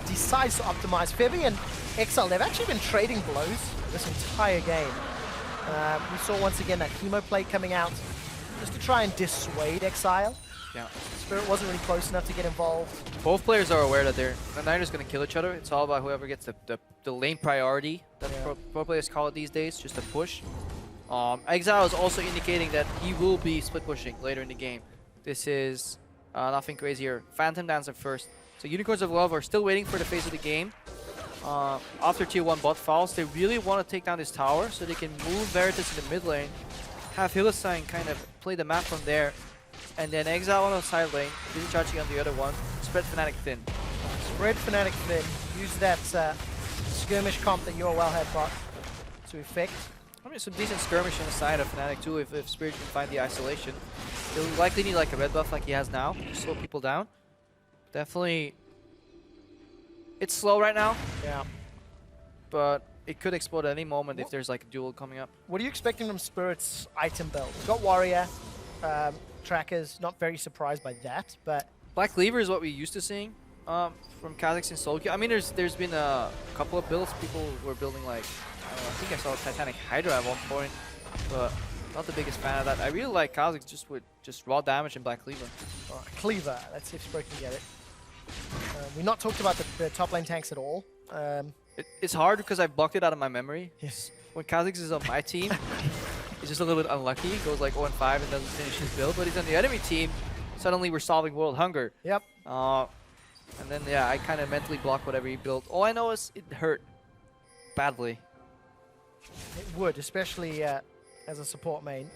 decides to optimize. Febi and Exile, they've actually been trading blows this entire game. We saw once again that chemo play coming out just to try and dissuade Exile. Yeah. Spirit wasn't really close enough to get involved. Both players are aware that they're not just going to kill each other. It's all about whoever gets the lane priority that pro players call it these days, just a push. Exile is also indicating that he will be split pushing later in the game. This is nothing crazy here. Phantom Dancer first. So Unicorns of Love are still waiting for the phase of the game. After tier 1 bot falls, they really want to take down this tower so they can move Veritas in the mid lane, have Hylissang kind of play the map from there, and then Exile on the side lane, Chachi on the other one, spread Fnatic thin. Spread Fnatic thin. Use that skirmish comp that your wellhead bot to effect. I mean, some decent skirmish on the side of Fnatic too if Spirit can find the isolation. He'll likely need like a red buff like he has now to slow people down. Definitely, it's slow right now. Yeah. But it could explode at any moment if there's like a duel coming up. What are you expecting from Spirit's item build? He's got Warrior, Trackers, not very surprised by that, but... Black Cleaver is what we're used to seeing from Kha'Zix and Schalke. I mean, there's been a couple of builds. People were building like, I think I saw Titanic Hydra at one point, but not the biggest fan of that. I really like Kha'Zix just with raw damage and Black Cleaver. Cleaver, let's see if Spirit can get it. We've not talked about the top lane tanks at all. It's hard because I blocked it out of my memory. Yes. When Kha'Zix is on my team, he's just a little bit unlucky. He goes like 0-5 and doesn't finish his build. But he's on the enemy team. Suddenly we're solving world hunger. Yep. And then, yeah, I kind of mentally block whatever he built. All I know is it hurt badly. It would, especially as a support main.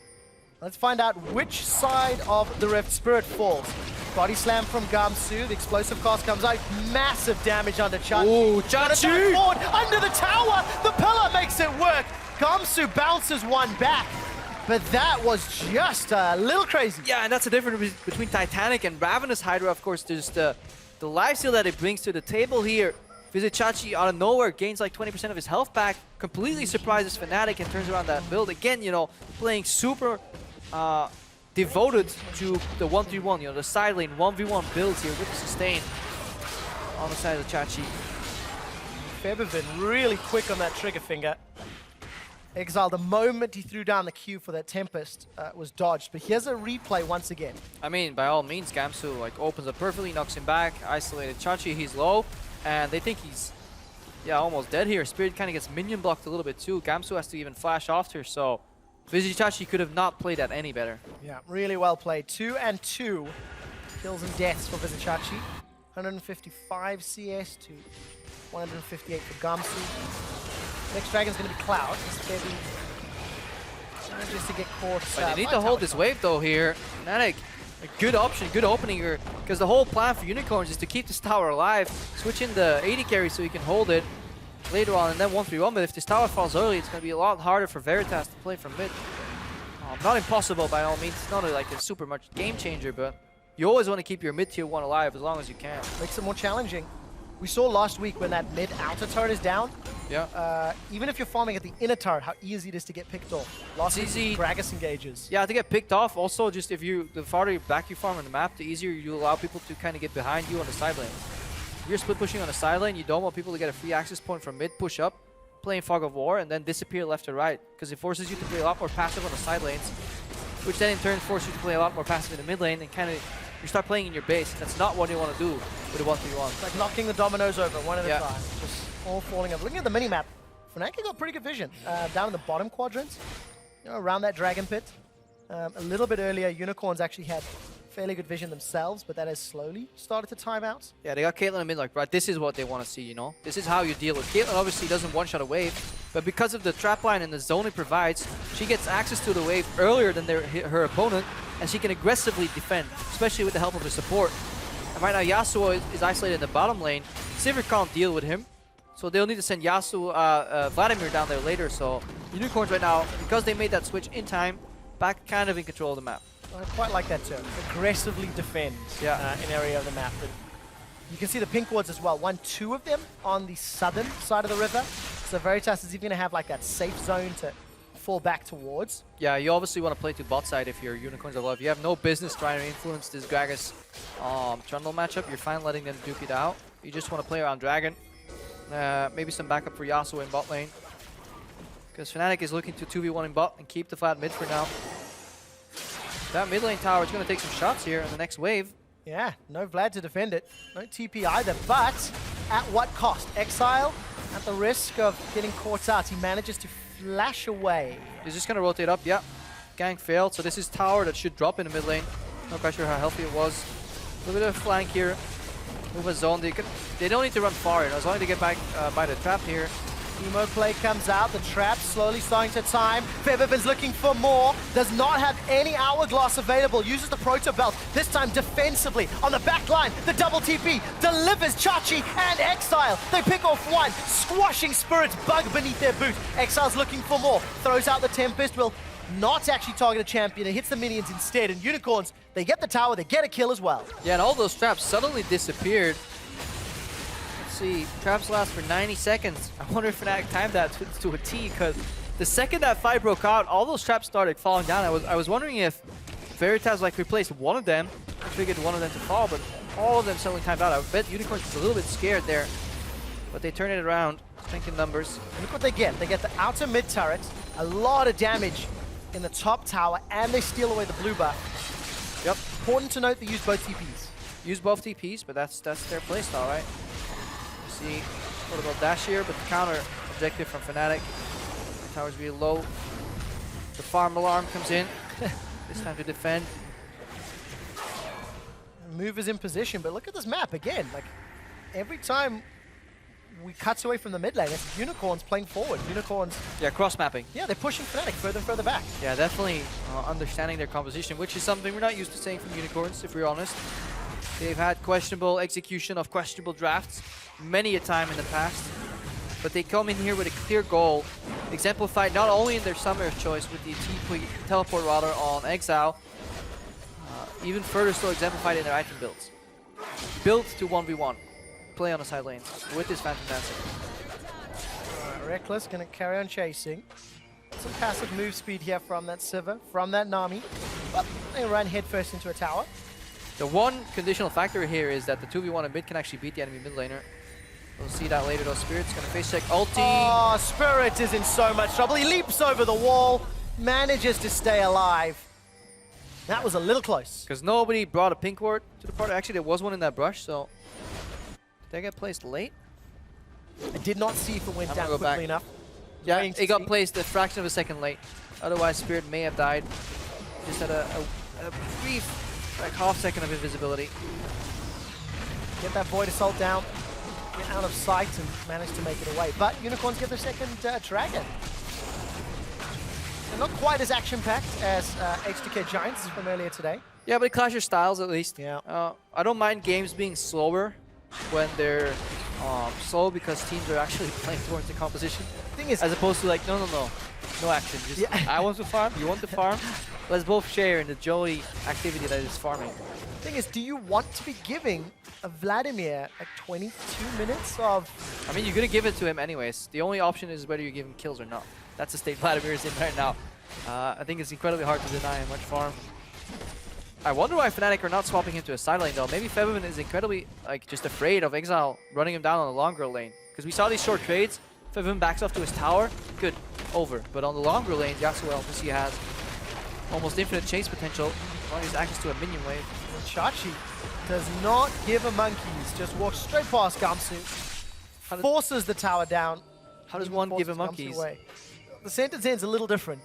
Let's find out which side of the Rift Spirit falls. Body slam from Gamsu. The explosive cast comes out. Massive damage under Chachi. Ooh, Chachi! Forward, under the tower. The pillar makes it work. Gamsu bounces one back. But that was just a little crazy. Yeah, and that's the difference between Titanic and Ravenous Hydra. Of course, there's the lifesteal that it brings to the table here. Visit Chachi out of nowhere, gains like 20% of his health back, completely surprises Fnatic and turns around that build. Again, you know, playing super devoted to the 1v1, you know, the side lane 1v1 builds here with the sustain on the side of Chachi. Febiven really quick on that trigger finger. Exile, the moment he threw down the Q for that Tempest, was dodged. But here's a replay once again. I mean, by all means, Gamsu like opens up perfectly, knocks him back, isolated Chachi, he's low, and they think he's almost dead here. Spirit kind of gets minion blocked a little bit too. Gamsu has to even flash after, so Chachi could have not played that any better. Yeah, really well played. 2 and 2 kills and deaths for Chachi. 155 CS to 158 for Gamsu. Next dragon's going to be Cloud. Just to get caught. But they need to hold this wave though here. Fnatic, a good option, good opening here, because the whole plan for Unicorns is to keep this tower alive, switch in the AD carry so you can hold it later on, and then 1v1. But if this tower falls early, it's going to be a lot harder for Veritas to play from mid. Not impossible by all means. It's not like a super much game changer, but you always want to keep your mid tier 1 alive as long as you can. Makes it more challenging. We saw last week when that mid-outer turret is down. Yeah. Even if you're farming at the inner turret, how easy it is to get picked off. Last week, Gragas engages. Yeah, to get picked off. Also, just the farther back you farm on the map, the easier you allow people to kind of get behind you on the side lane. If you're split pushing on the side lane, you don't want people to get a free access point from mid, push up, playing Fog of War, and then disappear left to right. Because it forces you to play a lot more passive on the side lanes, which then in turn forces you to play a lot more passive in the mid lane, and kind of you start playing in your base. That's not what you want to do with a 1v1. It's like knocking the dominoes over one at a time. Just all falling over. Looking at the mini-map, Fnatic got pretty good vision. Down in the bottom quadrant, you know, around that dragon pit. A little bit earlier, Unicorns actually had fairly good vision themselves, but that has slowly started to time out. Yeah, they got Caitlyn in mid, like, right, this is what they want to see, you know? This is how you deal with Caitlyn. Obviously doesn't one-shot a wave, but because of the trap line and the zone it provides, she gets access to the wave earlier than her opponent, and she can aggressively defend, especially with the help of the support. And right now, Yasuo is isolated in the bottom lane. Sivir can't deal with him, so they'll need to send Yasuo, Vladimir down there later. So Unicorns right now, because they made that switch in time, back kind of in control of the map. I quite like that term. Aggressively defend an area of the map. But you can see the pink wards as well. 2 of them on the southern side of the river. So Veritas is even going to have like that safe zone to fall back towards. Yeah, you obviously want to play to bot side if your Unicorns are low. If you have no business trying to influence this Gragas Trundle matchup, you're fine letting them duke it out. You just want to play around Dragon. Maybe some backup for Yasuo in bot lane. Because Fnatic is looking to 2v1 in bot and keep the flat mid for now. That mid lane tower is going to take some shots here in the next wave. Yeah, no Vlad to defend it. No TP either, but at what cost? Exile, at the risk of getting caught out, he manages to flash away. He's just going to rotate up, yeah. Gang failed, so this is tower that should drop in the mid lane. Not quite sure how healthy it was. A little bit of flank here. Move a zone. They don't need to run far, as long as they get back by the trap here. Emo play comes out, the trap slowly starting to time. Febiven's looking for more, does not have any hourglass available, uses the proto belt, this time defensively. On the back line, the double TP delivers Chachi and Exile. They pick off one, squashing Spirits bug beneath their boot. Exile's looking for more, throws out the Tempest, will not actually target a champion, it hits the minions instead, and Unicorns, they get the tower, they get a kill as well. Yeah, and all those traps suddenly disappeared. See, traps last for 90 seconds. I wonder if Fnatic timed that to a T, because the second that fight broke out, all those traps started falling down. I was wondering if Veritas like replaced one of them, I figured one of them to fall, but all of them suddenly timed out. I bet Unicorns was a little bit scared there, but they turn it around, thinking numbers. Look what they get. They get the outer mid turret, a lot of damage in the top tower, and they steal away the blue buff. Yep. Important to note they use both TPs. Use both TPs, but that's their playstyle, right? See, protocol dash here, but the counter objective from Fnatic. The tower's really low. The farm alarm comes in. This time to defend. Move is in position, but look at this map again. Like every time we cut away from the mid lane, it's Unicorns playing forward. Unicorns. Yeah, cross mapping. Yeah, they're pushing Fnatic further and further back. Yeah, definitely understanding their composition, which is something we're not used to seeing from Unicorns, if we're honest. They've had questionable execution of questionable drafts many a time in the past, but they come in here with a clear goal, exemplified not only in their summer choice with the TP teleport rather on Exile, even further still exemplified in their item builds. Built to 1v1, play on the side lanes with this Phantom Dancer. Reckless gonna carry on chasing. Some passive move speed here from that Sivir, from that Nami. But they ran headfirst into a tower. The one conditional factor here is that the 2v1 in mid can actually beat the enemy mid laner. We'll see that later though. Spirit's gonna face check ulti. Oh, Spirit is in so much trouble. He leaps over the wall, manages to stay alive. That was a little close. Because nobody brought a pink ward to the party. Actually, there was one in that brush, so did they get placed late? I did not see if it went down go quickly back. enough. Yeah, Waiting to it got see. placed a fraction of a second late. Otherwise, Spirit may have died. Just had a brief, like half second of invisibility. Get that Void Assault down, get out of sight and manage to make it away. But Unicorns get their second Dragon. They're not quite as action-packed as H2K Giants from earlier today. Yeah, but it clashes styles at least. Yeah. I don't mind games being slower when they're slow because teams are actually playing towards the composition. Thing is, as opposed to like, no action. Just I want to farm, you want to farm. Let's both share in the jolly activity that is farming. Thing is, do you want to be giving a Vladimir like 22 minutes of... I mean, you're going to give it to him anyways. The only option is whether you give him kills or not. That's the state Vladimir is in right now. I think it's incredibly hard to deny him much farm. I wonder why Fnatic are not swapping him to a side lane though. Maybe Febiven is incredibly just afraid of Exile running him down on the longer lane. Because we saw these short trades. Febiven backs off to his tower. Good. Over. But on the longer lanes, Yasuo obviously has almost infinite chase potential. As long as access to a minion wave. Chachi does not give a monkeys. Just walks straight past Gamsu. Forces the tower down. How does one give a monkeys? The sentence ends a little different,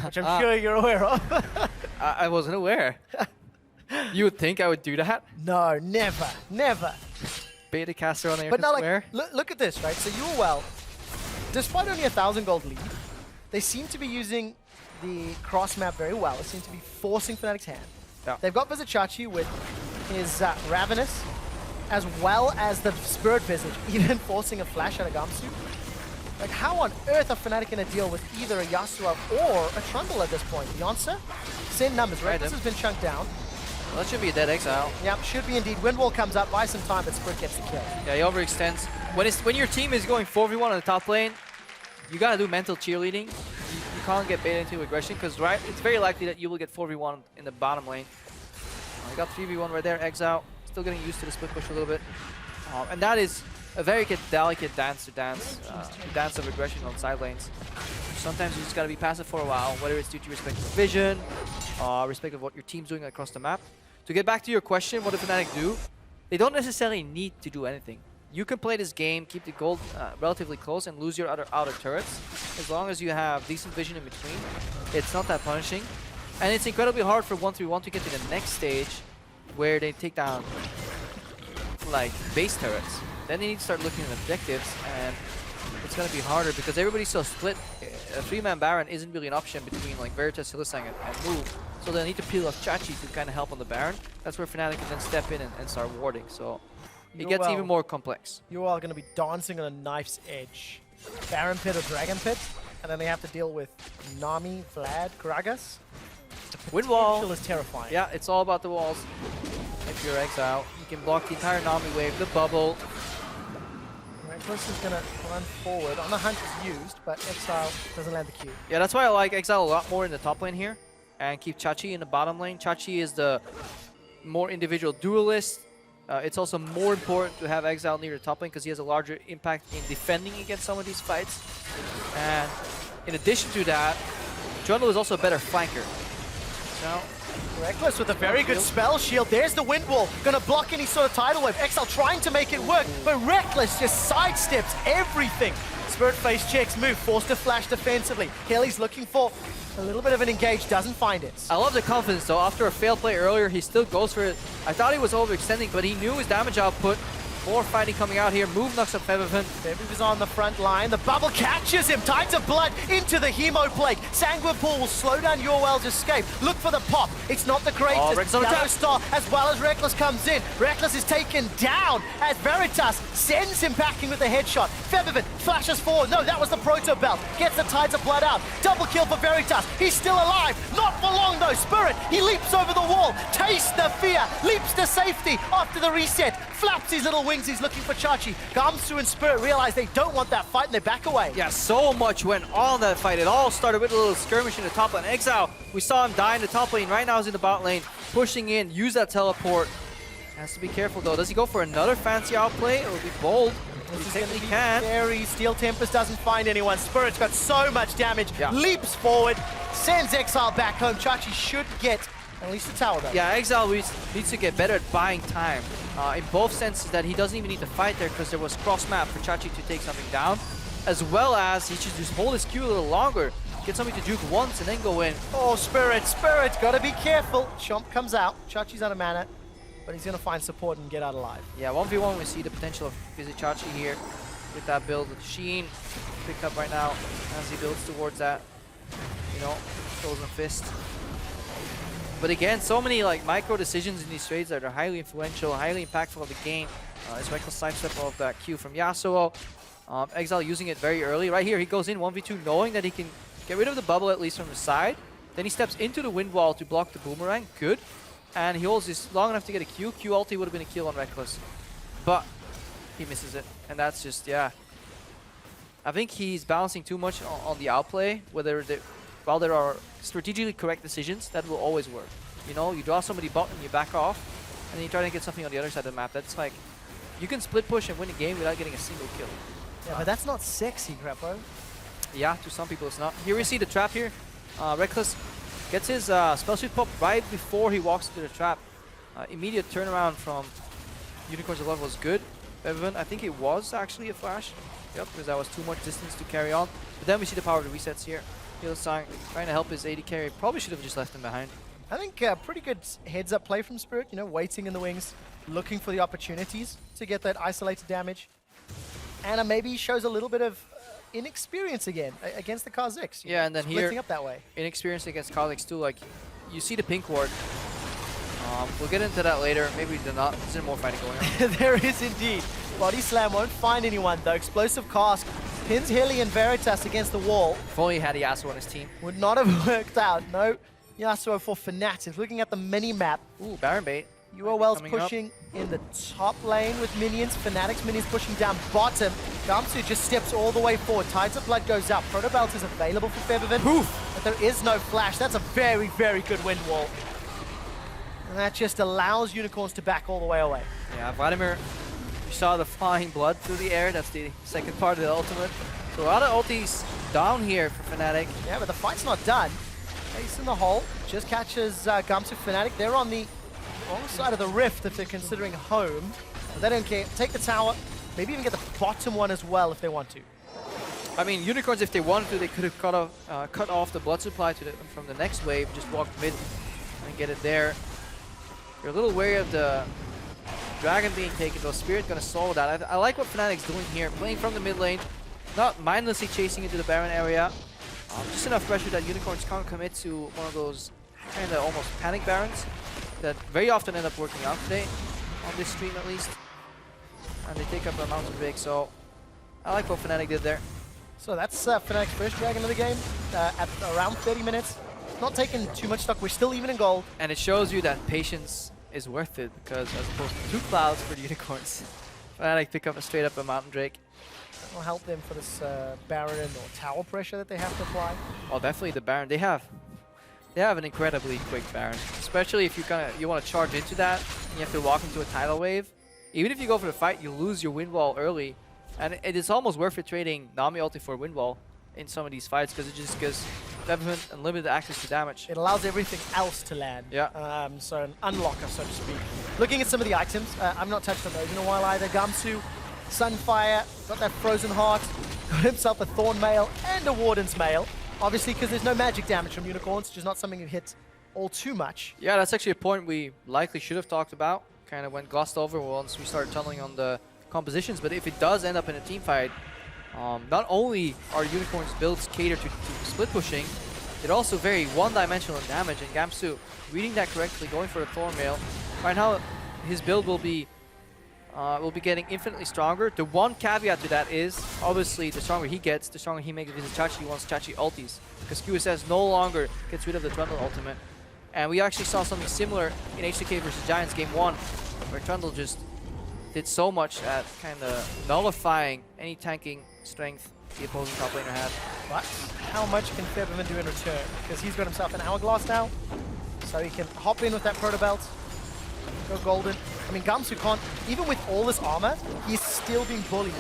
which I'm Ah. sure you're aware of. I wasn't aware. You would think I would do that? No, never, never. Beta caster on there. But now, like, look at this, right? So EULCS, despite only 1,000 gold lead, they seem to be using the cross map very well. It seems to be forcing Fnatic's hand. Yeah. They've got Vizichachi with his Ravenous, as well as the Spirit Visage, even forcing a flash out of Gamsu. Like, how on earth are Fnatic going to deal with either a Yasuo or a Trundle at this point? The answer? Send numbers. Reckless has been chunked down. Well, that should be a dead Exile. Yep, should be indeed. Windwall comes up, buys some time, but Spirit gets the kill. Yeah, he overextends. When your team is going 4v1 on the top lane, you gotta do mental cheerleading. You can't get beta into aggression because it's very likely that you will get 4v1 in the bottom lane. You got 3v1 right there, Exile. Still getting used to the split push a little bit. And that is a very delicate dance of aggression on side lanes. Sometimes you just gotta be passive for a while, whether it's due to respect for vision, respect of what your team's doing across the map. To get back to your question, what do Fnatic do? They don't necessarily need to do anything. You can play this game, keep the gold relatively close, and lose your outer turrets. As long as you have decent vision in between, it's not that punishing. And it's incredibly hard for 1-3-1 to get to the next stage, where they take down like base turrets. Then they need to start looking at objectives, and it's going to be harder because everybody's so split. A 3-man Baron isn't really an option between like Veritas, Hylissang, and Move. So they need to peel off Chachi to kind of help on the Baron. That's where Fnatic can then step in and start warding. So it gets even more complex. You are going to be dancing on a knife's edge. Baron Pit or Dragon Pit, and then they have to deal with Nami, Vlad, Gragas. Wind wall is terrifying. Yeah, it's all about the walls. If you're Exile, you can block the entire Nami wave, the bubble. Reckless is going to run forward. On the hunt is used, but Exile doesn't land the Q. Yeah, that's why I like Exile a lot more in the top lane here. And keep Chachi in the bottom lane. Chachi is the more individual duelist. It's also more important to have Exile near the top lane because he has a larger impact in defending against some of these fights. And in addition to that, Trundle is also a better flanker. Now, Reckless with a very good spell shield. There's the wind wall. Gonna block any sort of tidal wave. Exile trying to make it work, but Reckless just sidesteps everything. Spirit face checks, move, forced to flash defensively. Kelly's looking for a little bit of an engage, doesn't find it. I love the confidence though. After a failed play earlier, he still goes for it. I thought he was overextending, but he knew his damage output. More fighting coming out here. Move knocks up Febiven. Febiven is on the front line. The bubble catches him. Tides of blood into the Hemo Plague. Sanguine Pool will slow down EULCS' escape. Look for the pop. It's not the greatest. Yellow Star as well as Reckless comes in. Reckless is taken down as Veritas sends him packing with a headshot. Febiven flashes forward. No, that was the Proto Belt. Gets the Tides of Blood out. Double kill for Veritas. He's still alive. Not for long though. Spirit, he leaps over the wall. Tastes the fear. Leaps to safety after the reset. Flaps his little wings. He's looking for Chachi. Gamsu and Spirit realize they don't want that fight and they back away. Yeah, so much went on that fight. It all started with a little skirmish in the top lane. Exile We saw him die in the top lane. Right now he's in the bot lane, pushing in, use that teleport. Has to be careful though. Does he go for another fancy outplay or be bold? This is going to be very... Steel Tempest doesn't find anyone. Spirit's got so much damage. Leaps forward, sends Exile back home. Chachi should get at least a tower though. Yeah, Exile needs to get better at buying time. In both senses that he doesn't even need to fight there because there was cross map for Chachi to take something down. As well as he should just hold his Q a little longer. Get somebody to juke once and then go in. Oh, Spirit, gotta be careful. Chomp comes out. Chachi's out of mana. But he's going to find support and get out alive. Yeah, 1v1 we see the potential of Chachi here with that build with Sheen picked up right now as he builds towards that, you know, Frozen Fist. But again, so many like micro decisions in these trades that are highly influential, highly impactful of the game. His reckless sidestep of that Q from Yasuo. Exile using it very early. Right here, he goes in 1v2 knowing that he can get rid of the bubble at least from the side. Then he steps into the wind wall to block the boomerang. Good. And he holds this long enough to get a Q. Q ulti would have been a kill on Reckless. But he misses it. And that's just, yeah. I think he's balancing too much on the outplay. While there are strategically correct decisions, that will always work. You know, you draw somebody bot and you back off. And then you try to get something on the other side of the map. That's like, you can split push and win a game without getting a single kill. Yeah, but that's not sexy, Grappo. Yeah, to some people it's not. Here we see the trap here. Reckless gets his spell suit pop right before he walks into the trap. Immediate turnaround from Unicorns 11 was good. Bevan, I think it was actually a flash. Yep, because that was too much distance to carry on. But then we see the power of the resets here. Hillsong trying to help his AD carry. Probably should have just left him behind. I think pretty good heads-up play from Spirit. You know, waiting in the wings, looking for the opportunities to get that isolated damage. And maybe shows a little bit of inexperience again against the Kha'Zix. Yeah, and then splitting here, up that way. Inexperience against Kha'Zix too. Like, you see the pink ward. We'll get into that later. Maybe they're not. There's more fighting going on. There is indeed. Body slam won't find anyone though. Explosive cask pins Hilly and Veritas against the wall. If only he had Yasuo on his team. Would not have worked out. No Yasuo for Fnatic. Looking at the mini-map. Ooh, Baron bait. UOL's pushing in the top lane with minions. Fnatic's minions pushing down bottom. Gamsu just steps all the way forward. Tides of Blood goes up. Protobelt is available for Feathervin. But there is no flash. That's a very, very good wind wall. And that just allows Unicorns to back all the way away. Yeah, Vladimir, you saw the flying blood through the air. That's the second part of the ultimate. So a lot of ultis down here for Fnatic. Yeah, but the fight's not done. Ace in the hole. Just catches Gamsu Fnatic. They're on the wrong side of the rift if they're considering home. But they don't care. Take the tower. Maybe even get the bottom one as well if they want to. I mean, Unicorns, if they wanted to, they could have cut off the blood supply from the next wave. Just walk mid and get it there. You're a little wary of the dragon being taken, though. Spirit gonna solve that. I like what Fnatic's doing here, playing from the mid lane, not mindlessly chasing into the Baron area. Just enough pressure that Unicorns can't commit to one of those kind of almost panic Barons that very often end up working out today, on this stream at least. And they take up a mountain big, so I like what Fnatic did there. So that's Fnatic's first dragon of the game at around 30 minutes. Not taking too much stock, we're still even in gold. And it shows you that patience is worth it, because as opposed to 2 clouds for the Unicorns, Fnatic pick up straight up a Mountain Drake. That will help them for this Baron or tower pressure that they have to apply. Oh, definitely the Baron. They have an incredibly quick Baron, especially if you want to charge into that and you have to walk into a tidal wave. Even if you go for the fight, you lose your wind wall early, and it is almost worth it trading Nami ulti for wind wall in some of these fights, because it just gives Feathervin unlimited access to damage. It allows everything else to land. Yeah. So an unlocker, so to speak. Looking at some of the items, I've not touched on those in a while either. Gamsu, Sunfire, got that Frozen Heart, got himself a Thorn Mail and a Warden's Mail. Obviously, because there's no magic damage from Unicorns, which is not something that hits all too much. Yeah, that's actually a point we likely should have talked about. Kind of went glossed over once we started tunneling on the compositions, but if it does end up in a team fight, not only are Unicorns builds catered to split pushing, they're also very one-dimensional in damage, and Gamsu reading that correctly, going for the Thorn Mail. Right now, his build will be getting infinitely stronger. The one caveat to that is, obviously, the stronger he gets, the stronger he makes with his Chachi once Chachi ultis, because QSS no longer gets rid of the Trundle ultimate. And we actually saw something similar in H2K versus Giants Game 1, where Trundle just did so much at kind of nullifying any tanking strength the opposing top laner had. But how much can Feberman do in return? Because he's got himself an hourglass now, so he can hop in with that proto belt, go golden. I mean, Gamsu can't, even with all this armor, he's still being bullied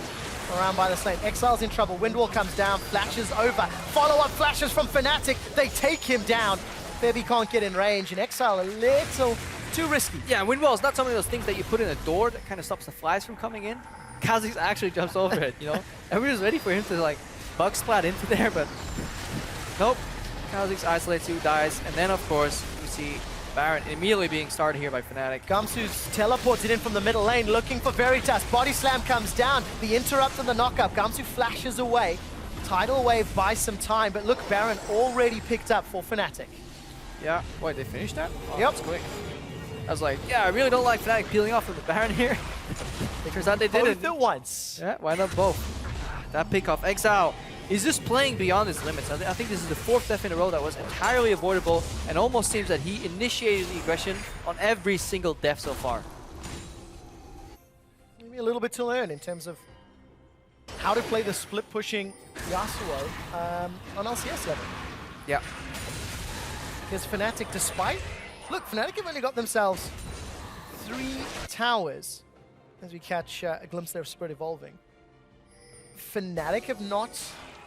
around by the lane. Exile's in trouble. Windwall comes down, flashes over. Follow-up flashes from Fnatic. They take him down. Febby can't get in range, and Exile a little too risky. Yeah, Windwall is not some of those things that you put in a door that kind of stops the flies from coming in. Kha'Zix actually jumps over it, you know? Everybody's ready for him to, like, bug splat into there, but nope. Kha'Zix isolates you, dies, and then, of course, we see Baron immediately being started here by Fnatic. Gamsu's teleported in from the middle lane, looking for Veritas. Body slam comes down. The interrupt and the knockup. Gamsu flashes away. Tidal wave buys some time, but look, Baron already picked up for Fnatic. Yeah. Wait, they finished that? Oh, yep. That's quick. I was like, yeah, I really don't like Fnatic peeling off of the Baron here. It turns out they didn't. Both at once. Yeah, why not both? That pick off. Exile is just playing beyond his limits. I think this is the 4th death in a row that was entirely avoidable, and almost seems that he initiated the aggression on every single death so far. Maybe a little bit to learn in terms of how to play the split pushing Yasuo on LCS level. Yeah. Because Fnatic, despite... Look, Fnatic have only got themselves 3 towers as we catch a glimpse there of Spirit evolving. Fnatic have not...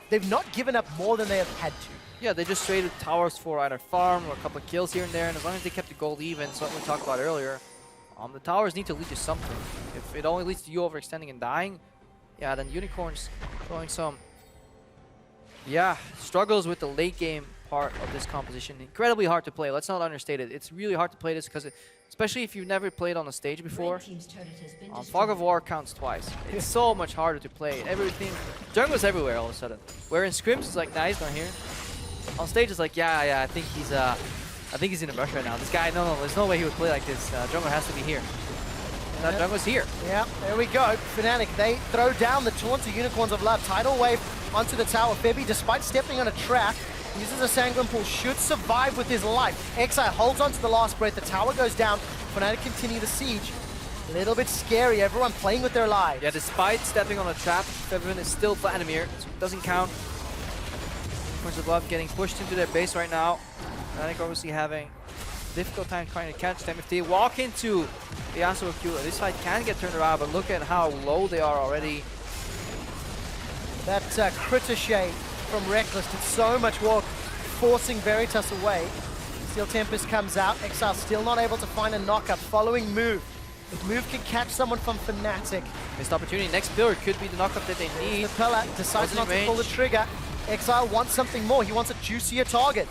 They've not given up more than they have had to. Yeah, they just traded towers for either farm or a couple of kills here and there, and as long as they kept the gold even, something we talked about earlier, the towers need to lead to something. If it only leads to you overextending and dying, yeah, then Unicorns showing some, struggles with the late game part of this composition. Incredibly hard to play. Let's not understate it. It's really hard to play this because, especially if you've never played on a stage before, Fog of War counts twice. It's so much harder to play. Everything, jungle's everywhere all of a sudden. Where in scrims it's like, nah, he's not here. On stage it's like, yeah, I think he's in a rush right now. This guy, no, there's no way he would play like this. Jungle has to be here. And that jungle's here. Yeah, there we go. Fnatic, they throw down the taunt to Unicorns of Love. Tidal wave onto the tower. Febby, despite stepping on a trap, uses a Sanguine Pool, should survive with his life. Exile holds on to the last breath, the tower goes down. Fnatic continue the siege. A little bit scary, everyone playing with their lives. Yeah, despite stepping on a trap, Feberman is still Vladimir, so it doesn't count. Points of Love getting pushed into their base right now. Fnatic obviously having a difficult time trying to catch them. If they walk into the Yasuo Q, this fight can get turned around, but look at how low they are already. That critter shade from Reckless did so much work, forcing Veritas away. Steel Tempest comes out. Exile still not able to find a knockup. Following move. If move can catch someone from Fnatic. Missed opportunity. Next pillar could be the knockup that they need. Capella decides not to pull the trigger. Exile wants something more. He wants a juicier target.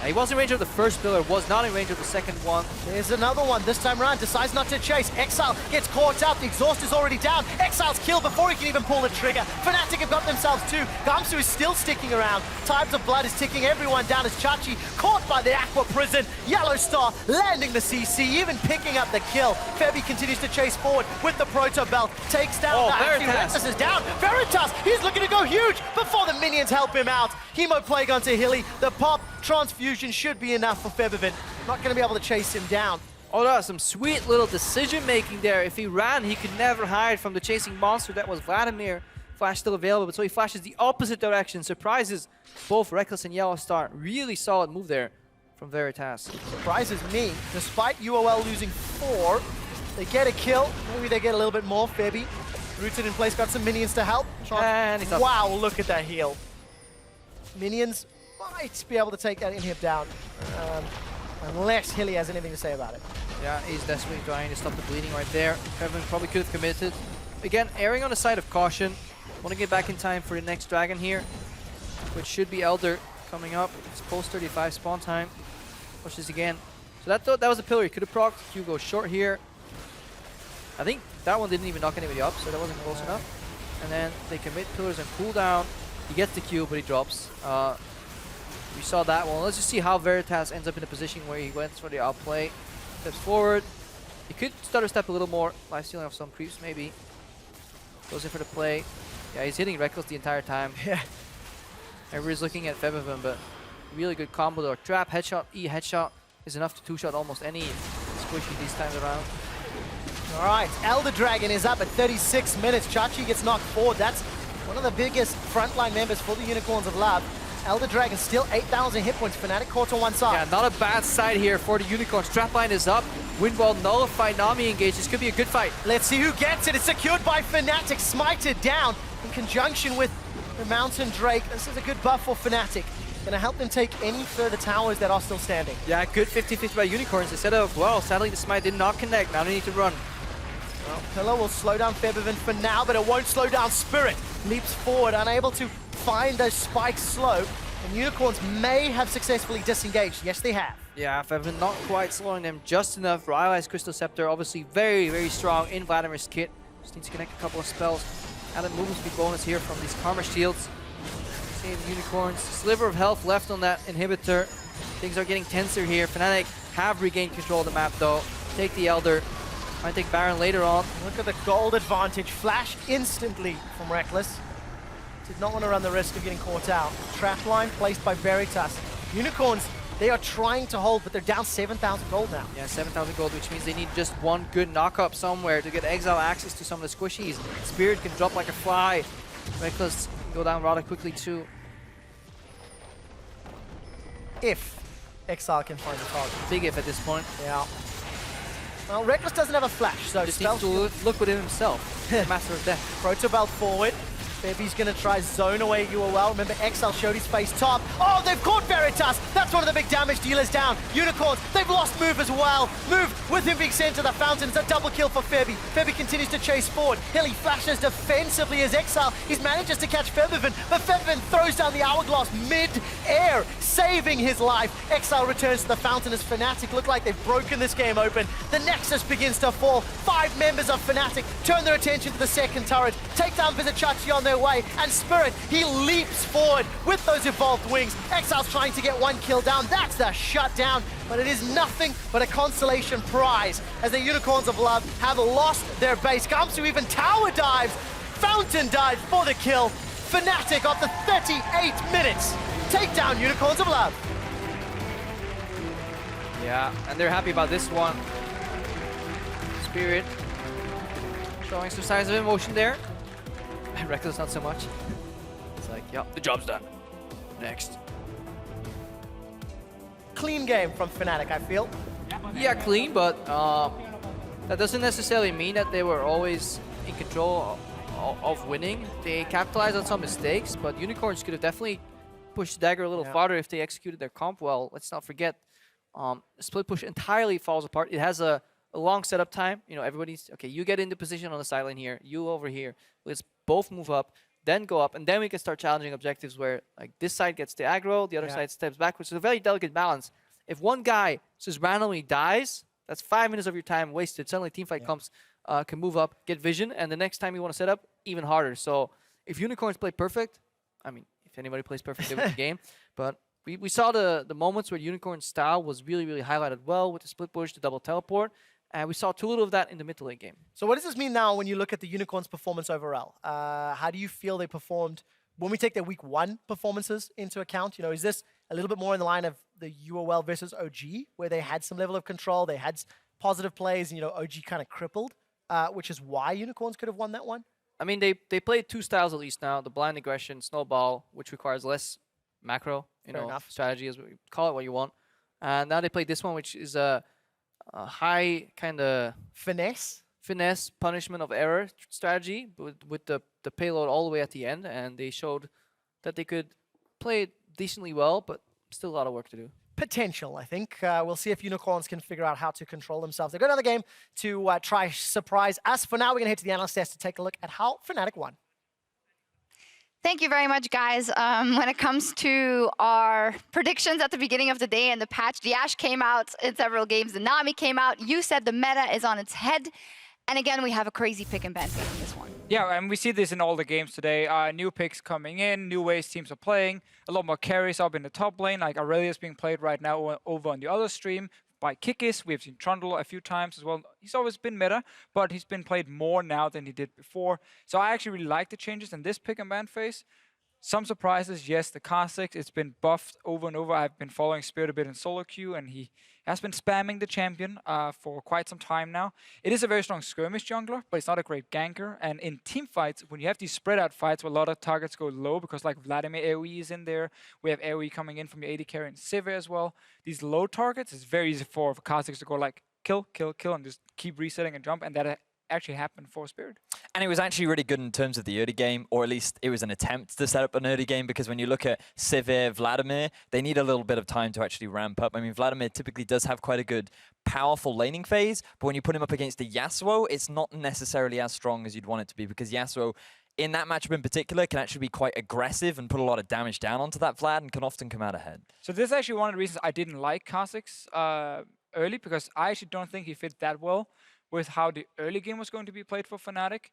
He was in range of the first pillar, was not in range of the second one. There's another one. This time around, decides not to chase. Exile gets caught out. The exhaust is already down. Exile's killed before he can even pull the trigger. Fnatic have got themselves two. Gamsu is still sticking around. Tides of Blood is ticking everyone down as Chachi caught by the Aqua Prison. Yellow Star landing the CC, even picking up the kill. Febby continues to chase forward with the Proto Belt. Takes down Veritas is down. Veritas, he's looking to go huge before the minions help him out. Hemo Plague onto Hilly. The pop transfusion should be enough for Feberman. Not going to be able to chase him down. Oh, that was some sweet little decision making there. If he ran, he could never hide from the chasing monster that was Vladimir. Flash still available, but so he flashes the opposite direction. Surprises both Reckless and Yellow Star. Really solid move there from Veritas. Surprises me. Despite UOL losing 4, they get a kill. Maybe they get a little bit more. Febby, rooted in place, got some minions to help. And he's up. Wow, look at that heal. Minions might be able to take that inhib down, unless Hilly has anything to say about it. Yeah, he's desperately trying to stop the bleeding right there. Feberman probably could have committed. Again, erring on the side of caution. Want to get back in time for the next dragon here, which should be Elder coming up. It's post 35 spawn time. Push this again. So that was a pillar. He could have procced. Q goes short here. I think that one didn't even knock anybody up, so that wasn't close enough. And then they commit pillars and cooldown. He gets the Q, but he drops. We saw that one. Let's just see how Veritas ends up in a position where he went for the outplay. Steps forward. He could stutter step a little more. Life stealing off some creeps, maybe. Goes in for the play. Yeah, he's hitting Reckless the entire time. Yeah. Everybody's looking at Feberman, but really good combo there. Trap, headshot, E headshot is enough to two-shot almost any squishy these times around. All right, Elder Dragon is up at 36 minutes. Chachi gets knocked forward. That's one of the biggest frontline members for the Unicorns of Love. Elder Dragon still 8,000 hit points. Fnatic caught on one side. Yeah, not a bad side here for the Unicorns. Strapline is up. Windwall nullified, Nami engaged. This could be a good fight. Let's see who gets it. It's secured by Fnatic. Smited down in conjunction with the Mountain Drake. This is a good buff for Fnatic. Gonna help them take any further towers that are still standing. Yeah, good 50-50 by Unicorns. They set up well. Sadly, the smite did not connect. Now they need to run. Well, Pillar will slow down Febiven for now, but it won't slow down Spirit. Leaps forward, unable to find those spikes slow. And Unicorns may have successfully disengaged. Yes, they have. Yeah, Febiven not quite slowing them just enough. Rylai's Crystal Scepter, obviously very, very strong in Vladimir's kit. Just needs to connect a couple of spells. Added movement speed bonus here from these Karma Shields. Save Unicorns. Sliver of health left on that inhibitor. Things are getting tenser here. Fnatic have regained control of the map though. Take the Elder. Might take Baron later on. Look at the gold advantage. Flash instantly from Reckless. Did not want to run the risk of getting caught out. Trap line placed by Veritas. Unicorns, they are trying to hold, but they're down 7,000 gold now. Yeah, 7,000 gold, which means they need just one good knock-up somewhere to get Exile access to some of the squishies. Spirit can drop like a fly. Reckless can go down rather quickly too. If Exile can find the target. Big if at this point. Yeah. Well, Reckless doesn't have a flash, so just needs to look within himself. Master of Death. Protobelt forward. Febi's gonna try zone away UOL. Remember, Exile showed his face top. Oh, they've caught Veritas! That's one of the big damage dealers down. Unicorns, they've lost Move as well. Move with him being sent to the fountain. It's a double kill for Febi. Febi continues to chase forward. Hilly flashes defensively as Exile. He manages to catch Febiven, but Febiven throws down the hourglass mid-air, saving his life. Exile returns to the fountain as Fnatic look like they've broken this game open. The Nexus begins to fall. 5 members of Fnatic turn their attention to the second turret. Take down Vizichachi on their way, and Spirit, he leaps forward with those evolved wings. Exile's trying to get 1 kill down. That's the shutdown, but it is nothing but a consolation prize as the Unicorns of Love have lost their base. Gamsu even tower dives. Fountain dive for the kill. Fnatic after 38 minutes take down Unicorns of Love. Yeah, and they're happy about this one. Spirit showing some signs of emotion there. Reckless not so much. It's like, yeah, the job's done. Next. Clean game from Fnatic, I feel. Yeah, clean, but that doesn't necessarily mean that they were always in control of winning. They capitalized on some mistakes, but Unicorns could have definitely pushed Dagger a little farther if they executed their comp well. Let's not forget, split push entirely falls apart. It has a long setup time. You know, everybody's, okay, you get into position on the sideline here, you over here. Let's both move up, then go up, and then we can start challenging objectives where like this side gets the aggro, the other side steps back, which is a very delicate balance. If one guy just randomly dies, that's 5 minutes of your time wasted. Suddenly teamfight comes, can move up, get vision, and the next time you want to set up, even harder. So if Unicorns play perfect, I mean, if anybody plays perfect, they win the game. But we saw the moments where Unicorn's style was really, really highlighted well with the split push, the double teleport. And we saw too little of that in the mid to late game. So what does this mean now when you look at the Unicorns' performance overall? How do you feel they performed when we take their week 1 performances into account? You know, is this a little bit more in the line of the UOL versus OG, where they had some level of control, they had positive plays, and, you know, OG kind of crippled, which is why Unicorns could have won that one? I mean, they played 2 styles at least now, the blind aggression, snowball, which requires less macro, strategy, as we call it what you want. And now they played this one, which is a high kind of finesse punishment of error strategy with the payload all the way at the end, and they showed that they could play it decently well, but still a lot of work to do. Potential, I think. We'll see if Unicorns can figure out how to control themselves. They've got another game to try surprise us. For now, we're going to head to the analyst desk to take a look at how Fnatic won. Thank you very much, guys. When it comes to our predictions at the beginning of the day and the patch, the Ashe came out in several games, the Nami came out. You said the meta is on its head. And again, we have a crazy pick and ban phase in this one. Yeah, and we see this in all the games today. New picks coming in, new ways teams are playing, a lot more carries up in the top lane, like Aurelia's being played right now over on the other stream by Kikis. We've seen Trundle a few times as well. He's always been meta, but he's been played more now than he did before. So I actually really like the changes in this pick and ban phase. Some surprises, yes, the Kha'Zix, it's been buffed over and over. I've been following Spirit a bit in solo queue, and he has been spamming the champion for quite some time now. It is a very strong skirmish jungler, but it's not a great ganker. And in team fights, when you have these spread out fights where a lot of targets go low, because like Vladimir AoE is in there, we have AoE coming in from your AD carry and Sivir as well. These low targets, it's very easy for Kha'Zix to go like kill, kill, kill, and just keep resetting and jump, and that actually happened for Spirit. And it was actually really good in terms of the early game, or at least it was an attempt to set up an early game, because when you look at Sivir, Vladimir, they need a little bit of time to actually ramp up. I mean, Vladimir typically does have quite a good, powerful laning phase, but when you put him up against the Yasuo, it's not necessarily as strong as you'd want it to be, because Yasuo, in that matchup in particular, can actually be quite aggressive and put a lot of damage down onto that Vlad and can often come out ahead. So this is actually one of the reasons I didn't like Kha'Zix early, because I actually don't think he fit that well with how the early game was going to be played for Fnatic.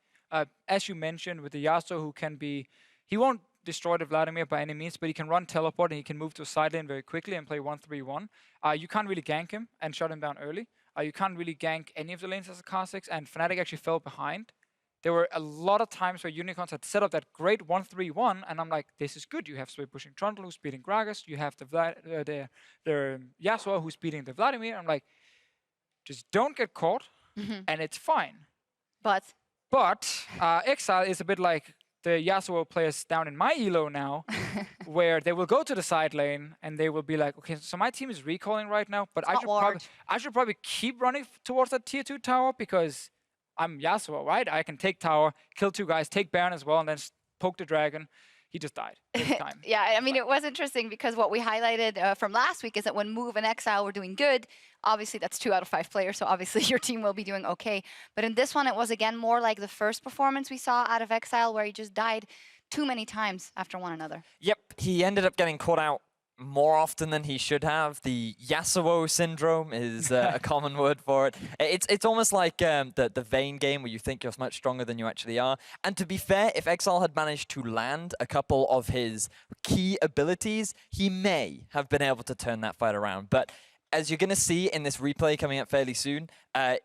As you mentioned, with the Yasuo, who can be... He won't destroy the Vladimir by any means, but he can run teleport and he can move to a side lane very quickly and play 1-3-1. You can't really gank him and shut him down early. You can't really gank any of the lanes as a Kha'Zix, and Fnatic actually fell behind. There were a lot of times where Unicorns had set up that great 1-3-1, and I'm like, this is good. You have Sway pushing Trundle, who's beating Gragas. You have the Yasuo, who's beating the Vladimir. I'm like, just don't get caught. And it's fine. But Exile is a bit like the Yasuo players down in my elo now, where they will go to the side lane and they will be like, okay, so my team is recalling right now, but I should probably keep running towards that tier 2 tower because I'm Yasuo, right? I can take tower, kill 2 guys, take Baron as well, and then poke the dragon. He just died this time. Yeah, I mean, it was interesting because what we highlighted from last week is that when Move and Exile were doing good, obviously that's 2 out of 5 players, so obviously your team will be doing okay. But in this one, it was again more like the first performance we saw out of Exile, where he just died too many times after one another. Yep, he ended up getting caught out more often than he should have. The Yasuo syndrome is a common word for it. It's almost like the Vayne game where you think you're much stronger than you actually are. And to be fair, if Exile had managed to land a couple of his key abilities, he may have been able to turn that fight around. But as you're going to see in this replay coming up fairly soon,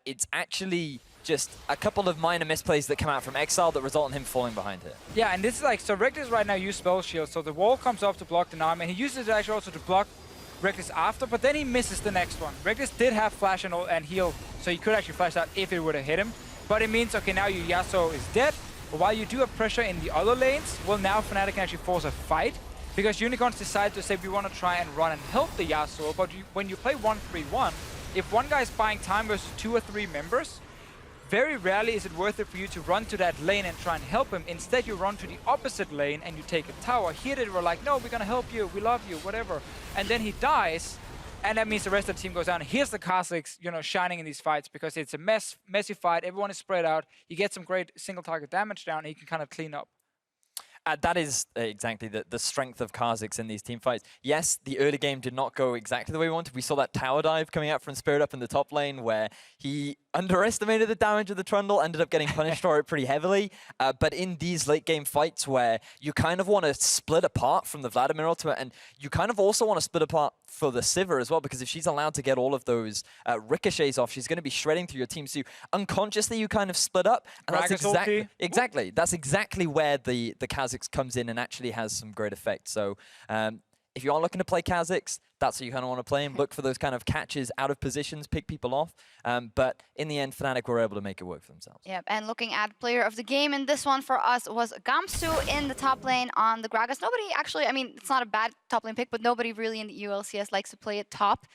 it's actually just a couple of minor misplays that come out from Exile that result in him falling behind here. Yeah, and this is like, so Reckless right now uses Spell Shield, so the wall comes up to block the Nami, and he uses it actually also to block Reckless after, but then he misses the next one. Reckless did have flash and heal, so he could actually flash out if it would have hit him. But it means, okay, now your Yasuo is dead, but while you do have pressure in the other lanes, well, now Fnatic can actually force a fight, because Unicorns decide to say, we want to try and run and help the Yasuo, but when you play 1-3-1, if one guy is buying time versus 2 or 3 members, very rarely is it worth it for you to run to that lane and try and help him. Instead, you run to the opposite lane and you take a tower. Here they were like, no, we're going to help you, we love you, whatever. And then he dies, and that means the rest of the team goes down. Here's the Kha'Zix, you know, shining in these fights because it's a messy fight. Everyone is spread out. You get some great single target damage down, and he can kind of clean up. That is exactly the strength of Kha'Zix in these team fights. Yes, the early game did not go exactly the way we wanted. We saw that tower dive coming out from Spirit up in the top lane where he underestimated the damage of the Trundle, ended up getting punished for it pretty heavily. But in these late game fights where you kind of want to split apart from the Vladimir ultimate, and you kind of also want to split apart for the Sivir as well, because if she's allowed to get all of those ricochets off, she's going to be shredding through your team. So unconsciously you kind of split up. And that's exactly that's exactly where the Kha'Zix comes in and actually has some great effect. So if you are looking to play Kha'Zix, that's how you kind of want to play him. Look for those kind of catches out of positions, pick people off. But in the end, Fnatic were able to make it work for themselves. Yep, and looking at player of the game in this one for us was Gamsu in the top lane on the Gragas. Nobody actually, I mean, it's not a bad top lane pick, but nobody really in the EULCS likes to play it top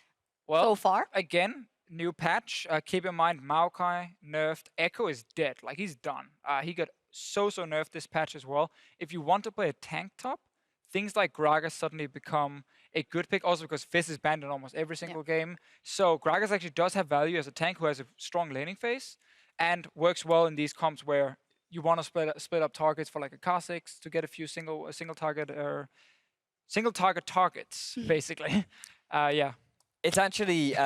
so far. Again, new patch. Keep in mind, Maokai nerfed. Echo is dead. Like, he's done. He got so nerfed this patch as well. If you want to play a tank top, things like Gragas suddenly become a good pick, also because Fizz is banned in almost every single game. So Gragas actually does have value as a tank who has a strong laning phase and works well in these comps where you want to split up targets for like a Kha'Zix to get a few single target targets, basically. Yeah. It's actually,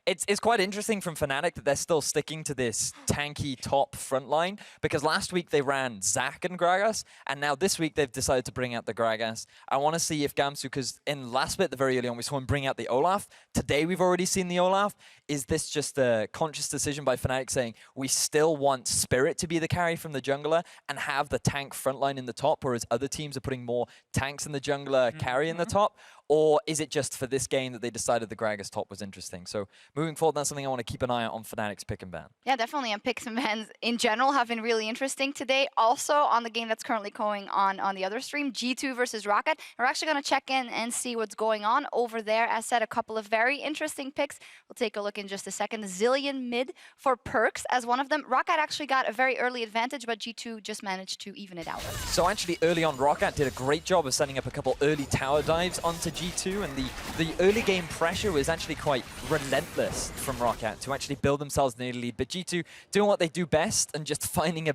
it's quite interesting from Fnatic that they're still sticking to this tanky top front line, because last week they ran Zac and Gragas, and now this week they've decided to bring out the Gragas. I want to see if Gamsu, because in last bit, the very early on, we saw him bring out the Olaf. Today we've already seen the Olaf. Is this just a conscious decision by Fnatic saying, we still want Spirit to be the carry from the jungler and have the tank front line in the top, whereas other teams are putting more tanks in the jungler, carry in the top? Or is it just for this game that they decided the Gragas top was interesting? So moving forward, that's something I want to keep an eye out on Fnatic's pick and ban. Yeah, definitely. And picks and bans in general have been really interesting today. Also on the game that's currently going on the other stream, G2 versus Rocket. We're actually going to check in and see what's going on over there. As said, a couple of very interesting picks. We'll take a look in just a second. Zillion mid for Perks as one of them. Rocket actually got a very early advantage, but G2 just managed to even it out. So actually early on, Rocket did a great job of setting up a couple early tower dives onto G2, and the early game pressure was actually quite relentless from Rocket to actually build themselves an early lead. But G2 doing what they do best and just finding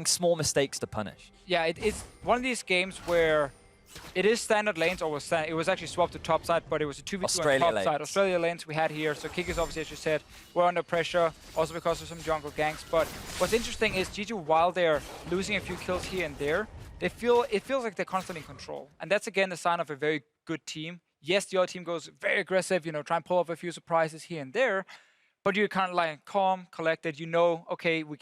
small mistakes to punish. Yeah, it's one of these games where it is standard lanes, or it was actually swapped to top side, but it was a 2v2 Australia on top lanes. side. Australia lanes we had here. So Kickers, obviously, as you said, were under pressure, also because of some jungle ganks. But what's interesting is G2, while they're losing a few kills here and there, it feels like they're constantly in control. And that's, again, the sign of a very good team. Yes, the other team goes very aggressive, try and pull off a few surprises here and there, but you're kind of like calm, collected. Okay, we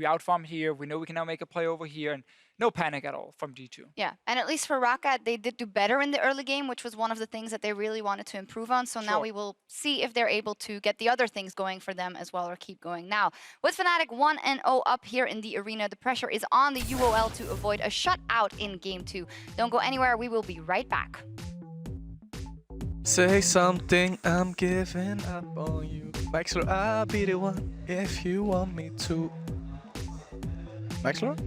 out-farm here. We know we can now make a play over here, and no panic at all from G2. Yeah, and at least for Rocket, they did do better in the early game, which was one of the things that they really wanted to improve on. So now we will see if they're able to get the other things going for them as well, or keep going. Now, with Fnatic 1-0 up here in the arena, the pressure is on the UOL to avoid a shutout in Game 2. Don't go anywhere. We will be right back. Say something, I'm giving up on you. Maxler, I'll be the one if you want me to. Maxler?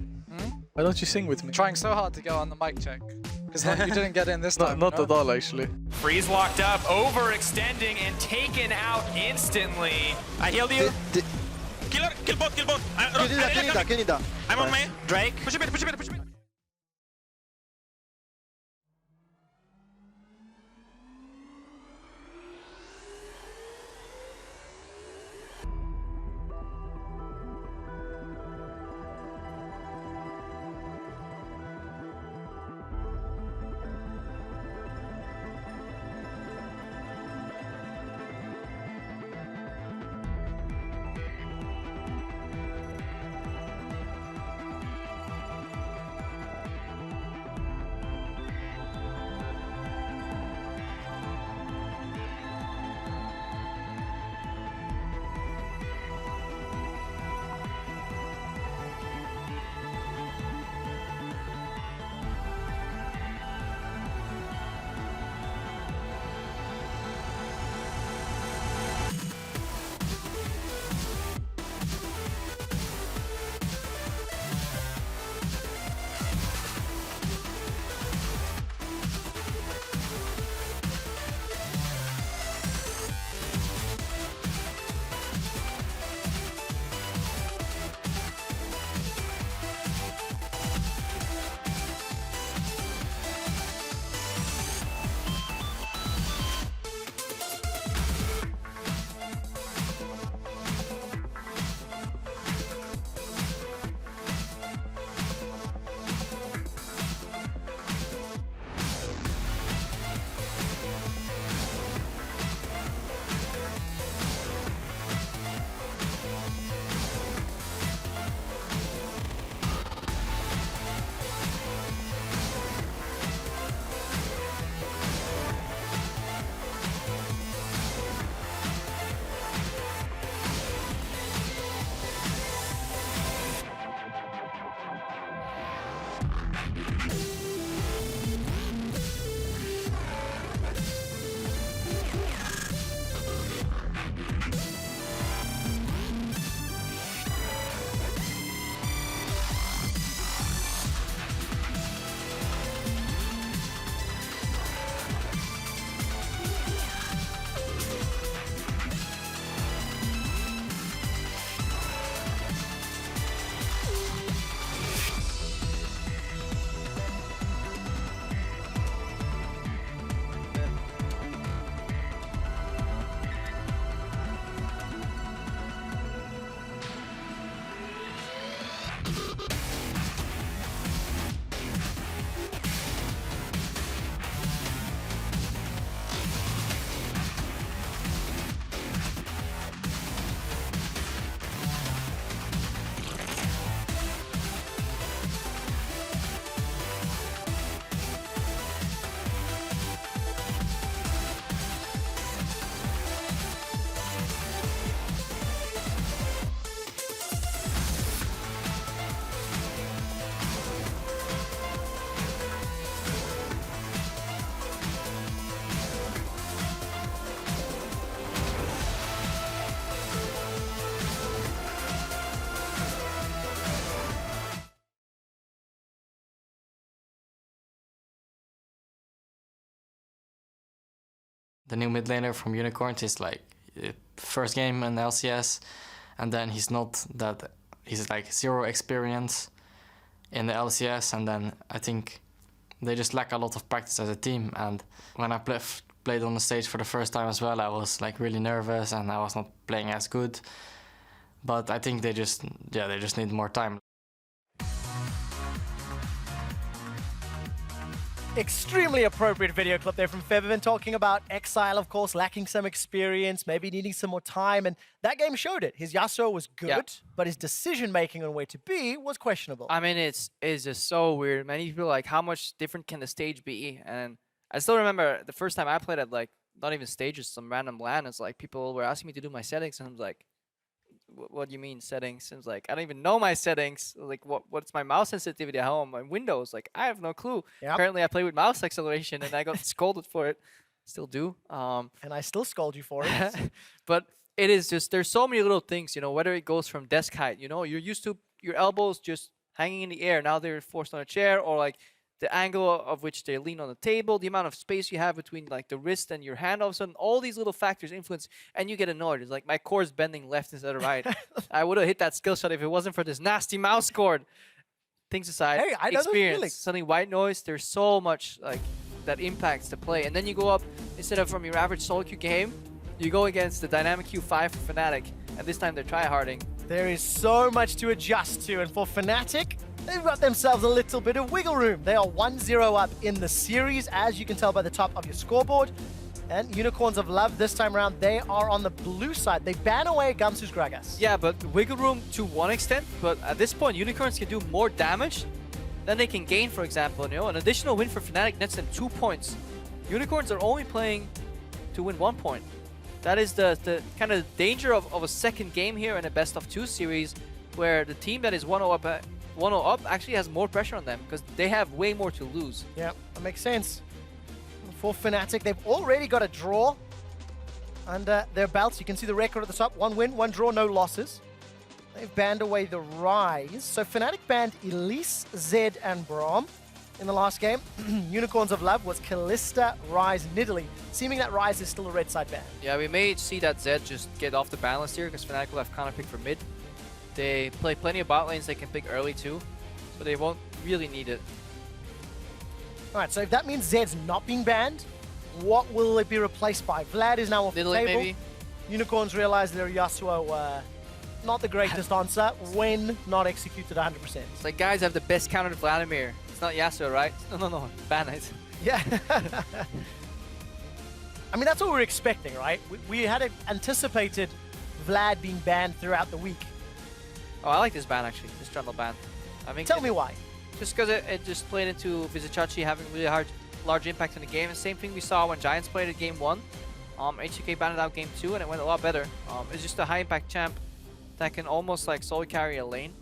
Why don't you sing with me? Trying so hard to go on the mic check. Because you didn't get in this time. Not at all, actually. Freeze locked up, overextending and taken out instantly. I healed you. Kill bot. Kill Nida. I'm on me. Drake. Push a bit. the new mid laner from Unicorns is like first game in LCS, and then he's like 0 experience in the LCS, and then I think they just lack a lot of practice as a team. And when I played on the stage for the first time as well, I was like really nervous and I was not playing as good. But I think they just need more time. Extremely appropriate video clip there from Febiven talking about Exile, of course, lacking some experience, maybe needing some more time, and that game showed it. His Yasuo was good, but his decision-making on where to be was questionable. I mean, it's just so weird. Many people are like, how much different can the stage be? And I still remember the first time I played at, like, not even stages, some random LAN, it's like people were asking me to do my settings, and I'm like, what do you mean settings? And it's like, I don't even know my settings. Like, what's my mouse sensitivity at home? My Windows, like, I have no clue. Yep. Apparently, I play with mouse acceleration, and I got scolded for it. Still do. And I still scold you for it. But it is just, there's so many little things, you know, whether it goes from desk height, you know, you're used to your elbows just hanging in the air. Now they're forced on a chair, or like the angle of which they lean on the table, the amount of space you have between like the wrist and your hand, all of a sudden, all these little factors influence, and you get annoyed. It's like my core's bending left instead of right. I would have hit that skill shot if it wasn't for this nasty mouse cord. Things aside, hey, I know experience, suddenly white noise, there's so much like that impacts the play. And then you go up, instead of from your average solo queue game, you go against the dynamic Q5 for Fnatic, and this time they're tryharding. There is so much to adjust to, and for Fnatic, they've got themselves a little bit of wiggle room. They are 1-0 up in the series, as you can tell by the top of your scoreboard. And Unicorns of Love this time around, they are on the blue side. They ban away Gamsu's Gragas. Yeah, but wiggle room to one extent, but at this point, Unicorns can do more damage than they can gain, for example. You know, an additional win for Fnatic nets them 2 points. Unicorns are only playing to win 1 point. That is the kind of danger of a second game here in a best-of-2 series, where the team that is 1-0 up actually has more pressure on them because they have way more to lose. Yeah, that makes sense. For Fnatic, they've already got a draw under their belts. You can see the record at the top. 1 win, 1 draw, no losses. They've banned away the Ryze. So Fnatic banned Elise, Zed, and Braum in the last game. Unicorns of Love was Kalista, Ryze, Nidalee, seeming that Ryze is still a red side ban. Yeah, we may see that Zed just get off the ban list here because Fnatic will have counter pick for mid. They play plenty of bot lanes they can pick early too, so they won't really need it. Alright, so if that means Zed's not being banned, what will it be replaced by? Vlad is now off the table. Maybe. Unicorns realize their Yasuo not the greatest answer when not executed 100%. It's like, guys have the best counter to Vladimir. It's not Yasuo, right? No, ban it. Yeah. I mean, that's what we're expecting, right? We had anticipated Vlad being banned throughout the week. Oh, I like this ban actually, this jungle ban. I mean, tell me why. Just because it just played into Vizicachi having really large impact in the game. The same thing we saw when Giants played at game 1. H2K banned out game 2 and it went a lot better. It's just a high impact champ that can almost like solo carry a lane.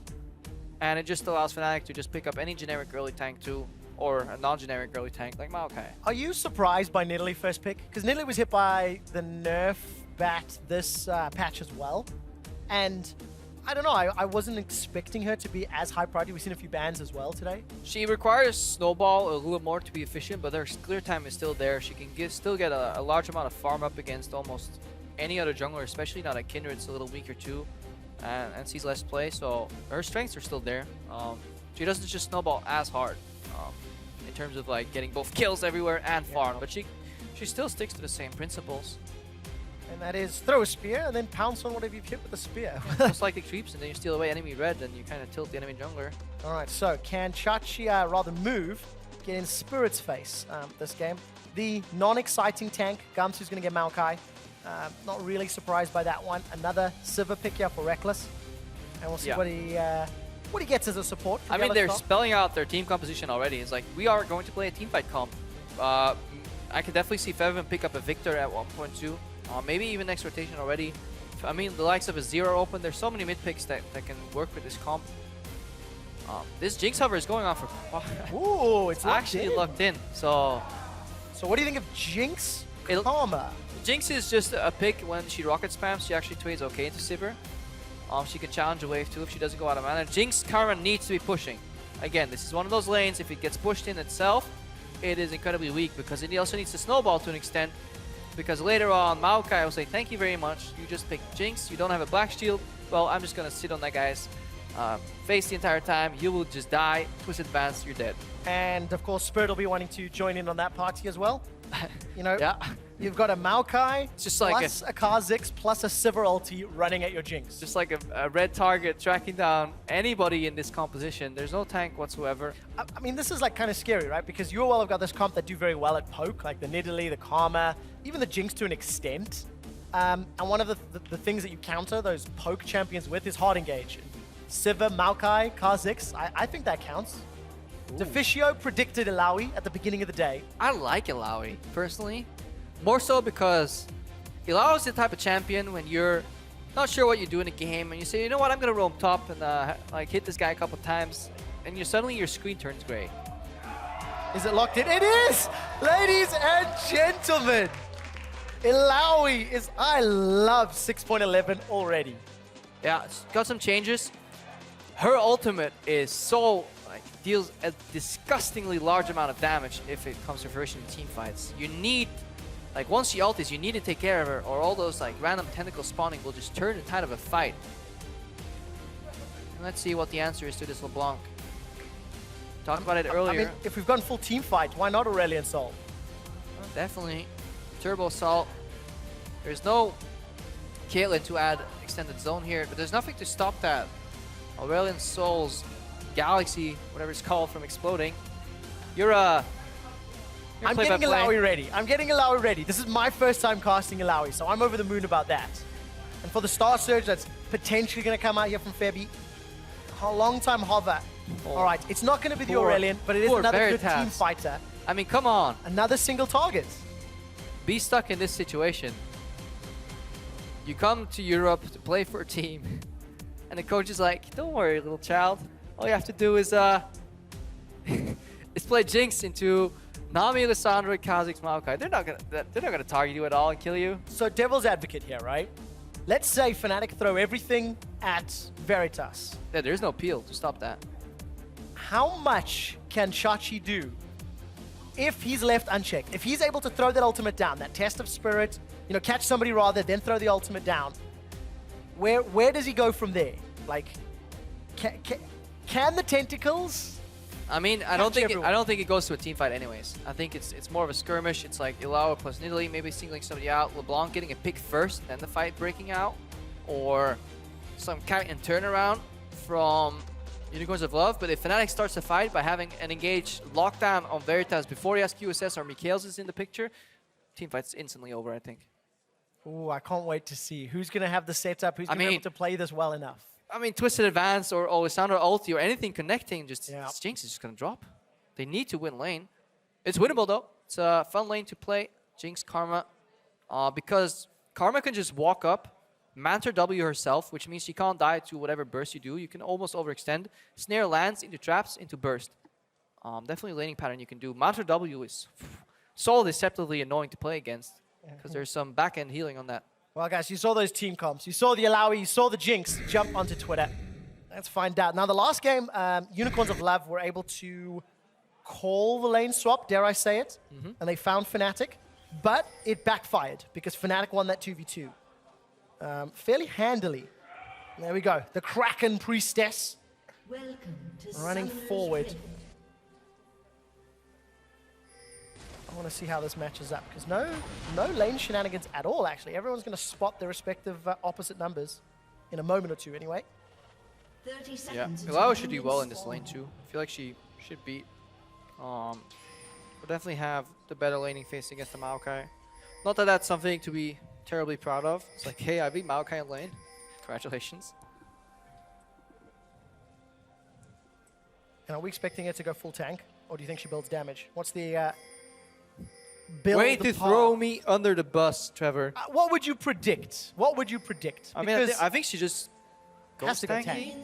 And it just allows Fnatic to just pick up any generic early tank too, or a non-generic early tank like Maokai. Are you surprised by Nidalee first pick? Because Nidalee was hit by the nerf bat this patch as well. And I don't know, I wasn't expecting her to be as high priority. We've seen a few bans as well today. She requires Snowball a little more to be efficient, but her clear time is still there. She can still get a large amount of farm up against almost any other jungler, especially now that Kindred's a little weaker too and sees less play, so her strengths are still there. She doesn't just snowball as hard in terms of like getting both kills everywhere and farm, but she still sticks to the same principles. And that is throw a spear and then pounce on whatever you've hit with the spear. Most likely creeps, and then you steal away enemy red, and you kind of tilt the enemy jungler. Alright, so can Chachi rather move, get in Spirit's face this game? The non-exciting tank, Gamsu's going to get Maokai. Not really surprised by that one. Another Sivir pick here for Reckless. And we'll see what he gets as a support. I mean, they're spelling out their team composition already. It's like, we are going to play a teamfight comp. I could definitely see Febiven pick up a Victor at 1.2. Maybe even next rotation already. I mean, the likes of a Zero open. There's so many mid picks that can work with this comp. This Jinx hover is going on for... Ooh, it's actually locked in. So what do you think of Jinx Karma? Jinx is just a pick when she rocket spams. She actually trades okay into Sivir. She can challenge a wave too if she doesn't go out of mana. Jinx Karma needs to be pushing. Again, this is one of those lanes. If it gets pushed in itself, it is incredibly weak because it also needs to snowball to an extent. because later on, Maokai will say, thank you very much. You just picked Jinx. You don't have a black shield. Well, I'm just going to sit on that guy's face the entire time. You will just die. Twist advance, you're dead. And of course, Spirit will be wanting to join in on that party as well. You know, you've got a Maokai, just plus like a Kha'Zix, plus a Sivir ulti running at your Jinx. Just like a red target tracking down anybody in this composition. There's no tank whatsoever. I mean, this is like kind of scary, right? Because UOL have got this comp that do very well at poke, like the Nidalee, the Karma, even the Jinx to an extent. And one of the things that you counter those poke champions with is hard engage. Sivir, Maokai, Kha'Zix, I think that counts. Deficio predicted Illaoi at the beginning of the day. I like Illaoi, personally. More so because Illaoi is the type of champion when you're not sure what you do in a game and you say, you know what, I'm going to roam top and like hit this guy a couple times, and suddenly your screen turns gray. Is it locked in? It is! Ladies and gentlemen, Illaoi is, I love 6.11 already. Yeah, it's got some changes. Her ultimate is so, deals a disgustingly large amount of damage if it comes to fruition in team fights. You need, once she ultis, you need to take care of her, or all those random tentacle spawning will just turn the tide of a fight. And let's see what the answer is to this LeBlanc. Talked about it earlier. I mean, if we've gone full team fight, why not Aurelion Sol? Well, definitely. Turbo Salt. There's no Caitlyn to add extended zone here, but there's nothing to stop that. Aurelion Sol's Galaxy, whatever it's called, from exploding. I'm getting Illaoi ready. I'm getting Illaoi ready. This is my first time casting Illaoi, so I'm over the moon about that. And for the Star Surge that's potentially going to come out here from Febby, a long time hover. All right, it's not going to be the Aurelion, but it is another good team fighter. I mean, come on. Another single target. Be stuck in this situation. You come to Europe to play for a team, and the coach is like, don't worry, little child. All you have to do is play Jinx into Nami, Lissandra, Kha'Zix, Maokai. They're not gonna target you at all and kill you. So devil's advocate here, right? Let's say Fnatic throw everything at Veritas. Yeah, there's no peel to stop that. How much can Shachi do if he's left unchecked? If he's able to throw that ultimate down, that test of spirit, catch somebody rather, then throw the ultimate down. Where does he go from there? Like, can the tentacles? I mean, I don't think it goes to a team fight anyways. I think it's more of a skirmish. It's like Illaoi plus Nidalee, maybe singling somebody out, LeBlanc getting a pick first, then the fight breaking out, or some kind of turnaround from Unicorns of Love. But if Fnatic starts the fight by having an engaged lockdown on Veritas before he has QSS or Mikhails is in the picture, team fight's instantly over, I think. Ooh, I can't wait to see who's going to have the setup, who's going to be able to play this well enough. I mean, Twisted Advance or Lissandra ulti or anything connecting, Jinx is just going to drop. They need to win lane. It's winnable, though. It's a fun lane to play. Jinx, Karma. Because Karma can just walk up, Manta W herself, which means she can't die to whatever burst you do. You can almost overextend. Snare lands into traps, into burst. Definitely a laning pattern you can do. Manta W is so deceptively annoying to play against because there's some back-end healing on that. Well, guys, you saw those team comps. You saw the Illaoi, you saw the Jinx jump onto Twitter. Let's find out. Now, the last game, Unicorns of Love were able to call the lane swap, dare I say it, and they found Fnatic, but it backfired because Fnatic won that 2v2 fairly handily. There we go. The Kraken Priestess running forward. I want to see how this matches up, because no lane shenanigans at all, actually. Everyone's going to spot their respective opposite numbers in a moment or two, anyway. 30 seconds. Yeah, Illaoi should do well in this lane, too. I feel like she should beat. We'll definitely have the better laning phase against the Maokai. Not that that's something to be terribly proud of. It's like, hey, I beat Maokai in lane. Congratulations. And are we expecting her to go full tank, or do you think she builds damage? What's the... build Way to throw me under the bus, Trevor. What would you predict? What would you predict? I mean, I think she just goes to go tanky.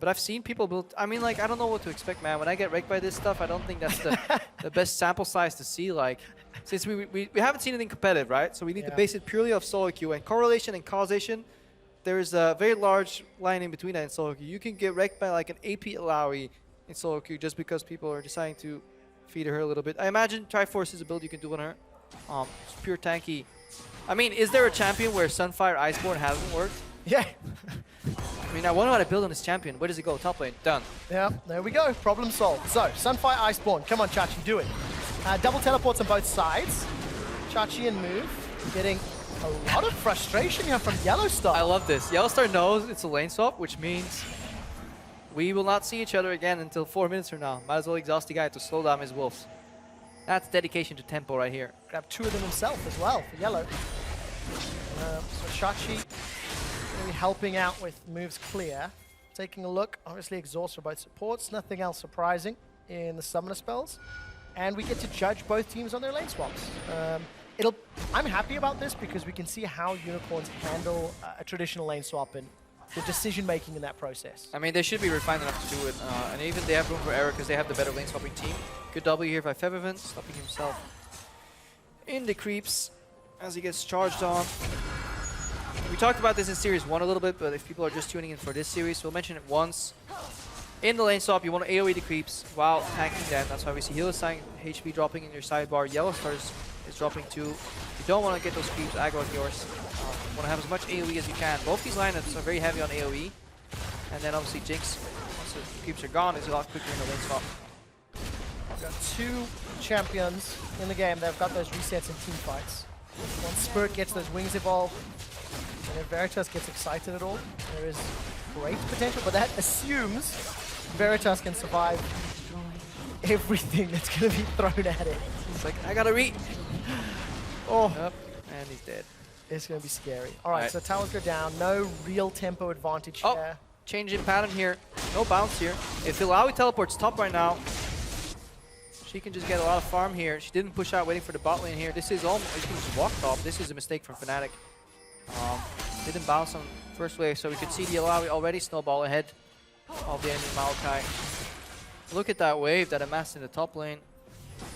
But I've seen people build... I mean, like, I don't know what to expect, man. When I get wrecked by this stuff, I don't think that's the best sample size to see. Like, since we haven't seen anything competitive, right? So we need to base it purely off solo queue. And correlation and causation, there is a very large line in between that in solo queue. You can get wrecked by, like, an AP Illaoi in solo queue just because people are deciding to feed her a little bit. I imagine Triforce is a build you can do on her. It's pure tanky. I mean, is there a champion where Sunfire Iceborne hasn't worked? Yeah. I mean, I wonder how to build on this champion. Where does it go? Top lane. Done. Yeah, there we go. Problem solved. So, Sunfire Iceborne. Come on, Chachi, do it. Double teleports on both sides. Chachi and Move getting a lot of frustration here from Yellowstar. I love this. Yellowstar knows it's a lane swap, which means we will not see each other again until 4 minutes from now. Might as well exhaust the guy to slow down his wolves. That's dedication to tempo right here. Grab 2 of them himself as well for Yellow. So Chachi really helping out with Move's clear. Taking a look, obviously exhaust for both supports. Nothing else surprising in the summoner spells. And we get to judge both teams on their lane swaps. I'm happy about this because we can see how Unicorns handle a traditional lane swap and the decision-making in that process. I mean, they should be refined enough to do it. And even they have room for error because they have the better lane swapping team. Good W here by Febiven, stopping himself in the creeps as he gets charged on. We talked about this in Series 1 a little bit, but if people are just tuning in for this series, we'll mention it once. In the lane swap, you want to AoE the creeps while tanking them. That's why we see Healer's Sign HP dropping in your sidebar. Yellowstar is dropping too. You don't want to get those creeps aggro on yours. You want to have as much AoE as you can. Both these lineups are very heavy on AoE. And then obviously Jinx, once the creeps are gone, is a lot quicker in the lane swap. We've got 2 champions in the game that have got those resets in team fights. Once Spirit gets those wings evolved, and if Veritas gets excited at all, there is great potential, but that assumes Veritas can survive everything that's going to be thrown at it. It's like, I gotta read. Oh. Yep. And he's dead. It's going to be scary. All right, so towers go down. No real tempo advantage here. Change in pattern here. No bounce here. If Illaoi teleports top right now, she can just get a lot of farm here. She didn't push out waiting for the bot lane here. This is almost, you can just walk top. This is a mistake from Fnatic. Didn't bounce on first wave, so we could see the Illaoi already snowball ahead of the enemy Maokai. Look at that wave that amassed in the top lane.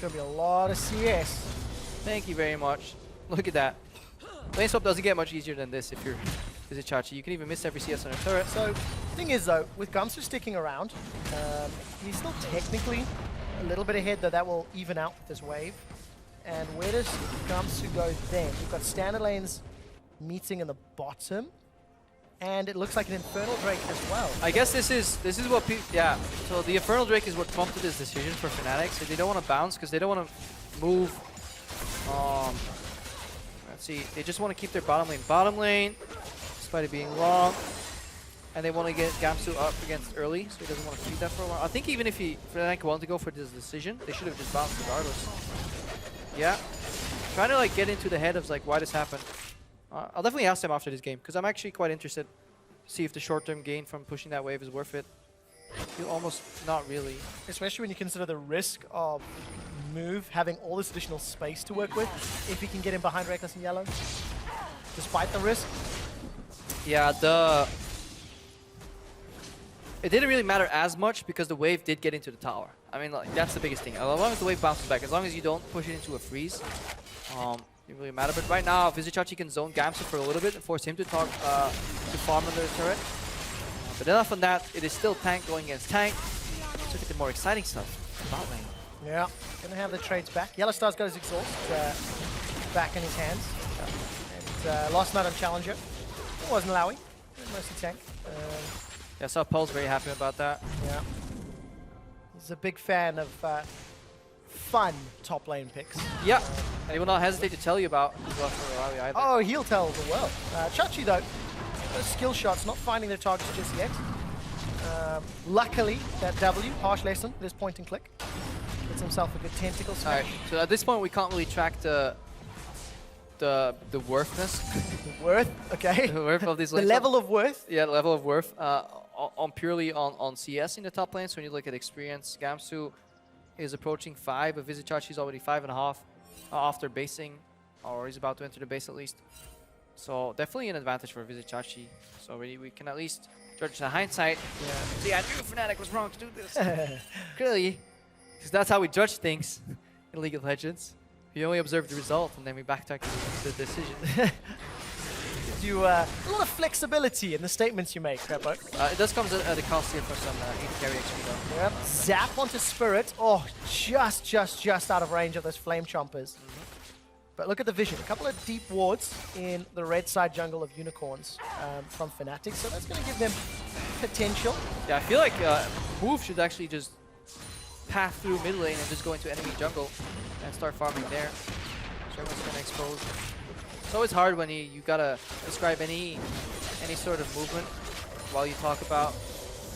Gonna be a lot of CS. Thank you very much. Look at that. Lane swap doesn't get much easier than this if you're Vizichachi. You can even miss every CS on a turret. So, thing is though, with Gumster sticking around, he's still technically a little bit ahead, though that will even out with this wave. And where does Gumster go then? We've got standard lanes meeting in the bottom, and it looks like an Infernal Drake as well. I guess this is what people, yeah. So the Infernal Drake is what prompted this decision for Fnatic. So they don't want to bounce because they don't want to move. Let's see, they just want to keep their bottom lane, despite it being long. And they want to get Gamsu up against early, so he doesn't want to feed that for a while. I think even if Fnatic wanted to go for this decision, they should have just bounced regardless. Yeah, trying to like get into the head of like why this happened. I'll definitely ask them after this game, because I'm actually quite interested to see if the short-term gain from pushing that wave is worth it. I feel almost not really. Especially when you consider the risk of Move having all this additional space to work with, if he can get in behind Reckless and Yellow, despite the risk. Yeah, it didn't really matter as much because the wave did get into the tower. I mean, like, that's the biggest thing. As long as the wave bounces back, as long as you don't push it into a freeze, it really matter. But right now, Vizichachi can zone Gamsu for a little bit and force him to talk to farm under the turret. But enough on that, it is still tank going against tank. Let's look at the more exciting stuff. Bot lane. Yeah, gonna have the trades back. Yellowstar's got his exhaust back in his hands. And last night on Challenger, it wasn't Lowy, mostly tank. Yeah, I saw Paul's very happy about that. Yeah. He's a big fan of fun top lane picks. Yeah, and he will not hesitate to tell you about Lowy either. Oh, he'll tell the world. Chachi though, those skill shots, not finding their targets just yet. Luckily, that W, harsh lesson, this point and click. Gets himself a good tentacle smash. Alright, so at this point we can't really track the worthness. The worth, okay. The worth of these the level of worth? Yeah, the level of worth. Purely on CS in the top lane. So when you look at experience, Gamsu is approaching 5, but Vizichachi is already 5.5 after basing, or he's about to enter the base at least. So definitely an advantage for Vizichachi. So we can at least judge the hindsight. Yeah. See, I knew Fnatic was wrong to do this. Clearly, because that's how we judge things in League of Legends. We only observe the result and then we backtrack to the decision. You a lot of flexibility in the statements you make, Repo. It does come at a cost here for some carry XP though. Yep. Zap onto Spirit. Oh, just out of range of those flame chompers. But look at the vision. A couple of deep wards in the red side jungle of Unicorns from Fnatic. So that's going to give them potential. Yeah, I feel like Move should actually just path through mid lane and just go into enemy jungle and start farming there. Sherman's going to expose. It's always hard when you gotta describe any sort of movement while you talk about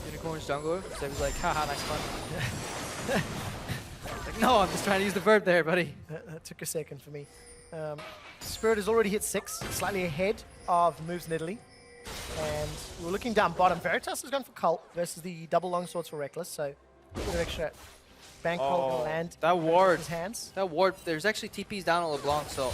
Unicorn's jungler. So he's like, haha, nice fun. Like, no, I'm just trying to use the verb there, buddy. That took a second for me. Spirit has already hit 6, slightly ahead of Moves in Italy. And we're looking down bottom. Veritas has gone for Cult versus the double longswords for Reckless, so a bit of extra bankroll can land. That ward, his hands. That ward, there's actually TPs down on LeBlanc, so.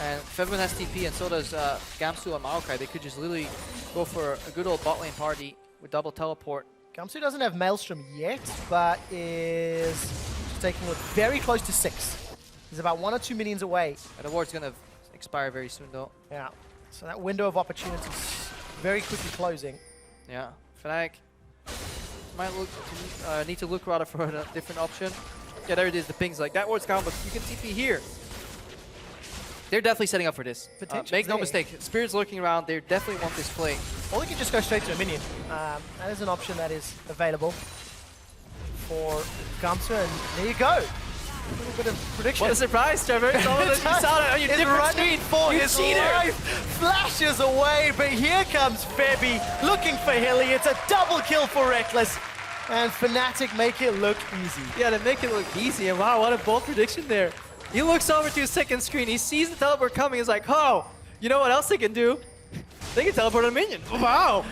And Featherman has TP, and so does Gamsu and Maokai. They could just literally go for a good old bot lane party with double teleport. Gamsu doesn't have Maelstrom yet, but is taking it very close to 6. He's about 1 or 2 minions away. And the ward's gonna expire very soon, though. Yeah. So that window of opportunity is very quickly closing. Yeah. Fnatic might look need to look rather for a different option. Yeah, there it is. The ping's like that ward's gone, but you can TP here. They're definitely setting up for this. Make no mistake, Spirit's lurking around. They definitely want this play. Or they can just go straight to a minion. That is an option that is available for Gamsu, and there you go. A little bit of prediction. What a surprise, Trevor. You saw that on your different screen. For his life. Flashes away, but here comes Febby looking for Hilly. It's a double kill for Reckless. And Fnatic make it look easy. Yeah, they make it look easy. And wow, what a bold prediction there. He looks over to his second screen. He sees the teleport coming. He's like, oh, you know what else they can do? They can teleport a minion. Wow.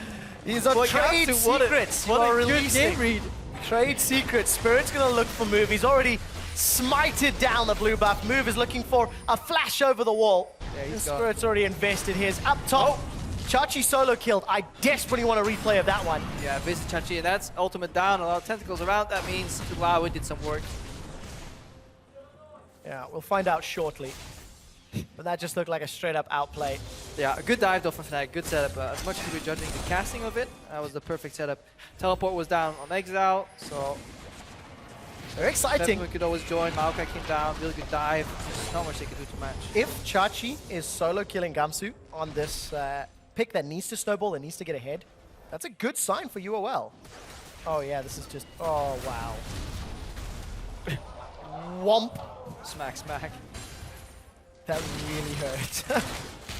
These are trade secrets. What a good game read. Trade secrets. Spirit's going to look for Move. He's already smited down the blue buff. Move is looking for a flash over the wall. Yeah, Spirit's already invested his. Up top, Chachi solo killed. I desperately want a replay of that one. Yeah, visit Chachi, and that's ultimate down. A lot of tentacles around. That means Tulawa did some work. Yeah, we'll find out shortly. But that just looked like a straight-up outplay. Yeah, a good dive though from Fnatic, good setup. As much as we were judging the casting of it, that was the perfect setup. Teleport was down on Exile, so... Very exciting. We could always join. Maokai came down, really good dive. There's not much they could do to match. If Chachi is solo killing Gamsu on this pick that needs to snowball, that needs to get ahead, that's a good sign for UOL. Oh yeah, this is just... Oh, wow. Womp. Smack, smack. That really hurt.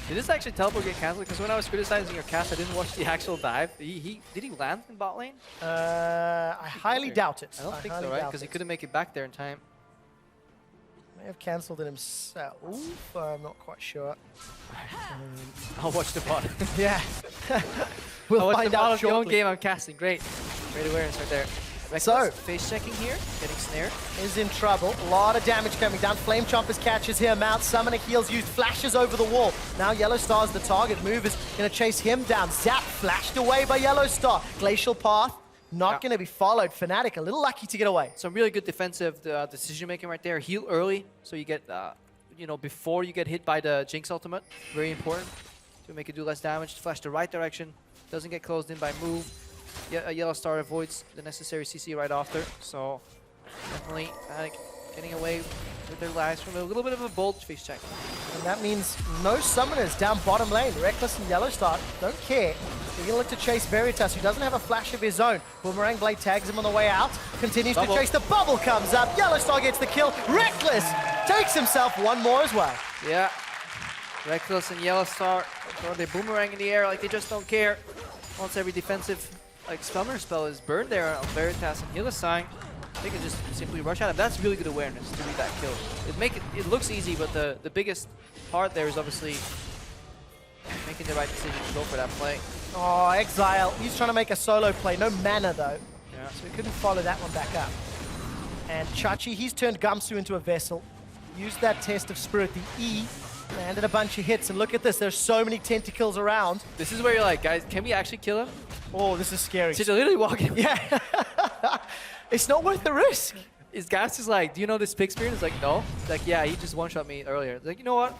Did this actually teleport get cancelled? Because when I was criticizing your cast, I didn't watch the actual dive. Did he land in bot lane? I highly doubt it. I don't think so, right? Because he couldn't make it back there in time. May have cancelled it himself. I'm not quite sure. I'll watch the bot. Yeah. We'll find out your own shortly. game I'm casting. Great. Great awareness right there. So, face checking here, getting snared. Is in trouble. A lot of damage coming down. Flame Chompers catches him out. Summoner heals used. Flashes over the wall. Now Yellow Star's the target. Move is going to chase him down. Zap flashed away by Yellow Star. Glacial Path not going to be followed. Fnatic a little lucky to get away. Some really good defensive decision making right there. Heal early, so you get, you know, before you get hit by the Jinx ultimate. Very important to make it do less damage. Flash the right direction. Doesn't get closed in by Move. Yeah, Yellow Star avoids the necessary CC right after, so definitely getting away with their lives from a little bit of a bold face check. And that means no summoners down bottom lane. Reckless and Yellow Star don't care. They're going to look to chase Veritas, who doesn't have a flash of his own. Boomerang Blade tags him on the way out. Continues to chase. The bubble comes up. Yellow Star gets the kill. Reckless takes himself one more as well. Yeah. Reckless and Yellow Star throw their boomerang in the air like they just don't care. Once every defensive summoner spell is burned there on Veritas and Hylissang, they can just simply rush at him. That's really good awareness to read that kill. It looks easy, but the biggest part there is obviously making the right decision to go for that play. Oh, Exile. He's trying to make a solo play. No mana, though. Yeah. So he couldn't follow that one back up. And Chachi, he's turned Gamsu into a vessel. Used that test of Spirit, the E. Landed a bunch of hits. And look at this. There's so many tentacles around. This is where you're like, guys, can we actually kill him? Oh, this is scary. So they're literally walking. Yeah. It's not worth the risk. His gas is like, do you know this pick spirit? It's like, no. It's like, yeah, he just one-shot me earlier. It's like, you know what?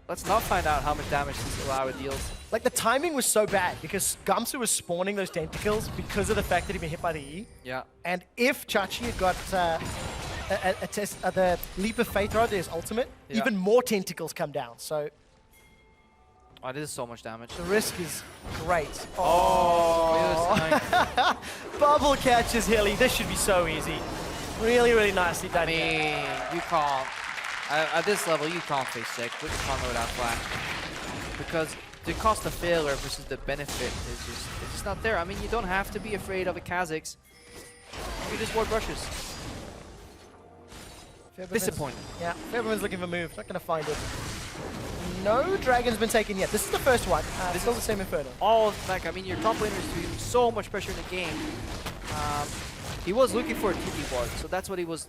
Let's not find out how much damage this Alawa deals. Like, the timing was so bad because Gamsu was spawning those tentacles because of the fact that he'd been hit by the E. Yeah. And if Chachi had got the Leap of Faith rod is ultimate, Yeah. even more tentacles come down. So Oh, this is so much damage. the risk is great. Oh, Bubble catches Hilly. This should be so easy. Really, really nicely done. I mean, you can't. At this level, you can't face sick. You can't go without flash. Because the cost of failure versus the benefit is just not there. I mean, you don't have to be afraid of a Kha'Zix. You just ward brushes. Disappointing. Yeah, everyone's looking for moves. Not going to find it. No dragon's been taken yet. This is the first one. This is still the same Inferno. All like, I mean, your top laner is doing so much pressure in the game. He was looking for a TP ward, so that's what he was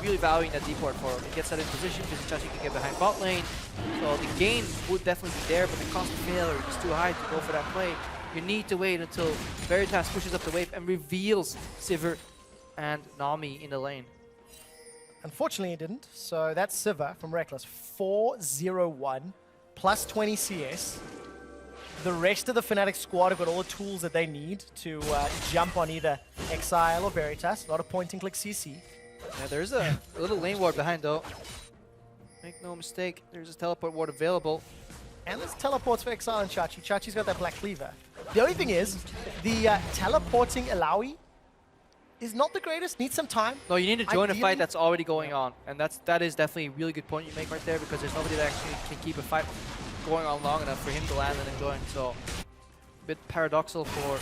really valuing that deep ward for. He gets that in position because Chachi can get behind bot lane. So the gain would definitely be there, but the cost of failure is too high to go for that play. You need to wait until Veritas pushes up the wave and reveals Sivir and Nami in the lane. Unfortunately, it didn't. So that's Sivir from Reckless. 4-0-1, plus 20 CS. The rest of the Fnatic squad have got all the tools that they need to jump on either Exile or Veritas. A lot of point-and-click CC. Yeah, there's a little lane ward behind though. Make no mistake, there's a teleport ward available. And there's teleports for Exile and Chachi. Chachi's got that Black Cleaver. The only thing is, the teleporting Alawi is not the greatest. Needs some time. No, you need to join a Ideally- fight that's already going on. And that is definitely a really good point you make right there, because there's nobody that actually can keep a fight going on long enough for him to land and then join. So a bit paradoxical for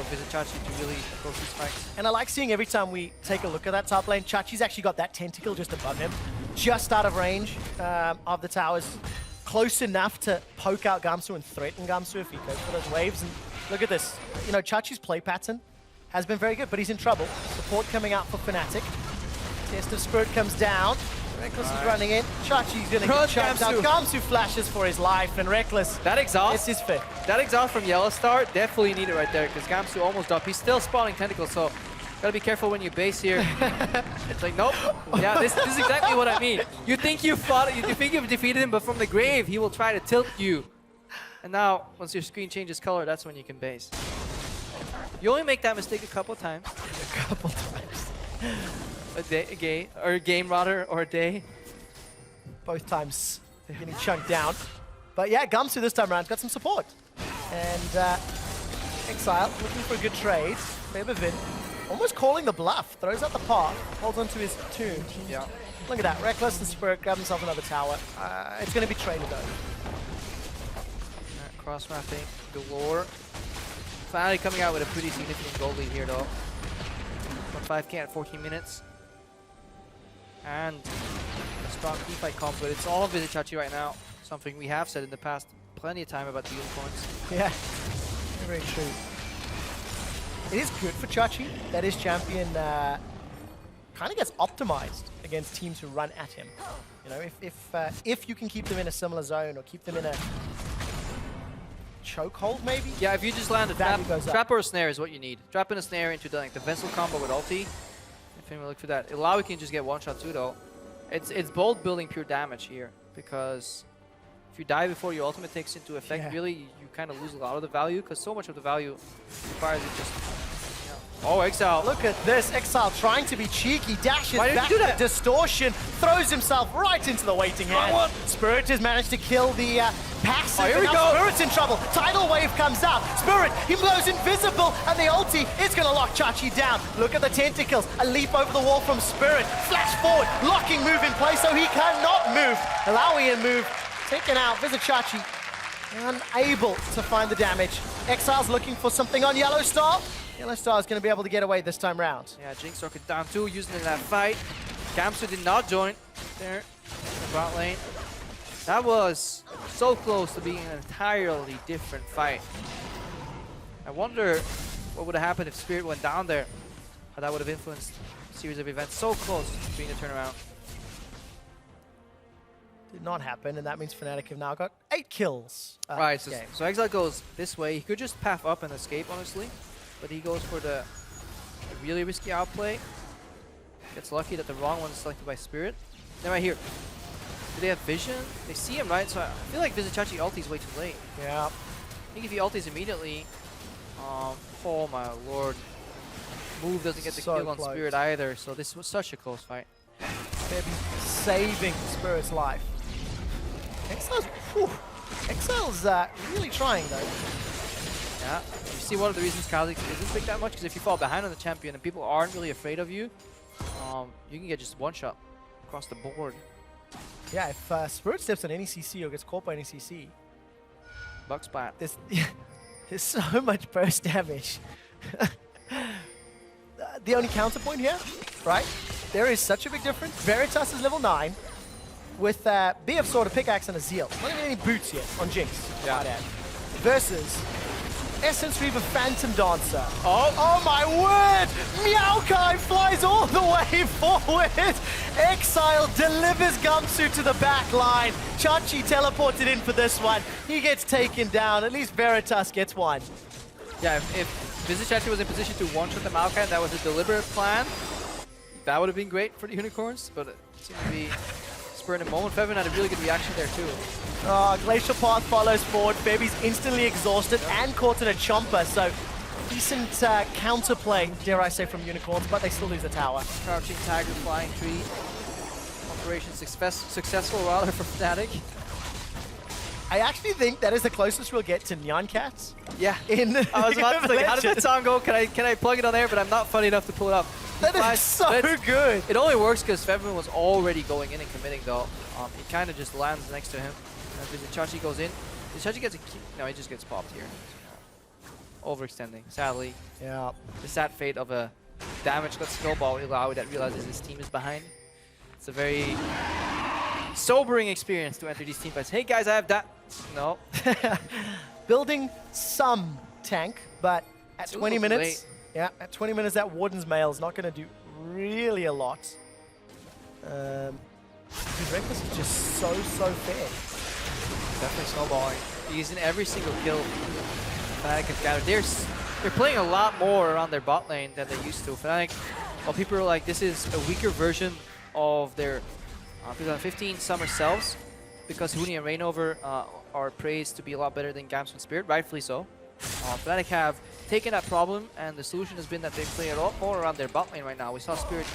Vizichachi to really go these fights. And I like seeing every time we take a look at that top lane, Chachi's actually got that tentacle just above him, just out of range of the towers, close enough to poke out Gamsu and threaten Gamsu if he goes for those waves. And look at this, you know, Chachi's play pattern has been very good, but he's in trouble. Support coming out for Fnatic. Test of Spirit comes down. Reckless is running in. Chachi's gonna get chunked out. Gamsu flashes for his life, and Reckless, that exhaust, it's his fifth. That exhaust from Yellow Star, definitely needed right there, because Gamsu almost dropped. He's still spawning tentacles, so gotta be careful when you base here. It's like, nope. Yeah, this is exactly what I mean. You think you've defeated him, but from the grave, he will try to tilt you. And now, once your screen changes color, that's when you can base. You only make that mistake a couple times. A couple times. A game rather, or a day. Both times they're getting chunked down. But yeah, Gamsu this time around got some support. And Exile looking for a good trade. Fabevin almost calling the bluff. Throws out the path, holds onto his tomb. Yeah. Look at that. Reckless and Spirit grab himself another tower. It's going to be traded though. Cross mapping galore. Finally coming out with a pretty significant gold lead here though. 5k at 14 minutes. And a strong teamfight comp, but it's all Vizichachi right now. Something we have said in the past plenty of time about the unicorns. Yeah, very true. It is good for Chachi that his champion kind of gets optimized against teams who run at him. You know, if you can keep them in a similar zone or keep them in a chokehold maybe? Yeah, if you just land a trap or a snare is what you need. Trap and a snare into the Vessel combo with ulti. If anyone look for that. Ilawi can just get one shot too though. It's bold building pure damage here, because if you die before your ultimate takes into effect, really you kind of lose a lot of the value, because so much of the value requires you just... Oh, Exile. Look at this. Exile trying to be cheeky. Dashes Why did back you do that? Distortion. Throws himself right into the waiting hand. Spirit has managed to kill the passive. Oh, here we go. Spirit's in trouble. Tidal Wave comes out. Spirit, he goes invisible. And the ulti is going to lock Chachi down. Look at the tentacles. A leap over the wall from Spirit. Flash forward. Locking move in place so he cannot move. Alawian move. Taken out. Vizichachi unable to find the damage. Exile's looking for something on Yellow Star. Yellow Star is going to be able to get away this time round. Yeah, Jinx rocket down too, using it in that fight. Gamsu did not join there in the bot lane. That was so close to being an entirely different fight. I wonder what would have happened if Spirit went down there. How that would have influenced a series of events so close to being a turnaround. Did not happen, and that means Fnatic have now got 8 kills. Right, so Exile goes this way. He could just path up and escape, honestly. But he goes for the really risky outplay. Gets lucky that the wrong one is selected by Spirit. Then right here. Do they have vision? They see him, right? So I feel like Vizichachi ulti's way too late. Yeah. I think if he ultis immediately... oh my lord. Move doesn't get the So kill on close. Spirit either, so this was such a close fight. Maybe saving Spirit's life. Exile's really trying though. Yeah, you see one of the reasons Kha'Zix isn't picked that much, because if you fall behind on the champion and people aren't really afraid of you, you can get just one shot across the board. Yeah, if Spirit steps on any CC or gets caught by any CC, Buck splat. There's so much burst damage. The only counterpoint here, right? There is such a big difference. Veritas is level 9 with BF Sword, a pickaxe, and a Zeal. Not even any boots yet on Jinx. Yeah. Versus Essence Reaver Phantom Dancer. Oh my word! Meowkai flies all the way forward. Exile delivers Gumshoe to the back line. Chachi teleported in for this one. He gets taken down. At least Veritas gets one. Yeah, if Chachi was in position to one-shot the Maokai and that was a deliberate plan, that would have been great for the Unicorns, but it seemed to be Spur in a moment. Fevin had a really good reaction there too. Glacial Path follows forward. Baby's instantly exhausted and caught in a chomper, so decent counterplay, dare I say, from Unicorns, but they still lose the tower. Crouching Tiger, Flying Tree. Operation successful rather for Fnatic. I actually think that is the closest we'll get to Nyan Cats. Yeah. I was about to say, how did that song go? Can I plug it on there? But I'm not funny enough to pull it up. That is so good. It only works because Fevin was already going in and committing though. He kind of just lands next to him. And Chachi goes in. Chachi gets a key. No, he just gets popped here. Overextending, sadly. Yeah. The sad fate of a damage-less snowball Illaoi that realizes his team is behind. It's a very sobering experience to enter these team fights. Hey guys, I have that. No. Building some tank, but at 20 minutes, at 20 minutes, that Warden's Mail is not going to do really a lot. Because Reckless is just so fair. Definitely snowballing. He's in every single kill Fnatic has gathered. They're playing a lot more around their bot lane than they used to. Fnatic, well, people are like, this is a weaker version of their 2015 summer selves, because Huni and Reignover are praised to be a lot better than Gamsman Spirit, rightfully so. Fnatic have taken that problem, and the solution has been that they play a lot more around their bot lane right now. We saw Spirit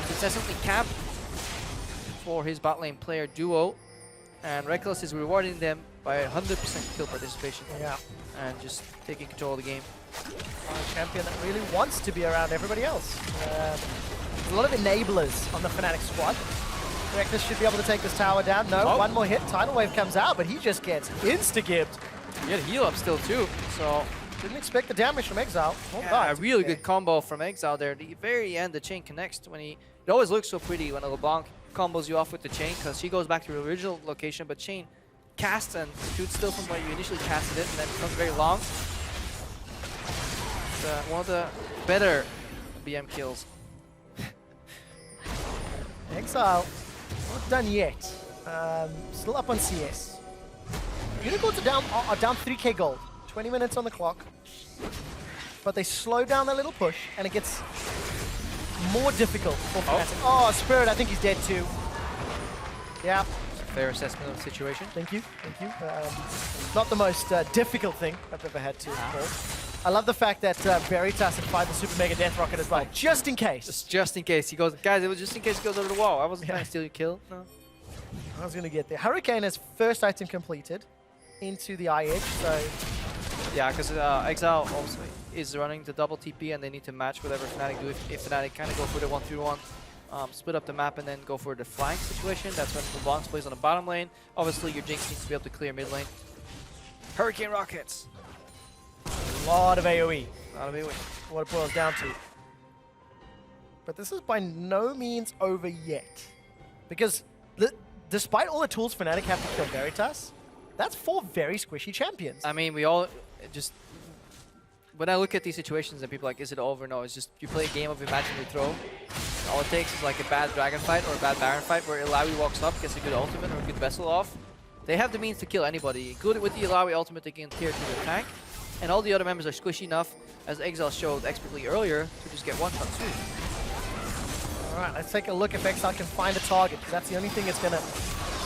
successfully camp for his bot lane player duo, and Reckless is rewarding them by 100% kill participation. Yeah. And just taking control of the game. A champion that really wants to be around everybody else. There's a lot of enablers on the Fnatic squad. Reckless should be able to take this tower down. No, one more hit. Tidal Wave comes out, but he just gets insta-gibbed. You get a heal up still too, so didn't expect the damage from Exile. A really good combo from Exile there. At the very end, the chain connects when it always looks so pretty when a LeBlanc combos you off with the chain, because she goes back to her original location, but chain casts and shoots still from where you initially casted it, and then becomes very long. It's one of the better BM kills. Exile, not done yet. Still up on CS. Unicorns are down 3k gold. 20 minutes on the clock. But they slow down their little push, and it gets more difficult for Fnatic. Oh, Spirit, I think he's dead too. Yeah. Fair assessment of the situation. Thank you, thank you. Not the most difficult thing I've ever had to call. I love the fact that Veritas had fired the Super Mega Death Rocket as well, just in case. Just in case. He goes, guys, it was just in case he goes over the wall. I wasn't trying to steal your kill. No. I was going to get there. Hurricane has first item completed into the eye edge, so... Yeah, because Exile also is running the double TP, and they need to match whatever Fnatic do. If Fnatic kind of go for the 1-3-1, split up the map and then go for the flank situation, that's when LeBlanc plays on the bottom lane. Obviously, your Jinx needs to be able to clear mid lane. Hurricane Rockets! A lot of AoE. A lot of AoE. What it boils down to. But this is by no means over yet. Because despite all the tools Fnatic have to kill Veritas, that's 4 very squishy champions. I mean, we all just... When I look at these situations and people are like, is it over? No, it's just you play a game of imaginary throw. All it takes is like a bad dragon fight or a bad baron fight where Illaoi walks up, gets a good ultimate or a good vessel off. They have the means to kill anybody. Good with the Illaoi ultimate, they can tier 2 the tank. And all the other members are squishy enough, as Exile showed expertly earlier, to just get one shot too. Alright, let's take a look if Exile can find a target, because that's the only thing that's going to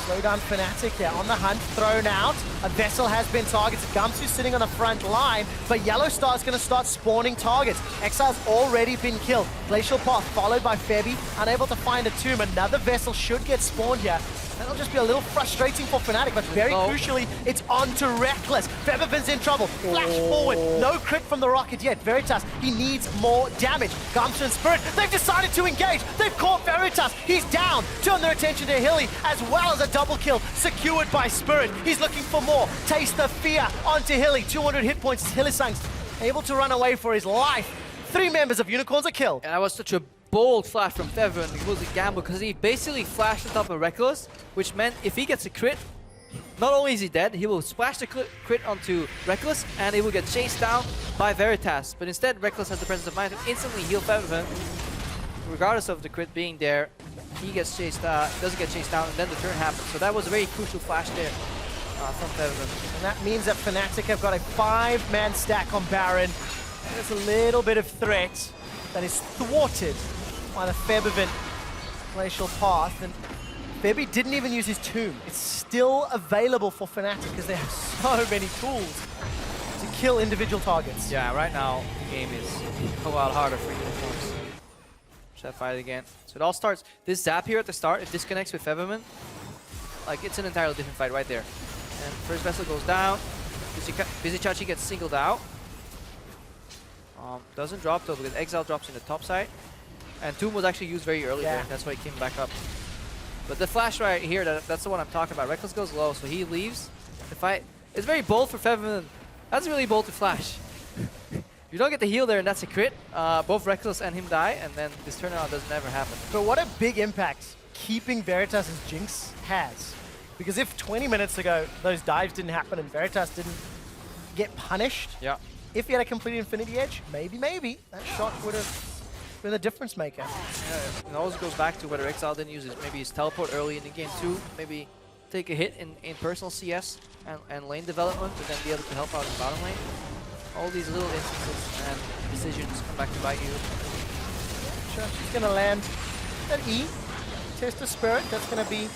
Slow down Fnatic here on the hunt, thrown out. A Vessel has been targeted. Gamsu's sitting on the front line, but Yellow Star's going to start spawning targets. Exile's already been killed. Glacial Path followed by Febby, unable to find a tomb. Another Vessel should get spawned here. That'll just be a little frustrating for Fnatic, but very crucially, it's on to Reckless. Febiven's in trouble. Flash forward. No crit from the Rocket yet. Veritas, he needs more damage. Gamsu and Spirit, they've decided to engage. They've caught Veritas. He's down. Turn their attention to Hilly, as well as a double kill secured by Spirit. He's looking for more. Taste the fear onto Hilly. 200 hit points. Hillisang's able to run away for his life. 3 members of Unicorns are killed. And that was such a bold flash from Febiven. It was a gamble because he basically flashed on top of Reckless, which meant if he gets a crit, not only is he dead, he will splash the crit onto Reckless and he will get chased down by Veritas. But instead, Reckless has the presence of mind to instantly heal Febiven. Regardless of the crit being there, he gets chased, doesn't get chased down, and then the turn happens. So that was a very crucial flash there from Febiven. And that means that Fnatic have got a 5-man stack on Baron. There's a little bit of threat that is thwarted by the Febiven Glacial Path, and Febby didn't even use his tomb. It's still available for Fnatic because they have so many tools to kill individual targets. Yeah, right now the game is a lot harder for Unicorns. Should fight again. So it all starts, this zap here at the start, it disconnects with Febiven. Like, it's an entirely different fight right there. And first Vessel goes down, Vizichachi gets singled out. Doesn't drop though because Exile drops in the top side. And Tomb was actually used very early there, that's why he came back up. But the flash right here, that's the one I'm talking about. Reckless goes low, so he leaves the fight. It's very bold for Febiven. That's really bold to flash. You don't get the heal there, and that's a crit. Both Reckless and him die, and then this turnaround doesn't ever happen. But what a big impact keeping Veritas' Jinx has. Because if 20 minutes ago those dives didn't happen and Veritas didn't get punished, if he had a complete Infinity Edge, maybe that shot would have been a difference maker. Yeah, it always goes back to whether Exile didn't use maybe his teleport early in the game too, maybe take a hit in personal CS and lane development, and then be able to help out in bottom lane. All these little instances and decisions come back to bite you. Sure, she's gonna land an E, test the Spirit, that's gonna be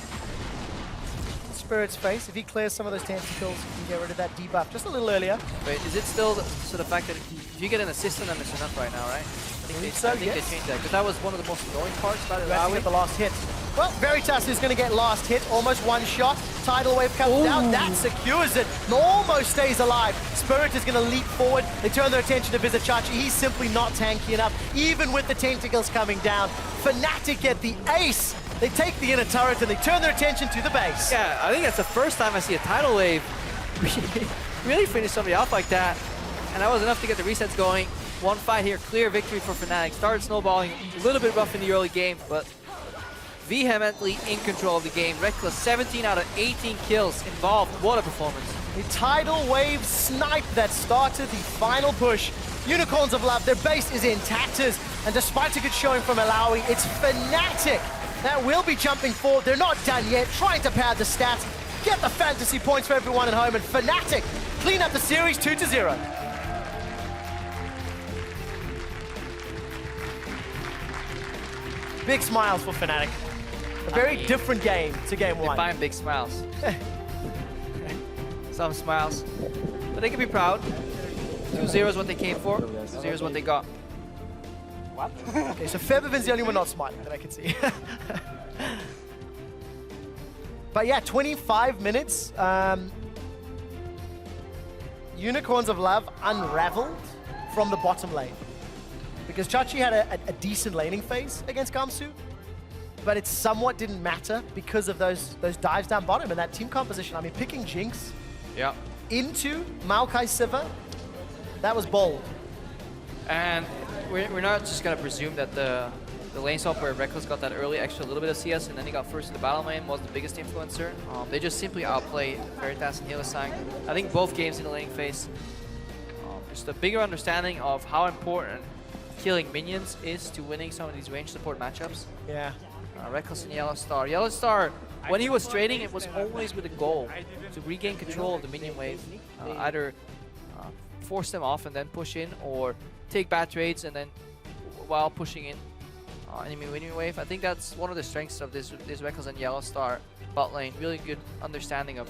Spirit's face. If he clears some of those tentacles, he can get rid of that debuff just a little earlier. Wait, is it still the fact that if you get an assist on them, it's enough right now, right? I think they changed that, because that was one of the most annoying parts about it. You get the last hit. Well, Veritas is going to get last hit, almost one shot. Tidal Wave comes down, that secures it. Almost stays alive. Spirit is going to leap forward. They turn their attention to Vizichachi. He's simply not tanky enough, even with the tentacles coming down. Fnatic get the ace. They take the inner turret and they turn their attention to the base. Yeah, I think that's the first time I see a Tidal Wave really finish somebody off like that. And that was enough to get the resets going. One fight here, clear victory for Fnatic. Started snowballing, a little bit rough in the early game, but vehemently in control of the game. Reckless, 17 out of 18 kills involved. What a performance. The Tidal Wave snipe that started the final push. Unicorns of Love, their base is in tatters. And despite a good showing from Alawi, it's Fnatic that will be jumping forward. They're not done yet, trying to pad the stats, get the fantasy points for everyone at home, and Fnatic clean up the series 2-0. Big smiles for Fnatic. A very different game to game one. Define big smiles. Some smiles. But they can be proud. 2-0 is what they came for. 2-0 is what they got. What? Okay, so Febiven's the only one not smiling that I can see. But yeah, 25 minutes. Unicorns of Love unraveled from the bottom lane. Because Chachi had a decent laning phase against Gamsu, but it somewhat didn't matter because of those dives down bottom and that team composition. I mean, picking Jinx into Maokai Sivir, that was bold. And we're not just going to presume that the lane swap where Reckless got that early extra little bit of CS and then he got first in the battle lane was the biggest influencer. They just simply outplayed Veritas and Hillisang. I think both games in the laning phase, just a bigger understanding of how important killing minions is to winning some of these range support matchups. Yeah. Reckless and Yellow Star. Yellow Star, when he was trading, it was always with a goal to regain control of the minion wave. Either force them off and then push in, or take bad trades and then while pushing in, enemy winning wave. I think that's one of the strengths of this Rekkles and Yellow Star bot lane. Really good understanding of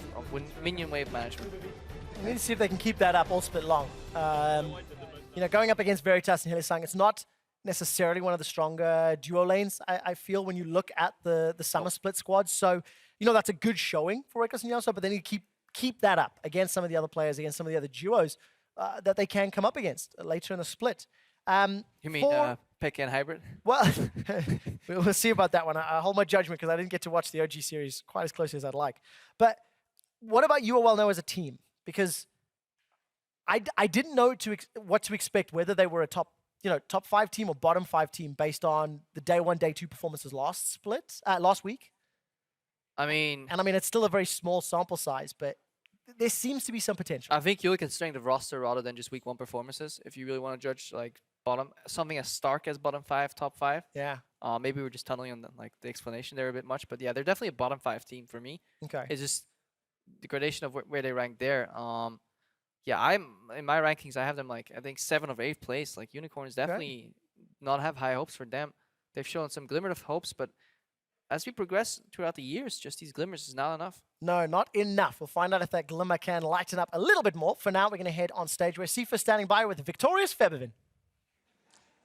minion wave management. We need to see if they can keep that up all split long. You know, going up against Veritas and Hylissang, it's not necessarily one of the stronger duo lanes, I feel, when you look at the summer split squads. So, you know, that's a good showing for Rekkles and Yellow Star, but they need to keep that up against some of the other players, against some of the other duos that they can come up against later in the split. You mean pick and hybrid? Well, we'll see about that one. I hold my judgment because I didn't get to watch the OG series quite as closely as I'd like. But what about UOL now as a team? Because I didn't know what to expect, whether they were a top 5 team or bottom 5 team based on the day 1, day 2 performances last week. I mean, it's still a very small sample size, but there seems to be some potential. I think you look at strength of roster rather than just week 1 performances. If you really want to judge like something as stark as bottom 5, top 5. Yeah. Maybe we're just tunneling on the explanation there a bit much, but yeah, they're definitely a bottom 5 team for me. Okay. It's just the gradation of where they rank there. Yeah, I'm in my rankings. I have them like I think 7th or 8th place. Like Unicorns definitely not have high hopes for them. They've shown some glimmer of hopes, but as we progress throughout the years, just these glimmers is not enough. No, not enough. We'll find out if that glimmer can lighten up a little bit more. For now, we're going to head on stage where Sifa standing by with the victorious Febiven.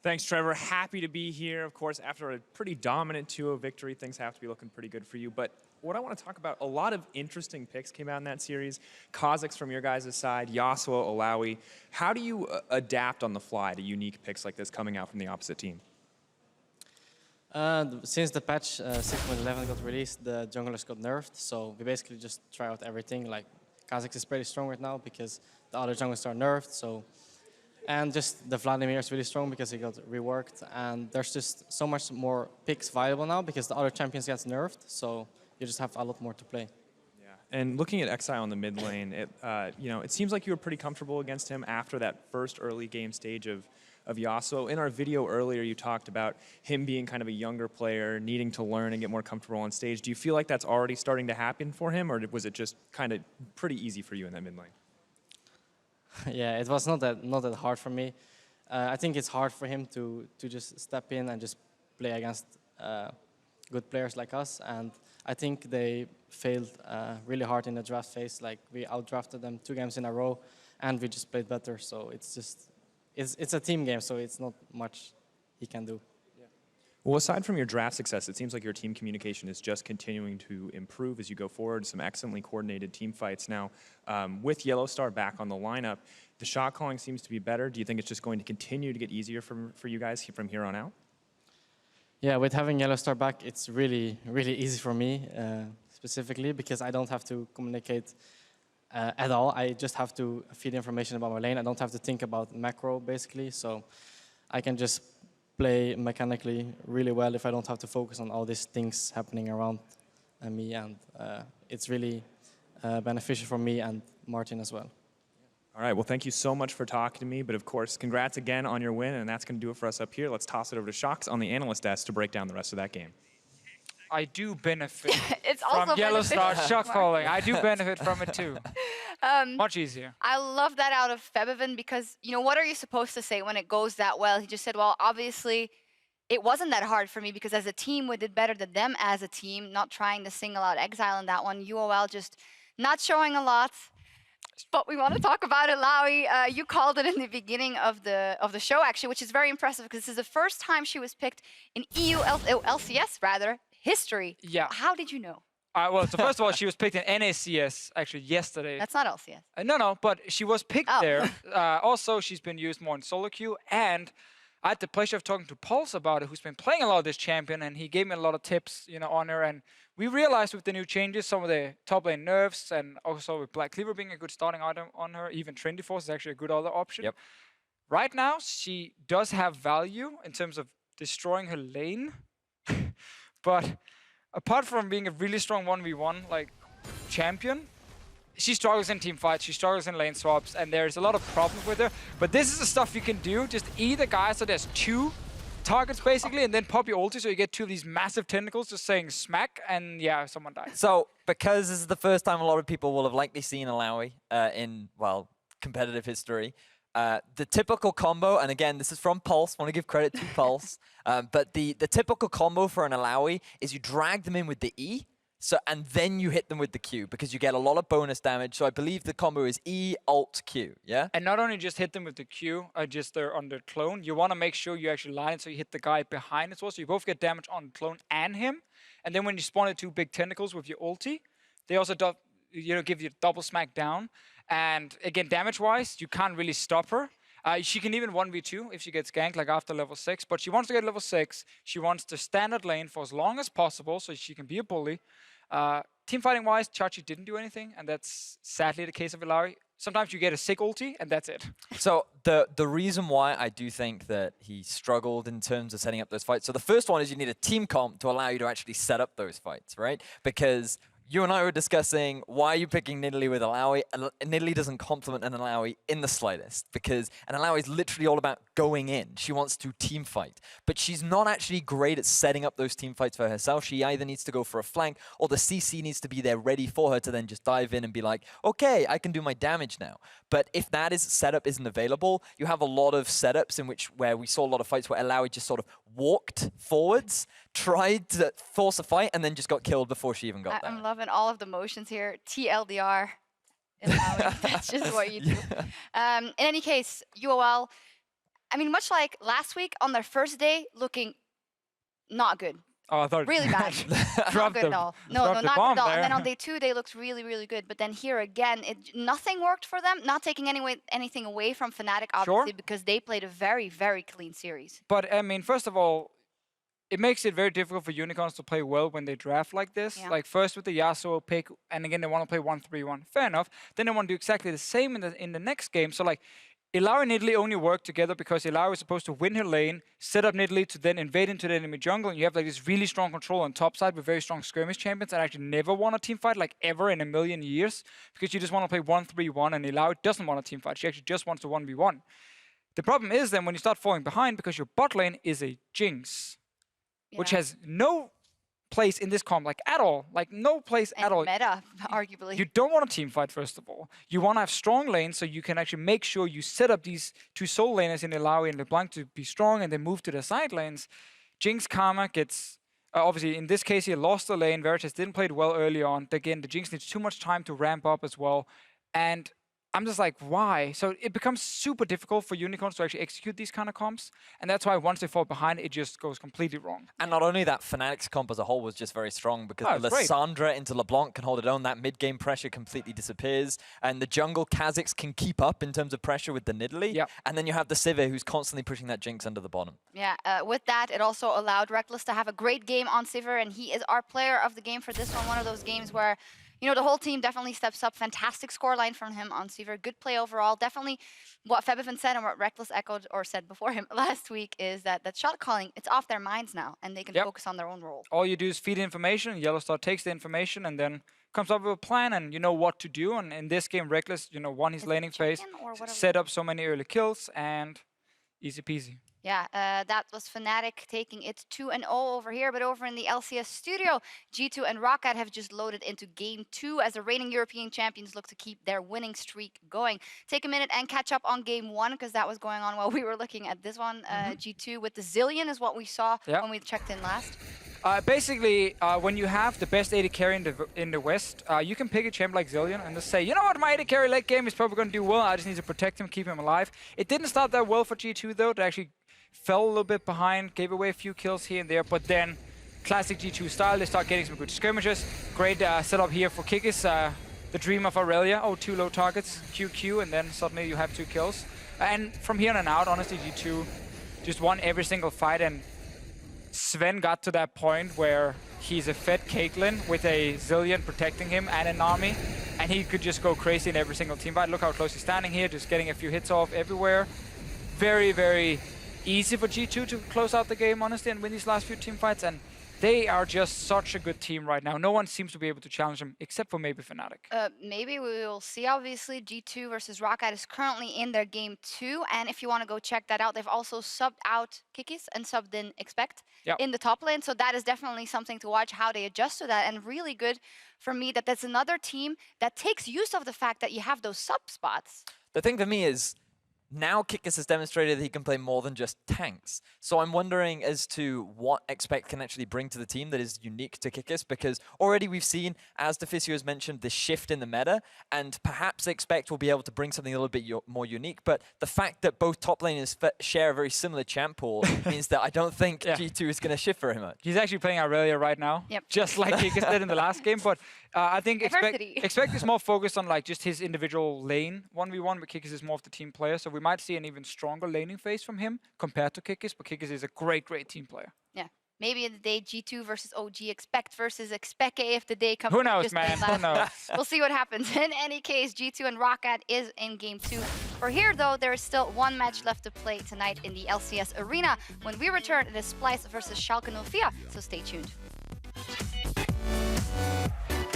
Thanks, Trevor. Happy to be here. Of course, after a pretty dominant 2-0 victory, things have to be looking pretty good for you. But what I want to talk about, a lot of interesting picks came out in that series. Kha'Zix from your guys' side, Yasuo, Alawi. How do you adapt on the fly to unique picks like this coming out from the opposite team? Since the patch 6.11 got released, the junglers got nerfed. So we basically just try out everything. Like Kha'Zix is pretty strong right now because the other junglers are nerfed. And just the Vladimir is really strong because he got reworked. And there's just so much more picks viable now because the other champions gets nerfed. So you just have a lot more to play. Yeah. And looking at Exile in the mid lane, it seems like you were pretty comfortable against him after that first early game stage of Yasuo. In our video earlier, you talked about him being kind of a younger player, needing to learn and get more comfortable on stage. Do you feel like that's already starting to happen for him, or was it just kind of pretty easy for you in that mid lane? Yeah, it was not that hard for me. I think it's hard for him to just step in and just play against good players like us. And I think they failed really hard in the draft phase. Like we outdrafted them 2 games in a row, and we just played better. So it's a team game, so it's not much he can do. Well, aside from your draft success, it seems like your team communication is just continuing to improve as you go forward. Some excellently coordinated team fights. Now, with Yellow Star back on the lineup, the shot calling seems to be better. Do you think it's just going to continue to get easier for you guys from here on out? Yeah, with having Yellow Star back, it's really, really easy for me, specifically, because I don't have to communicate at all. I just have to feed information about my lane. I don't have to think about macro, basically. So I can just play mechanically really well if I don't have to focus on all these things happening around me, and it's really beneficial for me and Martin as well. All right, well, thank you so much for talking to me, but of course, congrats again on your win, and that's going to do it for us up here. Let's toss it over to Shox on the analyst desk to break down the rest of that game. I do benefit It's from also Yellow Star beneficial. shot calling. I do benefit from it too. Much easier. I love that out of Febiven because, what are you supposed to say when it goes that well? He just said, well, obviously, it wasn't that hard for me because as a team, we did better than them as a team, not trying to single out Exile in that one. UOL just not showing a lot. But we want to talk about it, Lawi. You called it in the beginning of the show, actually, which is very impressive because this is the first time she was picked in LCS, rather, history. Yeah. How did you know? Well, so first of all, she was picked in NACS actually yesterday. That's not LCS. No, but she was picked there. Also, she's been used more in solo queue, and I had the pleasure of talking to Pulse about it, who's been playing a lot of this champion, and he gave me a lot of tips, on her. And we realized with the new changes, some of the top lane nerfs, and also with Black Cleaver being a good starting item on her, even Trinity Force is actually a good other option. Yep. Right now, she does have value in terms of destroying her lane, but apart from being a really strong 1v1 like champion, she struggles in team fights, she struggles in lane swaps, and there's a lot of problems with her. But this is the stuff you can do. Just either guys, so there's 2 targets basically, and then pop your ulti so you get 2 of these massive tentacles just saying smack, and yeah, someone dies. So, because this is the first time a lot of people will have likely seen Alawi in, well, competitive history, The typical combo, and again, this is from Pulse, want to give credit to Pulse, but the typical combo for an Alawi is you drag them in with the E, and then you hit them with the Q, because you get a lot of bonus damage. So I believe the combo is E, Alt, Q, yeah? And not only just hit them with the Q, just they're on the clone, you want to make sure you actually line it so you hit the guy behind as well, so you both get damage on the clone and him. And then when you spawn the 2 big tentacles with your ulti, they also give you a double smack down. And again, damage-wise, you can't really stop her. She can even 1v2 if she gets ganked, like after level 6. But she wants to get level 6. She wants to standard lane for as long as possible so she can be a bully. Team fighting-wise, Chachi didn't do anything, and that's sadly the case of Ilaoi. Sometimes you get a sick ulti, and that's it. So the reason why I do think that he struggled in terms of setting up those fights, so the first one is you need a team comp to allow you to actually set up those fights, right? Because you and I were discussing why are you picking Nidalee with Alawi. Nidalee doesn't complement an Alawi in the slightest, because an Alawi is literally all about going in. She wants to team fight, but she's not actually great at setting up those team fights for herself. She either needs to go for a flank, or the CC needs to be there ready for her to then just dive in and be like, okay, I can do my damage now. But if that setup isn't available, you have a lot of setups where we saw a lot of fights where Alawi just sort of walked forwards, tried to force a fight, and then just got killed before she even got there. I'm loving all of the motions here. TLDR. That's just what you do. In any case, UOL, I mean, much like last week on their first day, looking not good. Oh, I thought really bad. Not good at all. No, not good at all. And then on day 2, they looked really, really good. But then here again, nothing worked for them. Not taking anything away from Fnatic, obviously, because they played a very, very clean series. But I mean, first of all, it makes it very difficult for Unicorns to play well when they draft like this. Yeah. Like first with the Yasuo pick, and again they want to play 1-3-1. Fair enough. Then they want to do exactly the same in the next game. So like, Ilaoi and Nidalee only work together because Ilaoi is supposed to win her lane, set up Nidalee to then invade into the enemy jungle, and you have like this really strong control on top side with very strong skirmish champions that actually never won a team fight, like ever in a million years, because you just want to play 1-3-1, and Ilaoi doesn't want a team fight. She actually just wants to 1v1. The problem is then when you start falling behind, because your bot lane is a Jinx, which has no place in this comp, like at all, like no place at all. Meta, arguably. You don't want a team fight, first of all. You want to have strong lanes so you can actually make sure you set up these 2 soul laners in Ilaoi and LeBlanc to be strong and then move to the side lanes. Jinx Karma gets, obviously in this case he lost the lane. Veritas didn't play it well early on. Again, the Jinx needs too much time to ramp up as well. And I'm just like, why? So it becomes super difficult for Unicorns to actually execute these kind of comps. And that's why once they fall behind, it just goes completely wrong. And not only that, Fnatic's comp as a whole was just very strong, because the Lissandra into LeBlanc can hold it on. That mid-game pressure completely disappears. And the jungle Kha'Zix can keep up in terms of pressure with the Nidalee. Yep. And then you have the Sivir who's constantly pushing that Jinx under the bottom. Yeah, with that, it also allowed Reckless to have a great game on Sivir, and he is our player of the game for this one. One of those games where, you know, the whole team definitely steps up. Fantastic scoreline from him on Sivir. Good play overall. Definitely what Febiven said and what Reckless echoed or said before him last week is that shot calling, it's off their minds now, and they can focus on their own role. All you do is feed information. Yellowstar takes the information and then comes up with a plan, and you know what to do. And in this game, Reckless, you know, won his laning phase, set up so many early kills, and easy peasy. Yeah, that was Fnatic taking it 2-0 over here, but over in the LCS studio, G2 and Rocket have just loaded into Game 2 as the reigning European champions look to keep their winning streak going. Take a minute and catch up on Game 1, because that was going on while we were looking at this one. G2 with the Zillion is what we saw when we checked in last. Basically, when you have the best AD carry in the West, you can pick a champ like Zillion and just say, you know what, my AD carry late game is probably going to do well. I just need to protect him, keep him alive. It didn't start that well for G2, though. They actually fell a little bit behind, gave away a few kills here and there, but then classic G2 style, they start getting some good skirmishes. Great setup here for Kikis, the dream of Aurelia. Oh, 2 low targets, QQ, and then suddenly you have 2 kills. And from here on out, honestly, G2 just won every single fight, and Sven got to that point where he's a fed Caitlyn with a Zillion protecting him and an army, and he could just go crazy in every single team fight. Look how close he's standing here, just getting a few hits off everywhere. Very, very easy for G2 to close out the game, honestly, and win these last few team fights. And they are just such a good team right now. No one seems to be able to challenge them, except for maybe Fnatic. Maybe we will see, obviously. G2 versus Rocket is currently in their Game 2. And if you want to go check that out, they've also subbed out Kikis and subbed in Expect in the top lane. So that is definitely something to watch, how they adjust to that. And really good for me that that's another team that takes use of the fact that you have those sub spots. The thing for me is, now Kikis has demonstrated that he can play more than just tanks. So I'm wondering as to what Expect can actually bring to the team that is unique to Kikis, because already we've seen, as Deficio has mentioned, the shift in the meta, and perhaps Expect will be able to bring something a little bit more unique. But the fact that both top laners share a very similar champ pool means that I don't think G2 is going to shift very much. He's actually playing Aurelia right now, just like Kikis did in the last game. But I think Expect is more focused on like just his individual lane 1v1, but Kikis is more of the team player. So we might see an even stronger laning phase from him compared to Kikis, but Kikis is a great team player. Yeah. Maybe in the day G2 versus OG, Expect versus Expect if the day comes. Who knows, man? Who knows? We'll see what happens. In any case, G2 and Rocket is in game 2. For here, though, there is still one match left to play tonight in the LCS arena. When we return, it is Splyce versus Schalke 04, so stay tuned.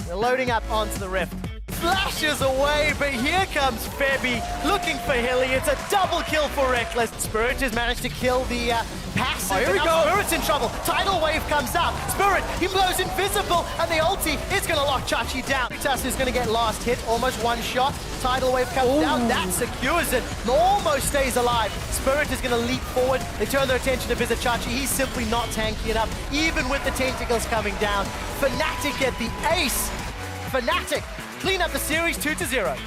We're loading up onto the Rift. Flashes away, but here comes Febby looking for Hilly. It's a double kill for Reckless. Spirit has managed to kill the passive. Oh, here we go. Spirit's in trouble. Tidal Wave comes up. Spirit, he blows invisible, and the ulti is going to lock Chachi down. Vitas is going to get last hit, almost one shot. Tidal Wave comes down, that secures it. Almost stays alive. Spirit is going to leap forward. They turn their attention to visit Chachi. He's simply not tanky enough, even with the tentacles coming down. Fnatic get the ace. Fnatic clean up the series 2-0.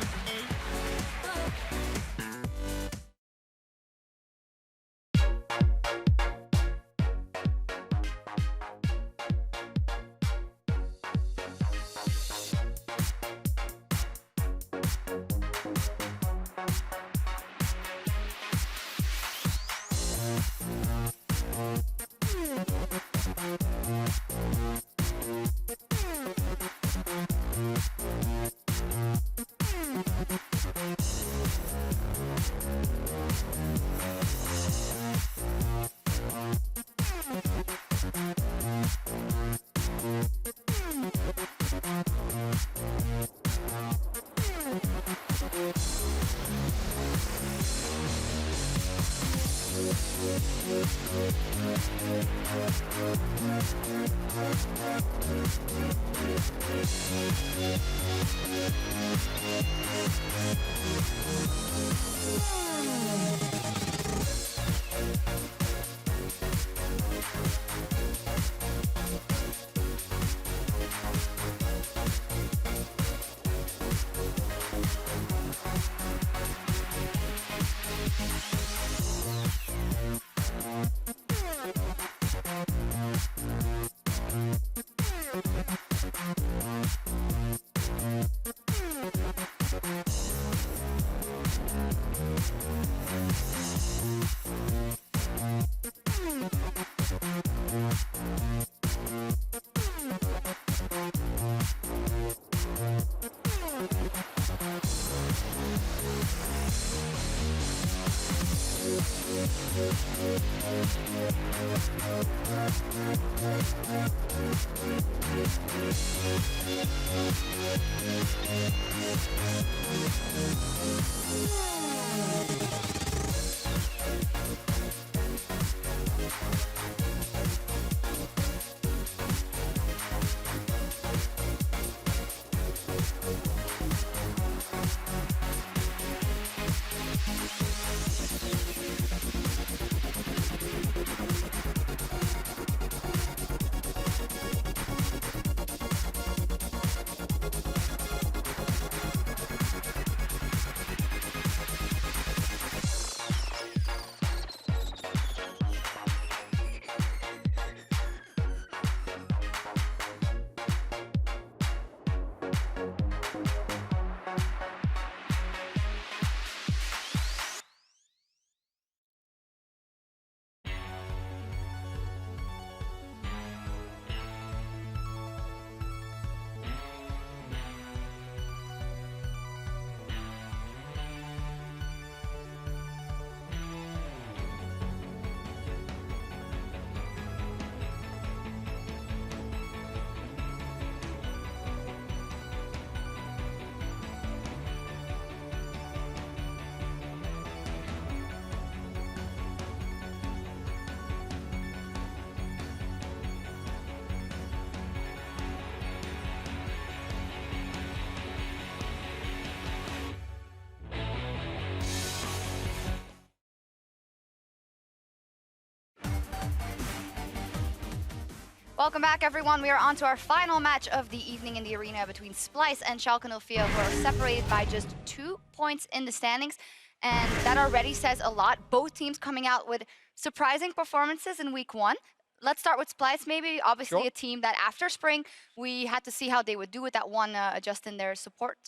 Welcome back, everyone. We are on to our final match of the evening in the arena between Splyce and Schalke 04, who are separated by just 2 points in the standings. And that already says a lot. Both teams coming out with surprising performances in week 1. Let's start with Splyce, maybe. Obviously, a team that after spring, we had to see how they would do with that one adjust in their support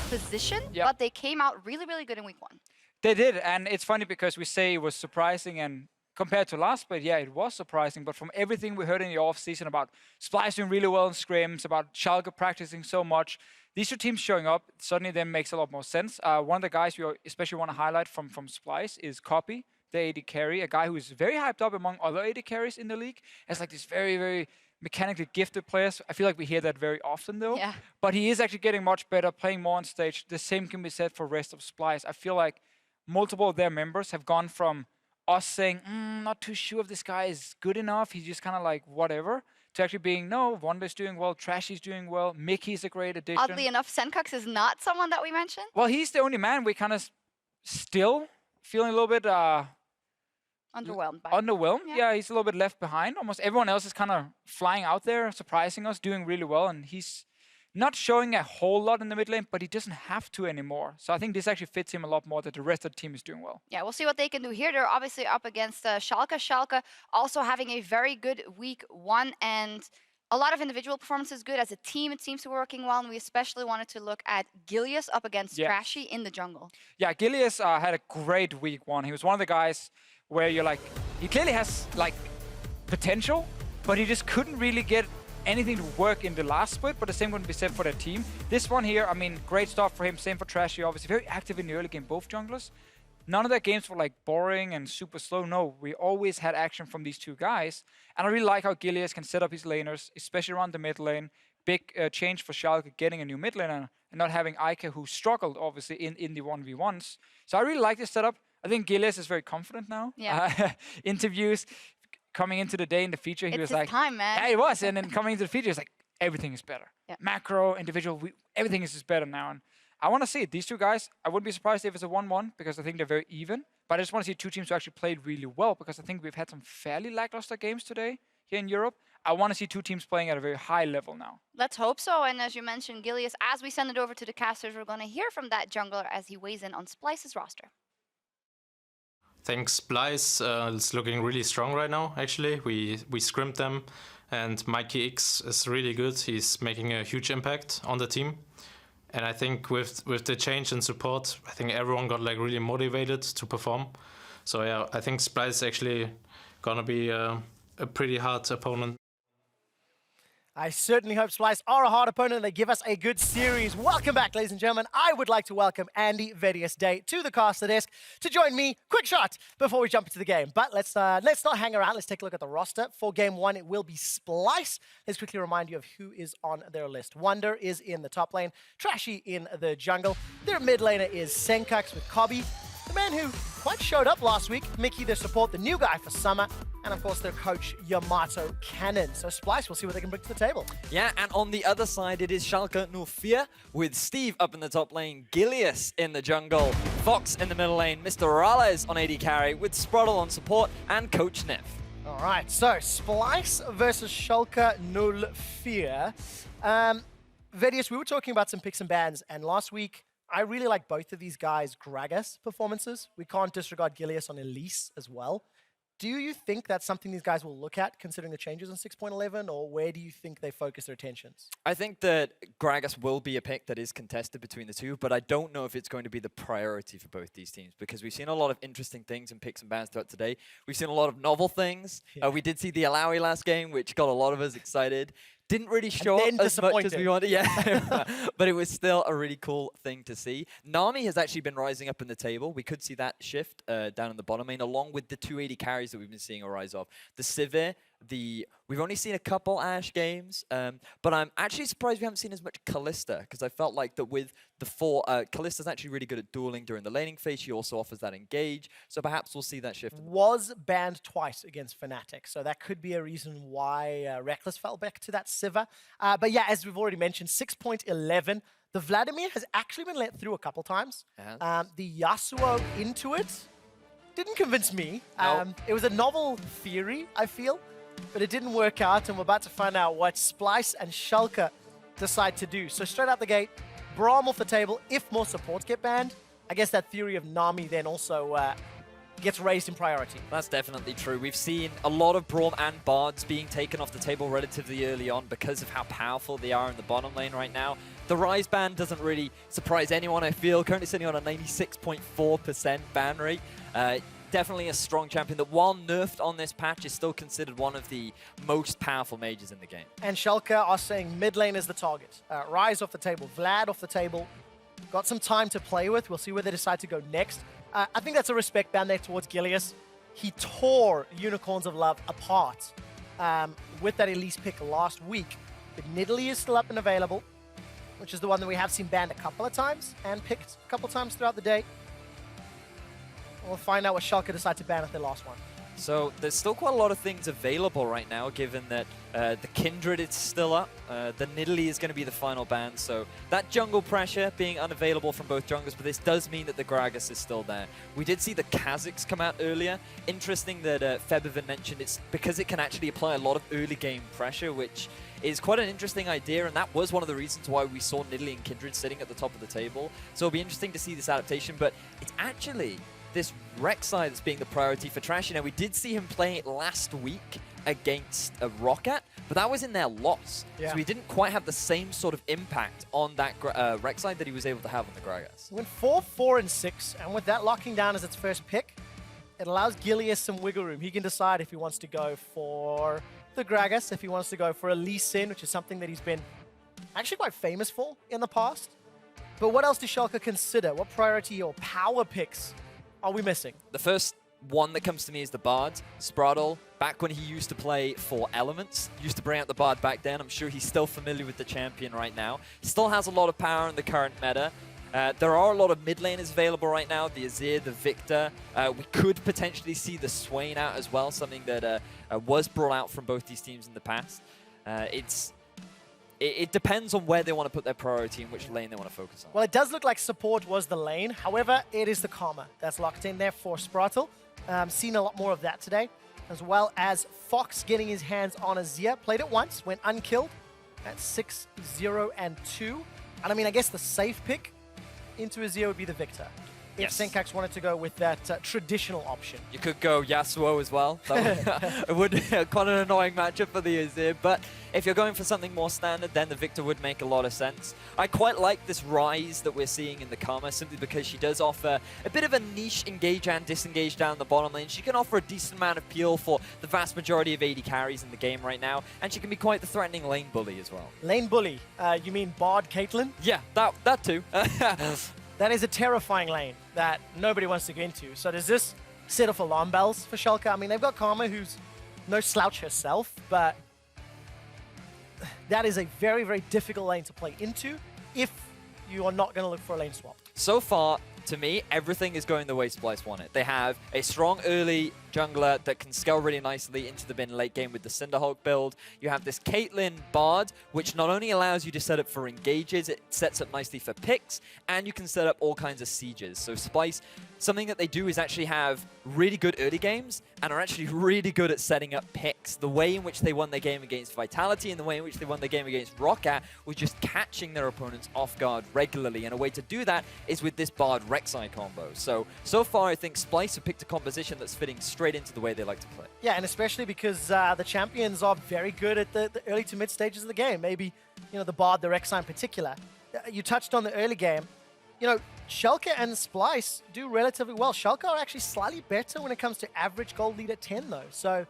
position. Yep. But they came out really, really good in week 1. They did, and it's funny because we say it was surprising, and compared to last split, yeah, it was surprising. But from everything we heard in the offseason about Splyce doing really well in scrims, about Schalke practicing so much, these two teams showing up suddenly then makes a lot more sense. One of the guys we especially want to highlight from Splyce is Copy, the AD carry, a guy who is very hyped up among other AD carries in the league as like this very, very mechanically gifted players. I feel like we hear that very often though. Yeah. But he is actually getting much better, playing more on stage. The same can be said for rest of Splyce. I feel like multiple of their members have gone from us saying, not too sure if this guy is good enough, he's just kind of like whatever, to actually being, no, Wonder's doing well, Trashy's doing well, Mickey's a great addition. Oddly enough, Senkux is not someone that we mentioned. Well, he's the only man we kind of still feeling a little bit Underwhelmed by. underwhelmed. Yeah, he's a little bit left behind. Almost everyone else is kind of flying out there, surprising us, doing really well, and he's not showing a whole lot in the mid lane, but he doesn't have to anymore. So I think this actually fits him a lot more that the rest of the team is doing well. Yeah, we'll see what they can do here. They're obviously up against Schalke. Schalke also having a very good week 1 and a lot of individual performances good. As a team, it seems to be working well, and we especially wanted to look at Gilius up against Trashy in the jungle. Yeah, Gilius had a great week 1. He was one of the guys where you're like, he clearly has like potential, but he just couldn't really get anything to work in the last split, but the same couldn't be said for their team. This one here, I mean, great stuff for him. Same for Trashy, obviously. Very active in the early game, both junglers. None of their games were like boring and super slow. No, we always had action from these two guys. And I really like how Gilius can set up his laners, especially around the mid lane. Big change for Schalke getting a new mid laner and not having Ike, who struggled, obviously, in the 1v1s. So I really like this setup. I think Gilius is very confident now. Yeah. Interviews, coming into the day in the feature, he was like, time, man. Yeah, he was. And then coming into the feature, he's like, everything is better. Yeah. Macro, individual, everything is just better now. And I want to see it. These two guys, I wouldn't be surprised if it's a 1-1 because I think they're very even. But I just want to see two teams who actually played really well because I think we've had some fairly lackluster games today here in Europe. I want to see two teams playing at a very high level now. Let's hope so. And as you mentioned, Gilius, as we send it over to the casters, we're going to hear from that jungler as he weighs in on Splyce's roster. I think Splyce is looking really strong right now, actually. We scrimmed them, and Mikey X is really good. He's making a huge impact on the team. And I think with the change in support, I think everyone got like really motivated to perform. So yeah, I think Splyce is actually gonna be a pretty hard opponent. I certainly hope Splyce are a hard opponent and they give us a good series. Welcome back, ladies and gentlemen. I would like to welcome Andy Vedius Day to the caster desk to join me. Quick shot before we jump into the game. But let's not hang around. Let's take a look at the roster. For game 1, it will be Splyce. Let's quickly remind you of who is on their list. Wonder is in the top lane. Trashy in the jungle. Their mid laner is Senkux with Kobe. The man who quite showed up last week, Mickey, their support, the new guy for summer, and of course their coach, Yamato Cannon. So Splyce, we'll see what they can bring to the table. Yeah, and on the other side, it is Schalke 04 with Steve up in the top lane, Gilius in the jungle, Fox in the middle lane, Mr. Rales on AD carry with Sproddle on support, and Coach Neff. All right, so Splyce versus Schalke 04. Vedius, we were talking about some picks and bans, and last week, I really like both of these guys' Gragas performances. We can't disregard Gilius on Elise as well. Do you think that's something these guys will look at, considering the changes in 6.11, or where do you think they focus their attentions? I think that Gragas will be a pick that is contested between the two, but I don't know if it's going to be the priority for both these teams, because we've seen a lot of interesting things in picks and bans throughout today. We've seen a lot of novel things. Yeah. We did see the Alawi last game, which got a lot of us excited. Didn't really show up as much as we wanted, yeah. But it was still a really cool thing to see. Nami has actually been rising up in the table. We could see that shift down in the bottom lane, along with the 280 carries that we've been seeing a rise of. The Sivir, we've only seen a couple Ashe games, but I'm actually surprised we haven't seen as much Kalista, because I felt like that with the 4, Kalista's actually really good at dueling during the laning phase. She also offers that engage, so perhaps we'll see that shift. Was banned twice against Fnatic, so that could be a reason why Reckless fell back to that Sivir. But yeah, as we've already mentioned, 6.11. The Vladimir has actually been let through a couple times. The Yasuo into it didn't convince me. It was a novel theory, I feel. but it didn't work out, and we're about to find out what Splyce and Schalke decide to do. So straight out the gate, Braum off the table. If more supports get banned, I guess that theory of Nami then also gets raised in priority. That's definitely true. We've seen a lot of Braum and Bards being taken off the table relatively early on because of how powerful they are in the bottom lane right now. The Rise ban doesn't really surprise anyone, I feel. Currently sitting on a 96.4% ban rate. Definitely a strong champion that, while nerfed on this patch, is still considered one of the most powerful mages in the game. And Schalke are saying mid lane is the target. Rise off the table, Vlad off the table. Got some time to play with. We'll see where they decide to go next. I think that's a respect ban there towards Gilius. He tore Unicorns of Love apart with that Elise pick last week. But Nidalee is still up and available, which is the one that we have seen banned a couple of times and picked a couple of times throughout the day. We'll find out what Schalke decide to ban at their last one. So there's still quite a lot of things available right now, given that the Kindred is still up. The Nidalee is going to be the final ban, so that jungle pressure being unavailable from both junglers, but this does mean that the Gragas is still there. We did see the Kha'Zix come out earlier. Interesting that Febiven mentioned it's because it can actually apply a lot of early game pressure, which is quite an interesting idea, and that was one of the reasons why we saw Nidalee and Kindred sitting at the top of the table. So it'll be interesting to see this adaptation, but it's actually this Rek'Sai that's being the priority for Trashy. Now, we did see him play it last week against a Roccat, but that was in their loss. Yeah. So he didn't quite have the same sort of impact on that Rek'Sai that he was able to have on the Gragas. Went 4, 4, and 6, and with that locking down as its first pick, it allows Gilius some wiggle room. He can decide if he wants to go for the Gragas, if he wants to go for a Lee Sin, which is something that he's been actually quite famous for in the past. But what else does Schalke consider? What priority or power picks are we missing? The first one that comes to me is the Bard. Spraddle, back when he used to play for Elements, used to bring out the Bard back then. I'm sure he's still familiar with the champion right now. He still has a lot of power in the current meta. There are a lot of mid laners available right now, the Azir, the Victor. We could potentially see the Swain out as well, something that was brought out from both these teams in the past. It depends on where they want to put their priority and which lane they want to focus on. Well, it does look like support was the lane. However, it is the Karma that's locked in there for Spraddle. Seen a lot more of that today, as well as Fox getting his hands on Azir. Played it once, went unkilled at 6, 0, and 2. And I mean, I guess the safe pick into Azir would be the Victor. If Yes. Senkax wanted to go with that traditional option. You could go Yasuo as well. That would quite an annoying matchup for the Azir, but if you're going for something more standard, then the Victor would make a lot of sense. I quite like this Rise that we're seeing in the Karma, simply because she does offer a bit of a niche engage and disengage down the bottom lane. She can offer a decent amount of peel for the vast majority of AD carries in the game right now, and she can be quite the threatening lane bully as well. Lane bully, you mean Bard Caitlyn? Yeah, that too. That is a terrifying lane that nobody wants to go into. So does this set off alarm bells for Schalke? I mean, they've got Karma, who's no slouch herself, but that is a very, very difficult lane to play into if you are not going to look for a lane swap. So far, to me, everything is going the way Splyce wanted. They have a strong early jungler that can scale really nicely into the bin late game with the Cinderhulk build. You have this Caitlyn Bard, which not only allows you to set up for engages, it sets up nicely for picks, and you can set up all kinds of sieges. So Splyce, something that they do is actually have really good early games and are actually really good at setting up picks. The way in which they won their game against Vitality and the way in which they won their game against Roccat was just catching their opponents off guard regularly, and a way to do that is with this Bard Rek'Sai combo. So far I think Splyce have picked a composition that's fitting straight into the way they like to play. Yeah, and especially because the champions are very good at the early to mid stages of the game. Maybe, you know, the Bard, the Rek'Sai in particular. You touched on the early game. You know, Schalke and Splyce do relatively well. Schalke are actually slightly better when it comes to average gold lead at 10, though. So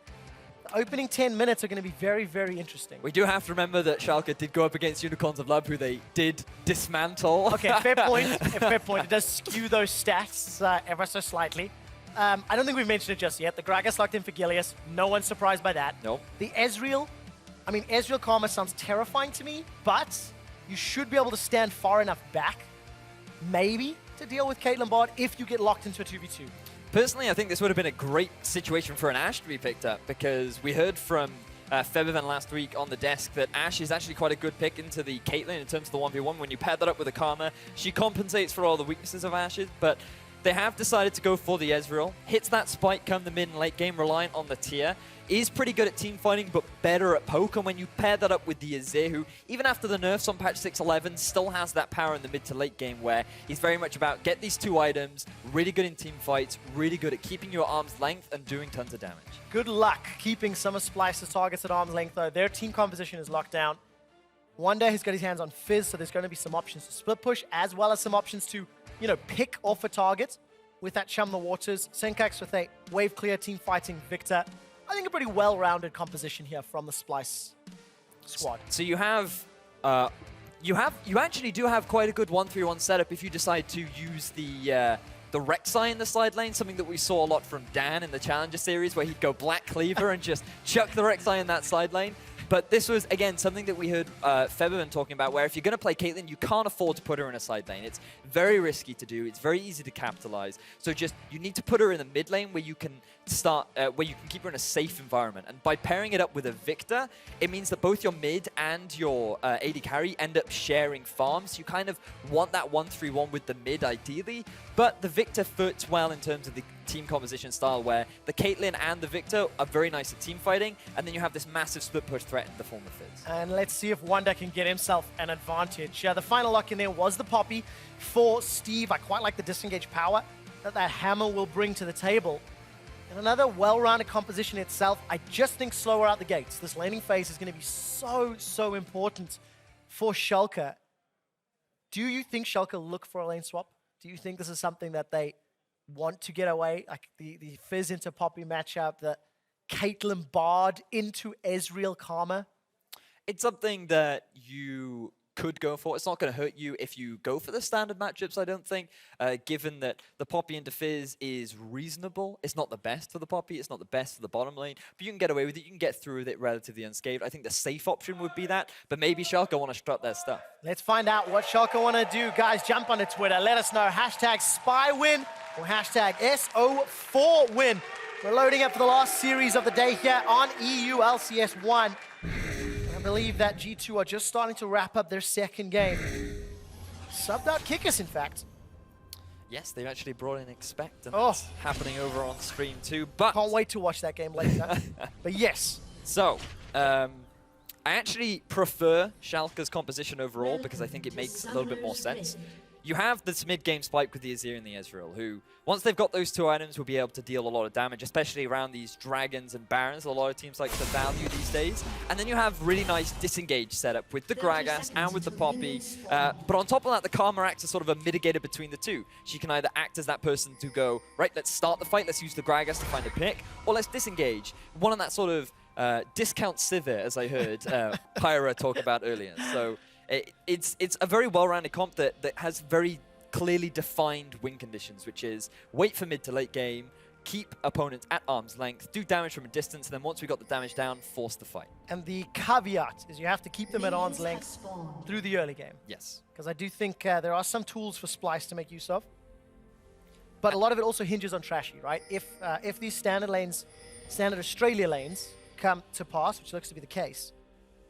the opening 10 minutes are going to be very, very interesting. We do have to remember that Schalke did go up against Unicorns of Love, who they did dismantle. Okay, fair point. Fair point. It does skew those stats ever so slightly. I don't think we've mentioned it just yet. The Gragas locked in for Gilius. No one's surprised by that. Nope. The Ezreal, I mean, Ezreal Karma sounds terrifying to me, but you should be able to stand far enough back, maybe, to deal with Caitlyn Bard if you get locked into a 2v2. Personally, I think this would have been a great situation for an Ashe to be picked up, because we heard from Febiven last week on the desk that Ashe is actually quite a good pick into the Caitlyn in terms of the 1v1. When you pair that up with a Karma, she compensates for all the weaknesses of Ashe, but They have decided to go for the Ezreal. Hits that spike come the mid and late game, reliant on the tier. Is pretty good at team fighting, but better at poke. And when you pair that up with the Azir, who, even after the nerfs on patch 6.11, still has that power in the mid to late game where he's very much about get these 2 items, really good in team fights, really good at keeping you at arm's length and doing tons of damage. Good luck keeping some of Splyce's targets at arm's length, though. Their team composition is locked down. Wonder has got his hands on Fizz, so there's going to be some options to split push, as well as some options to, you know, pick off a target with that Chum the Waters. Senkax with a wave clear team fighting Victor. I think a pretty well-rounded composition here from the Splyce squad. So you have, you actually do have quite a good 1-3-1 setup if you decide to use the Rek'Sai in the side lane, something that we saw a lot from Dan in the Challenger series, where he'd go Black Cleaver and just chuck the Rek'Sai in that side lane. But this was, again, something that we heard Feberman talking about, where if you're going to play Caitlyn, you can't afford to put her in a side lane. It's very risky to do. It's very easy to capitalize. So just, you need to put her in the mid lane where you can start, where you can keep her in a safe environment. And by pairing it up with a Victor, it means that both your mid and your AD carry end up sharing farms. You kind of want that 1-3-1 with the mid, ideally. But the Victor fits well in terms of the team composition style, where the Caitlyn and the Victor are very nice at team fighting, and then you have this massive split push threat in the form of Fizz. And let's see if Wonder can get himself an advantage. The final lock in there was the Poppy for Steve. I quite like the disengage power that hammer will bring to the table. And another well-rounded composition itself. I just think slower out the gates. This laning phase is going to be so important for Schalke. Do you think Schalke look for a lane swap? Do you think this is something that they want to get away, like the Fizz into Poppy matchup, the Caitlyn Bard into Ezreal Karma? It's something that you could go for. It's not going to hurt you if you go for the standard matchups, I don't think, given that the Poppy into Fizz is reasonable. It's not the best for the Poppy, it's not the best for the bottom lane, but you can get away with it, you can get through with it relatively unscathed. I think the safe option would be that, but maybe Schalke want to strut their stuff. Let's find out what Schalke want to do. Guys, jump onto Twitter, let us know, hashtag SPYWin or hashtag S04win. We're loading up for the last series of the day here on EULCS1. I believe that G2 are just starting to wrap up their second game. Subbed out Kickers, in fact. Yes, they've actually brought in Expect, and that's happening over on stream too. But can't wait to watch that game later. But yes. So, I actually prefer Schalke's composition overall because I think it makes a little bit more sense. You have this mid-game spike with the Azir and the Ezreal, who, once they've got those 2 items, will be able to deal a lot of damage, especially around these dragons and barons. A lot of teams like to value these days. And then you have really nice disengage setup with the Gragas and with the Poppy. But on top of that, the Karma acts as sort of a mitigator between the two. She can either act as that person to go, right, let's start the fight, let's use the Gragas to find a pick, or let's disengage. One of that sort of discount Sivir, as I heard Pyra talk about earlier. So it's a very well-rounded comp that has very clearly defined win conditions, which is wait for mid to late game, keep opponents at arm's length, do damage from a distance, and then once we got the damage down, force the fight. And the caveat is you have to keep them at arm's length through the early game. Yes. Because I do think there are some tools for Splyce to make use of. But a lot of it also hinges on Trashy, right? If these standard lanes, standard Australia lanes, come to pass, which looks to be the case,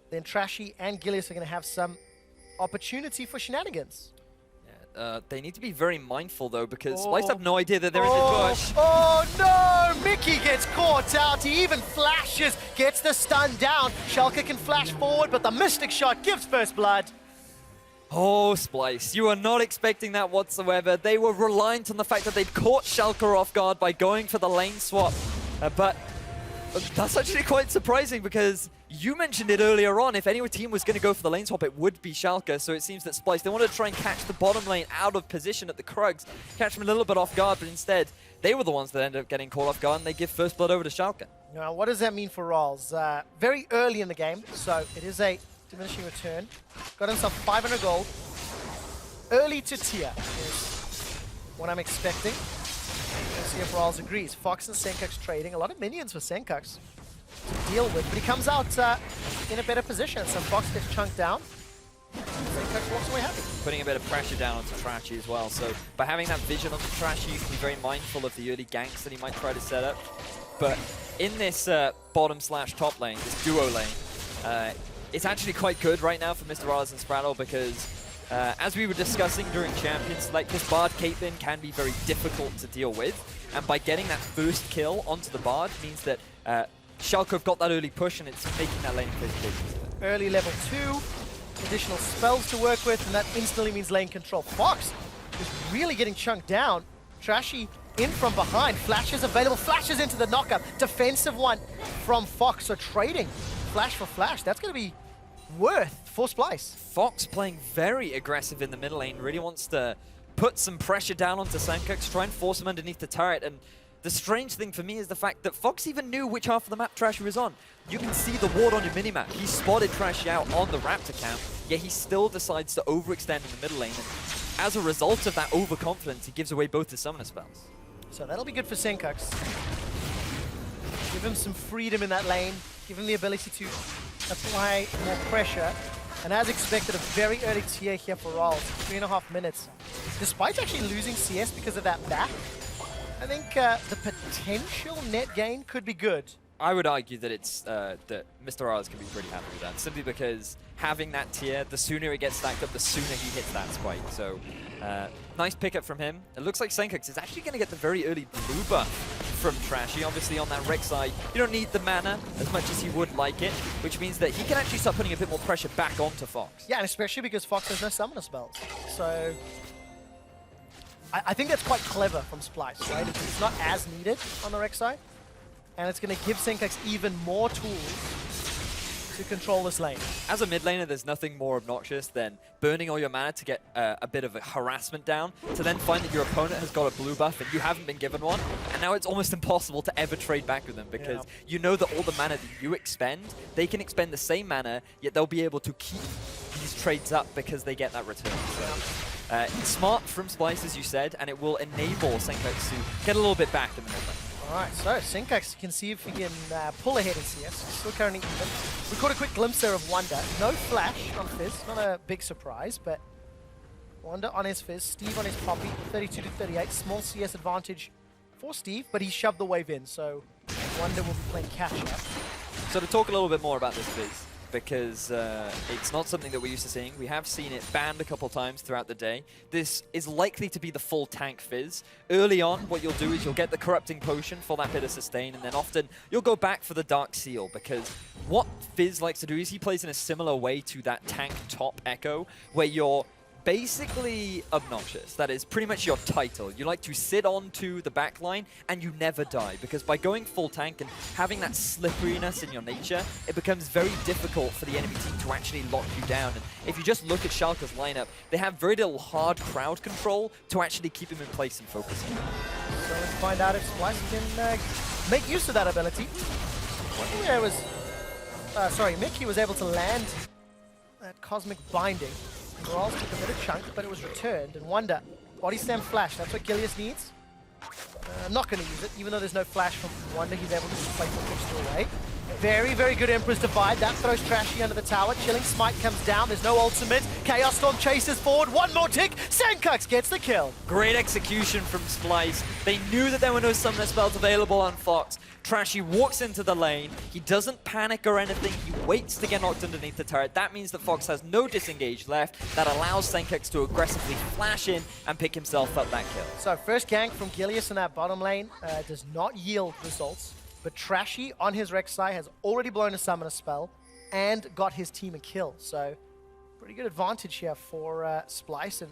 then Trashy and Gilius are going to have some opportunity for shenanigans. They need to be very mindful, though, because Splyce have no idea that they're in the bush. Oh, no! Mickey gets caught out. He even flashes, gets the stun down. Schalke can flash forward, but the Mystic Shot gives first blood. Oh, Splyce, you are not expecting that whatsoever. They were reliant on the fact that they'd caught Schalke off guard by going for the lane swap. But that's actually quite surprising because you mentioned it earlier on. If any team was going to go for the lane swap, it would be Schalke. So it seems that Splyce, they wanted to try and catch the bottom lane out of position at the Krugs, catch them a little bit off guard, but instead, they were the ones that ended up getting caught off guard, and they give first blood over to Schalke. Now, what does that mean for Rawls? Very early in the game, so it is a diminishing return. Got himself 500 gold. Early to tier is what I'm expecting. Let's see if Rawls agrees. Fox and Senkax trading. A lot of minions for Senkax to deal with, but he comes out in a better position. So Fox gets chunked down. Senkax walks away happy. Putting a bit of pressure down onto Trashy as well. So by having that vision onto Trashy, you can be very mindful of the early ganks that he might try to set up. But in this bottom/top lane, this duo lane, it's actually quite good right now for Mr. Rawls and Spraddle because as we were discussing during Champions, like this Bard Caitlyn can be very difficult to deal with, and by getting that first kill onto the Bard means that Schalke have got that early push, and it's making that lane phase big. Early level 2, additional spells to work with, and that instantly means lane control. Fox is really getting chunked down. Trashy in from behind, flashes available, flashes into the knockup. Defensive one from Fox, so trading flash for flash. That's going to be worth for Splyce. Fox playing very aggressive in the middle lane, really wants to put some pressure down onto Sankux, try and force him underneath the turret, and the strange thing for me is the fact that Fox even knew which half of the map Trashy was on. You can see the ward on your minimap. He spotted Trashy out on the Raptor camp, yet he still decides to overextend in the middle lane, and as a result of that overconfidence, he gives away both his summoner spells. So that'll be good for Sankux. Give him some freedom in that lane, give him the ability to apply more pressure. And as expected, a very early tier here for Rolls, 3.5 minutes. Despite actually losing CS because of that back, I think the potential net gain could be good. I would argue that it's that Mr. R's can be pretty happy with that, simply because having that tier, the sooner it gets stacked up, the sooner he hits that spike. So nice pickup from him. It looks like Sankux is actually going to get the very early blue buff from Trashy. Obviously on that Rex side, you don't need the mana as much as he would like it, which means that he can actually start putting a bit more pressure back onto Fox. Yeah, and especially because Fox has no summoner spells. So I think that's quite clever from Splyce, right? It's not as needed on the Rex side, and it's going to give Sankux even more tools to control this lane. As a mid laner, there's nothing more obnoxious than burning all your mana to get a bit of a harassment down, to then find that your opponent has got a blue buff and you haven't been given one, and now it's almost impossible to ever trade back with them, because you know that all the mana that you expend, they can expend the same mana, yet they'll be able to keep these trades up because they get that return. So, smart from Splyce, as you said, and it will enable Sankux to get a little bit back in the mid lane. Alright, so Sankux can see if he can pull ahead in CS. Still currently even. We caught a quick glimpse there of Wonder. No flash on Fizz, not a big surprise, but Wonder on his Fizz, Steve on his Poppy, 32 to 38. Small CS advantage for Steve, but he shoved the wave in, so Wonder will be playing catch up. So to talk a little bit more about this Fizz, because it's not something that we're used to seeing. We have seen it banned a couple times throughout the day. This is likely to be the full tank Fizz. Early on, what you'll do is you'll get the Corrupting Potion for that bit of sustain, and then often you'll go back for the Dark Seal, because what Fizz likes to do is he plays in a similar way to that tank top Echo, where you're basically obnoxious. That is pretty much your title. You like to sit onto the backline and you never die, because by going full tank and having that slipperiness in your nature, it becomes very difficult for the enemy team to actually lock you down. And if you just look at Schalke's lineup, they have very little hard crowd control to actually keep him in place and focus. So let's find out if Splyce can make use of that ability. There was, Mickey was able to land that Cosmic Binding. Morales took a bit of chunk, but it was returned. And Wonder, Body Slam Flash, that's what Gilius needs. I'm not going to use it, even though there's no flash from Wonder, he's able to just play for extra away. Very, very good Emperor's Divide. That throws Trashy under the tower. Chilling Smite comes down. There's no ultimate. Chaos Storm chases forward. One more tick. Sankux gets the kill. Great execution from Splyce. They knew that there were no summoner spells available on Fox. Trashy walks into the lane. He doesn't panic or anything. He waits to get knocked underneath the turret. That means that Fox has no disengage left. That allows Sankux to aggressively flash in and pick himself up that kill. So first gank from Gilius in that bottom lane does not yield results. But Trashy on his Rek'Sai has already blown a summoner spell and got his team a kill. So pretty good advantage here for Splyce. And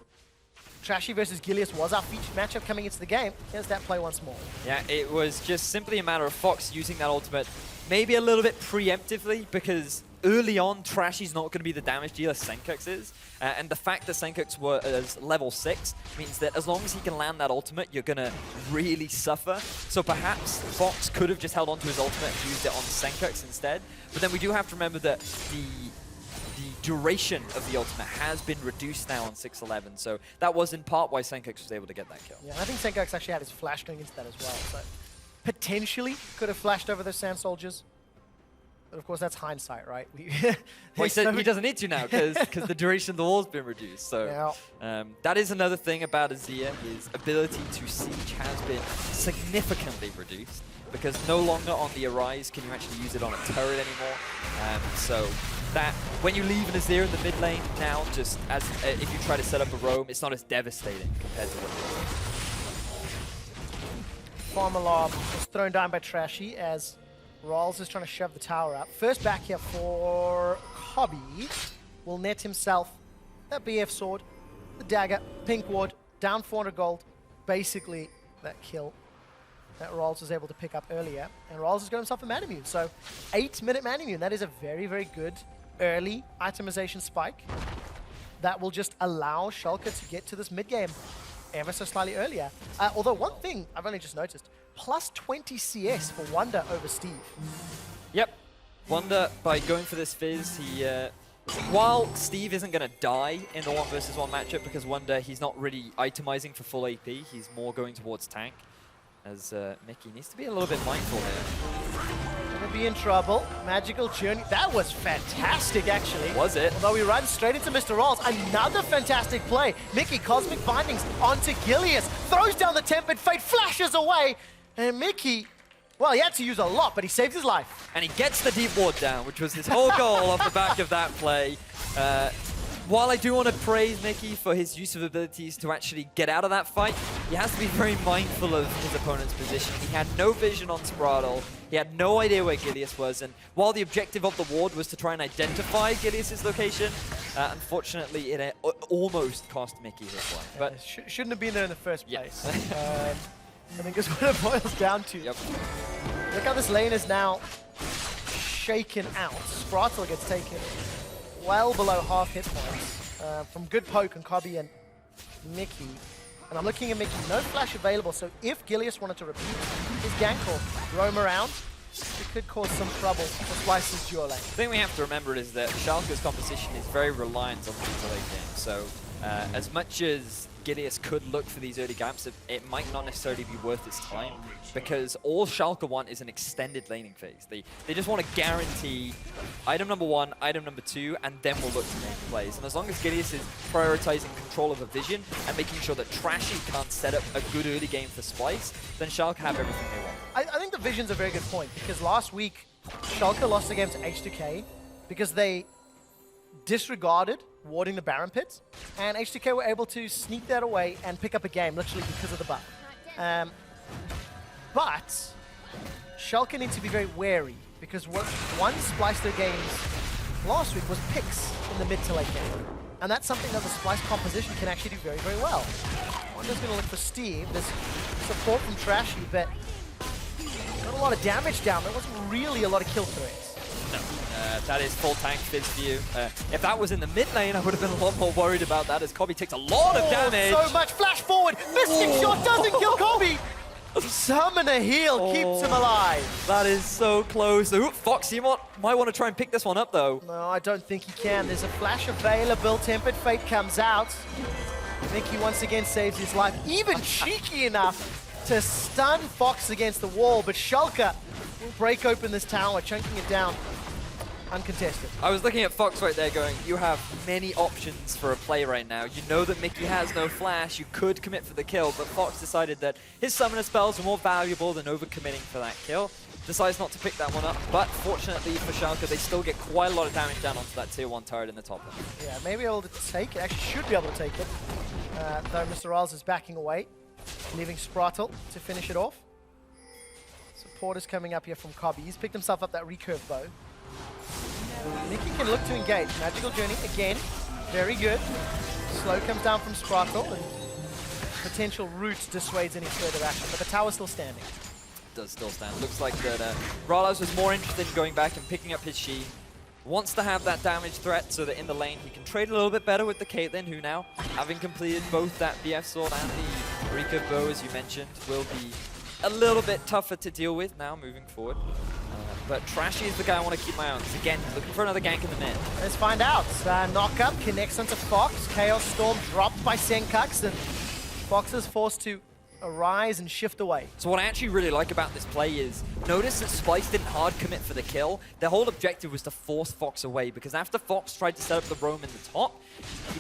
Trashy versus Gilius was our featured matchup coming into the game. Here's that play once more. Yeah, it was just simply a matter of Fox using that ultimate maybe a little bit preemptively, because early on, Trashy's not going to be the damage dealer Sankux is. And the fact that Sankux was level 6 means that as long as he can land that ultimate, you're going to really suffer. So perhaps Fox could have just held on to his ultimate and used it on Sankux instead. But then we do have to remember that the duration of the ultimate has been reduced now on 611. So that was in part why Sankux was able to get that kill. Yeah, I think Sankux actually had his flash going into that as well. So potentially could have flashed over those Sand Soldiers. But of course, that's hindsight, right? Well, he said he doesn't need to now because the duration of the wall's been reduced. So that is another thing about Azir. His ability to siege has been significantly reduced, because no longer on the Arise can you actually use it on a turret anymore. So that when you leave an Azir in the mid lane now, just as if you try to set up a roam, it's not as devastating compared to what it was. Farm alarm was thrown down by Trashy as Rawls is trying to shove the tower out. First back here for Hobby. Will net himself that BF sword, the dagger, pink ward, down 400 gold. Basically, that kill that Rawls was able to pick up earlier. And Rawls has got himself a Manamune. So 8-minute Manamune. That is a very, very good early itemization spike that will just allow Schalke to get to this mid game ever so slightly earlier. Although one thing I've only just noticed, plus 20 CS for Wonder over Steve. Yep. Wonder, by going for this Fizz, he... while Steve isn't going to die in the 1v1 matchup because Wonder, he's not really itemizing for full AP, he's more going towards tank. As Mickey needs to be a little bit mindful here. Gonna be in trouble. Magical Journey. That was fantastic, actually. Was it? Although we run straight into Mr. Rawls. Another fantastic play. Mickey, Cosmic Bindings onto Gilius. Throws down the Tempered Fate, flashes away. And Mickey, well, he had to use a lot, but he saved his life. And he gets the deep ward down, which was his whole goal off the back of that play. While I do want to praise Mickey for his use of abilities to actually get out of that fight, he has to be very mindful of his opponent's position. He had no vision on Spraddle. He had no idea where Gilius was. And while the objective of the ward was to try and identify Gilius's location, unfortunately, it almost cost Mickey his life. But shouldn't have been there in the first place. I think that's what it boils down to. Yep. Look how this lane is now shaken out. Spraddle gets taken well below half hit points from good poke on Cobby and Mickey. And I'm looking at Mickey, no flash available, so if Gilius wanted to repeat his gank or roam around, it could cause some trouble for Splyce's duo lane. The thing we have to remember is that Schalke's composition is very reliant on the late game, so as much as Gilius could look for these early gaps, it might not necessarily be worth its time, because all Schalke want is an extended laning phase. They just want to guarantee item number 1, item number 2, and then we'll look to make plays. And as long as Gilius is prioritizing control of a vision and making sure that Trashy can't set up a good early game for Splyce, then Schalke have everything they want. I think the vision's a very good point, because last week, Schalke lost the game to H2K because they disregarded warding the Baron pits, and H2K were able to sneak that away and pick up a game, literally because of the buff. But Schalke need to be very wary, because one Splyce their games last week was picks in the mid to late game. And that's something that the Splyce composition can actually do very, very well. Wonder's going to look for Steve. There's support from Trashy, but not a lot of damage down. There wasn't really a lot of kill threats. No, that is full tank Fizz view. If that was in the mid lane, I would have been a lot more worried about that, as Cobby takes a lot of damage. So much flash forward. Mystic shot doesn't kill Cobby. Summon a heal keeps him alive. That is so close. Ooh, Fox, you might want to try and pick this one up, though. No, I don't think he can. There's a flash available. Tempered Fate comes out. Mickey once again saves his life. Even cheeky enough to stun Fox against the wall, but Schalke will break open this tower, chunking it down. Uncontested. I was looking at Fox right there going, you have many options for a play right now. You know that Mickey has no flash, you could commit for the kill, but Fox decided that his summoner spells were more valuable than overcommitting for that kill. Decides not to pick that one up, but fortunately for Schalke, they still get quite a lot of damage down onto that tier 1 turret in the top lane. Yeah, may be able to take it, actually should be able to take it. Though Mr. Riles is backing away, leaving Spraddle to finish it off. Support is coming up here from Cobby. He's picked himself up that recurve bow. Mickey can look to engage. Magical Journey, again, very good. Slow comes down from Spraddle, and potential root dissuades any further action, but the tower's still standing. Does still stand. Looks like that Ralaz was more interested in going back and picking up his Shi. Wants to have that damage threat so that in the lane he can trade a little bit better with the Caitlyn, who now, having completed both that BF sword and the recurve bow, as you mentioned, will be a little bit tougher to deal with now moving forward. But Trashy is the guy I want to keep my eye on. Again, looking for another gank in the mid. Let's find out. Knock up connects onto Fox. Chaos Storm dropped by Senkux, and Fox is forced to arise and shift away. So what I actually really like about this play is, notice that Splyce didn't hard commit for the kill. Their whole objective was to force Fox away, because after Fox tried to set up the roam in the top,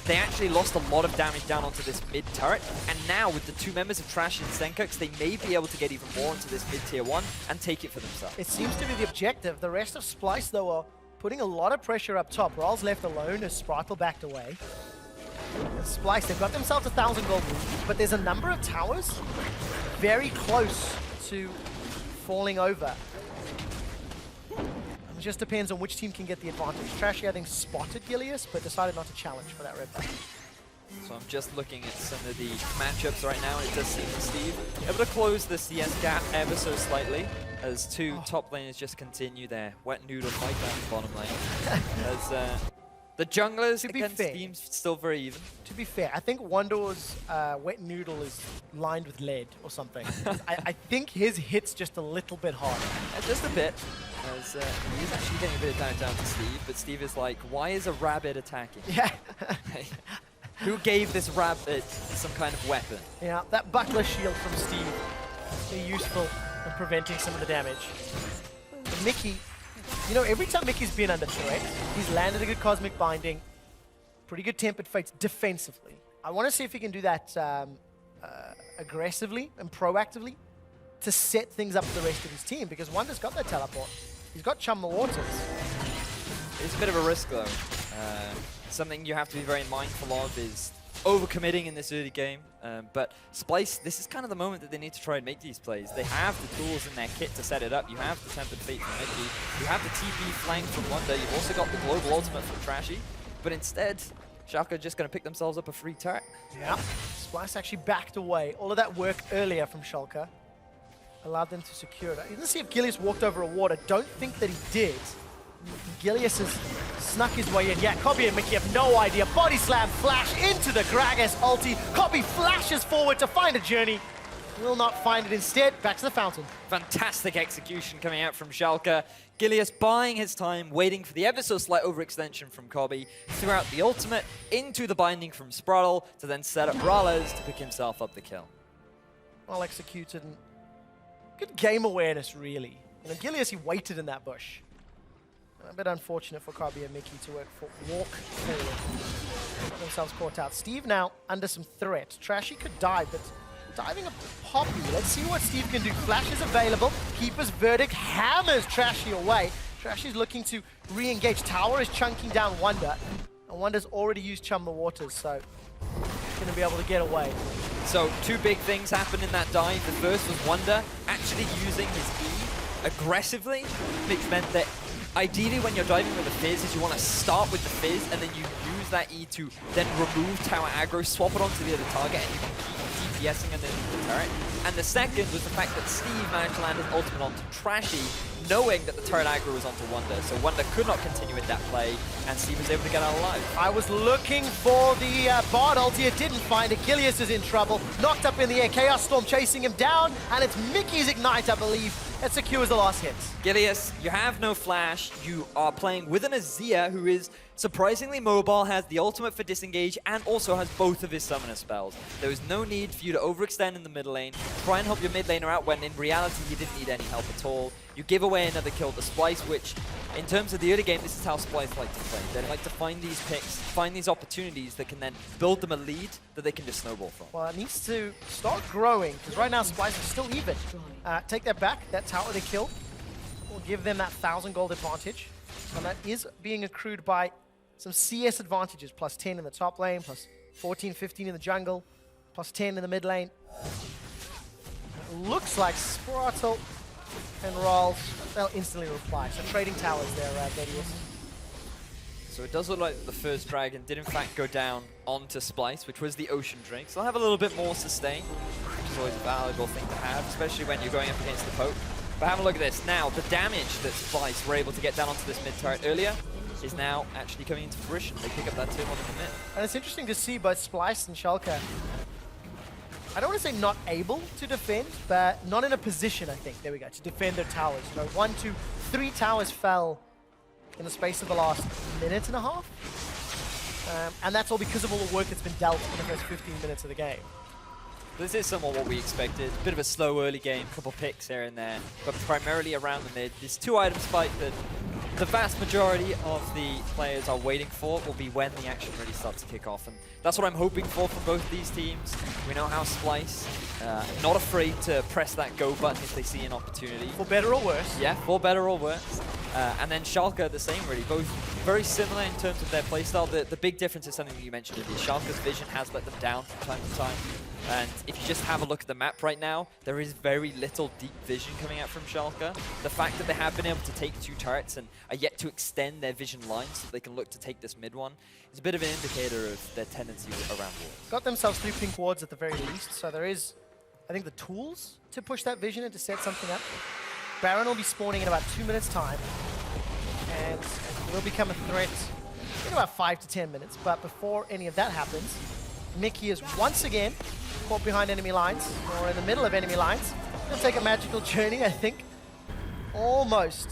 they actually lost a lot of damage down onto this mid turret. And now with the two members of Trash and Senkux, they may be able to get even more into this mid tier 1 and take it for themselves. It seems to be the objective. The rest of Splyce, though, are putting a lot of pressure up top. Rol's left alone as Spritle backed away. And Splyce, they've got themselves 1,000 gold lead, but there's a number of towers very close to falling over. It just depends on which team can get the advantage. Trashy, I think, spotted Gilius, but decided not to challenge for that red buff. So I'm just looking at some of the matchups right now, and it does seem that Steve able to close the CS gap ever so slightly as two top laners just continue their wet noodle fight down the bottom lane. As the junglers against teams still very even. To be fair, I think Wondor's wet noodle is lined with lead or something. I think his hit's just a little bit harder. Just a bit. As he's actually getting a bit of damage down to Steve, but Steve is like, why is a rabbit attacking? Yeah. Who gave this rabbit some kind of weapon? Yeah, that buckler shield from Steve is very useful in preventing some of the damage. But Mickey, you know, every time Mickey's been under threat, he's landed a good Cosmic Binding, pretty good Tempered Fates defensively. I want to see if he can do that aggressively and proactively to set things up for the rest of his team, because Wonder's got that teleport. He's got Chum the Waters. It's a bit of a risk, though. Something you have to be very mindful of is overcommitting in this early game. But Splyce, this is kind of the moment that they need to try and make these plays. They have the tools in their kit to set it up. You have the Tempered Fate from Mickey. You have the TP flank from Wonder. You've also got the Global Ultimate from Trashy. But instead, Schalke are just going to pick themselves up a free turret. Yeah, Splyce actually backed away. All of that work earlier from Schalke allowed them to secure it. You didn't see if Gilius walked over a ward. I don't think that he did. Gilius has snuck his way in. Yeah, Cobby and Mickey have no idea. Body slam flash into the Gragas ulti. Cobby flashes forward to find a journey. Will not find it instead. Back to the fountain. Fantastic execution coming out from Schalke. Gilius buying his time, waiting for the ever so slight overextension from Cobby, threw out the ultimate into the binding from Spritle to then set up Rallas to pick himself up the kill. Well executed and good game awareness, really. You know, Gilius, he waited in that bush. A bit unfortunate for Cobby and Mickey to walk forward. Got themselves caught out. Steve now under some threat. Trashy could dive, but diving a Poppy. Let's see what Steve can do. Flash is available. Keeper's Verdict hammers Trashy away. Trashy's looking to re-engage. Tower is chunking down Wonder. And Wonder's already used Chum the Waters, so he's going to be able to get away. So two big things happened in that dive. The first was Wonder actually using his E aggressively, which meant that ideally, when you're diving with the Fizz, is you want to start with the Fizz, and then you use that E to then remove tower aggro, swap it onto the other target, and you can keep DPSing underneath the turret. And the second was the fact that Steve managed to land his ultimate onto Trashy, knowing that the turret aggro was onto Wonder, so Wonder could not continue with that play, and Steve was able to get out alive. I was looking for the Bard ulti, it didn't find it. Gilius is in trouble, knocked up in the air, Chaos Storm chasing him down, and it's Mickey's Ignite, I believe, that secures the last hit. Gilius, you have no flash, you are playing with an Azir who is surprisingly mobile, has the ultimate for disengage, and also has both of his summoner spells. There was no need for you to overextend in the mid lane, try and help your mid laner out when in reality you didn't need any help at all. You give away another kill to Splyce, which in terms of the early game, this is how Splyce like to play. They like to find these picks, find these opportunities that can then build them a lead that they can just snowball from. Well, it needs to start growing, because right now Splyce is still even. Take that back, that tower they killed will give them that 1,000 gold advantage, and that is being accrued by some CS advantages, plus 10 in the top lane, plus 14, 15 in the jungle, plus 10 in the mid lane. It looks like Spritle and Rolls, they'll instantly reply. So trading towers there, Dedius. So it does look like the first dragon did in fact go down onto Splyce, which was the Ocean Drake. So they'll have a little bit more sustain, which is always a valuable thing to have, especially when you're going up against the Pope. But have a look at this. Now, the damage that Splyce were able to get down onto this mid turret earlier is now actually coming into fruition. They pick up that turn on the mid. And it's interesting to see both Splyce and Schalke, I don't want to say not able to defend, but not in a position, I think, there we go, to defend their towers. You know, 1, 2, 3 towers fell in the space of the last minute and a half. And that's all because of all the work that's been dealt in the first 15 minutes of the game. This is somewhat what we expected. A bit of a slow early game, couple picks here and there, but primarily around the mid. This 2-item spike that the vast majority of the players are waiting for will be when the action really starts to kick off. And that's what I'm hoping for from both these teams. We know how Splyce, not afraid to press that go button if they see an opportunity. For better or worse. Yeah, for better or worse. And then Schalke the same really, both very similar in terms of their playstyle. The big difference is something that you mentioned, is Schalke's vision has let them down from time to time. And if you just have a look at the map right now, there is very little deep vision coming out from Schalke. The fact that they have been able to take 2 turrets and are yet to extend their vision line so they can look to take this mid one is a bit of an indicator of their tendencies around wards. Got themselves 3 pink wards at the very least, so there is, I think, the tools to push that vision and to set something up. Baron will be spawning in about 2 minutes' time, and will become a threat in about 5 to 10 minutes. But before any of that happens, Mickey is once again caught behind enemy lines, or in the middle of enemy lines. He'll take a magical journey, I think. Almost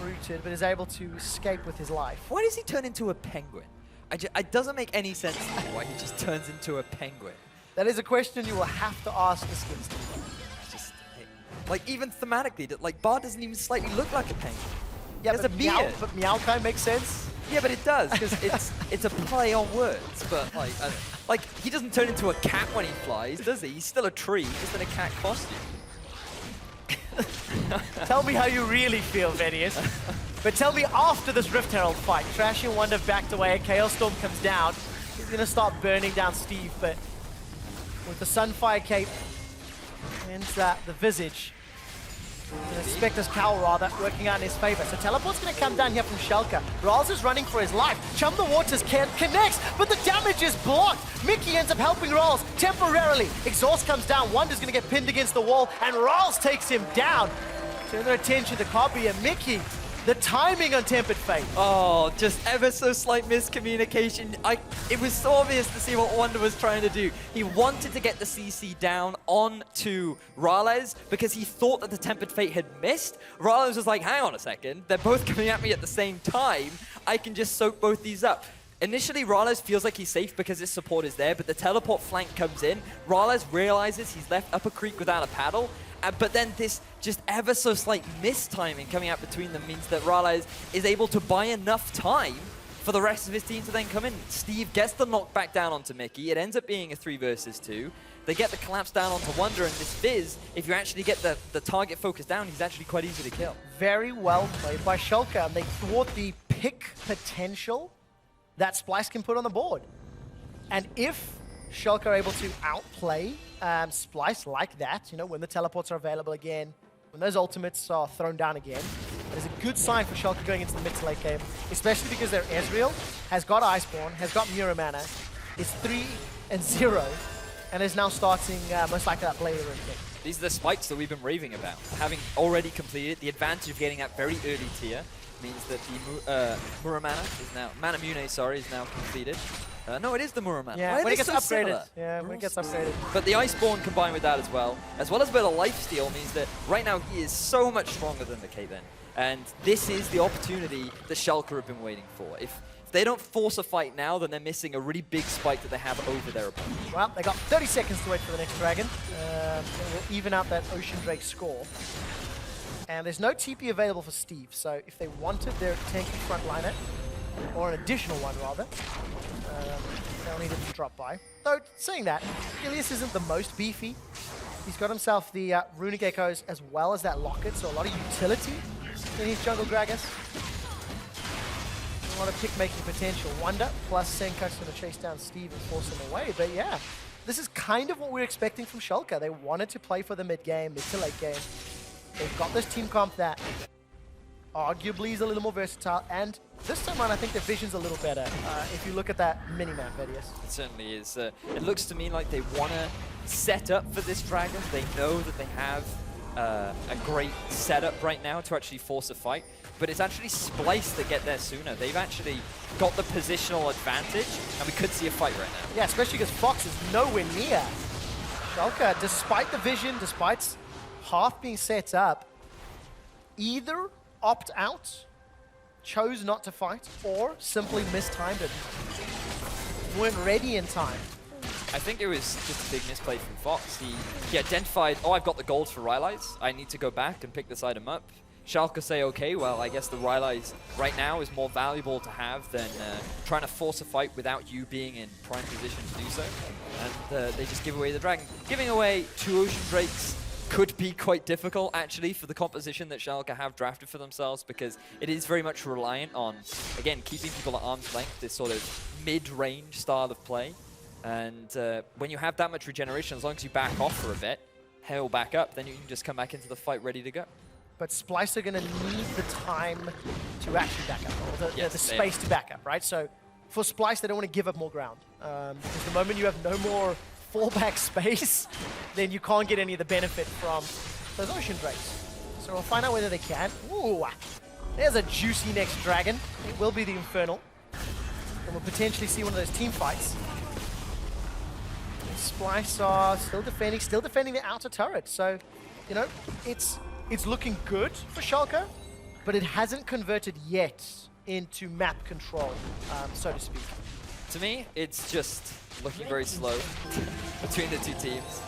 rooted, but is able to escape with his life. Why does he turn into a penguin? It doesn't make any sense to me why he just turns into a penguin. That is a question you will have to ask the skins team. Just, like, even thematically, like, Bard doesn't even slightly look like a penguin. Yeah, There's a beard. But Meowkai makes sense. Yeah, but it does, because it's a play on words. But like he doesn't turn into a cat when he flies, does he? He's still a tree, just in a cat costume. Tell me how you really feel, Venius. But tell me after this Rift Herald fight. Trash and Wonder backed away, Chaos Storm comes down. He's gonna start burning down Steve, but with the Sunfire Cape and the Visage, the Spectre's Cowl rather, working out in his favor. So Teleport's gonna come down here from Schalke. Rawls is running for his life. Chum the Waters connects, but the damage is blocked. Mickey ends up helping Rawls temporarily. Exhaust comes down, Wonder's gonna get pinned against the wall, and Rawls takes him down. Turn their attention to Cobby and Mickey. The timing on Tempered Fate. Oh, just ever so slight miscommunication. It was so obvious to see what Wonder was trying to do. He wanted to get the CC down onto Rales because he thought that the Tempered Fate had missed. Rales was like, hang on a second, they're both coming at me at the same time. I can just soak both these up. Initially, Rales feels like he's safe because his support is there, but the teleport flank comes in. Rales realizes he's left up a creek without a paddle, but then this just ever so slight mistiming coming out between them means that Rales is able to buy enough time for the rest of his team to then come in. Steve gets the knockback down onto Mickey. It ends up being a 3 versus 2. They get the collapse down onto Wonder, and this Fizz, if you actually get the target focus down, he's actually quite easy to kill. Very well played by Schalke, and they thwart the pick potential that Splyce can put on the board. And if Schalke are able to outplay Splyce like that, you know, when the teleports are available again, when those ultimates are thrown down again, it is a good sign for Schalke going into the mid to late game, especially because their Ezreal has got Iceborne, has got Muramana, is 3-0, and is now starting most likely that player game. These are the spikes that we've been raving about. Having already completed, the advantage of getting that very early tier means that the Muramana is now, Manamune, sorry, is now completed. No, it is the Muramana. Yeah, when it gets upgraded. Yeah, when it gets upgraded. But the Iceborne combined with that as well a bit of lifesteal, means that right now he is so much stronger than the Caitlyn. And this is the opportunity that Schalke have been waiting for. If they don't force a fight now, then they're missing a really big spike that they have over their opponent. Well, they got 30 seconds to wait for the next dragon. We'll even out that Ocean Drake score. And there's no TP available for Steve, so if they wanted their tanky frontliner, or an additional one rather, they'll need him to drop by. Though, saying that, Ilias isn't the most beefy. He's got himself the Runic Echoes as well as that Locket, so a lot of utility in his jungle Gragas. A lot of pick-making potential. Wonder plus Senkai's going to chase down Steve and force him away, but yeah, this is kind of what we're expecting from Schalke. They wanted to play for the mid-game, mid to late game. They've got this team comp that arguably is a little more versatile, and this time around I think their vision's a little better if you look at that mini-map, Edius. It certainly is. It looks to me like they want to set up for this dragon. They know that they have a great setup right now to actually force a fight, but it's actually Splyce that get there sooner. They've actually got the positional advantage, and we could see a fight right now. Yeah, especially because Fox is nowhere near. Schalke, despite the vision, despite half being set up, either opt out, chose not to fight, or simply mistimed it. Weren't ready in time. I think it was just a big misplay from Fox. He identified, oh, I've got the gold for Rylai's. I need to go back and pick this item up. Schalke say, okay, well, I guess the Rylai's right now is more valuable to have than trying to force a fight without you being in prime position to do so. And they just give away the Dragon. Giving away 2 Ocean Drakes could be quite difficult, actually, for the composition that Schalke have drafted for themselves, because it is very much reliant on, again, keeping people at arm's length, this sort of mid-range style of play. And when you have that much regeneration, as long as you back off for a bit, heal back up, then you can just come back into the fight ready to go. But Splyce are going to need the time to actually back up, or the space to back up, right? So for Splyce, they don't want to give up more ground. Because the moment you have no more fallback space, then you can't get any of the benefit from those Ocean Drakes. So we'll find out whether they can. Ooh, there's a juicy next dragon. It will be the Infernal. And we'll potentially see one of those team fights. Splyce are still defending the outer turret. So, you know, it's looking good for Schalke, but it hasn't converted yet into map control, so to speak. To me, it's just looking very slow between the two teams.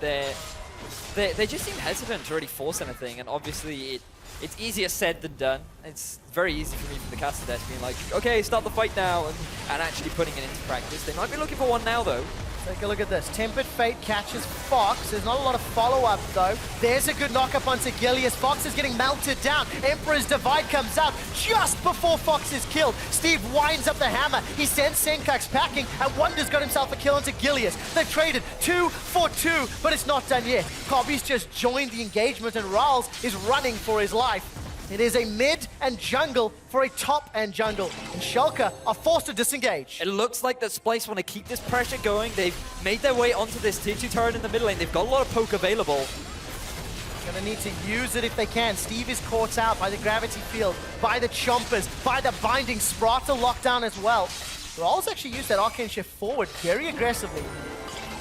They just seem hesitant to really force anything, and obviously it's easier said than done. It's very easy for me from the caster desk being like, okay, start the fight now, and actually putting it into practice. They might be looking for one now, though. Take a look at this. Tempered Fate catches Fox. There's not a lot of follow-up, though. There's a good knock-up onto Gilius. Fox is getting melted down. Emperor's Divide comes out just before Fox is killed. Steve winds up the hammer. He sends Senkux packing, and Wonder's got himself a kill into Gilius. They've traded 2 for 2, but it's not done yet. Cobby's just joined the engagement, and Rals is running for his life. It is a mid and jungle for a top and jungle, and Schalke are forced to disengage. It looks like that Splyce want to keep this pressure going. They've made their way onto this tier 2 turret in the middle lane. They've got a lot of poke available. Gonna need to use it if they can. Steve is caught out by the gravity field, by the chompers, by the binding Sprata lockdown as well. Rals actually used that arcane shift forward very aggressively.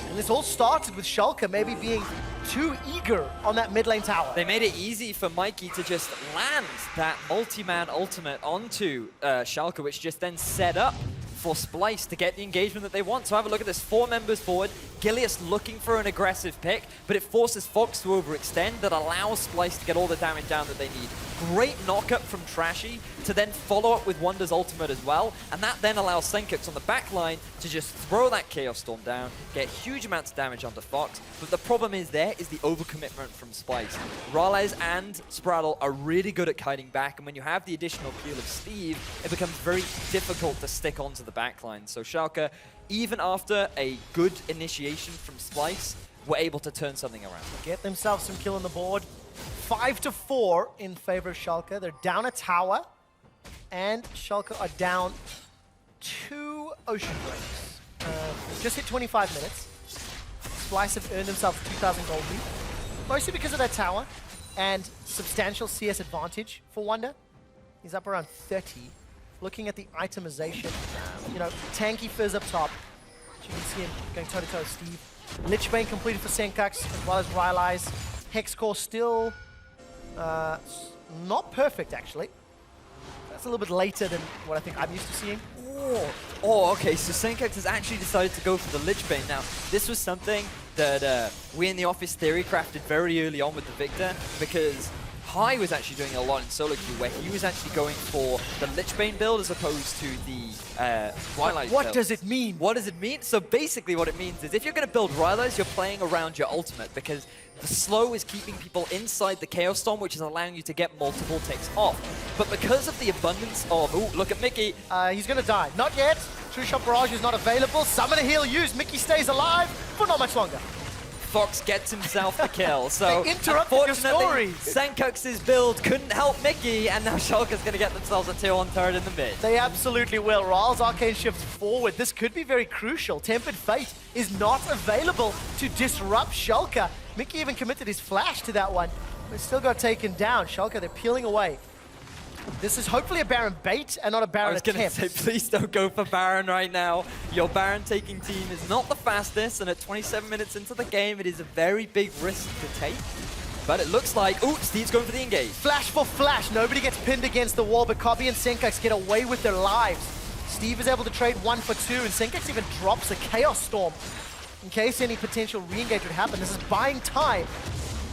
And this all started with Schalke maybe being too eager on that mid lane tower. They made it easy for Mikey to just land that multi-man ultimate onto Schalke, which just then set up for Splyce to get the engagement that they want. So have a look at this. 4 members forward. Gilius looking for an aggressive pick, but it forces Fox to overextend. That allows Splyce to get all the damage down that they need. Great knock-up from Trashy to then follow up with Wonder's ultimate as well, and that then allows Senkux on the back line to just throw that Chaos Storm down, get huge amounts of damage onto Fox, but the problem is there is the overcommitment from Splyce. Rales and Spraddle are really good at kiting back, and when you have the additional peel of Steve, it becomes very difficult to stick onto the backline. So Schalke, even after a good initiation from Splyce, were able to turn something around. Get themselves some kill on the board. 5-4 in favor of Schalke. They're down a tower, and Schalke are down 2 Ocean Drakes. Just hit 25 minutes. Splyce have earned themselves 2,000 gold lead, mostly because of that tower and substantial CS advantage for Wonder. He's up around 30. Looking at the itemization, you know, tanky Fizz up top. You can see him going toe-to-toe with Steve. Lichbane completed for Senkux, as well as Rylai's. Hex Core still not perfect, actually. That's a little bit later than what I think I'm used to seeing. Oh, okay, so Senkux has actually decided to go for the Lichbane. Now, this was something that we in the office theory crafted very early on with the Victor, because High was actually doing a lot in solo queue where he was actually going for the Lichbane build as opposed to the Twilight What build. does it mean? What does it mean? So basically what it means is if you're going to build Rylai's, you're playing around your ultimate, because the slow is keeping people inside the Chaos Storm, which is allowing you to get multiple ticks off. But because of the abundance of... Ooh, look at Mickey. He's going to die. Not yet. True Shot Barrage is not available. Summon a heal used. Mickey stays alive for not much longer. Fox gets himself the kill. So they interrupted your unfortunately, stories. Senkux's build couldn't help Mickey, and now Schalke's going to get themselves a tier 1 turret in the mid. They absolutely will. Ral's arcane shifts forward. This could be very crucial. Tempered Fate is not available to disrupt Schalke. Mickey even committed his flash to that one, but still got taken down. Schalke, they're peeling away. This is hopefully a Baron bait and not a Baron attempt. I was going to say, please don't go for Baron right now. Your Baron taking team is not the fastest, and at 27 minutes into the game, it is a very big risk to take. But it looks like, ooh, Steve's going for the engage. Flash for flash. Nobody gets pinned against the wall, but Cobby and Senkux get away with their lives. Steve is able to trade 1 for 2, and Senkux even drops a Chaos Storm in case any potential re-engage would happen. This is buying time.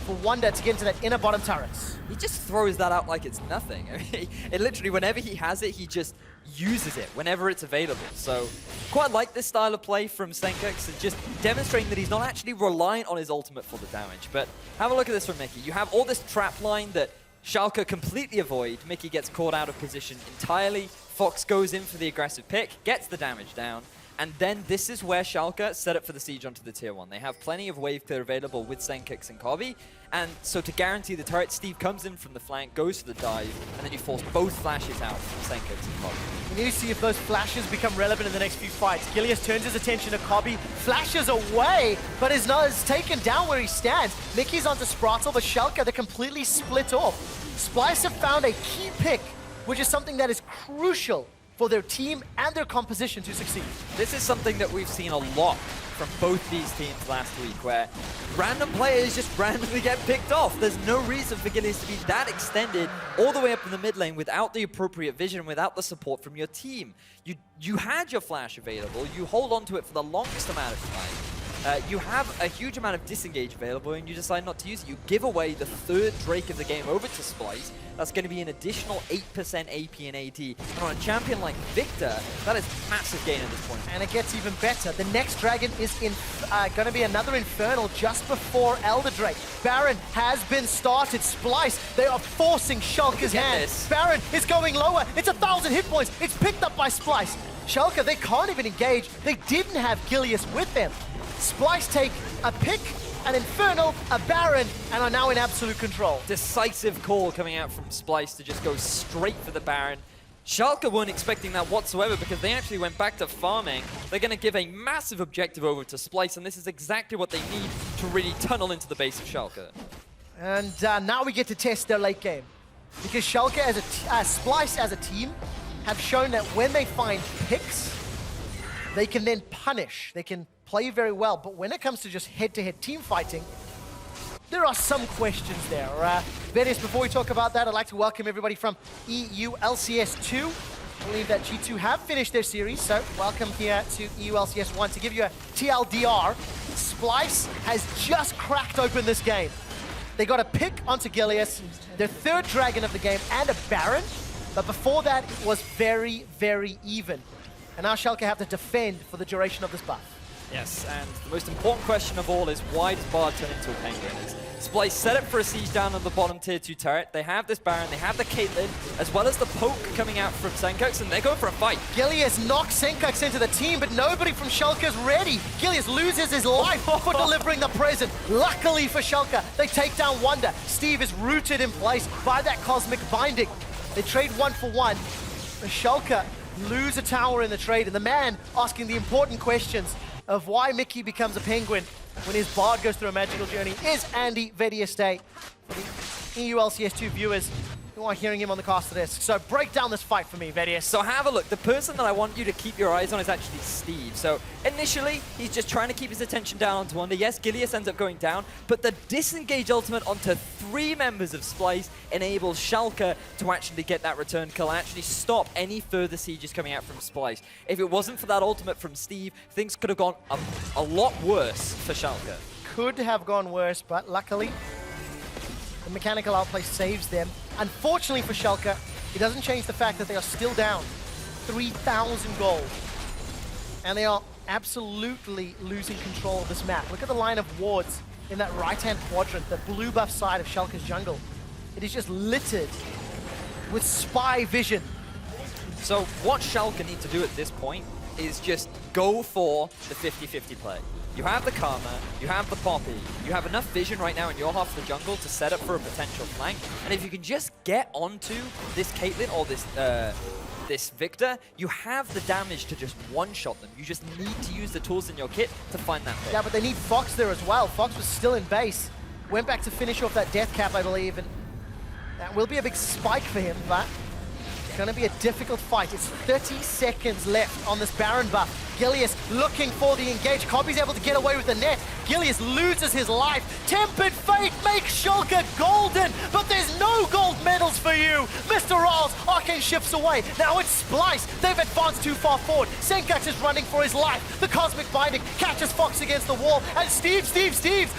for Wonder to get into that inner bottom turret. He just throws that out like it's nothing. I mean, it literally, whenever he has it, he just uses it whenever it's available. So quite like this style of play from Senkex, and just demonstrating that he's not actually reliant on his ultimate for the damage. But have a look at this from Mickey. You have all this trap line that Schalke completely avoid. Mickey gets caught out of position entirely. Fox goes in for the aggressive pick, gets the damage down. And then this is where Schalke set up for the siege onto the tier 1. They have plenty of wave clear available with Senkex and Kobe. And so to guarantee the turret, Steve comes in from the flank, goes for the dive, and then you force both flashes out from Senkex and Kobe. We need to see if those flashes become relevant in the next few fights. Gilius turns his attention to Kobe, flashes away, but is taken down where he stands. Mickey's onto Spratel, but Schalke, they're completely split off. Splyce have found a key pick, which is something that is crucial for their team and their composition to succeed. This is something that we've seen a lot from both these teams last week, where random players just randomly get picked off. There's no reason for Gilius to be that extended all the way up in the mid lane without the appropriate vision, without the support from your team. You had your flash available, you hold on to it for the longest amount of time. You have a huge amount of disengage available and you decide not to use it. You give away the third Drake of the game over to Splyce. That's going to be an additional 8% AP and AD. And on a champion like Victor, that is massive gain at this point. And it gets even better. The next dragon is going to be another Infernal just before Elder Drake. Baron has been started. Splyce, they are forcing Schalke's hand. Baron is going lower. It's 1,000 hit points. It's picked up by Splyce. Schalke, they can't even engage. They didn't have Gilius with them. Splyce take a pick, an Infernal, a Baron, and are now in absolute control. Decisive call coming out from Splyce to just go straight for the Baron. Schalke weren't expecting that whatsoever because they actually went back to farming. They're going to give a massive objective over to Splyce, and this is exactly what they need to really tunnel into the base of Schalke. And now we get to test their late game. Because Schalke, Splyce as a team, have shown that when they find picks, they can then punish. They can play very well, but when it comes to just head-to-head team fighting, there are some questions there. Verius, before we talk about that, I'd like to welcome everybody from EULCS2. I believe that G2 have finished their series, so welcome here to EULCS1. To give you a TLDR, Splyce has just cracked open this game. They got a pick onto Gilius, their third dragon of the game, and a Baron, but before that, it was very, very even. And now Schalke have to defend for the duration of this buff. Yes, and the most important question of all is why does Bard turn into a penguin? Splyce set up for a siege down on the bottom tier 2 turret. They have this Baron, they have the Caitlyn, as well as the poke coming out from Senkex, and they're going for a fight. Gilius knocks Senkex into the team, but nobody from Schalke is ready. Gilius loses his life for delivering the present. Luckily for Schalke, they take down Wonder. Steve is rooted in place by that Cosmic Binding. They trade 1 for 1. Schalke lose a tower in the trade, and the man asking the important questions of why Mickey becomes a penguin when his Bard goes through a magical journey is Andy Vedieste. For the EULCS2 viewers who are hearing him on the caster disc. So break down this fight for me, Vedieste. So have a look. The person that I want you to keep your eyes on is actually Steve. So initially, he's just trying to keep his attention down onto Wonder. Yes, Gilius ends up going down, but the disengage ultimate onto 3 members of Splyce enables Schalke to actually get that return kill and actually stop any further sieges coming out from Splyce. If it wasn't for that ultimate from Steve, things could have gone a lot worse for Schalke. Could have gone worse, but luckily, the mechanical outplay saves them. Unfortunately for Schalke, it doesn't change the fact that they are still down 3,000 gold. And they are absolutely losing control of this map. Look at the line of wards in that right-hand quadrant, the blue buff side of Schalke's jungle. It is just littered with spy vision. So what Schalke need to do at this point is just go for the 50-50 play. You have the Karma, you have the Poppy, you have enough vision right now in your half of the jungle to set up for a potential flank, and if you can just get onto this Caitlyn or this Victor, you have the damage to just one-shot them. You just need to use the tools in your kit to find that pick. Yeah, but they need Fox there as well. Fox was still in base. Went back to finish off that death cap, I believe, and that will be a big spike for him, but it's going to be a difficult fight. It's 30 seconds left on this Baron buff. Gilius looking for the engage. Cobby's able to get away with the net. Gilius loses his life. Tempered Fate makes Schalke golden, but there's no gold medals for you. Mr. Rolls, Arcane shifts away. Now it's Splyce. They've advanced too far forward. Senkax is running for his life. The Cosmic Binding catches Fox against the wall, and Steve's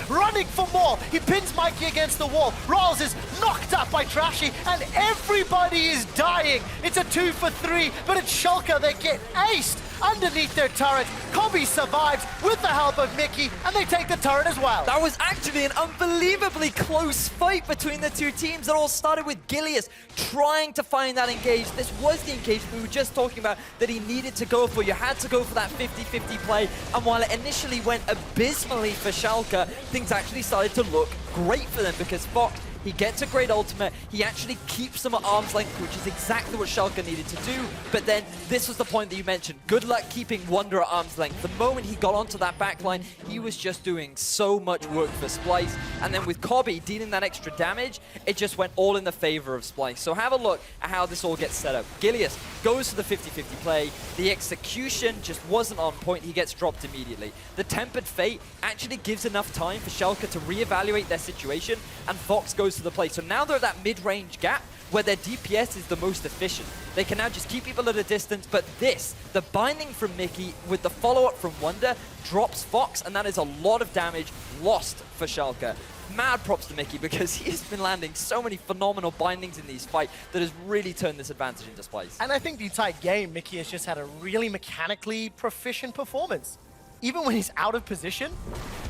running for more. He pins Mikey against the wall. Rolls is knocked up by Trashy, and everybody is dying. It's a 2 for 3, but it's Schalke that get aced underneath their turret. Cobby survives with the help of Mickey, and they take the turret as well. That was actually an unbelievably close fight between the two teams. It all started with Gilius trying to find that engage. This was the engage we were just talking about that he needed to go for. You had to go for that 50-50 play, and while it initially went abysmally for Schalke, things actually started to look great for them because Fox, he gets a great ultimate, he actually keeps them at arm's length, which is exactly what Schalke needed to do, but then this was the point that you mentioned. Good luck keeping Wunder at arm's length. The moment he got onto that backline, he was just doing so much work for Splyce, and then with Cobby dealing that extra damage, it just went all in the favor of Splyce. So have a look at how this all gets set up. Gilius goes for the 50-50 play, the execution just wasn't on point, he gets dropped immediately. The Tempered Fate actually gives enough time for Schalke to reevaluate their situation, and Fox goes to the play. So now they're at that mid-range gap where their DPS is the most efficient. They can now just keep people at a distance, but this, the binding from Mickey with the follow-up from Wunder, drops Fox, and that is a lot of damage lost for Schalke. Mad props to Mickey because he has been landing so many phenomenal bindings in these fights that has really turned this advantage into Splyce. And I think the entire game, Mickey has just had a really mechanically proficient performance. Even when he's out of position,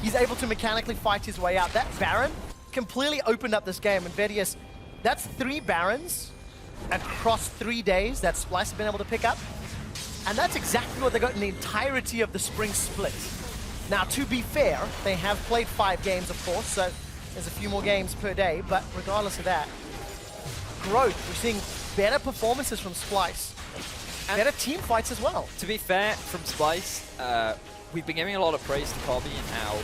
he's able to mechanically fight his way out. That Baron completely opened up this game, and Vedius, that's 3 Barons across 3 days that Splyce has been able to pick up. And that's exactly what they got in the entirety of the spring split. Now, to be fair, they have played 5 games, of course, so there's a few more games per day, but regardless of that, growth. We're seeing better performances from Splyce, and better team fights as well. To be fair, from Splyce, we've been giving a lot of praise to Cobby and how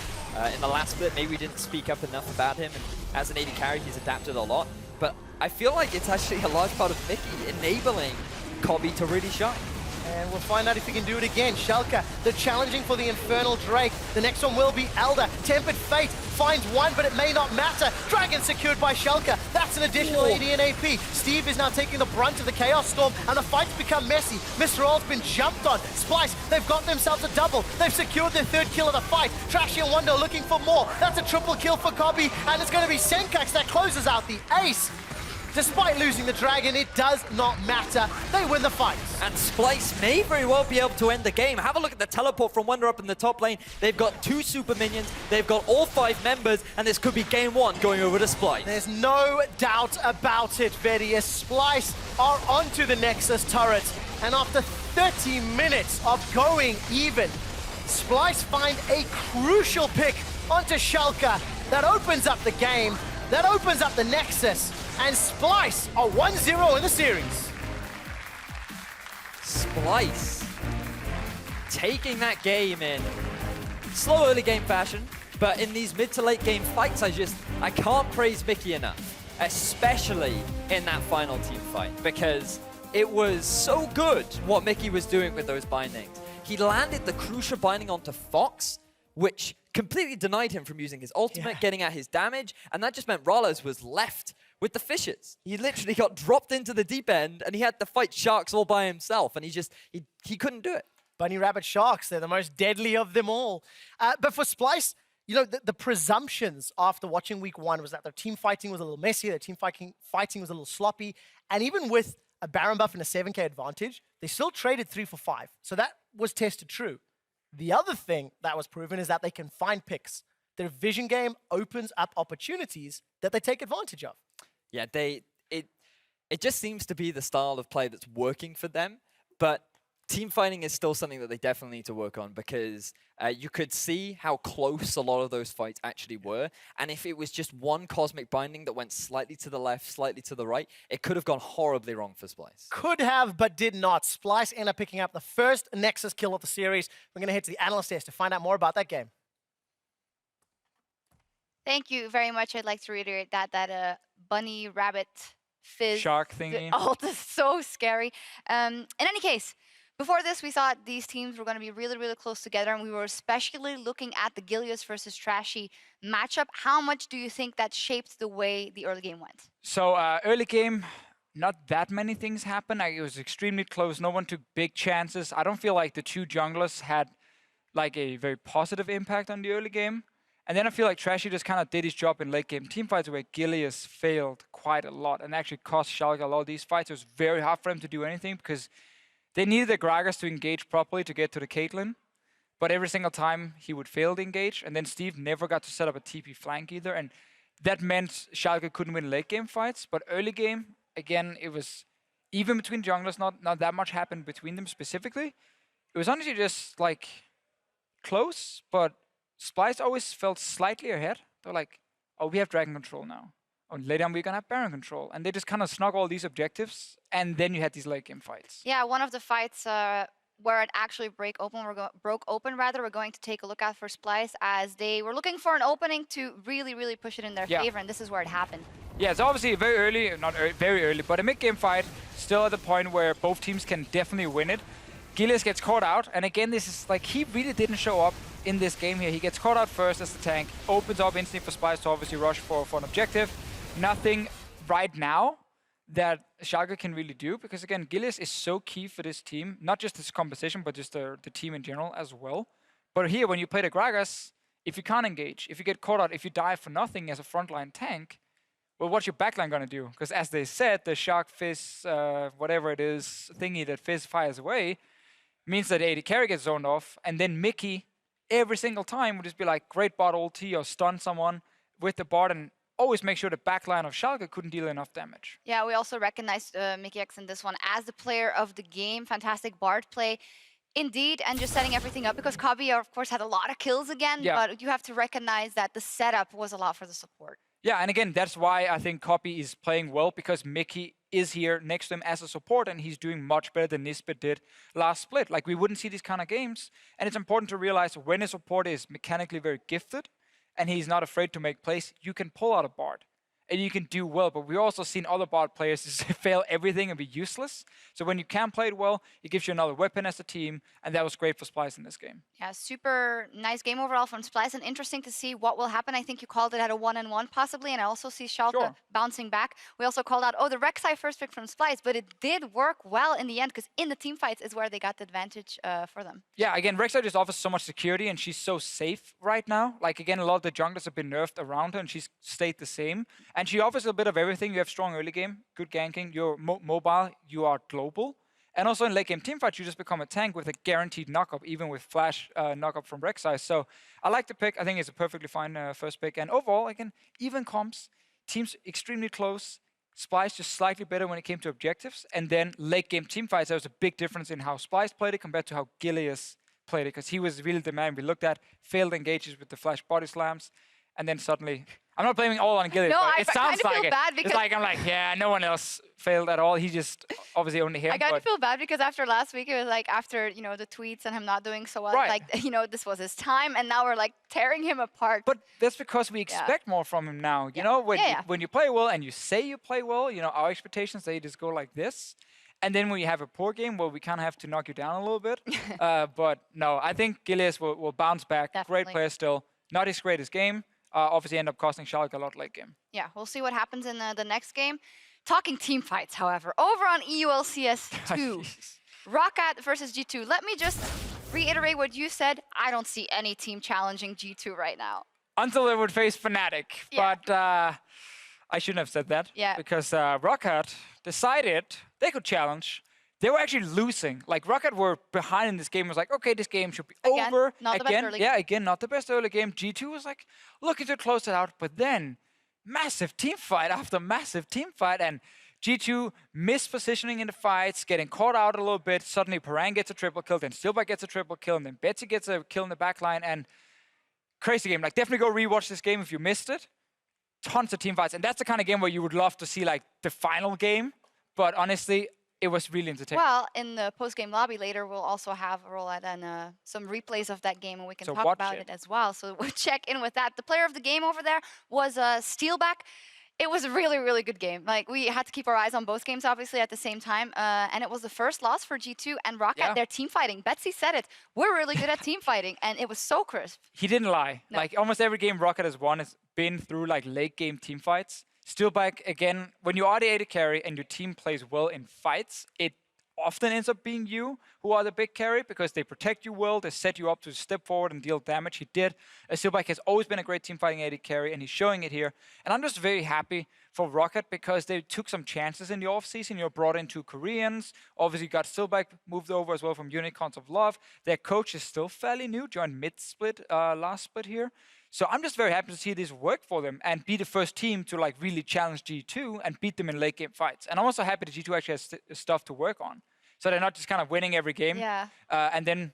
in the last split, maybe we didn't speak up enough about him, and as an AD carry, he's adapted a lot. But I feel like it's actually a large part of Mickey enabling Cobby to really shine. And we'll find out if he can do it again. Schalke, they're challenging for the Infernal Drake. The next one will be Elder. Tempered Fate finds one, but it may not matter. Dragon secured by Schalke. That's an additional AD and AP. Steve is now taking the brunt of the Chaos Storm, and the fight's become messy. Mr. All's been jumped on. Splyce, they've got themselves a double. They've secured their 3rd kill of the fight. Trashy and Wunder looking for more. That's a triple kill for Cobby, and it's going to be Senkax that closes out the ace. Despite losing the Dragon, it does not matter. They win the fight. And Splyce may very well be able to end the game. Have a look at the teleport from Wunder up in the top lane. They've got 2 super minions, they've got all 5 members, and this could be game 1 going over to Splyce. There's no doubt about it, Vedius. Splyce are onto the Nexus turret, and after 30 minutes of going even, Splyce find a crucial pick onto Schalke that opens up the game, that opens up the Nexus, and Splyce are 1-0 in the series. Splyce taking that game in slow early game fashion, but in these mid to late game fights, I can't praise Mickey enough, especially in that final team fight, because it was so good what Mickey was doing with those bindings. He landed the crucial binding onto Fox, which completely denied him from using his ultimate, getting at his damage, and that just meant Rollos was left with the fishes. He literally got dropped into the deep end, and he had to fight sharks all by himself, and he couldn't do it. Bunny rabbit sharks, they're the most deadly of them all. But for Splyce, you know, the presumptions after watching week 1 was that their team fighting was a little messy, their team fighting was a little sloppy, and even with a Baron buff and a 7k advantage, they still traded 3 for 5. So that was tested true. The other thing that was proven is that they can find picks. Their vision game opens up opportunities that they take advantage of. Yeah, it just seems to be the style of play that's working for them, but team fighting is still something that they definitely need to work on, because you could see how close a lot of those fights actually were, and if it was just one cosmic binding that went slightly to the left, slightly to the right, it could have gone horribly wrong for Splyce. Could have, but did not. Splyce ended up picking up the first Nexus kill of the series. We're going to head to the analyst desk to find out more about that game. Thank you very much. I'd like to reiterate that bunny rabbit fizz shark thingy. ult is so scary. In any case, Before this, we thought these teams were going to be really, really close together, and we were especially looking at the Gilius versus Trashy matchup. How much do you think that shaped the way the early game went? So early game, not that many things happened. It was extremely close. No one took big chances. I don't feel like the two junglers had like a very positive impact on the early game. And then I feel like Trashy just kind of did his job in late game teamfights where Gilius failed quite a lot and actually cost Schalke a lot of these fights. It was very hard for him to do anything because they needed the Gragas to engage properly to get to the Caitlyn, but every single time he would fail to engage, and then Steve never got to set up a TP flank either, and that meant Schalke couldn't win late game fights. But early game, again, it was even between junglers, not that much happened between them specifically. It was honestly just like close, but Splyce always felt slightly ahead. They're like, oh, we have Dragon Control now. Oh, later on, we're going to have Baron Control. And they just kind of snug all these objectives, and then you had these late game fights. Yeah, one of the fights where it actually broke open, we're going to take a look at for Splyce, as they were looking for an opening to really, really push it in their favor, and this is where it happened. Yeah, it's obviously very early, very early, but a mid-game fight, still at the point where both teams can definitely win it. Gilius gets caught out, and again, this is like, he really didn't show up in this game here. He gets caught out first as the tank, opens up instantly for Splyce to obviously rush for an objective. Nothing right now that Schalke can really do, because again, Gilius is so key for this team, not just his composition, but just the team in general as well. But here, when you play the Gragas, if you can't engage, if you get caught out, if you die for nothing as a frontline tank, well, what's your backline gonna do? Because as they said, the Shark Fizz, whatever it is, thingy that Fizz fires away, means that AD carry gets zoned off, and then Mickey, every single time, would just be like, great bot ulti or stun someone with the bot, and always make sure the backline of Schalke couldn't deal enough damage. Yeah, we also recognized Mickey X in this one as the player of the game. Fantastic Bard play. Indeed, and just setting everything up, because Kabi, of course, had a lot of kills again, but you have to recognize that the setup was a lot for the support. Yeah, and again, that's why I think Copy is playing well, because Mickey is here next to him as a support, and he's doing much better than Nisbet did last split. Like, we wouldn't see these kind of games, and it's important to realize when a support is mechanically very gifted, and he's not afraid to make plays, you can pull out a Bard. And you can do well, but we've also seen other Bard players just fail everything and be useless. So when you can play it well, it gives you another weapon as a team, and that was great for Splyce in this game. Yeah, super nice game overall from Splyce, and interesting to see what will happen. I think you called it at a 1-on-1 possibly, and I also see Schalke bouncing back. We also called out, the Rek'Sai first pick from Splyce, but it did work well in the end, because in the team fights is where they got the advantage for them. Yeah, again, Rek'Sai just offers so much security, and she's so safe right now. Like, again, a lot of the junglers have been nerfed around her, and she's stayed the same. And she offers a bit of everything. You have strong early game, good ganking, you're mobile, you are global. And also in late game teamfights, you just become a tank with a guaranteed knockup, even with flash knockup from Rek'Sai. So I like the pick. I think it's a perfectly fine first pick. And overall, again, even comps, teams extremely close. Splyce just slightly better when it came to objectives. And then late game teamfights, there was a big difference in how Splyce played it compared to how Gilius played it, because he was really the man we looked at, failed engages with the flash body slams, and then suddenly, I'm not blaming all on Gilius, but it sounds like it. It's like, I'm like, yeah, no one else failed at all. He just obviously only him. I kind of feel bad, because after last week, it was like, after, the tweets and him not doing so well, like, this was his time, and now we're like tearing him apart. But that's because we expect more from him now. You know, when you play well and you say you play well, our expectations, they just go like this. And then when you have a poor game, well, we kind of have to knock you down a little bit. But no, I think Gilius will bounce back. Definitely. Great player still. Not his greatest game. Obviously end up costing Schalke a lot late game. Yeah, we'll see what happens in the next game. Talking team fights, however, over on EULCS2, Roccat versus G2. Let me just reiterate what you said. I don't see any team challenging G2 right now. Until they would face Fnatic. Yeah. But I shouldn't have said that. Yeah. Because Roccat decided they could challenge. They were actually losing. Like, Roccat were behind in this game. It was like, okay, this game should be over. Not the best early game. Yeah, again, not the best early game. G2 was like looking to close it out. But then, massive team fight after massive team fight. And G2 mispositioning in the fights, getting caught out a little bit. Suddenly, Parang gets a triple kill. Then Steelback gets a triple kill. And then Betsy gets a kill in the backline. And crazy game. Like, definitely go rewatch this game if you missed it. Tons of team fights. And that's the kind of game where you would love to see, like, the final game. But honestly, it was really entertaining. Well, in the post-game lobby later, we'll also have a rollout and some replays of that game, and we can talk about it as well. So we'll check in with that. The player of the game over there was Steelback. It was a really, really good game. Like, we had to keep our eyes on both games, obviously, at the same time. And it was the first loss for G2 and Rocket. Yeah. Their team fighting. Betsy said it. We're really good at team fighting, and it was so crisp. He didn't lie. No. Like almost every game Rocket has won has been through like late game team fights. Still back again, when you are the AD carry and your team plays well in fights, it often ends up being you who are the big carry because they protect you well, they set you up to step forward and deal damage. He did. Silbike has always been a great team fighting AD carry, and he's showing it here. And I'm just very happy for Rocket because they took some chances in the offseason. You brought in 2 Koreans. Obviously got Silbike moved over as well from Unicorns of Love. Their coach is still fairly new, joined mid-split, last split here. So I'm just very happy to see this work for them and be the first team to like really challenge G2 and beat them in late game fights. And I'm also happy that G2 actually has stuff to work on. So they're not just kind of winning every game and then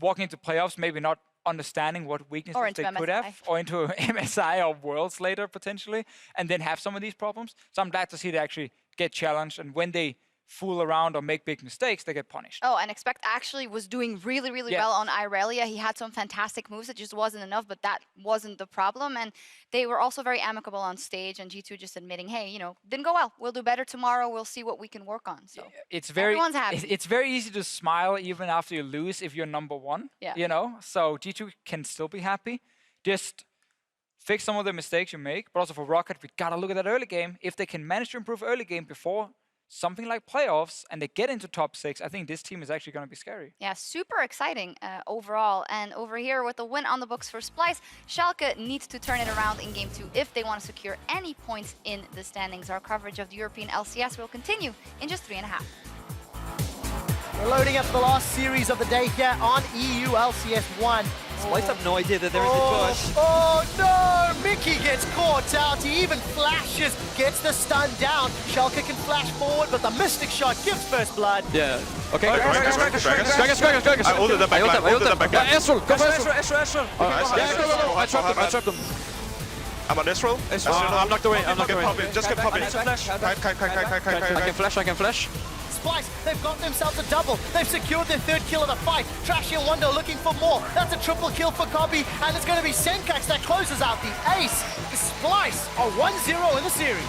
walking into playoffs, maybe not understanding what weaknesses they could have, or into MSI or Worlds later potentially, and then have some of these problems. So I'm glad to see they actually get challenged, and when they fool around or make big mistakes, they get punished. Oh, and Expect actually was doing really, really well on Irelia. He had some fantastic moves. It just wasn't enough, but that wasn't the problem. And they were also very amicable on stage, and G2 just admitting, hey, you know, didn't go well. We'll do better tomorrow. We'll see what we can work on. So it's very, everyone's happy. It's very easy to smile even after you lose if you're number one, you know? So G2 can still be happy. Just fix some of the mistakes you make. But also for Rocket, we got to look at that early game. If they can manage to improve early game before something like playoffs and they get into top 6, I think this team is actually going to be scary. Yeah, super exciting overall. And over here with the win on the books for Splyce, Schalke needs to turn it around in Game 2 if they want to secure any points in the standings. Our coverage of the European LCS will continue in just 3.5. We're loading up the last series of the day here on EULCS1. Splyce have no idea that they're in the push. Oh no! Mickey gets caught out. He even flashes, gets the stun down. Schalke can flash forward, but the Mystic Shot gives first blood. Yeah. Okay. I ulted them back line. I ulted them back line. Ezreal, go for Ezreal. I trapped him. I'm on Ezreal. I'm knocked away. Just get popping. I can flash. Splyce, they've got themselves a double. They've secured their 3rd kill of the fight. Trashy and Wonder looking for more. That's a triple kill for Cobby, and it's going to be Senkax that closes out the ace. Splyce are 1-0 in the series.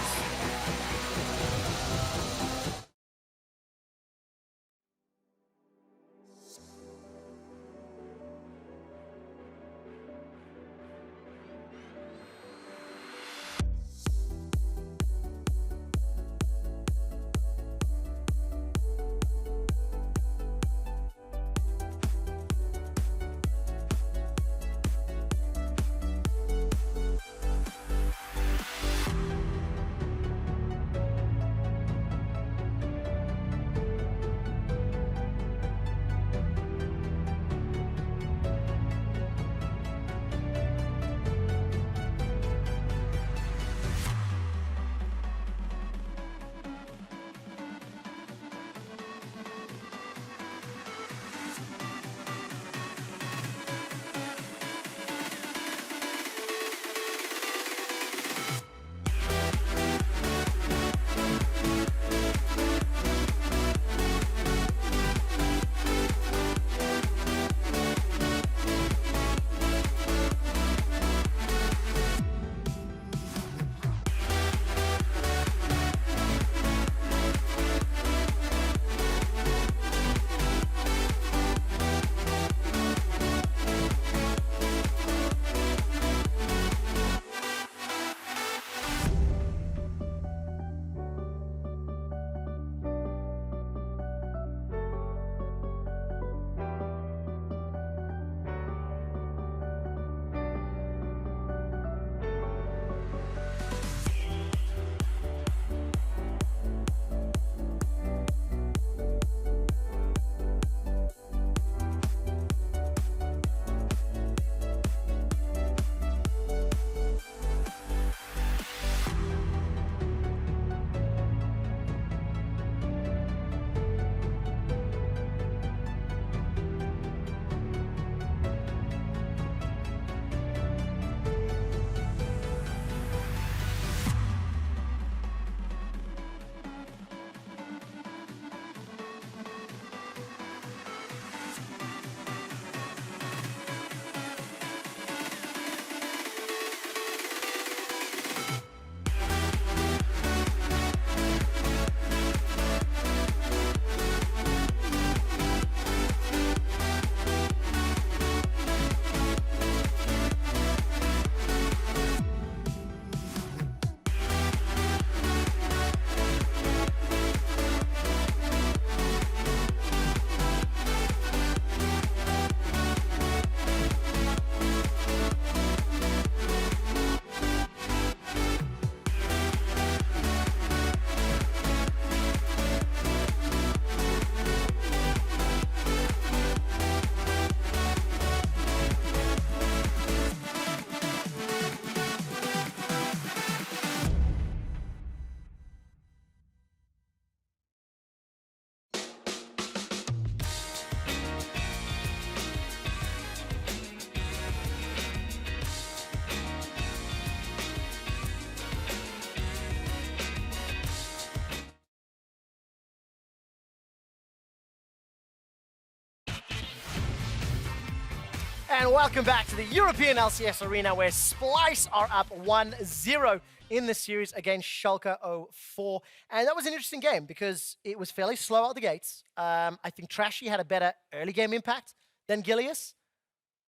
And welcome back to the European LCS arena where Splyce are up 1-0 in the series against Schalke 04. And that was an interesting game because it was fairly slow out the gates. I think Trashy had a better early game impact than Gilius.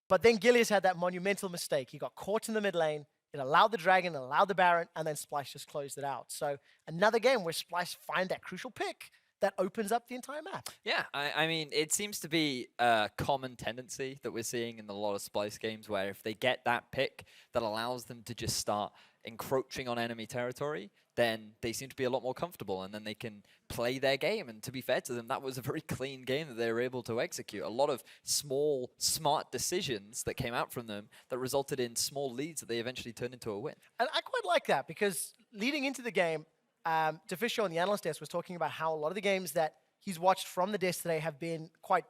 But then Gilius had that monumental mistake. He got caught in the mid lane. It allowed the Dragon, it allowed the Baron, and then Splyce just closed it out. So another game where Splyce find that crucial pick that opens up the entire map. Yeah, I mean, it seems to be a common tendency that we're seeing in a lot of Splyce games where if they get that pick that allows them to just start encroaching on enemy territory, then they seem to be a lot more comfortable and then they can play their game. And to be fair to them, that was a very clean game that they were able to execute. A lot of small, smart decisions that came out from them that resulted in small leads that they eventually turned into a win. And I quite like that because leading into the game, Deficio on the analyst desk was talking about how a lot of the games that he's watched from the desk today have been quite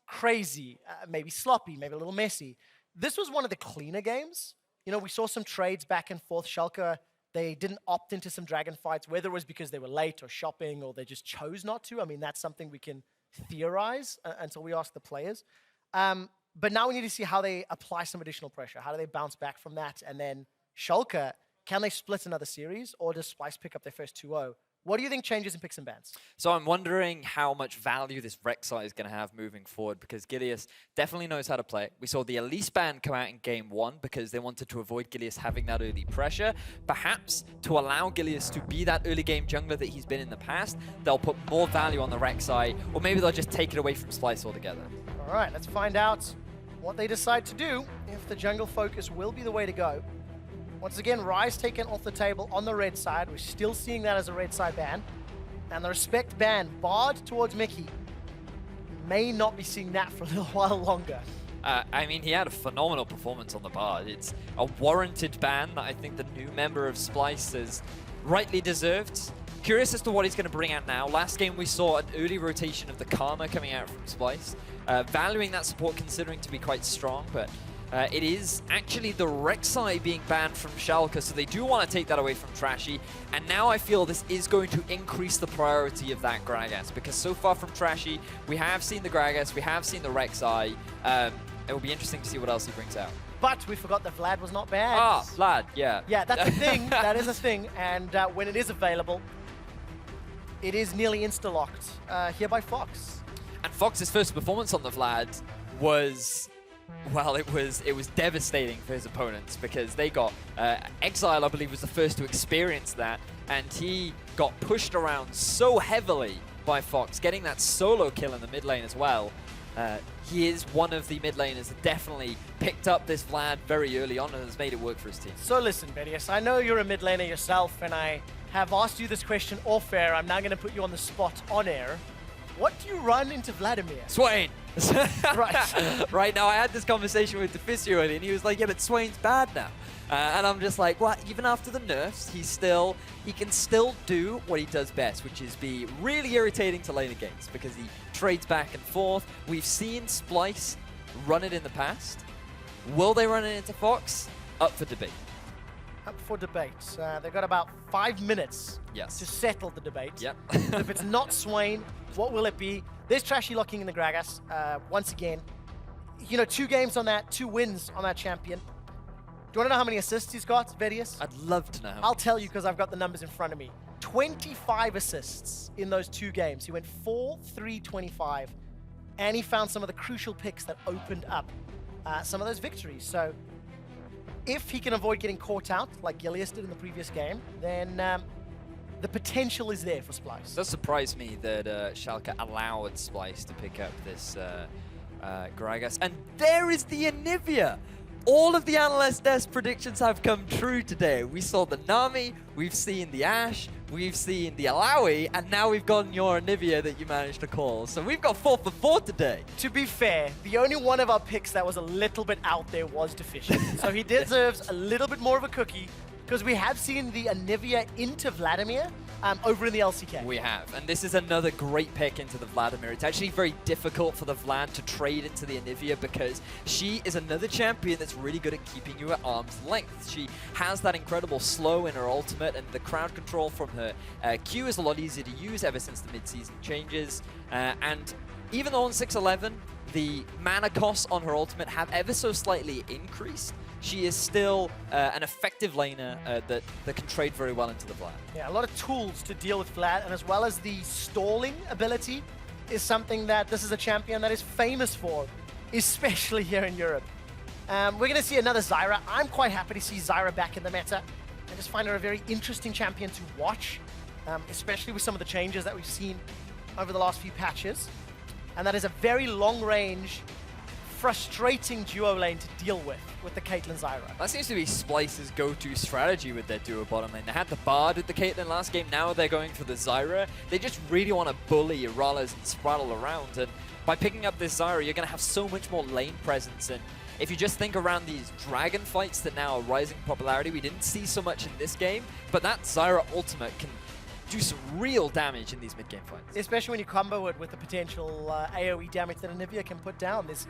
crazy, maybe sloppy, maybe a little messy. This was one of the cleaner games. You know, we saw some trades back and forth. Schalke, they didn't opt into some dragon fights, whether it was because they were late or shopping or they just chose not to. I mean, that's something we can theorize until we ask the players. But now we need to see how they apply some additional pressure. How do they bounce back from that? And then Schalke, can they split another series, or does Splyce pick up their first 2-0? What do you think changes in picks and bans? So I'm wondering how much value this Rek'Sai is going to have moving forward, because Gilius definitely knows how to play it. We saw the Elise ban come out in game 1 because they wanted to avoid Gilius having that early pressure. Perhaps to allow Gilius to be that early game jungler that he's been in the past, they'll put more value on the Rek'Sai, or maybe they'll just take it away from Splyce altogether. All right, let's find out what they decide to do, if the jungle focus will be the way to go. Once again, Rise taken off the table on the red side. We're still seeing that as a red side ban. And the Respect ban barred towards Mickey. May not be seeing that for a little while longer. I mean, he had a phenomenal performance on the Bard. It's a warranted ban that I think the new member of Splyce has rightly deserved. Curious as to what he's going to bring out now. Last game we saw an early rotation of the Karma coming out from Splyce. Valuing that support considering to be quite strong, but it is actually the Rek'Sai being banned from Schalke, so they do want to take that away from Trashy. And now I feel this is going to increase the priority of that Gragas, because so far from Trashy, we have seen the Gragas, we have seen the Rek'Sai. It will be interesting to see what else he brings out. But we forgot that Vlad was not banned. Ah, Vlad, yeah. Yeah, that's a thing. That is a thing. And when it is available, it is nearly insta-locked here by Fox. And Fox's first performance on the Vlad was... well, it was devastating for his opponents because they got Exile, I believe, was the first to experience that, and he got pushed around so heavily by Fox, getting that solo kill in the mid lane as well. He is one of the mid laners that definitely picked up this Vlad very early on and has made it work for his team. So listen, Bedius, I know you're a mid laner yourself, and I have asked you this question off air. I'm now going to put you on the spot on air. What do you run into Vladimir? Swain. Right. Right now, I had this conversation with Deficio earlier, and he was like, yeah, but Swain's bad now. And I'm just like, well, even after the nerfs, he can still do what he does best, which is be really irritating to lane against because he trades back and forth. We've seen Splyce run it in the past. Will they run it into Fox? Up for debate. Up for debate. They've got about 5 minutes to settle the debate. Yep. So if it's not Swain, what will it be? There's Trashy locking in the Gragas once again. You know, 2 games on that, 2 wins on that champion. Do you want to know how many assists he's got, Vedius? I'd love to know. I'll tell you because I've got the numbers in front of me. 25 assists in those 2 games. He went 4-3-25, and he found some of the crucial picks that opened up some of those victories. So if he can avoid getting caught out like Gilius did in the previous game, then the potential is there for Splyce. It does surprise me that Schalke allowed Splyce to pick up this Gragas. And there is the Anivia! All of the analyst desk predictions have come true today. We saw the Nami, we've seen the Ashe, we've seen the Alawi, and now we've gotten your Anivia that you managed to call. So we've got 4 for 4 today. To be fair, the only one of our picks that was a little bit out there was Deficio. So he deserves a little bit more of a cookie because we have seen the Anivia into Vladimir over in the LCK. We have, and this is another great pick into the Vladimir. It's actually very difficult for the Vlad to trade into the Anivia because she is another champion that's really good at keeping you at arm's length. She has that incredible slow in her ultimate, and the crowd control from her Q is a lot easier to use ever since the mid-season changes. And even though on 6-11, the mana costs on her ultimate have ever so slightly increased, she is still an effective laner that can trade very well into the Vlad. Yeah, a lot of tools to deal with Vlad, and as well as the stalling ability is something that this is a champion that is famous for, especially here in Europe. We're going to see another Zyra. I'm quite happy to see Zyra back in the meta. I just find her a very interesting champion to watch, especially with some of the changes that we've seen over the last few patches. And that is a very long-range, frustrating duo lane to deal with the Caitlyn Zyra. That seems to be Splyce's go-to strategy with their duo bottom lane. They had the Bard with the Caitlyn last game, now they're going for the Zyra. They just really want to bully Rallas and spraddle around, and by picking up this Zyra, you're going to have so much more lane presence. And if you just think around these dragon fights that now are rising in popularity, we didn't see so much in this game, but that Zyra ultimate can do some real damage in these mid-game fights. Especially when you combo it with the potential AoE damage that Anivia can put down. There's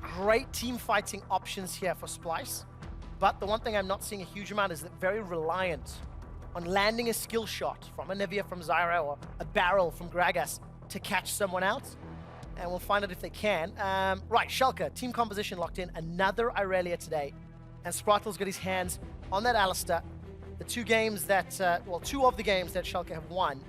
great team fighting options here for Splyce, but the one thing I'm not seeing a huge amount is that very reliant on landing a skill shot from Anivia, from Zyra, or a barrel from Gragas to catch someone out. And we'll find out if they can. Right, Schalke, team composition locked in. Another Irelia today. And Spratel's got his hands on that Alistar. The two games that, well, two of the games that Schalke have won,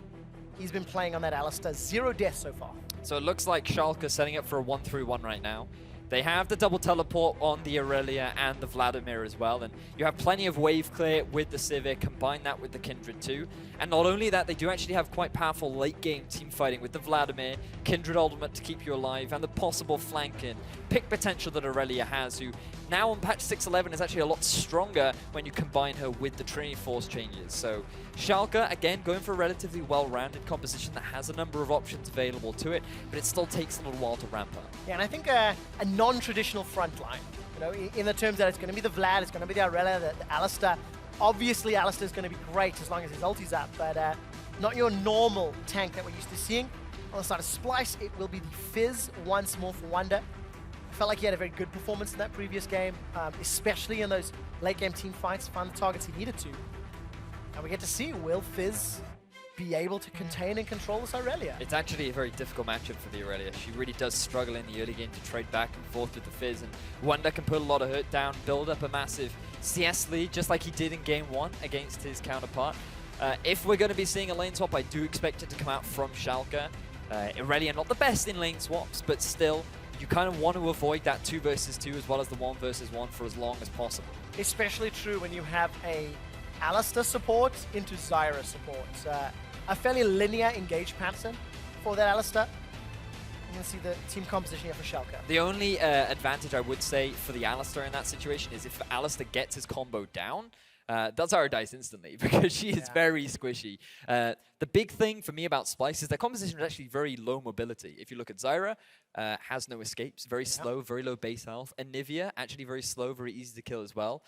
he's been playing on that Alistar. 0 deaths so far. So it looks like Schalke setting up for a 1-3-1 right now. They have the double teleport on the Irelia and the Vladimir as well, and you have plenty of wave clear with the Civic, combine that with the Kindred too. And not only that, they do actually have quite powerful late game team fighting with the Vladimir, Kindred ultimate to keep you alive, and the possible flank and pick potential that Irelia has, who now on patch 6.11 is actually a lot stronger when you combine her with the Trinity Force changes. So Schalke, again, going for a relatively well-rounded composition that has a number of options available to it, but it still takes a little while to ramp up. Yeah, and I think a non-traditional front line, you know, in the terms that it's going to be the Vlad, it's going to be the Irelia, the Alistar. Obviously, Alistar is going to be great as long as his ulti's up, but not your normal tank that we're used to seeing. On the side of Splyce, it will be the Fizz once more for Wonder. I felt like he had a very good performance in that previous game, especially in those late-game team fights, found the targets he needed to. And we get to see, will Fizz be able to contain and control this Irelia? It's actually a very difficult matchup for the Irelia. She really does struggle in the early game to trade back and forth with the Fizz, and Wonder can put a lot of hurt down, build up a massive CS lead, just like he did in game 1 against his counterpart. If we're going to be seeing a lane swap, I do expect it to come out from Schalke. Irelia not the best in lane swaps, but still, you kind of want to avoid that 2 versus 2 as well as the 1 versus 1 for as long as possible. Especially true when you have a Alistar support into Zyra support. A fairly linear engage pattern for that Alistar. You can see the team composition here for Schalke. The only advantage I would say for the Alistar in that situation is if Alistar gets his combo down, Zyra dies instantly because she is very squishy. The big thing for me about Splyce is their composition is actually very low mobility. If you look at Zyra, has no escapes, very slow, very low base health. And Nivea, actually very slow, very easy to kill as well.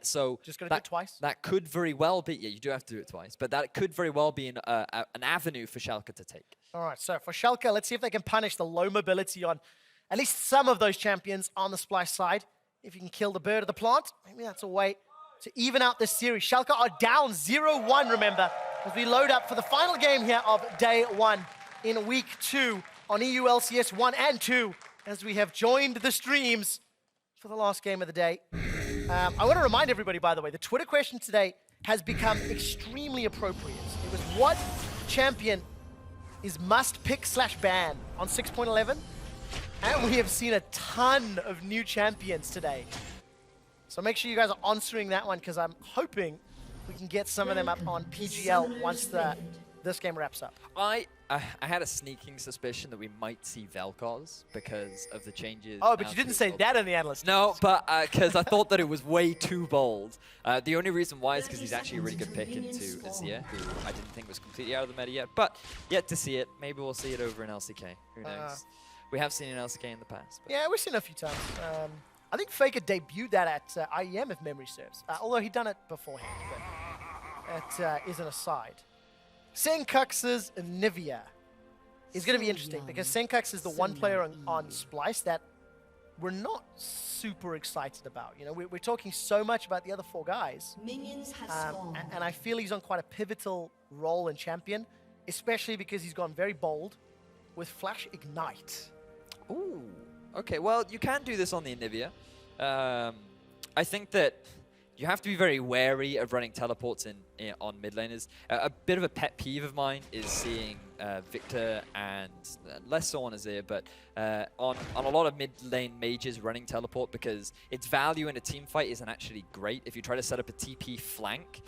So just gonna do it twice? That could very well be, yeah, you do have to do it twice, but that could very well be an avenue for Schalke to take. All right, so for Schalke, let's see if they can punish the low mobility on at least some of those champions on the Splyce side. If you can kill the bird of the plant, maybe that's a way to even out this series. Schalke are down 0-1, remember, as we load up for the final game here of day 1 in week 2 on EULCS1 and 2, as we have joined the streams for the last game of the day. I want to remind everybody, by the way, the Twitter question today has become extremely appropriate. It was, what champion is must pick / ban on 6.11? And we have seen a ton of new champions today. So make sure you guys are answering that one, because I'm hoping we can get some of them up on PGL once this game wraps up. I had a sneaking suspicion that we might see Vel'Koz because of the changes. Oh, but you didn't say that in the analyst. No, but because I thought that it was way too bold. The only reason why is because he's actually a really good pick into Azir, who I didn't think was completely out of the meta yet. But yet to see it. Maybe we'll see it over in LCK. Who knows? We have seen it in LCK in the past. Yeah, we've seen it a few times. I think FLICKR debuted that at IEM, if memory serves. Although he'd done it beforehand, but that is an aside. Senkux's Nivea is going to be interesting, because Senkux is the one player on Splyce that we're not super excited about. You know, we're talking so much about the other 4 guys. And I feel he's on quite a pivotal role in champion, especially because he's gone very bold with Flash Ignite. Ooh. Okay, well, you can do this on the Anivia. I think that you have to be very wary of running teleports on mid laners. A bit of a pet peeve of mine is seeing Victor and less so on Azir, but on a lot of mid lane mages running teleport, because its value in a team fight isn't actually great. If you try to set up a TP flank,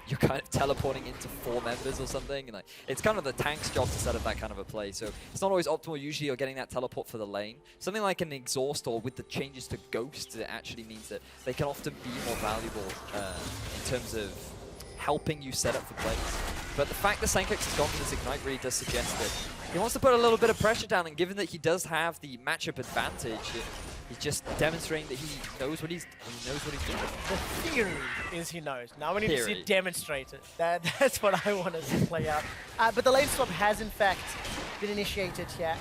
you're kind of teleporting into 4 members or something. And it's kind of the tank's job to set up that kind of a play. So it's not always optimal. Usually you're getting that teleport for the lane. Something like an exhaust, or with the changes to ghosts, it actually means that they can often be more valuable in terms of helping you set up for plays. But the fact that Schalke has gone for this Ignite really does suggest that he wants to put a little bit of pressure down, and given that he does have the matchup advantage, he's just demonstrating that he knows what he's doing. The theory is he knows. Now we need to see it demonstrated. That's what I want to see play out. But the lane swap has in fact been initiated here.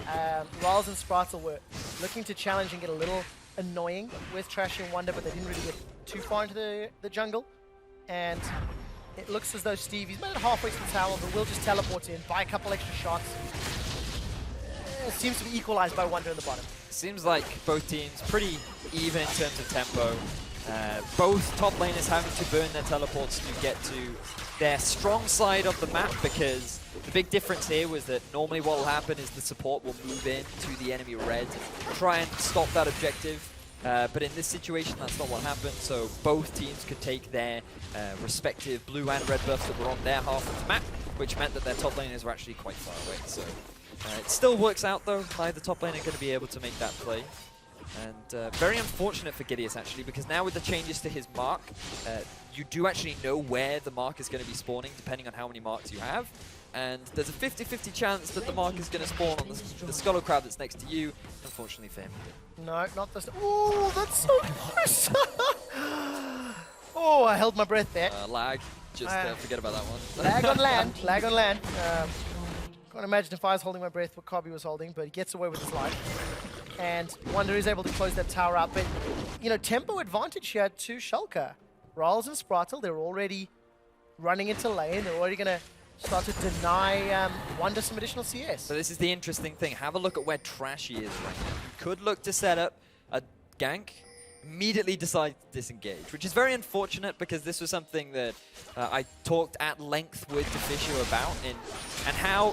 Riles and Spartle were looking to challenge and get a little annoying with Trashy and Wonder, but they didn't really get too far into the jungle. And it looks as though Stevie's made it halfway to the tower, but will just teleport in, buy a couple extra shots. It seems to be equalized by Wonder in the bottom. Seems like both teams pretty even in terms of tempo. Both top laners having to burn their teleports to get to their strong side of the map, because the big difference here was that normally what will happen is the support will move in to the enemy red and try and stop that objective. But in this situation, that's not what happened, so both teams could take their respective blue and red buffs that were on their half of the map, which meant that their top laners were actually quite far away. So it still works out, though. Neither top lane are going to be able to make that play. And very unfortunate for Gideus, actually, because now with the changes to his mark, you do actually know where the mark is going to be spawning, depending on how many marks you have. And there's a 50-50 chance that the mark is going to spawn on the Skull Crab that's next to you. Unfortunately for him. No, not this. Ooh, that's so close. Oh, I held my breath there. Lag. Just forget about that one. Lag on land. Lag on land. Can't imagine if I was holding my breath what Kobe was holding, but he gets away with his life. And Wonder is able to close that tower up. But, you know, tempo advantage here to Schalke. Riles and Spartle, they're already running into lane. They're already going to start to deny Wonder some additional CS. So this is the interesting thing. Have a look at where Trashy is right now. You could look to set up a gank, immediately decide to disengage, which is very unfortunate, because this was something that I talked at length with Deficio about, and how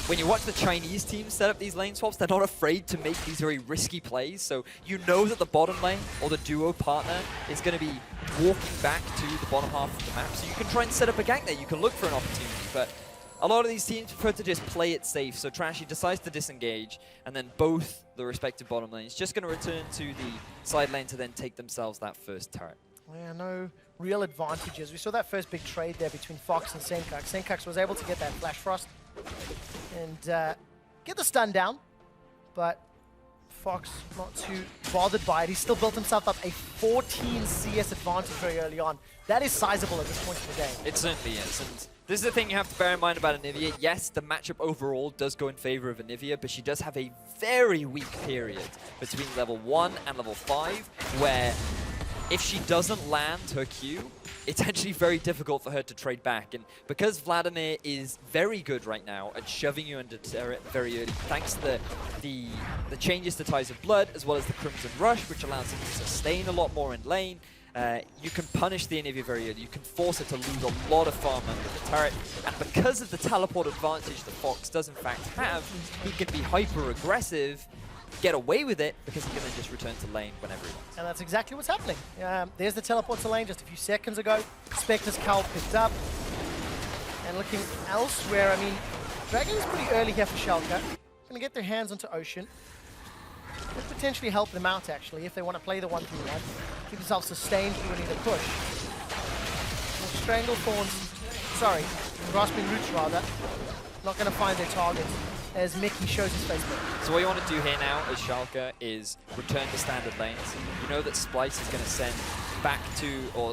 when you watch the Chinese teams set up these lane swaps, they're not afraid to make these very risky plays. So you know that the bottom lane or the duo partner is going to be walking back to the bottom half of the map, so you can try and set up a gank there. You can look for an opportunity, but a lot of these teams prefer to just play it safe. So Trashy decides to disengage, and then both the respective bottom lanes just going to return to the side lane to then take themselves that first turret. Yeah, no real advantages. We saw that first big trade there between Fox and Senkux. Senkux was able to get that Flash Frost and get the stun down, but Fox not too bothered by it. He still built himself up a 14 CS advantage very early on. That is sizable at this point in the game. It certainly is. And this is the thing you have to bear in mind about Anivia. Yes, the matchup overall does go in favor of Anivia, but she does have a very weak period between level 1 and level 5, where if she doesn't land her Q, it's actually very difficult for her to trade back. And because Vladimir is very good right now at shoving you into turret very early, thanks to the changes to Ties of Blood, as well as the Crimson Rush, which allows him to sustain a lot more in lane, you can punish the Anivia very early. You can force it to lose a lot of farm under the turret. And because of the teleport advantage that Fox does in fact have, he can be hyper-aggressive, get away with it, because he can then just return to lane whenever he wants. And that's exactly what's happening. There's the teleport to lane just a few seconds ago. Spectre's Cowl picked up. And looking elsewhere, I mean, Dragon is pretty early here for Schalke. Going to get their hands onto Ocean. Could potentially help them out, actually, if they want to play the 1-3-1. Keep themselves sustained through any of the push. Grasping Roots rather. Not going to find their target as Mickey shows his face. So what you want to do here now as Schalke is return to standard lanes. You know that Splyce is going to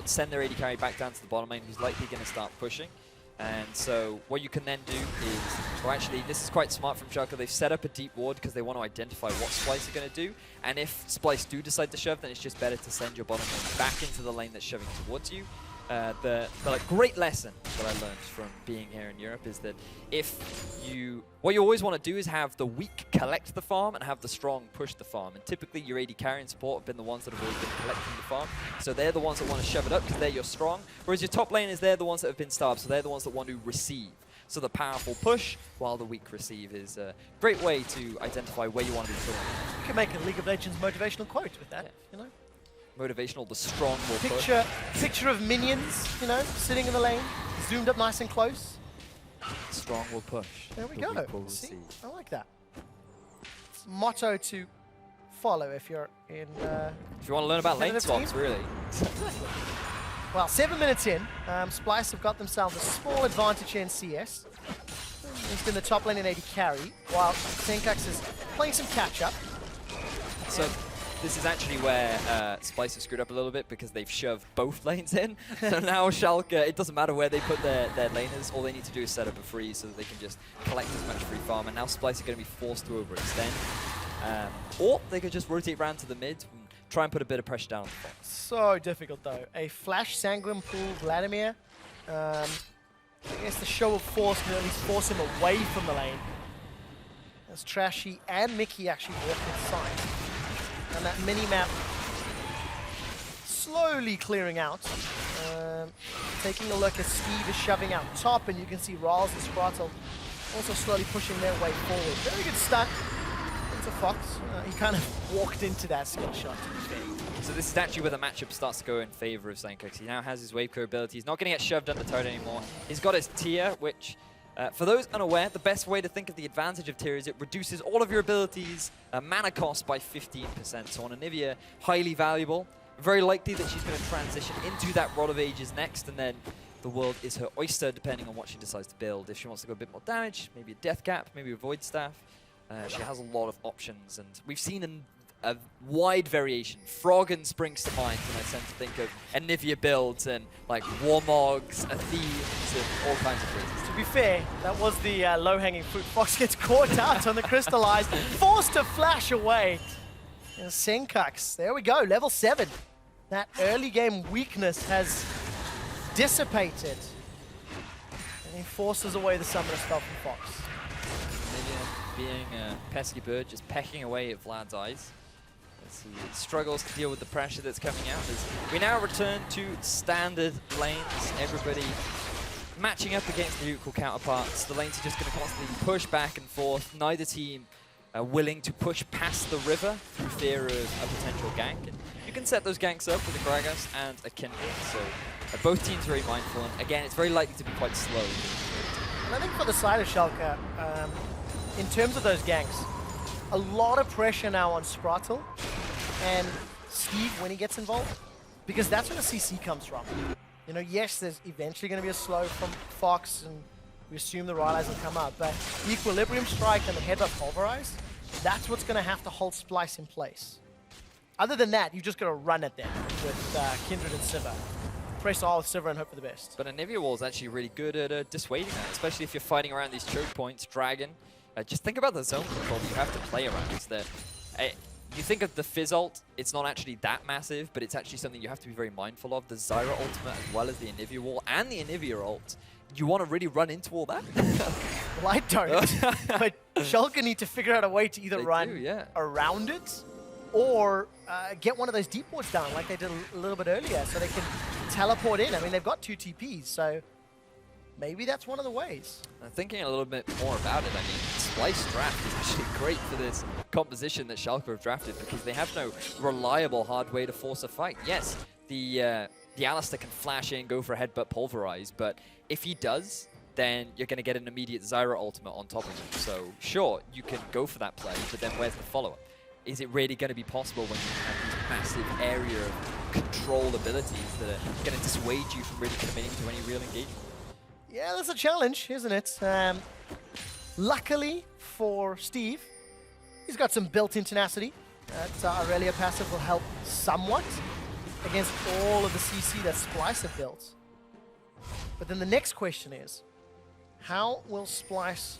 send their AD carry back down to the bottom lane, who's likely going to start pushing. And so what you can then do is, well, actually, this is quite smart from Schalke. They've set up a deep ward because they want to identify what Splyce are going to do. And if Splyce do decide to shove, then it's just better to send your bottom lane back into the lane that's shoving towards you. the like, great lesson that I learned from being here in Europe is that what you always want to do is have the weak collect the farm and have the strong push the farm. And typically your AD carry and support have been the ones that have always been collecting the farm. So they're the ones that want to shove it up because they're your strong. Whereas your top laners, they're the ones that have been starved. So they're the ones that want to receive. So the powerful push while the weak receive is a great way to identify where you want to be putting. You can make a League of Legends motivational quote with that, you know? Motivational, the strong will push. Picture of minions, you know, sitting in the lane, zoomed up nice and close. Strong will push. There we go. See, I like that. It's a motto to follow if you're in. If you want to learn about lane swaps, really. Well, 7 minutes in, Splyce have got themselves a small advantage in CS. He's in the top lane in AD carry, while Senkax is playing some catch-up. So this is actually where Splyce have screwed up a little bit because they've shoved both lanes in. So now Schalke, it doesn't matter where they put their laners, all they need to do is set up a freeze so that they can just collect as much free farm. And now Splyce are going to be forced to overextend. Or they could just rotate around to the mid and try and put a bit of pressure down on the Fox. So difficult though. A flash Sanguine pool Vladimir. I guess the show of force can at least force him away from the lane. As Trashy and Mickey actually walk inside. And that mini-map slowly clearing out. Taking a look as Steve is shoving out top, and you can see Rawls and Sprotle also slowly pushing their way forward. Very good stun into Fox. He kind of walked into that skill shot, to be fair. So this is actually where the matchup starts to go in favor of Senkax. He now has his wave clear ability. He's not going to get shoved under turret anymore. He's got his tier, which, for those unaware, the best way to think of the advantage of tier is it reduces all of your abilities' mana cost by 15%. So on Anivia, highly valuable. Very likely that she's going to transition into that Rod of Ages next, and then the world is her oyster, depending on what she decides to build. If she wants to go a bit more damage, maybe a Death Cap, maybe a Void Staff. She has a lot of options, and we've seen a wide variation. Froggen springs to mind when I tend to think of Anivia builds and like Warmogs, Thieves, and all kinds of things. To be fair, that was the low-hanging fruit. Fox gets caught out on the Crystallize, forced to flash away. And Senkax, there we go, level 7. That early game weakness has dissipated. And he forces away the summoner spell from Fox. Anivia being a pesky bird, just pecking away at Vlad's eyes. As he struggles to deal with the pressure that's coming out. As we now return to standard lanes. Everybody matching up against the equal counterparts. The lanes are just going to constantly push back and forth. Neither team willing to push past the river through fear of a potential gank. And you can set those ganks up with a Gragas and a Kindred. So both teams very mindful. And again, it's very likely to be quite slow. And I think for the side of Schalke, in terms of those ganks, a lot of pressure now on Sprotle and Steve when he gets involved, because that's where the CC comes from. You know, yes, there's eventually going to be a slow from Fox, and we assume the Rylai's will come out, but the Equilibrium Strike and the Headbutt Pulverize, that's what's going to have to hold Splyce in place. Other than that, you just got to run at them with Kindred and Sivir. Press all with Sivir and hope for the best. But Anivia Wall is actually really good at dissuading that, especially if you're fighting around these choke points, Dragon. Just think about the zone control that you have to play around. Is that you think of the Fizz ult, it's not actually that massive, but it's actually something you have to be very mindful of. The Zyra ultimate as well as the Anivia Wall and the Anivia ult. You want to really run into all that? Well, I don't. But Schalke need to figure out a way to either run around it or get one of those deep wards down like they did a little bit earlier so they can teleport in. I mean, they've got 2 TPs, so maybe that's one of the ways. Thinking a little bit more about it, I mean, Splyce draft is actually great for this composition that Schalke have drafted because they have no reliable hard way to force a fight. Yes, the Alistar can flash in, go for a Headbutt Pulverize, but if he does, then you're going to get an immediate Zyra ultimate on top of him. So sure, you can go for that play, but then where's the follow-up? Is it really going to be possible when you have these massive area of control abilities that are going to dissuade you from really committing to any real engagement? Yeah, that's a challenge, isn't it? Luckily for Steve, he's got some built-in tenacity. That Aurelia passive will help somewhat against all of the CC that Splyce have built. But then the next question is, how will Splyce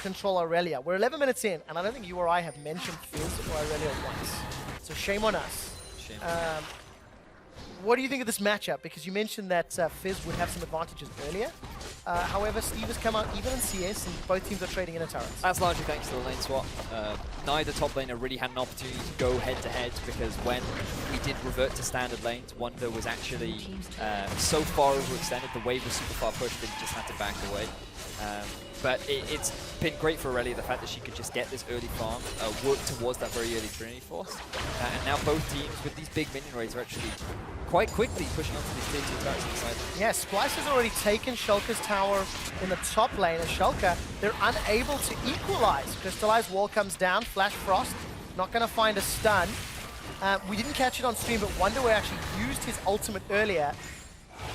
control Aurelia? We're 11 minutes in, and I don't think you or I have mentioned Fizz or Aurelia once. So shame on us. Shame. what do you think of this matchup? Because you mentioned that Fizz would have some advantages earlier. However, Steve has come out even in CS, and both teams are trading in a turret. That's largely thanks to the lane swap. Neither top laner really had an opportunity to go head-to-head because when we did revert to standard lanes, Wonder was actually so far overextended, the wave was super far pushed that he just had to back away. But it's been great for Aurelia, the fact that she could just get this early farm, work towards that very early Trinity Force. And now both teams with these big minion raids are actually quite quickly pushing onto these tier 2 turrets on the side. Yeah, Splyce has already taken Schalke's tower in the top lane, and Schalke, they're unable to equalize. Crystallized Wall comes down, Flash Frost, not going to find a stun. We didn't catch it on stream, but Wonderway actually used his ultimate earlier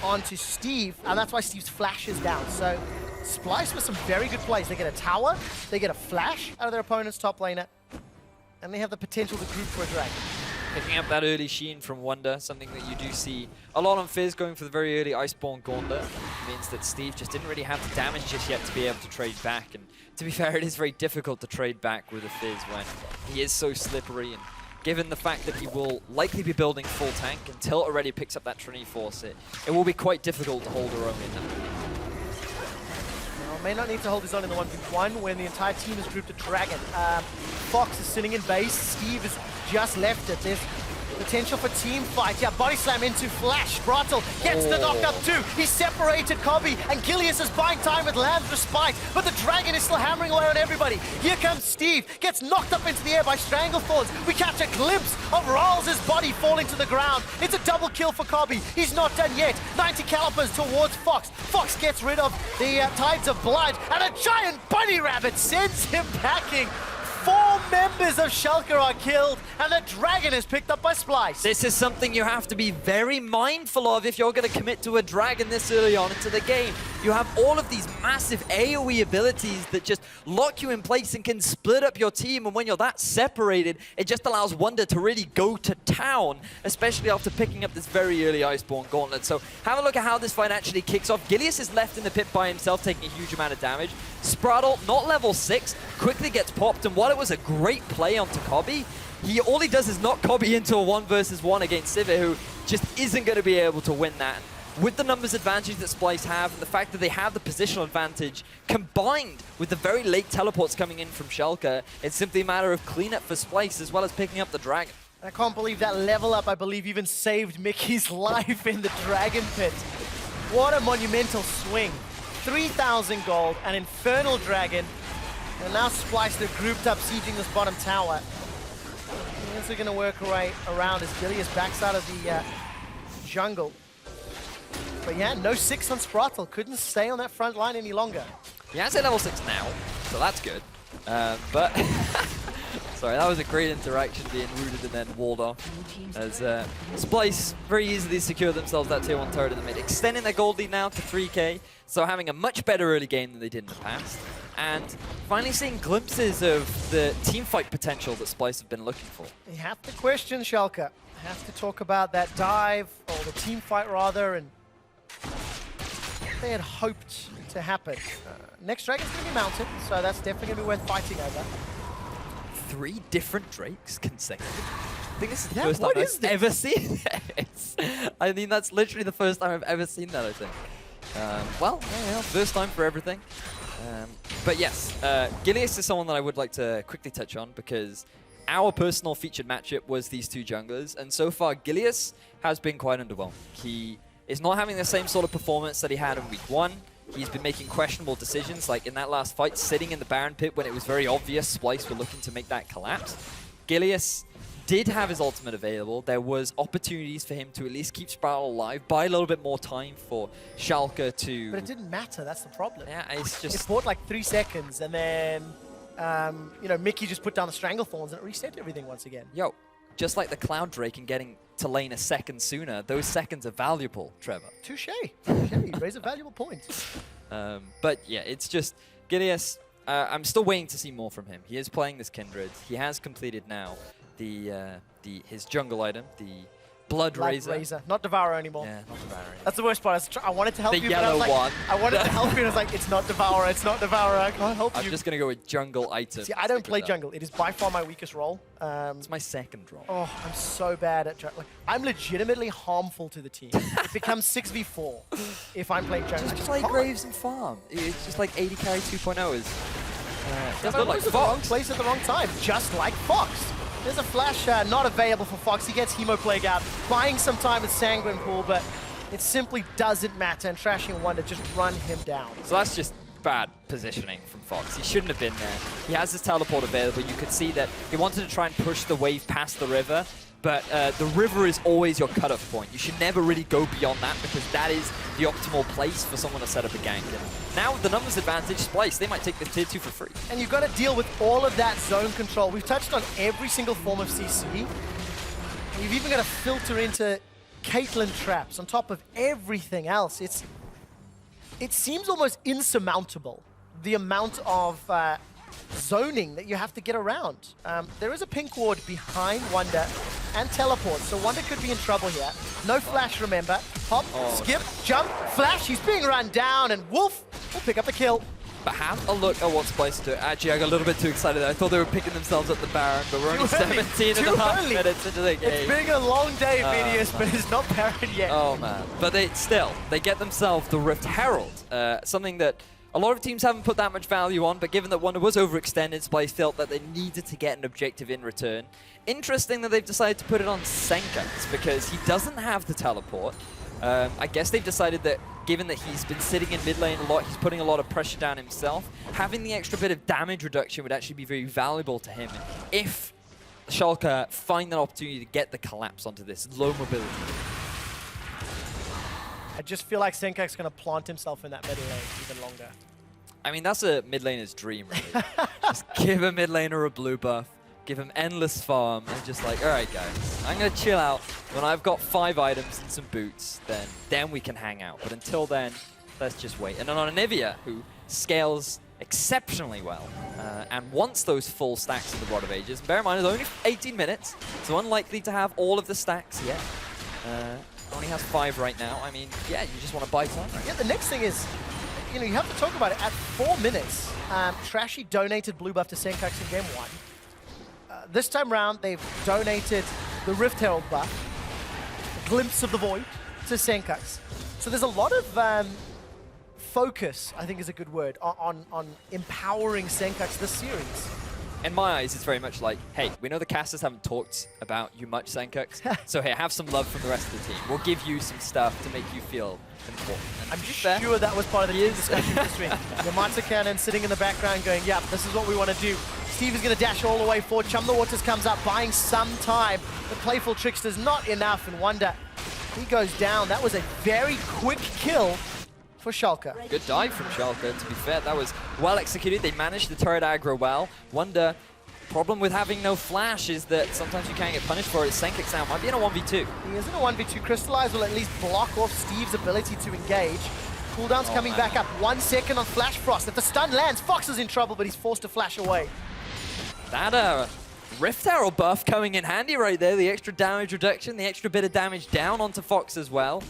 onto Steve, and that's why Steve's flash is down. So Splyce with some very good plays. They get a tower, they get a flash out of their opponent's top laner, and they have the potential to group for a dragon. Picking up that early Sheen from Wonder, something that you do see a lot on Fizz, going for the very early Iceborne Gauntlet, means that Steve just didn't really have the damage just yet to be able to trade back. And to be fair, it is very difficult to trade back with a Fizz when he is so slippery. And given the fact that he will likely be building full tank until Aurelia picks up that Trinity Force, it will be quite difficult to hold her own in that. May not need to hold his own in the 1v1 when the entire team is grouped a dragon. Fox is sitting in base. Steve has just left it. There's potential for team fight. Yeah, body slam into Flash. Brattle gets the knockup too. He separated Kobe, and Gilius is buying time with Lamb's Respite, but the dragon is still hammering away on everybody. Here comes Steve, gets knocked up into the air by Stranglethorns. We catch a glimpse of Rawls' body falling to the ground. It's a double kill for Kobe. He's not done yet. 90 calipers towards Fox. Fox gets rid of the Tides of Blood, and a giant bunny rabbit sends him packing. 4 members of Schalke are killed, and the dragon is picked up by Splyce. This is something you have to be very mindful of if you're going to commit to a dragon this early on into the game. You have all of these massive AoE abilities that just lock you in place and can split up your team, and when you're that separated, it just allows Wonder to really go to town, especially after picking up this very early Iceborne Gauntlet. So have a look at how this fight actually kicks off. Gilius is left in the pit by himself, taking a huge amount of damage. Spraddle, not level 6, quickly gets popped, and while it was a great play onto Kobe, all he does is knock Kobe into a 1v1 against Sivir, who just isn't going to be able to win that. With the numbers advantage that Splyce have, and the fact that they have the positional advantage, combined with the very late teleports coming in from Schalke, it's simply a matter of cleanup for Splyce, as well as picking up the dragon. I can't believe that level up, I believe, even saved Mickey's life in the Dragon Pit. What a monumental swing. 3,000 gold, an Infernal Dragon, and now Splyce, they're grouped up, sieging this bottom tower. Things are going to work right around as Gilius backs out of the jungle. But yeah, no 6 on Spraddle. Couldn't stay on that front line any longer. He has a level 6 now, so that's good. But sorry, that was a great interaction being rooted and then walled off. As Splyce very easily secure themselves that tier 1 turret in the mid, extending their gold lead now to 3k, so having a much better early game than they did in the past. And finally seeing glimpses of the team fight potential that Splyce have been looking for. You have to question Schalke. Have to talk about that dive, or the team fight rather, and what they had hoped to happen. Next dragon's going to be mounted, so that's definitely going to be worth fighting over. 3 different Drakes consecutive. I think this is the Yeah, first time what I've is this? ever seen this. I mean, that's literally the first time I've ever seen that, I think. Well, yeah, first time for everything. But yes, Gilius is someone that I would like to quickly touch on, because our personal featured matchup was these 2 junglers, and so far Gilius has been quite underwhelming. He is not having the same sort of performance that he had in week 1. He's been making questionable decisions, like in that last fight, sitting in the Baron pit when it was very obvious Splyce were looking to make that collapse. Gilius did have his ultimate available. There was opportunities for him to at least keep Spraddle alive, buy a little bit more time for Schalke to... But it didn't matter, that's the problem. Yeah, it's just... It bought like 3 seconds, and then, you know, Mickey just put down the Stranglethorns, and it reset everything once again. Yo, just like the Cloud Drake and getting to lane a second sooner, those seconds are valuable, Trevor. Touche. You raise a valuable point. But yeah, it's just Gilius. I'm still waiting to see more from him. He is playing this Kindred. He has completed now his jungle item, the Blood Razor. Not Devourer anymore. Yeah, not Devourer. That's the worst part. I wanted to help The you, but I was yellow like, one. I wanted to help you, and I was like, it's not Devourer, it's not Devourer, I can't help you. I'm just going to go with jungle item. See, I don't play jungle. It is by far my weakest role. It's my second role. Oh, I'm so bad at jungle. Like, I'm legitimately harmful to the team. It becomes 6v4 if I'm playing jungle. Just play Graves and farm. It's just like AD carry 2.0 is... Does look like Fox. The wrong place at the wrong time, just like Fox. There's a flash not available for Fox. He gets Hemo Plague out, buying some time with Sanguine Pool, but it simply doesn't matter, and Trashy and Wonder just run him down. So that's just bad positioning from Fox. He shouldn't have been there. He has his teleport available. You could see that he wanted to try and push the wave past the river, but the river is always your cutoff point. You should never really go beyond that because that is the optimal place for someone to set up a gank. And now with the numbers advantage, Splyce, they might take the tier 2 for free. And you've got to deal with all of that zone control. We've touched on every single form of CC. You've even got to filter into Caitlyn traps on top of everything else. It seems almost insurmountable, the amount of zoning that you have to get around. There is a pink ward behind Wonder and teleport, so Wonder could be in trouble here. No flash, remember. Hop, skip, jump, flash. He's being run down, and Wolf will pick up the kill. But have a look at what Splyce is doing. Actually, I got a little bit too excited. I thought they were picking themselves up the Baron, but we're only 17 and a half minutes into the game. It's been a long day, Vedius, but it's not Baron yet. Oh, man. But they get themselves the Rift Herald, something that a lot of teams haven't put that much value on, but given that Wonder was overextended, Splyce felt that they needed to get an objective in return. Interesting that they've decided to put it on Senkax because he doesn't have the teleport. I guess they've decided that given that he's been sitting in mid lane a lot, he's putting a lot of pressure down himself, having the extra bit of damage reduction would actually be very valuable to him if Schalke find an opportunity to get the collapse onto this low mobility. I just feel like Senkax is going to plant himself in that mid lane even longer. I mean, that's a mid laner's dream, really. Just give a mid laner a blue buff, give him endless farm, and just like, all right, guys, I'm going to chill out. When I've got 5 items and some boots, then we can hang out. But until then, let's just wait. And then on Anivia, who scales exceptionally well and wants those full stacks of the Rod of Ages. Bear in mind, it's only 18 minutes, so unlikely to have all of the stacks yet. Only has 5 right now. I mean, yeah, you just want to buy time. Yeah, the next thing is, you have to talk about it. At 4 minutes, Trashy donated blue buff to Senkax in game 1. This time round, they've donated the Rift Herald buff, a glimpse of the void, to Senkax. So there's a lot of focus, I think is a good word, on empowering Senkax this series. In my eyes, it's very much like, hey, we know the casters haven't talked about you much, Senkax, so here, have some love from the rest of the team. We'll give you some stuff to make you feel important. And I'm sure that was part of the team discussion this week. Yamata Cannon sitting in the background going, yeah, this is what we want to do. Steve is going to dash all the way forward. Chum the Waters comes up, buying some time. The Playful Trickster's not enough, and Wonder, he goes down. That was a very quick kill for Schalke. Good dive from Schalke, to be fair. That was well executed. They managed the turret aggro well. Wonder, problem with having no flash is that sometimes you can't get punished for it. Senkax now might be in a 1v2. He is in a 1v2. Crystallize will at least block off Steve's ability to engage. Cooldown's coming back up. 1 second on Flash Frost. If the stun lands, Fox is in trouble, but he's forced to flash away. That Rift Herald buff coming in handy right there. The extra damage reduction, the extra bit of damage down onto Fox as well.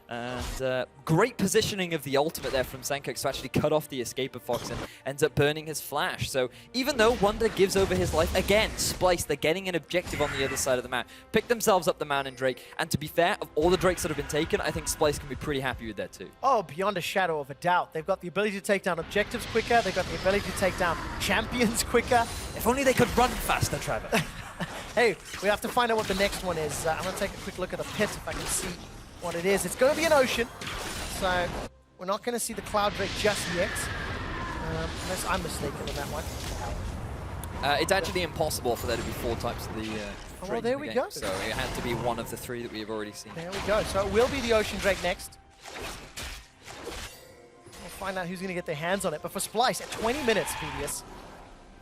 And great positioning of the ultimate there from Senkax to actually cut off the escape of Fox and ends up burning his flash. So even though Wonder gives over his life, again, Splyce, they're getting an objective on the other side of the map. Pick themselves up the Mountain Drake. And to be fair, of all the Drakes that have been taken, I think Splyce can be pretty happy with that too. Oh, beyond a shadow of a doubt. They've got the ability to take down objectives quicker. They've got the ability to take down champions quicker. If only they could run faster, Trevor. Hey, we have to find out what the next one is. I'm going to take a quick look at the pit if I can see what it is. It's going to be an ocean, so we're not going to see the Cloud Drake just yet, unless I'm mistaken on that one. It's actually impossible for there to be 4 types of the oh, well, there we go. So it had to be one of the 3 that we've already seen. There we go. So it will be the Ocean Drake next. We'll find out who's going to get their hands on it. But for Splyce, at 20 minutes,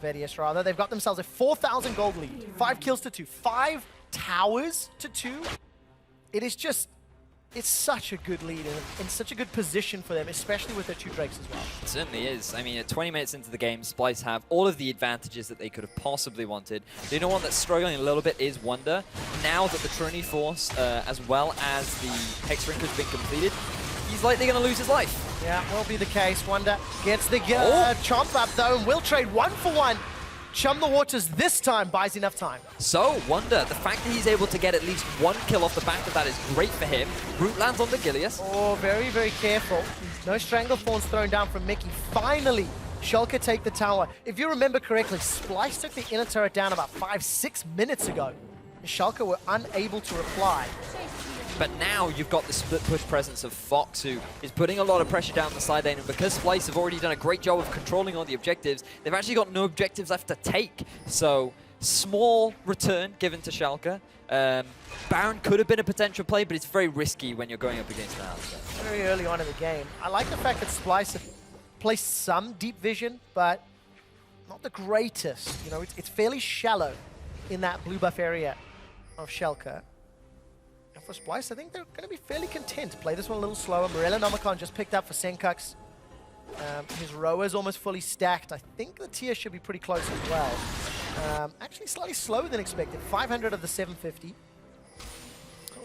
Vedius rather, they've got themselves a 4,000 gold lead. 5 kills to 2. 5 towers to 2. It is just it's such a good lead and such a good position for them, especially with their 2 Drakes as well. It certainly is. I mean, at 20 minutes into the game, Splyce have all of the advantages that they could have possibly wanted. The only one that's struggling a little bit is Wonder. Now that the Trinity Force, as well as the Hex Drink has been completed, he's likely going to lose his life. Yeah, will be the case. Wonder gets the chomp up though, and will trade 1-for-1. Chum the Waters this time buys enough time. So, Wonder, the fact that he's able to get at least 1 kill off the back of that is great for him. Root lands on the Gilius. Oh, very, very careful. No Stranglethorns thrown down from Mickey. Finally, Schalke take the tower. If you remember correctly, Splyce took the inner turret down about 5-6 minutes ago. And Schalke were unable to reply. But now you've got the split push presence of Fox, who is putting a lot of pressure down the side lane. And because Splyce have already done a great job of controlling all the objectives, they've actually got no objectives left to take. So, small return given to Schalke. Baron could have been a potential play, but it's very risky when you're going up against an Alistar. Very early on in the game. I like the fact that Splyce have placed some deep vision, but not the greatest. You know, it's fairly shallow in that blue buff area of Schalke. For Splyce, I think they're going to be fairly content. Play this one a little slower. Morella Nomicon just picked up for Senkux. His Roa is almost fully stacked. I think the tier should be pretty close as well. Actually, slightly slower than expected. 500 of the 750.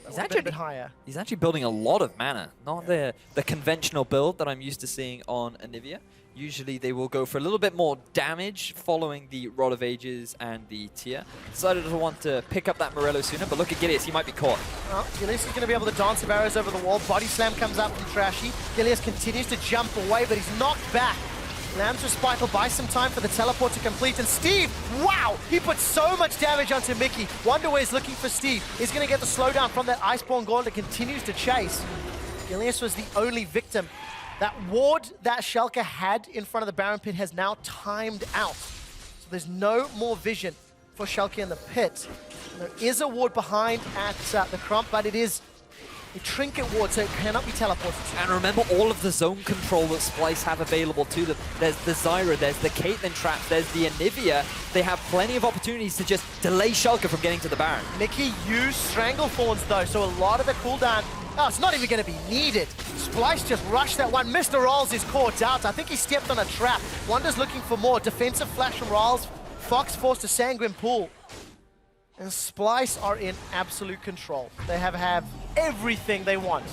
He's actually a bit higher. He's actually building a lot of mana, not the conventional build that I'm used to seeing on Anivia. Usually they will go for a little bit more damage following the Rod of Ages and the tier. Decided to want to pick up that Morello sooner, but look at Gilius, he might be caught. Well, Gilius is going to be able to dance of arrows over the wall. Body slam comes up from Trashy. Gilius continues to jump away, but he's knocked back. Lamb's Respite will buy some time for the teleport to complete. And Steve, wow, he put so much damage onto Mickey. Wonderware's looking for Steve. He's going to get the slowdown from that Iceborne Gauntlet, continues to chase. Gilius was the only victim. That ward that Schalke had in front of the Baron Pit has now timed out. So there's no more vision for Schalke in the pit. And there is a ward behind at the Crump, but it is a trinket ward, so it cannot be teleported. And remember all of the zone control that Splyce have available to them. There's the Zyra, there's the Caitlyn trap, there's the Anivia. They have plenty of opportunities to just delay Schalke from getting to the Baron. Mickey used Stranglethorns though, so a lot of the cooldown, it's not even going to be needed. Splyce just rushed that one. Mr. Rawls is caught out. I think he stepped on a trap. Wonder's looking for more. Defensive flash from Rawls. Fox forced a Sanguine Pool. And Splyce are in absolute control. They have everything they want.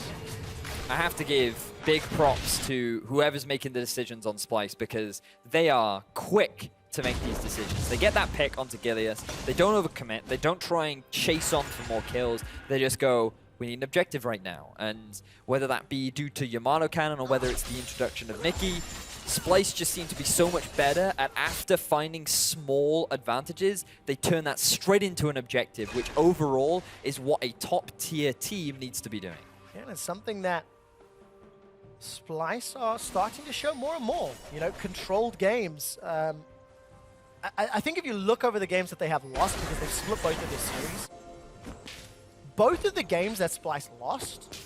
I have to give big props to whoever's making the decisions on Splyce, because they are quick to make these decisions. They get that pick onto Gilius. They don't overcommit. They don't try and chase on for more kills. They just go, we need an objective right now. And whether that be due to Yamato Cannon or whether it's the introduction of Mickey, Splyce just seem to be so much better at, after finding small advantages, they turn that straight into an objective, which overall is what a top-tier team needs to be doing. Yeah, and it's something that Splyce are starting to show more and more. You know, controlled games. I think if you look over the games that they have lost, because they've split both of their series, both of the games that Splyce lost,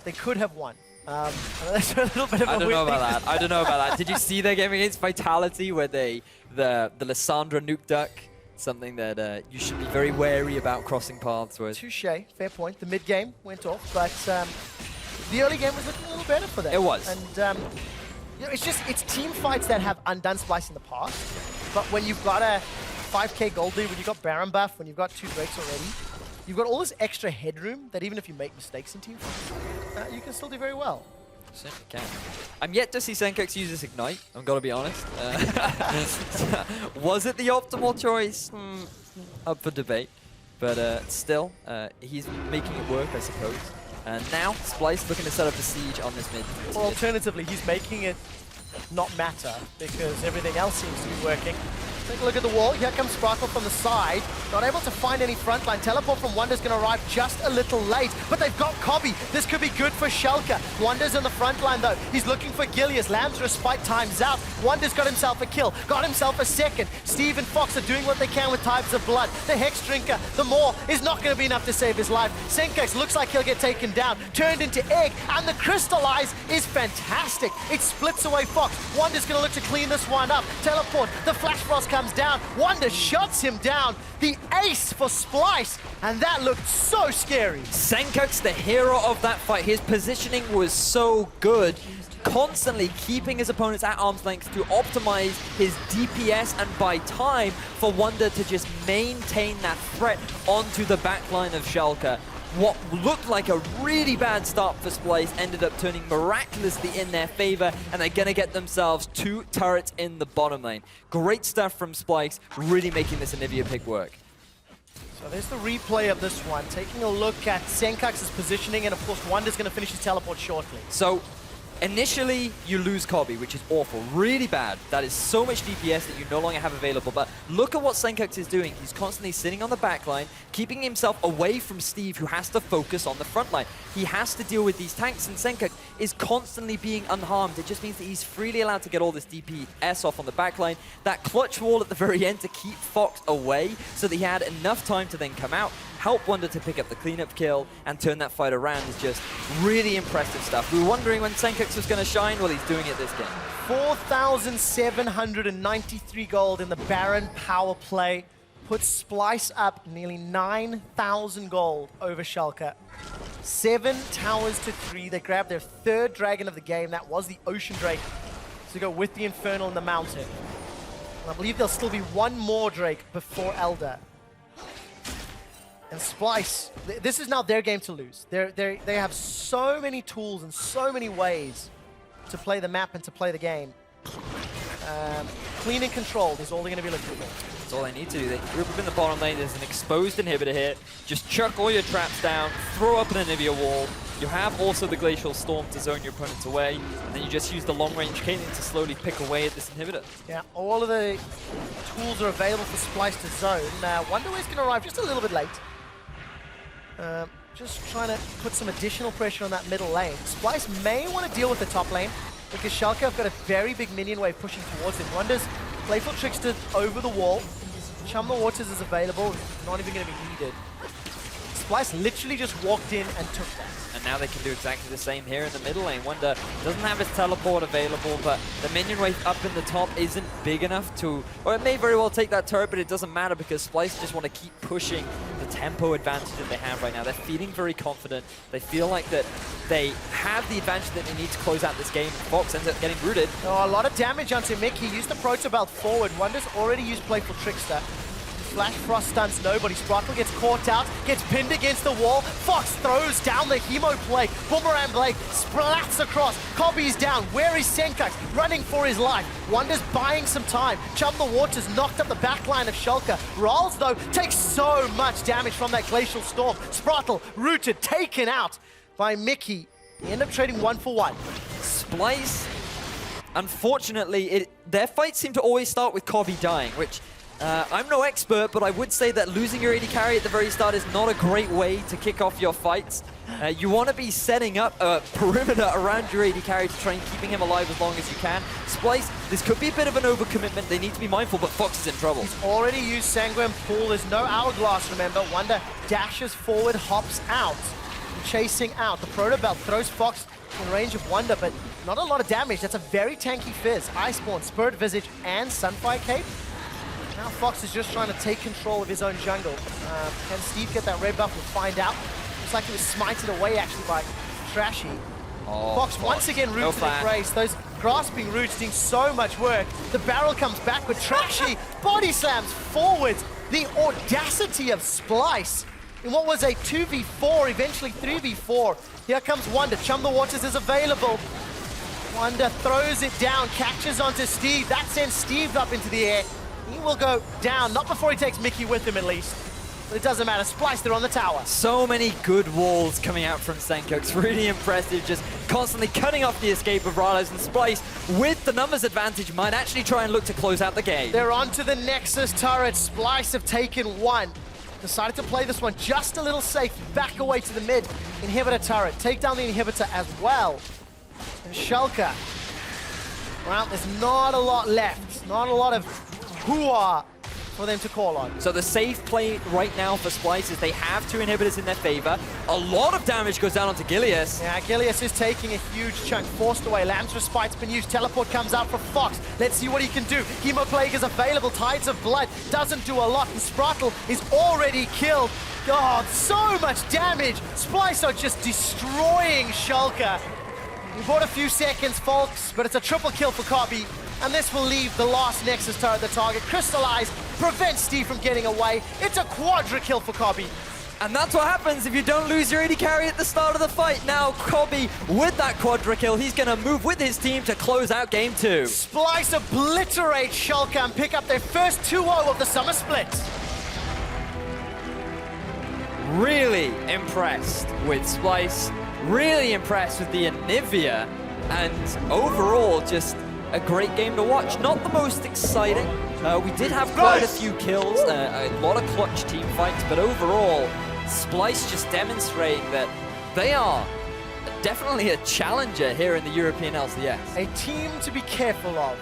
they could have won. That's a little bit of I a don't weird know about thing that. I don't know about that. Did you see their game against Vitality where the Lissandra nuke duck? Something that you should be very wary about crossing paths with. Touche, fair point. The mid game went off, but the early game was looking a little better for them. It was. And you know, it's team fights that have undone Splyce in the past. But when you've got a 5k gold lead, when you've got Baron buff, when you've got 2 Drakes already, you've got all this extra headroom that even if you make mistakes in team fights, you can still do very well. Certainly can. I'm yet to see Senkux use this Ignite, I'm gonna be honest. Was it the optimal choice? Up for debate. But still, he's making it work, I suppose. And now, Splyce looking to set up a siege on this mid. Or alternatively, he's making it not matter because everything else seems to be working. Take a look at the wall. Here comes Sparkle from the side. Not able to find any frontline. Teleport from Wonder's going to arrive just a little late. But they've got Cobby. This could be good for Schalke. Wonder's in the front line, though. He's looking for Gilius. Lamb's Respite times out. Wonder's got himself a kill. Got himself a second. Steve and Fox are doing what they can with Types of Blood. The Hex Drinker, the Maw, is not going to be enough to save his life. Senkux looks like he'll get taken down. Turned into egg. And the Crystallize is fantastic. It splits away Fox. Wonder's going to look to clean this one up. Teleport. The Flash Frost comes comes down. Wonder shuts him down. The ace for Splyce, and that looked so scary. Senkuk's the hero of that fight. His positioning was so good, constantly keeping his opponents at arm's length to optimize his DPS and buy time for Wonder to just maintain that threat onto the backline of Schalke. What looked like a really bad start for Splyce ended up turning miraculously in their favor, and they're gonna get themselves 2 turrets in the bottom lane. Great stuff from Splyce, really making this Anivia pick work. So there's the replay of this one, taking a look at Senkuk's positioning, and of course Wonder's gonna finish his teleport shortly. So initially, you lose Kobe, which is awful, really bad. That is so much DPS that you no longer have available. But look at what Senkuk is doing. He's constantly sitting on the back line, keeping himself away from Steve, who has to focus on the front line. He has to deal with these tanks, and Senkuk is constantly being unharmed. It just means that he's freely allowed to get all this DPS off on the back line. That clutch wall at the very end to keep Fox away so that he had enough time to then come out, help Wonder to pick up the cleanup kill and turn that fight around is just really impressive stuff. We were wondering when Senkuk was going to shine. Well, he's doing it this game. 4,793 gold in the Baron power play. Puts Splyce up nearly 9,000 gold over Schalke. 7 towers to 3. They grabbed their 3rd dragon of the game. That was the Ocean Drake to go with the Infernal and the Mountain. And I believe there'll still be one more Drake before Elder. And Splyce, this is now their game to lose. They have so many tools and so many ways to play the map and to play the game. Clean and controlled is all they're going to be looking for. That's all they need to do. They group up in the bottom lane. There's an exposed inhibitor here. Just chuck all your traps down, throw up an Anivia wall. You have also the Glacial Storm to zone your opponents away, and then you just use the long-range Caitlyn to slowly pick away at this inhibitor. Yeah, all of the tools are available for Splyce to zone. Wonder Where's going to arrive just a little bit late. Just trying to put some additional pressure on that middle lane. Splyce may want to deal with the top lane because Schalke have got a very big minion wave pushing towards him. Wonder's Playful Trickster over the wall. Chum the Waters is available, not even going to be needed. Splyce literally just walked in and took that. And now they can do exactly the same here in the middle lane. Wonder doesn't have his teleport available, but the minion wave up in the top isn't big enough to... Or it may very well take that turret, but it doesn't matter because Splyce just want to keep pushing the tempo advantage that they have right now. They're feeling very confident. They feel like that they have the advantage that they need to close out this game. Fox ends up getting rooted. Oh, a lot of damage onto Mick. He used the Proto Belt forward. Wonder's already used Playful Trickster. Flash Frost stuns nobody. Sparkle gets caught out, gets pinned against the wall. Fox throws down the Hemo Blade. Boomerang Blade splats across. Kobe's down. Where is Senkuk? Running for his life. Wonder's buying some time. Chum the Waters knocked up the backline of Schalke. Rawls, though, takes so much damage from that Glacial Storm. Sparkle rooted, taken out by Mickey. They end up trading 1 for 1. Splyce, unfortunately, their fights seem to always start with Kobe dying, which... I'm no expert, but I would say that losing your AD carry at the very start is not a great way to kick off your fights. You want to be setting up a perimeter around your AD carry to try and keeping him alive as long as you can. Splyce, this could be a bit of an overcommitment. They need to be mindful, but Fox is in trouble. He's already used Sanguine Pool. There's no Hourglass, remember. Wonder dashes forward, hops out, chasing out. The Proto Belt throws Fox in range of Wonder, but not a lot of damage. That's a very tanky Fizz. Iceborne, Spirit Visage, and Sunfire Cape. Now Fox is just trying to take control of his own jungle. Can Steve get that red buff? We'll find out. Looks like it was smited away actually by Trashy. Fox once again roots to the grace. Those grasping roots doing so much work. The barrel comes back with Trashy. Body slams forwards. The audacity of Splyce in what was a 2v4, eventually 3v4. Here comes Wonder. Chum the Waters is available. Wonder throws it down, catches onto Steve. That sends Steve up into the air. He will go down, not before he takes Mickey with him at least. But it doesn't matter, Splyce, they're on the tower. So many good walls coming out from Senkuk. It's really impressive, just constantly cutting off the escape of Ralos, and Splyce, with the numbers advantage, might actually try and look to close out the game. They're onto the Nexus turret. Splyce have taken 1. Decided to play this one just a little safe, back away to the mid. Inhibitor turret, take down the inhibitor as well. And Schalke, well, there's not a lot left. Not a lot of hoo-ah for them to call on. So the safe play right now for Splyce is they have 2 inhibitors in their favor. A lot of damage goes down onto Gilius. Yeah, Gilius is taking a huge chunk, forced away. Lamb's Respite's been used. Teleport comes out for Fox. Let's see what he can do. Hemoplague is available. Tides of Blood doesn't do a lot, and Sprattle is already killed. God, so much damage. Splyce are just destroying Schalke. We bought a few seconds, folks, but it's a triple kill for Cobby, and this will leave the last Nexus turret the target. Crystallize prevents Steve from getting away. It's a quadra kill for Cobby. And that's what happens if you don't lose your AD carry at the start of the fight. Now, Cobby, with that quadra kill, he's going to move with his team to close out game 2. Splyce obliterate Schalke and pick up their first 2-0 of the summer split. Really impressed with Splyce, really impressed with the Anivia, and overall just a great game to watch. Not the most exciting. We did have quite a few kills, a lot of clutch team fights, but overall, Splyce just demonstrating that they are definitely a challenger here in the European LCS. A team to be careful of,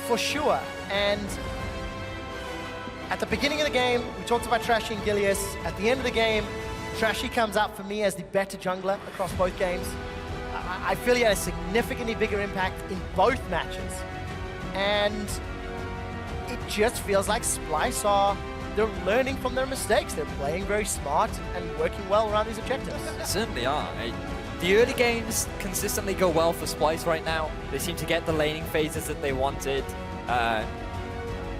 for sure. And at the beginning of the game, we talked about Trashy and Gilius. At the end of the game, Trashy comes out for me as the better jungler across both games. I feel he had a significantly bigger impact in both matches. And it just feels like Splyce they're learning from their mistakes. They're playing very smart and working well around these objectives. They certainly are. The early games consistently go well for Splyce right now. They seem to get the laning phases that they wanted.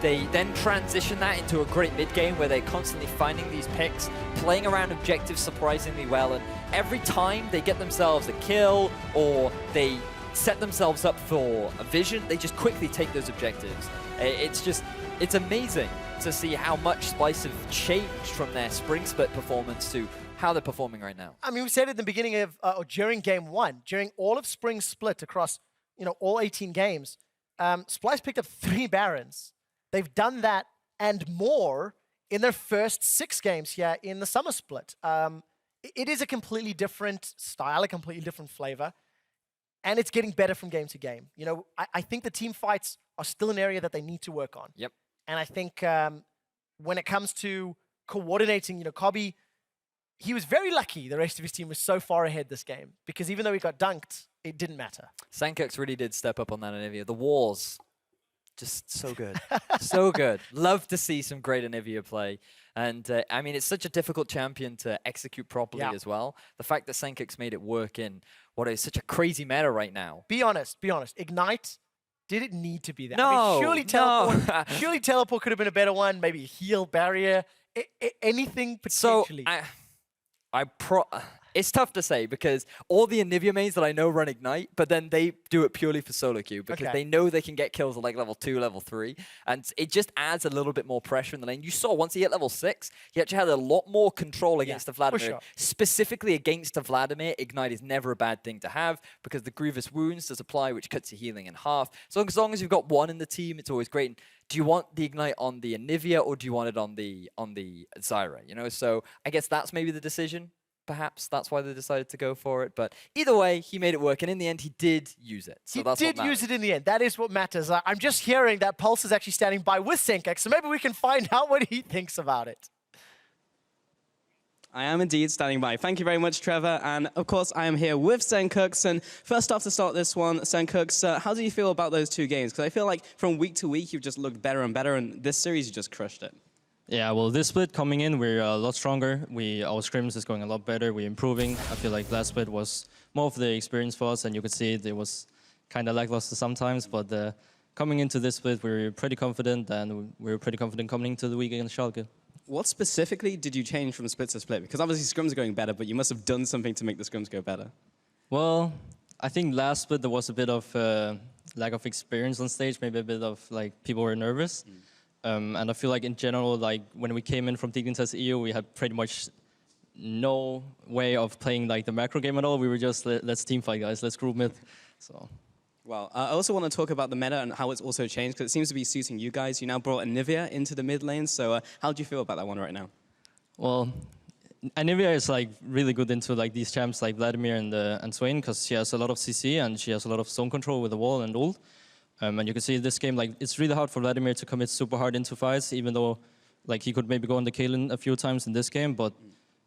They then transition that into a great mid game where they're constantly finding these picks, playing around objectives surprisingly well, and every time they get themselves a kill or they set themselves up for a vision, they just quickly take those objectives. It's amazing to see how much Splyce have changed from their spring split performance to how they're performing right now. I mean, we said at the beginning of, or during game 1, during all of spring split across, all 18 games, Splyce picked up 3 Barons. They've done that and more in their first 6 games here in the summer split. It is a completely different style, a completely different flavor, and it's getting better from game to game. I think the team fights are still an area that they need to work on. Yep. And I think when it comes to coordinating, Cobby, he was very lucky the rest of his team was so far ahead this game, because even though he got dunked, it didn't matter. Sankux really did step up on that Anivia. The walls, just so good. So good. Love to see some great Anivia play. And I mean, it's such a difficult champion to execute properly as well. The fact that Sankux made it work in what is such a crazy meta right now. Be honest. Ignite, did it need to be that? No, I mean, surely Teleport could have been a better one, maybe a heal, barrier, anything potentially. So it's tough to say because all the Anivia mains that I know run Ignite, but then they do it purely for solo queue because they know they can get kills at like level 2, level 3, and it just adds a little bit more pressure in the lane. You saw once he hit level 6, he actually had a lot more control against the Vladimir. Sure. Specifically against the Vladimir, Ignite is never a bad thing to have because the Grievous Wounds does apply, which cuts your healing in half. So as long as you've got one in the team, it's always great. Do you want the Ignite on the Anivia or do you want it on the Zyra? So I guess that's maybe the decision. Perhaps that's why they decided to go for it. But either way, he made it work. And in the end, he did use it. So he did use it in the end. That is what matters. I'm just hearing that Pulse is actually standing by with Sankux, so maybe we can find out what he thinks about it. I am indeed standing by. Thank you very much, Trevor. And of course, I am here with Sankux. And first off, to start this one, Sankux, how do you feel about those 2 games? Because I feel like from week to week, you've just looked better and better. And this series, you just crushed it. Yeah, well, this split coming in, we're a lot stronger. Our scrims is going a lot better. We're improving. I feel like last split was more of the experience for us, and you could see it was kind of lackluster sometimes. But coming into this split, we're pretty confident, and we're pretty confident coming into the week against Schalke. What specifically did you change from split to split? Because obviously scrims are going better, but you must have done something to make the scrims go better. Well, I think last split there was a bit of lack of experience on stage, maybe a bit of like people were nervous. And I feel like in general, like when we came in from Dignitas EU, we had pretty much no way of playing like the macro game at all. We were just, let's team fight, guys, let's group mid. So. Well, I also want to talk about the meta and how it's also changed, because it seems to be suiting you guys. You now brought Anivia into the mid lane, so how do you feel about that one right now? Well, Anivia is like really good into like these champs like Vladimir and Swain, because she has a lot of CC and she has a lot of zone control with the wall and ult. And you can see in this game, like, it's really hard for Vladimir to commit super hard into fights, even though, like, he could maybe go on the Kaelin a few times in this game. But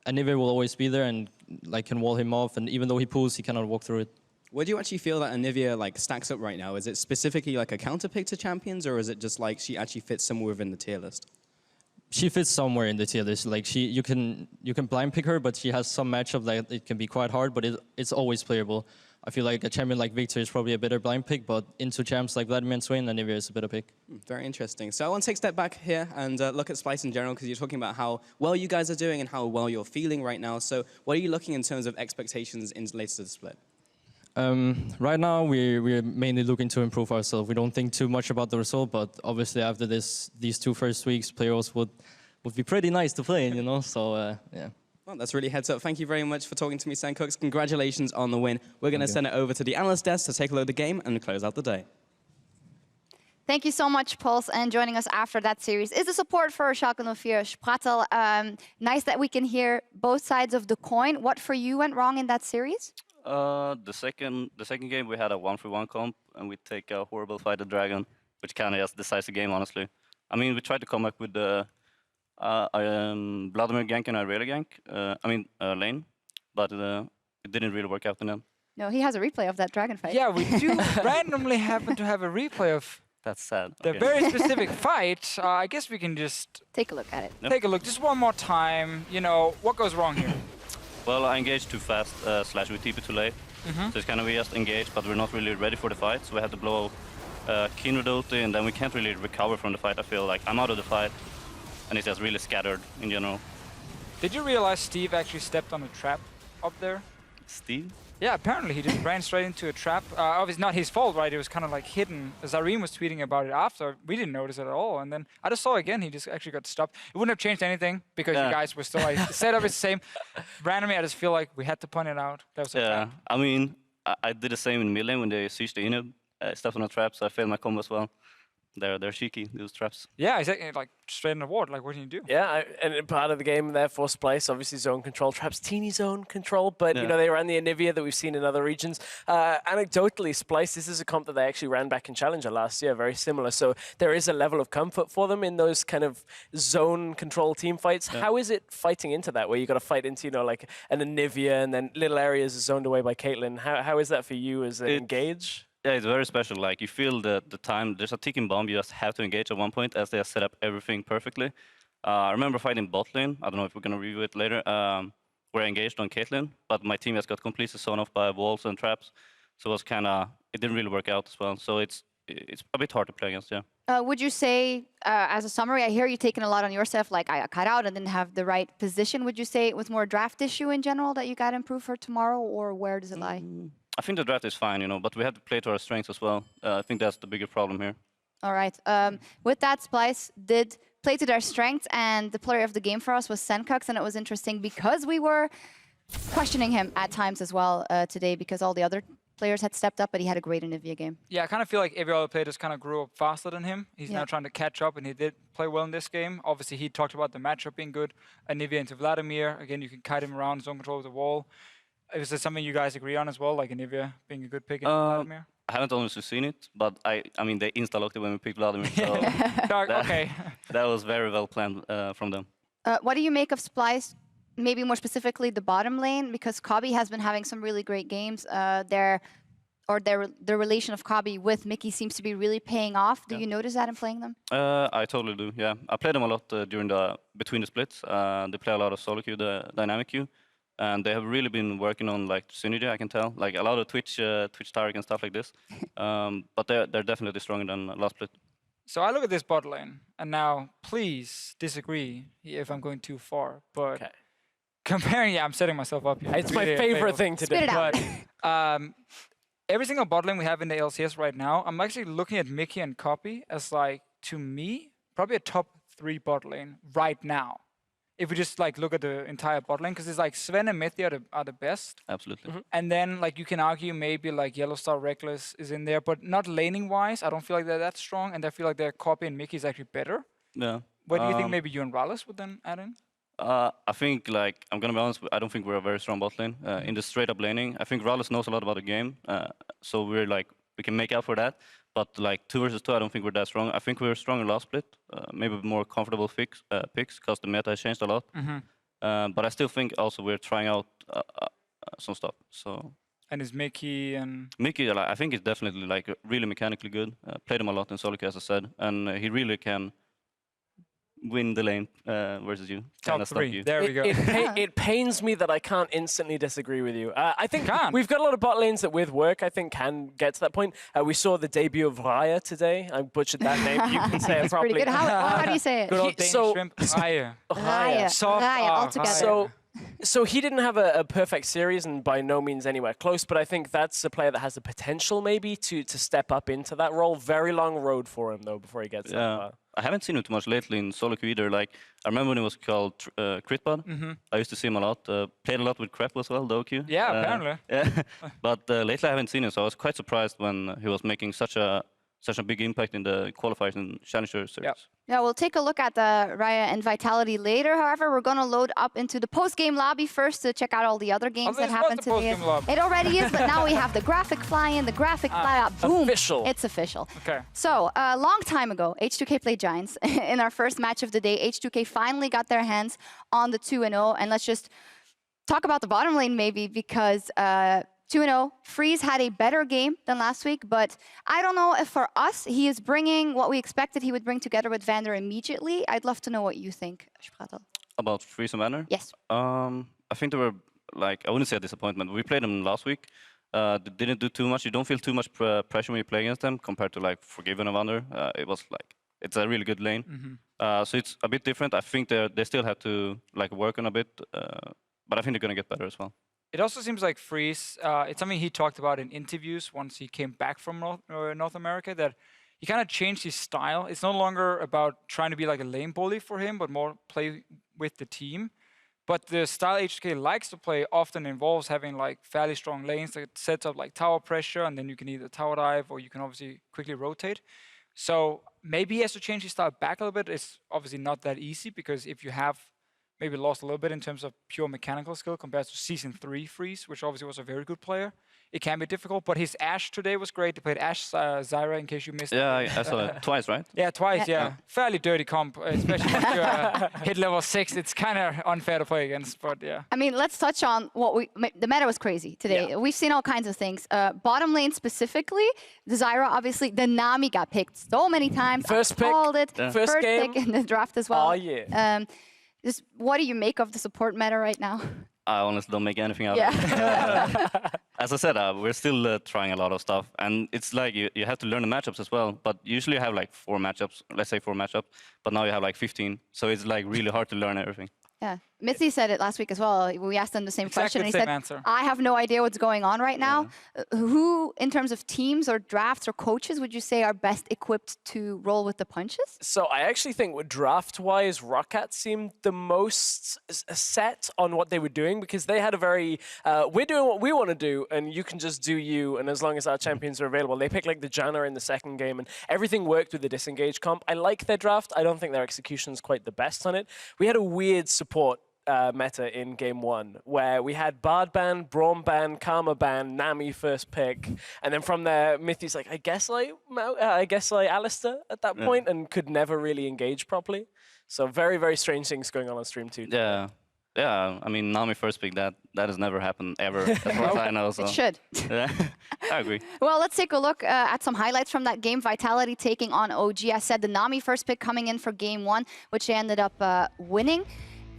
Anivia will always be there and like can wall him off, and even though he pulls, he cannot walk through it. Where do you actually feel that Anivia like stacks up right now? Is it specifically like a counter pick to champions, or is it just like she actually fits somewhere within the tier list? She fits somewhere in the tier list. Like you can blind pick her, but she has some matchup that it can be quite hard, but it's always playable. I feel like a champion like Victor is probably a better blind pick, but into champs like Vladimir and Swain, Anivia is a better pick. Very interesting. So I want to take a step back here and look at Splyce in general, because you're talking about how well you guys are doing and how well you're feeling right now. So what are you looking in terms of expectations in later to the split? Right now, we're mainly looking to improve ourselves. We don't think too much about the result, but obviously after these 2 first weeks, players would be pretty nice to play in, you know. So yeah. Well, that's really heads up. Thank you very much for talking to me, Sancooks. Congratulations on the win. We're going to send it over to the analyst desk to take a look at the game and close out the day. Thank you so much, Pulse. And joining us after that series is the support for Schalke 04, Spratel. Nice that we can hear both sides of the coin. What for you went wrong in that series? The second game we had a 1-3-1 comp, and we take a horrible fight at Dragon, which kind of just decides the game, honestly. I mean, we tried to come up with the Vladimir gank and Irelia gank, lane, but it didn't really work out in them. No, he has a replay of that Dragon fight. Yeah, we do randomly happen to have a replay of That's sad. the very specific fight. I guess we can just take a look at it. Yep. Take a look, just one more time. You know, what goes wrong here? Well, I engaged too fast, slash we TP too late. So it's kind of we just engaged, but we're not really ready for the fight. So we had to blow Kindred ulti, and then we can't really recover from the fight. I feel like I'm out of the fight, and it's just really scattered in general. Did you realize Steve actually stepped on a trap up there? Steve? Yeah, apparently he just ran straight into a trap. Obviously not his fault, right? It was kind of like hidden. Zareen was tweeting about it after. We didn't notice it at all. And then I just saw again, he just actually got stopped. It wouldn't have changed anything because you guys were still like, the setup is the same. Randomly, I just feel like we had to point it out. That was a trap. I mean, I did the same in mid lane when they sieged the inhib. I stepped on a trap, so I failed my combo as well. They're cheeky, those traps. Yeah, exactly. Like straight in the ward. Like, what do you do? Yeah, and part of the game there for Splyce, obviously zone control traps, teeny zone control, but you know they ran the Anivia that we've seen in other regions. Anecdotally, Splyce, this is a comp that they actually ran back in Challenger last year, very similar. So there is a level of comfort for them in those kind of zone control team fights. Yeah. How is it fighting into that, where you got to fight into, you know, like an Anivia and then little areas zoned away by Caitlyn? How is that for you as an engage? Yeah, it's very special. Like, you feel the time, there's a ticking bomb, you just have to engage at one point as they have set up everything perfectly. I remember fighting bot lane, I don't know if we're going to review it later, where I engaged on Caitlyn, but my team just got completely sewn off by walls and traps. So it was kind of, it didn't really work out as well. So it's a bit hard to play against, yeah. Would you say, as a summary, I hear you taking a lot on yourself, like I cut out and didn't have the right position. Would you say it was more a draft issue in general that you got to improve for tomorrow, or where does it lie? I think the draft is fine, you know, but we have to play to our strengths as well. I think that's the bigger problem here. All right. With that, Splyce did play to their strengths, and the player of the game for us was Sancooks, and it was interesting because we were questioning him at times as well today, because all the other players had stepped up, but he had a great Anivia game. Yeah, I kind of feel like every other player just kind of grew up faster than him. He's now trying to catch up, and he did play well in this game. Obviously, he talked about the matchup being good. Anivia into Vladimir. Again, you can kite him around, zone control of the wall. Is this something you guys agree on as well, like Anivia being a good pick in Vladimir? I haven't honestly seen it, but I mean, they insta-locked it when we picked Vladimir. So okay. That was very well planned from them. What do you make of Splyce, maybe more specifically the bottom lane? Because Kobbe has been having some really great games. The relation of Kobbe with Mickey seems to be really paying off. Do you notice that in playing them? I totally do, yeah. I played them a lot between the splits. They play a lot of solo queue, the dynamic queue. And they have really been working on like synergy, I can tell. Like a lot of Twitch Tarek and stuff like this. But they're definitely stronger than last split. So I look at this bot lane, and now please disagree if I'm going too far. But comparing, I'm setting myself up here. It's my favorite thing to do. Spit it out. But every single bot lane we have in the LCS right now, I'm actually looking at Mickey and Kobbe as like, to me, probably a top 3 bot lane right now. If we just like look at the entire bot lane, because it's like Sven and Methi are the best. Absolutely. And then like you can argue maybe like Yellowstar Reckless is in there, but not laning wise. I don't feel like they're that strong, and I feel like their Kobbe and Mickey is actually better. Yeah. What do you think maybe you and Rallis would then add in? I think, like, I'm going to be honest, I don't think we're a very strong bot lane. In the straight up laning, I think Rallis knows a lot about the game. So we're like, we can make up for that. But like 2 versus 2, I don't think we're that strong. I think we were strong in last split. Maybe more comfortable picks because the meta has changed a lot. But I still think also we're trying out some stuff. So. And is Mickey and Mickey, I think he's definitely like really mechanically good. Played him a lot in Schalke, as I said, and he really can win the lane versus you. Top 3. There we go. It pains me that I can't instantly disagree with you. I think we've got a lot of bot lanes that with work, I think, can get to that point. We saw the debut of Raya today. I butchered that name. You can say it properly. Pretty good. How do you say it? Good old Danish shrimp. Raya. Raya, altogether. So he didn't have a perfect series and by no means anywhere close, but I think that's a player that has the potential maybe to step up into that role. Very long road for him though before he gets that far. I haven't seen him too much lately in solo queue either. Like I remember when he was called Critbud. I used to see him a lot. Played a lot with Crep as well, though. Yeah, apparently. Yeah, but lately I haven't seen him, so I was quite surprised when he was making such a big impact in the qualifiers and Challenger series. Yeah, we'll take a look at the Raya and Vitality later. However, we're going to load up into the post-game lobby first to check out all the other games that happened today. It already is, but now we have the graphic fly-in, the graphic fly-out. Boom. Official. It's official. Okay. So, a long time ago, H2K played Giants in our first match of the day. H2K finally got their hands on the 2-0, and let's just talk about the bottom lane maybe, because 2-0. Freeze had a better game than last week, but I don't know if for us, he is bringing what we expected he would bring together with Vander immediately. I'd love to know what you think, Spratel. About Freeze and Vander? Yes. I think they were, like, I wouldn't say a disappointment. We played them last week. They didn't do too much. You don't feel too much pressure when you play against them compared to, like, Forgiven and Vander. It was, like, it's a really good lane. So it's a bit different. I think they still have to, like, work on a bit, but I think they're going to get better as well. It also seems like Freeze, it's something he talked about in interviews once he came back from North America, that he kind of changed his style. It's no longer about trying to be like a lane bully for him, but more play with the team. But the style HK likes to play often involves having like fairly strong lanes that sets up like tower pressure, and then you can either tower dive or you can obviously quickly rotate. So maybe he has to change his style back a little bit. It's obviously not that easy, because if you have maybe lost a little bit in terms of pure mechanical skill compared to Season 3 Freeze, which obviously was a very good player. It can be difficult, but his Ashe today was great. They played Ashe Zyra, in case you missed it. Yeah, I saw it twice, right? Yeah, twice, yeah. Fairly dirty comp, especially if you hit level 6. It's kind of unfair to play against, but yeah. I mean, let's touch on the meta was crazy today. Yeah. We've seen all kinds of things. Bottom lane specifically, the Zyra, obviously, the Nami got picked so many times. First pick. Called it. Yeah. First pick in the draft as well. Oh, yeah. Just what do you make of the support meta right now? I honestly don't make anything out of it. As I said, we're still trying a lot of stuff. And it's like you have to learn the matchups as well. But usually you have like 4 matchups, let's say 4 matchups. But now you have like 15. So it's like really hard to learn everything. Yeah, Mitzi said it last week as well. We asked him the same question. Exactly And the he same said, answer. I have no idea what's going on right now. Who, in terms of teams or drafts or coaches, would you say are best equipped to roll with the punches? So I actually think draft-wise, Roccat seemed the most set on what they were doing, because they had a very, we're doing what we want to do, and you can just do you, and as long as our champions are available. They picked like the Janna in the second game, and everything worked with the disengage comp. I like their draft. I don't think their execution's quite the best on it. We had a weird support meta in game 1, where we had Bard ban, Braum ban, Karma ban, Nami first pick, and then from there, Mithy's like, I guess like Alistair at that point, and could never really engage properly. So very, very strange things going on stream too. Yeah. Yeah, I mean, Nami first pick, that has never happened ever, as far as I know. So. It should. Yeah, I agree. Well, let's take a look at some highlights from that game. Vitality taking on OG. I said the Nami first pick coming in for game 1, which they ended up winning.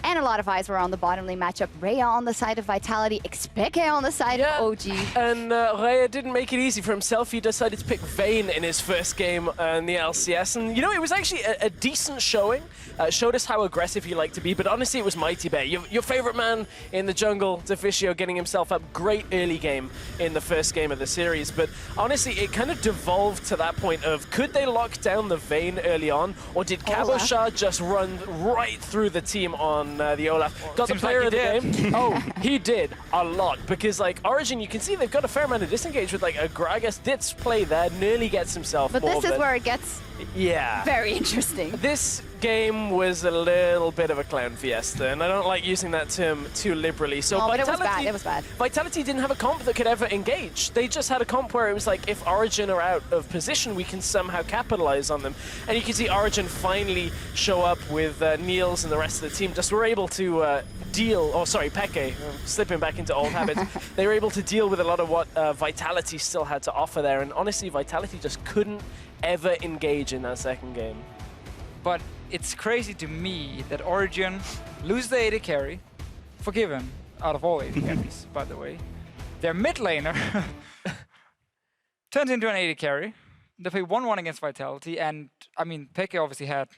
And a lot of eyes were on the bottom lane matchup. Rhea on the side of Vitality, Xpeke on the side of OG. And Rhea didn't make it easy for himself. He decided to pick Vayne in his first game in the LCS. And, you know, it was actually a decent showing. Showed us how aggressive he liked to be. But honestly, it was Mighty Bear. Your favorite man in the jungle, Deficio, getting himself up. Great early game in the first game of the series. But honestly, it kind of devolved to that point of, could they lock down the Vayne early on? Or did Cabochard just run right through the team on the Olaf? Got the player of the game. Oh, he did a lot, because like Origin, you can see they've got a fair amount of disengage with like a Gragas Ditz play there, nearly gets himself. But this is where it gets very interesting. This game was a little bit of a clown fiesta, and I don't like using that term too liberally. So but Vitality, it was bad. It was bad. Vitality didn't have a comp that could ever engage. They just had a comp where it was like, if Origin are out of position, we can somehow capitalize on them. And you can see Origin finally show up with Niels and the rest of the team. Just were able to deal, oh sorry, Peke, slipping back into old habits. They were able to deal with a lot of what Vitality still had to offer there, and honestly, Vitality just couldn't ever engage in that second game. But it's crazy to me that Origin lose the AD carry, forgiven out of all AD carries, by the way. Their mid laner turns into an AD carry. They play 1-1 against Vitality, and I mean, Peke obviously had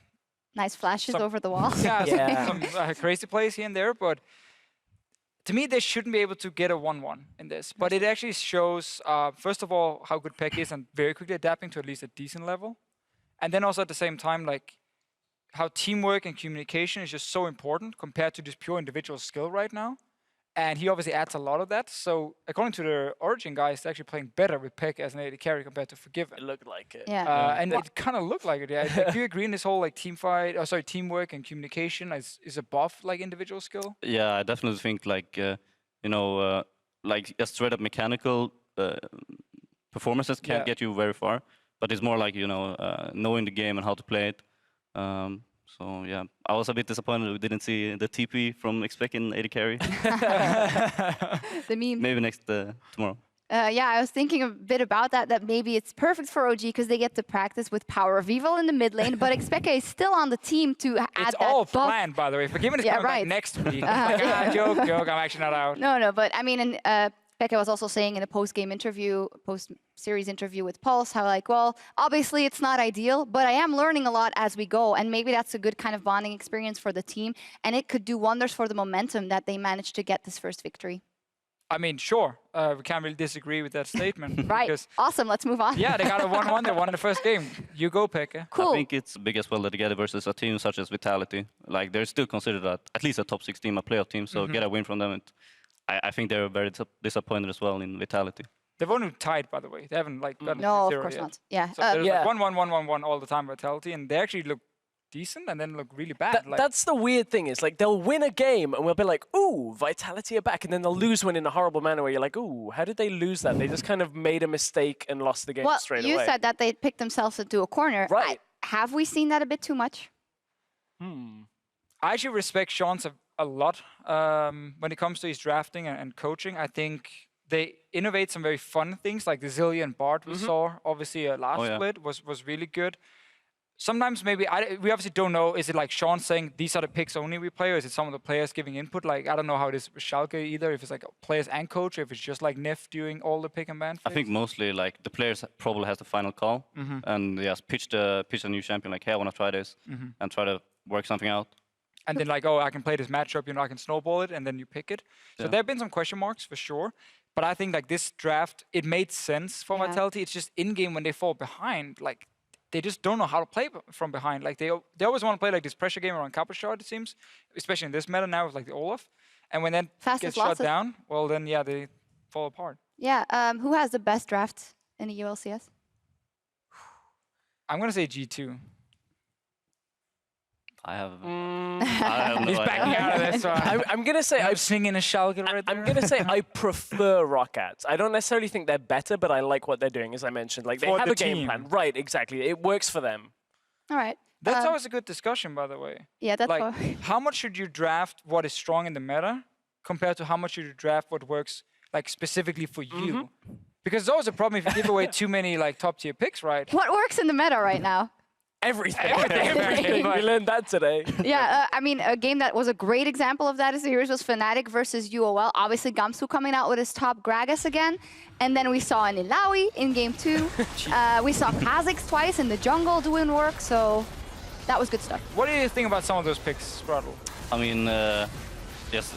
Nice flashes over the wall. some crazy plays here and there, but to me, they shouldn't be able to get a 1-1 in this. But it actually shows, first of all, how good Peke is and very quickly adapting to at least a decent level. And then also at the same time, like, how teamwork and communication is just so important compared to just pure individual skill right now. And he obviously adds a lot of that. So according to the Origin guys, they're actually playing better with Peke as an AD carry compared to Forgiven. It looked like it. Yeah. And it kind of looked like it. Yeah. Do you agree in this whole like teamwork and communication is above like individual skill? Yeah, I definitely think like like a straight up mechanical performances can't get you very far, but it's more like knowing the game and how to play it. So yeah, I was a bit disappointed we didn't see the TP from expecting AD carry. The meme. Maybe next tomorrow. Yeah, I was thinking a bit about that maybe it's perfect for OG because they get to practice with Power of Evil in the mid lane, but Expeke is still on the team to add it's that all buff. planned, by the way. Forgiven is coming back next week. Joke, I'm actually not out. No, but I mean, Peke was also saying in a post-series interview with Pulse, how like, well, obviously it's not ideal, but I am learning a lot as we go, and maybe that's a good kind of bonding experience for the team, and it could do wonders for the momentum that they managed to get this first victory. I mean, sure, we can't really disagree with that statement. Right, awesome, let's move on. Yeah, they got a 1-1, they won in the first game. You go, Peke. Cool. I think it's big as well that they get it versus a team such as Vitality. Like, they're still considered at least a top 6 team, a playoff team, so get a win from them. I think they're very disappointed as well in Vitality. They've only tied, by the way. They haven't like gotten No, 0 of course yet. not. Yeah. So there's like 1-1 all the time Vitality, and they actually look decent and then look really bad. That's the weird thing is like they'll win a game and we'll be like, ooh, Vitality are back, and then they'll lose one in a horrible manner where you're like, ooh, how did they lose that? They just kind of made a mistake and lost the game straight away. You said that they picked themselves into a corner. Right. Have we seen that a bit too much? I actually respect Sean's a lot when it comes to his drafting and coaching. I think they innovate some very fun things, like the Zillion Bard we saw. Obviously, last split was really good. Sometimes maybe, we obviously don't know, is it like Sean saying these are the picks only we play, or is it some of the players giving input? Like, I don't know how it is with Schalke either, if it's like players and coach, or if it's just like Nif doing all the pick and ban. I think mostly like the players probably has the final call and they just pitch a new champion like, hey, I want to try this and try to work something out. And then like, oh, I can play this matchup, I can snowball it, and then you pick it. So there have been some question marks for sure. But I think like this draft, it made sense for Vitality. It's just in-game when they fall behind, like they just don't know how to play from behind. Like they always want to play like this pressure game around Kappa shot, it seems, especially in this meta now with like the Olaf. And when that gets shut down, well then they fall apart. Yeah, who has the best draft in the EULCS? I'm gonna say G2. I have no He's backing out of this one. I'm gonna say I'm singing a Schalke right there. I'm gonna say I prefer Rockats. I don't necessarily think they're better, but I like what they're doing, as I mentioned. Like they have a game plan, right? Exactly, it works for them. All right. That's always a good discussion, by the way. Yeah, that's like how much should you draft what is strong in the meta compared to how much should you draft what works like specifically for you? Because it's always a problem if you give away too many like top tier picks, right? What works in the meta right now? Everything. We learned that today. Yeah, I mean, a game that was a great example of that series was Fnatic versus UOL. Obviously, Gamsu coming out with his top Gragas again. And then we saw an Ilawi in game 2. We saw Kha'Zix twice in the jungle doing work, so that was good stuff. What do you think about some of those picks, Spraddle? I mean, yes.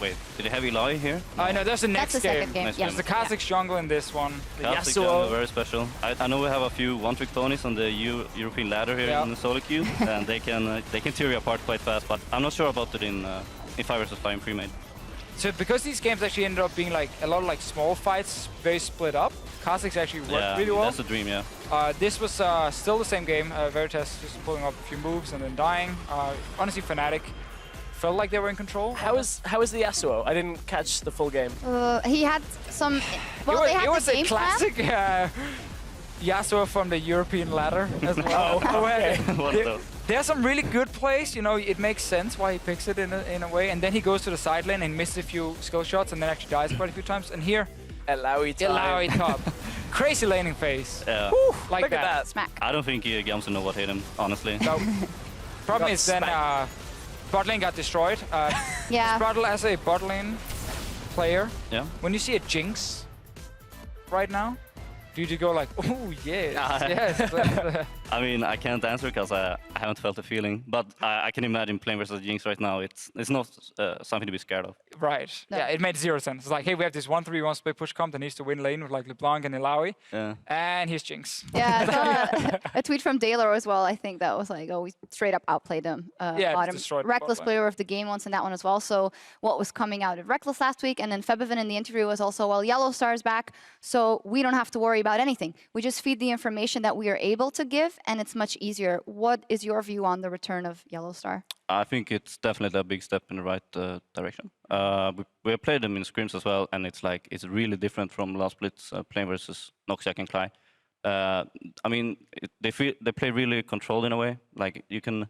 Wait, did they have Eli here? I know, that's the next game. Next It's the Kha'Zix jungle in this one. Kha'Zix jungle, very special. I know we have a few one-trick ponies on the European ladder here in the solo queue, and they can tear you apart quite fast. But I'm not sure about it in 5 vs 5 in pre-made. So because these games actually ended up being like a lot of like small fights, very split up, Kha'Zix actually worked really well. That's the dream, yeah. This was still the same game. Veritas just pulling up a few moves and then dying. Honestly, Fnatic felt like they were in control. How is the Yasuo? I didn't catch the full game. He had some. Well, they had it was the a game classic Yasuo from the European ladder as well. There's some really good plays. You know, it makes sense why he picks it in a way, and then he goes to the side lane and misses a few skill shots, and then actually dies quite a few times. And here, Illaoi top. Crazy laning phase. Yeah. Woo, like Look at that. Smack. I don't think Gamsu know what hit him, honestly. No. Problem is then bot lane got destroyed. Yeah. Sprattle as a bot lane player. Yeah. When you see a Jinx right now, do you go like, oh yes, yes. I mean, I can't answer because I haven't felt the feeling, but I can imagine playing versus Jinx right now. It's not something to be scared of. Right. No. Yeah, it made 0 sense. It's like, hey, we have this 1-3-1 split push comp that needs to win lane with like LeBlanc and Illaoi. Yeah. And here's Jinx. Yeah, I saw a tweet from Daylor as well. I think that was like, oh, we straight up outplayed them. Reckless player of the game once in that one as well. So what was coming out of Reckless last week, and then Febvin in the interview was also, well, Yellow Star's back, so we don't have to worry about anything. We just feed the information that we are able to give, and it's much easier. What is your view on the return of Yellow Star? I think it's definitely a big step in the right direction. We have played them in scrims as well, and it's really different from last splits playing versus Noxiac and Cly. I mean, they play really controlled in a way. Like you can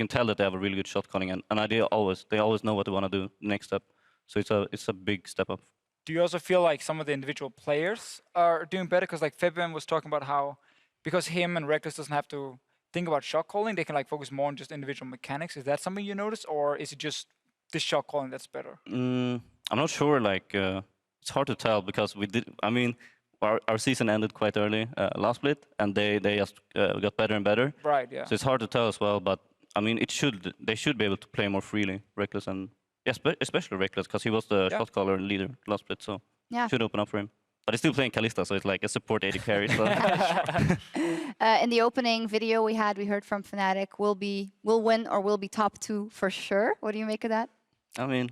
tell that they have a really good shot calling, and they always know what they want to do next step. So it's a big step up. Do you also feel like some of the individual players are doing better? Because like Febvin was talking about how, because him and Reckless doesn't have to think about shot calling, they can like focus more on just individual mechanics. Is that something you notice, or is it just this shot calling that's better? I'm not sure. Like it's hard to tell because we did. I mean, our season ended quite early last split, and they just got better and better. Right. Yeah. So it's hard to tell as well. But I mean, they should be able to play more freely, Reckless, and yes, especially Reckless, because he was the shot caller leader last split, so should open up for him. But he's still playing Kalista, so it's like a support AD carry. So. In the opening video we heard from Fnatic, will win or will be top 2 for sure. What do you make of that? I mean,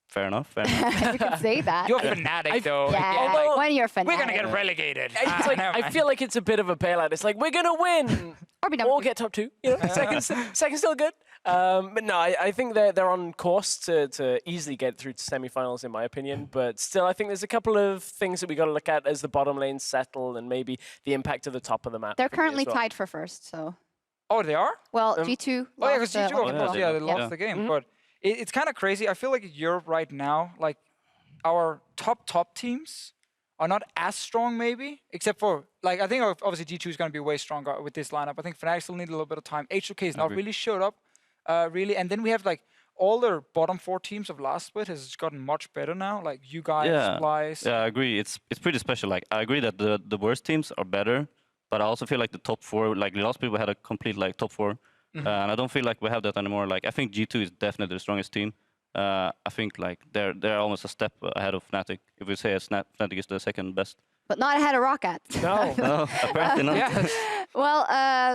fair enough. Fair enough. You can say that. You're Fnatic, though. Yeah, like, when you're Fnatic. We're going to get relegated. It's like, I feel like it's a bit of a bailout. It's like, we're going to win. or get top 2. You know, second still good. But no, I think they're on course to easily get through to semifinals, in my opinion. But still, I think there's a couple of things that we got to look at as the bottom lanes settle, and maybe the impact of the top of the map. They're currently tied for first, so. Oh, they are? Well, G2. Oh, yeah, because G2, they lost the game. But it's kind of crazy. I feel like Europe right now, like our top teams are not as strong, maybe, except for, like, I think obviously G2 is going to be way stronger with this lineup. I think Fnatic still need a little bit of time. H2K has not really showed up. Really, and then we have like all the bottom 4 teams of last split has gotten much better now. Like you guys, Splyce. Yeah, I agree. It's pretty special. Like I agree that the worst teams are better, but I also feel like the top 4, like last split we had a complete like top 4, and I don't feel like we have that anymore. Like I think G2 is definitely the strongest team. I think like they're almost a step ahead of Fnatic. If we say Fnatic is the second best. But not ahead of Roccat. No, apparently not. Well,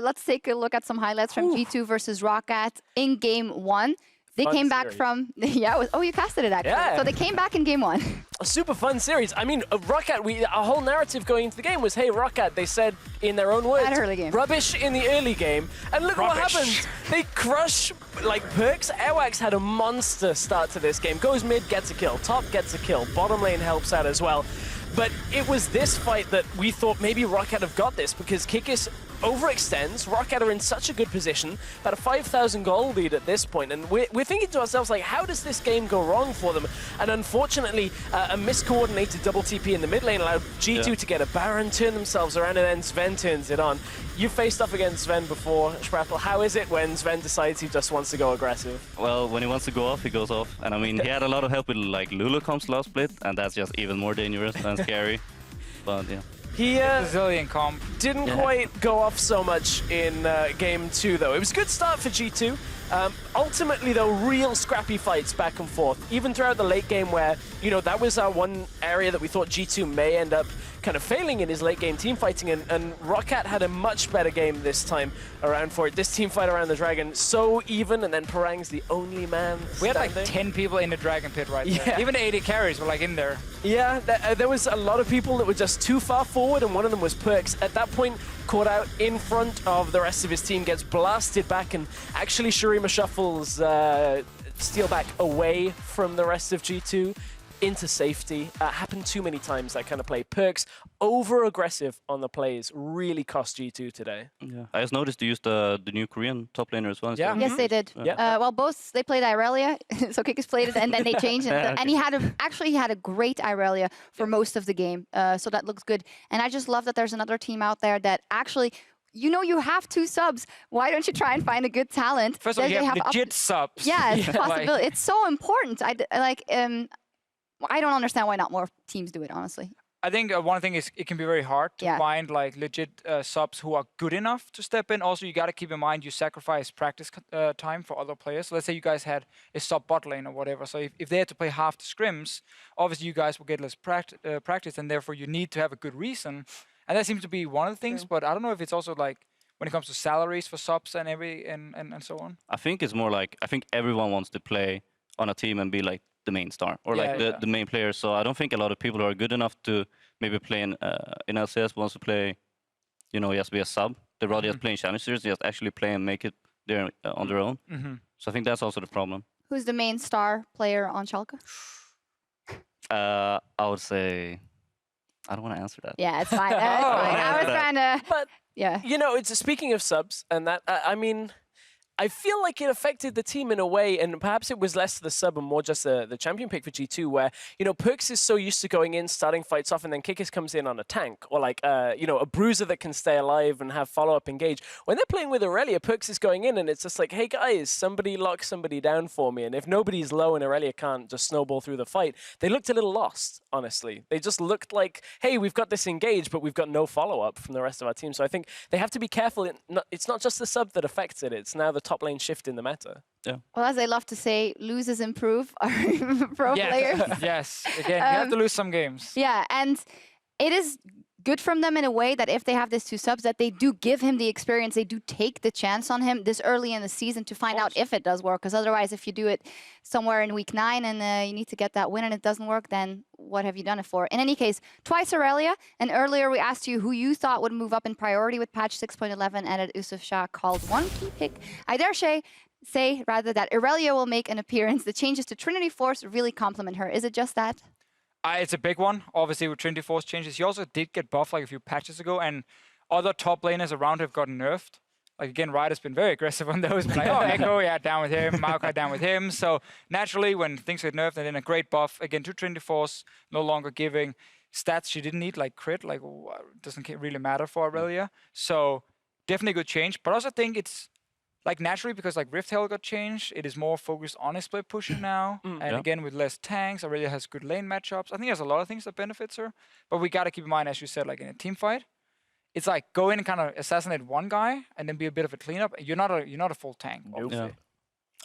let's take a look at some highlights from G2 versus Roccat in game 1. They came back from... you casted it, actually. Yeah. So they came back in game 1. A super fun series. I mean, Roccat, our whole narrative going into the game was, hey, Roccat, they said in their own words, rubbish in the early game. And look what happened. They crush, like, Perks. Airwax had a monster start to this game. Goes mid, gets a kill. Top gets a kill. Bottom lane helps out as well. But it was this fight that we thought maybe Roccat have got this, because Kikis overextends. Roccat are in such a good position, about a 5,000 gold lead at this point, and we're thinking to ourselves, like, how does this game go wrong for them? And unfortunately, a miscoordinated double TP in the mid lane allowed G2 to get a Baron, turn themselves around, and then Sven turns it on. You faced off against Sven before, Sprattle. How is it when Sven decides he just wants to go aggressive? Well, when he wants to go off, he goes off. And I mean, he had a lot of help with like Lulu comps last split, and that's just even more dangerous and scary. But yeah. He Brazilian comp. Didn't quite go off so much in game 2, though. It was a good start for G2. Ultimately, though, real scrappy fights back and forth, even throughout the late game where, you know, that was our one area that we thought G2 may end up kind of failing in his late game team fighting, and Roccat had a much better game this time around for it. This team fight around the Dragon, so even, and then Parang's the only man We had like standing. 10 people in the Dragon Pit right there. Even the 80 carries were like in there. Yeah, there was a lot of people that were just too far forward, and one of them was Perks. At that point, caught out in front of the rest of his team, gets blasted back, and actually Shurima shuffles steal back away from the rest of G2 into safety. Happened too many times, that kind of play. Perks over-aggressive on the plays really cost G2 today. Yeah, I just noticed you used the new Korean top laner as well. Yeah. Yes, they did. Yeah. Well, both they played Irelia, so Kikis played it, and then they changed it. Okay. And he had a great Irelia for most of the game, so that looks good. And I just love that there's another team out there that actually. You know you have 2 subs. Why don't you try and find a good talent? First of all, that you they have up- legit subs. Yeah, it's a Like- possibility. It's so important. I don't understand why not more teams do it, honestly. I think one thing is it can be very hard to find like legit subs who are good enough to step in. Also, you got to keep in mind you sacrifice practice time for other players. So let's say you guys had a sub bot lane or whatever. So if they had to play half the scrims, obviously you guys will get less practice, and therefore you need to have a good reason. And that seems to be one of the things. But I don't know if it's also like when it comes to salaries for subs and and so on. I think it's more like I think everyone wants to play on a team and be like the main star or like the main player. So I don't think a lot of people who are good enough to maybe play in LCS wants to play, you know, just be a sub. They'd rather just play in Challenge Series, just actually play and make it there on their own. So I think that's also the problem. Who's the main star player on Schalke? I would say I don't want to answer that. Yeah, it's fine. It's fine. I was trying to. But yeah, you know, it's speaking of subs, and that I mean, I feel like it affected the team in a way, and perhaps it was less the sub and more just the champion pick for G2, where, you know, Perks is so used to going in, starting fights off, and then Kikis comes in on a tank, or like, you know, a bruiser that can stay alive and have follow-up engage. When they're playing with Aurelia, Perks is going in, and it's just like, hey guys, somebody lock somebody down for me, and if nobody's low and Aurelia can't just snowball through the fight, they looked a little lost, honestly. They just looked like, hey, we've got this engage, but we've got no follow-up from the rest of our team, so I think they have to be careful. It's not just the sub that affects it, it's now the top lane shift in the meta. Yeah. Well, as I love to say, losers improve our pro players. Yes. Again, you have to lose some games. Yeah, and it is good from them in a way that if they have these 2 subs, that they do give him the experience, they do take the chance on him this early in the season to find out if it does work. Because otherwise, if you do it somewhere in week 9 and you need to get that win and it doesn't work, then what have you done it for? In any case, twice Aurelia, and earlier we asked you who you thought would move up in priority with patch 6.11, and at Yusuf Shah called one key pick. I dare say rather that Aurelia will make an appearance. The changes to Trinity Force really complement her. Is it just that? It's a big one, obviously, with Trinity Force changes. He also did get buffed like a few patches ago, and other top laners around have gotten nerfed. Like, again, Riot has been very aggressive on those. Like, oh, Echo, yeah, down with him. Maokai down with him. So, naturally, when things get nerfed, and then a great buff, again, to Trinity Force, no longer giving stats she didn't need, like crit, like, doesn't really matter for Aurelia. So, definitely a good change. But I also think it's, like, naturally, because like Rift Herald got changed, it is more focused on a split pushing now. And again, with less tanks, Aurelia has good lane matchups. I think there's a lot of things that benefits her. But we got to keep in mind, as you said, like in a team fight, it's like go in and kind of assassinate one guy and then be a bit of a cleanup. You're not a full tank. Yeah.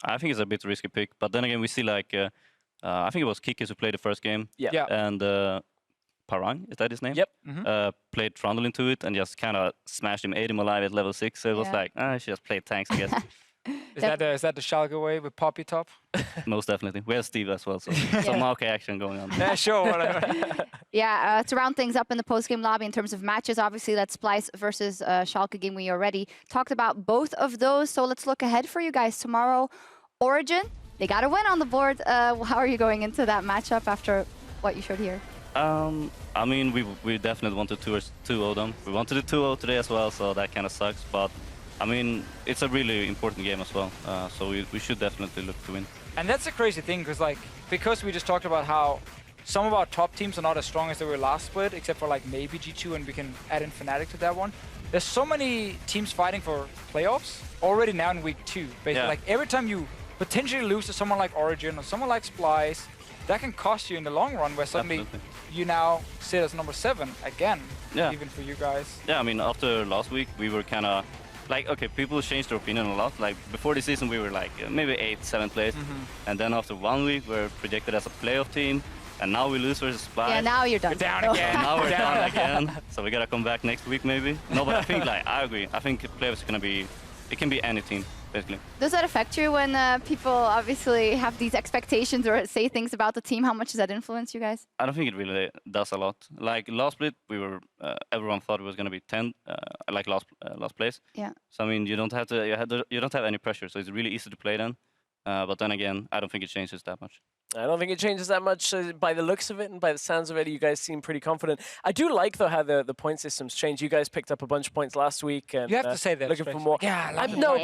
I think it's a bit risky pick. But then again, we see like, I think it was Kikis who played the first game. Yeah. And Parang, is that his name? Yep. Played Trundle into it and just kind of smashed him, ate him alive at level 6. So it was like, I should just play tanks, I guess. Is that the Schalke way with Poppy top? Most definitely. We have Steve as well, so some Maokai action going on. Yeah, sure, whatever. Yeah, to round things up in the post-game lobby in terms of matches, obviously that Splyce versus Schalke game we already talked about both of those. So let's look ahead for you guys tomorrow. Origin, they got a win on the board. How are you going into that matchup after what you showed here? I mean, we definitely wanted to 2-0 them. We wanted to 2-0 today as well, so that kind of sucks. But I mean, it's a really important game as well, so we should definitely look to win. And that's a crazy thing, because we just talked about how some of our top teams are not as strong as they were last split, except for like maybe G2, and we can add in Fnatic to that one. There's so many teams fighting for playoffs already now in week 2. Basically, like every time you potentially lose to someone like Origin or someone like Splyce, that can cost you in the long run, where suddenly you now sit as number 7 again, even for you guys. Yeah, I mean, after last week, we were kind of like, okay, people changed their opinion a lot. Like, before the season, we were like maybe 8th, 7th place. And then after 1 week, we're projected as a playoff team. and now we lose versus Splyce. Yeah, now you're done. We're down again. Now we're down again. So we gotta come back next week maybe. No, but I think like I agree. I think playoffs is gonna be. It can be any team basically. Does that affect you when people obviously have these expectations or say things about the team? How much does that influence you guys? I don't think it really does a lot. Like last split, we were everyone thought it was gonna be 10, like last place. Yeah. So I mean, you don't have to. You don't have any pressure, so it's really easy to play then. But then again, I don't think it changes that much. I don't think it changes that much by the looks of it and by the sounds of it. You guys seem pretty confident. I do like, though, how the point system's changed. You guys picked up a bunch of points last week. And, You have to say that. Looking for more. Yeah, No,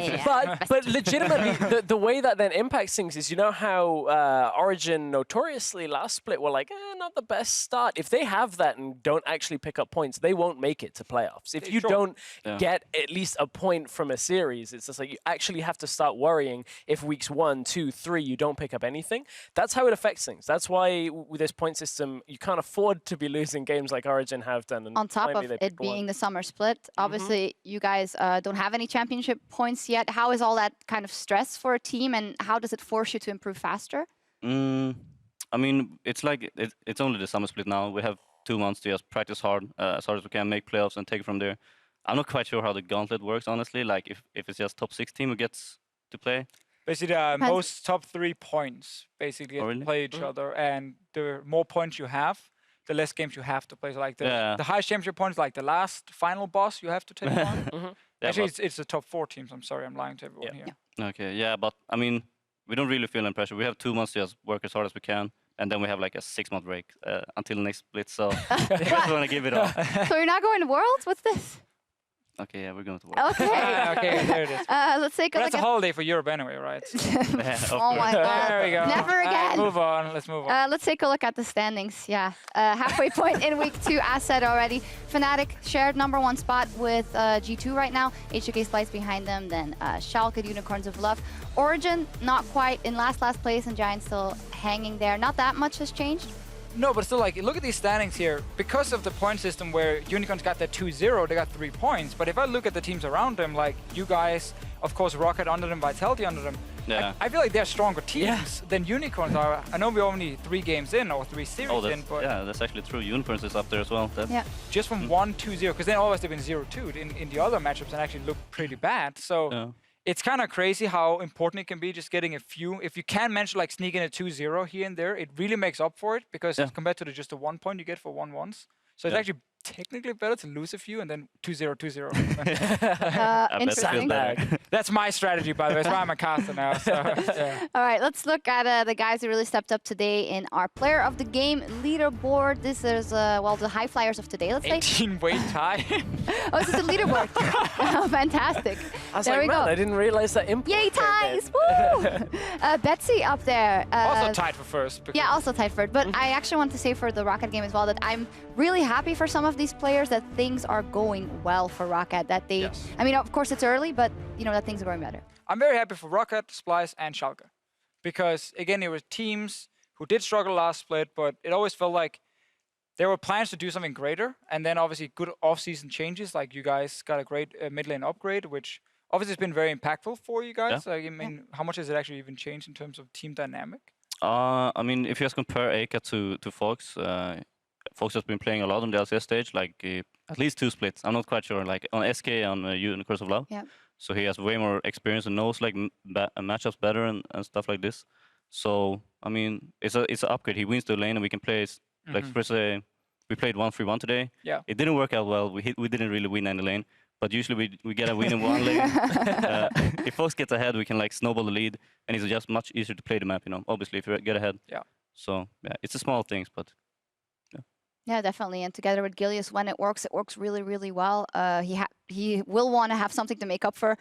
but legitimately, the way that then impacts things is, you know how Origin notoriously last split were like, not the best start. If they have that and don't actually pick up points, they won't make it to playoffs. If you don't get at least a point from a series, it's just like you actually have to start worrying if weeks 1, 2, 3, you don't pick up anything. That's how it affects things. That's why with this point system, you can't afford to be losing games like Origin have done. And On top of finally it being the summer split, obviously you guys don't have any championship points yet. How is all that kind of stress for a team, and how does it force you to improve faster? I mean, it's like it's only the summer split now. We have 2 months to just practice hard as we can, make playoffs, and take it from there. I'm not quite sure how the gauntlet works, honestly. Like if it's just top 6 team who gets to play. Basically, most top 3 points basically play each other, and the more points you have, the less games you have to play. So like the highest championship points, like the last final boss, you have to take on. Actually, it's the top 4 teams. I'm sorry, I'm lying to everyone here. Okay, yeah, but I mean, we don't really feel any pressure. We have 2 months to just work as hard as we can, and then we have like a 6-month break until next split. So we just want to give it all. So you're not going to Worlds? What's this? Okay, yeah, we're going to work. Okay. Okay, there it is. Let's take a But look that's a holiday for Europe anyway, right? Oh my God. There we go. Never again. Move on. Let's move on. Let's take a look at the standings. Yeah, halfway point in week 2, as said already. Fnatic shared #1 spot with G2 right now. HUK Splyce behind them. Then Schalke, Unicorns of Love. Origin not quite in last place, and Giants still hanging there. Not that much has changed. No, but still, like, look at these standings here. Because of the point system where Unicorns got that 2-0, they got 3 points. But if I look at the teams around them, like you guys, of course, Rocket under them, Vitality under them, I feel like they're stronger teams than Unicorns are. I know we're only 3 games in or 3 series in, but... Yeah, that's actually true. Unicorns is up there as well. Just from 1-2-0, because then always they've been 0-2 in the other matchups and actually look pretty bad. So... It's kind of crazy how important it can be just getting a few. If you can manage like sneaking a 2-0 here and there, it really makes up for it because compared to just the 1 point you get for 1-1s. So it's actually technically better to lose a few and then 2-0, 2-0. Interesting. That's my strategy, by the way. That's why I'm a caster now. So, All right, let's look at the guys who really stepped up today in our Player of the Game leaderboard. This is, well, the high flyers of today, let's say. 18 weight tie. Oh, this is the leaderboard. Oh, fantastic. I was there like, we go. I didn't realize that import. Yay, ties! Woo! Betsy up there. Also tied for first. Yeah, also tied for it. But I actually want to say for the Rocket game as well that I'm really happy for some of these players that things are going well for Rocket. That they, I mean, of course it's early, but you know that things are going better. I'm very happy for Rocket, Splyce, and Schalke, because again, it was teams who did struggle last split, but it always felt like there were plans to do something greater, and then obviously good off-season changes. Like you guys got a great mid lane upgrade, which obviously has been very impactful for you guys. Like, I mean, how much has it actually even changed in terms of team dynamic? I mean, if you just compare Aka to Fox, Fox has been playing a lot on the LCS stage, like at least 2 splits. I'm not quite sure, like on SK, on Unicorns of Love. So he has way more experience and knows like matchups better and stuff like this. So I mean, it's an upgrade. He wins the lane and we can play like first we played 1-3-1 today. It didn't work out well. We didn't really win any lane. But usually we get a win in 1 lane. If Fox gets ahead, we can like snowball the lead, and it's just much easier to play the map. You know, obviously if you get ahead. So yeah, it's the small things, but. Yeah, definitely. And together with Gilius, when it works really, really well. He will want to have something to make up for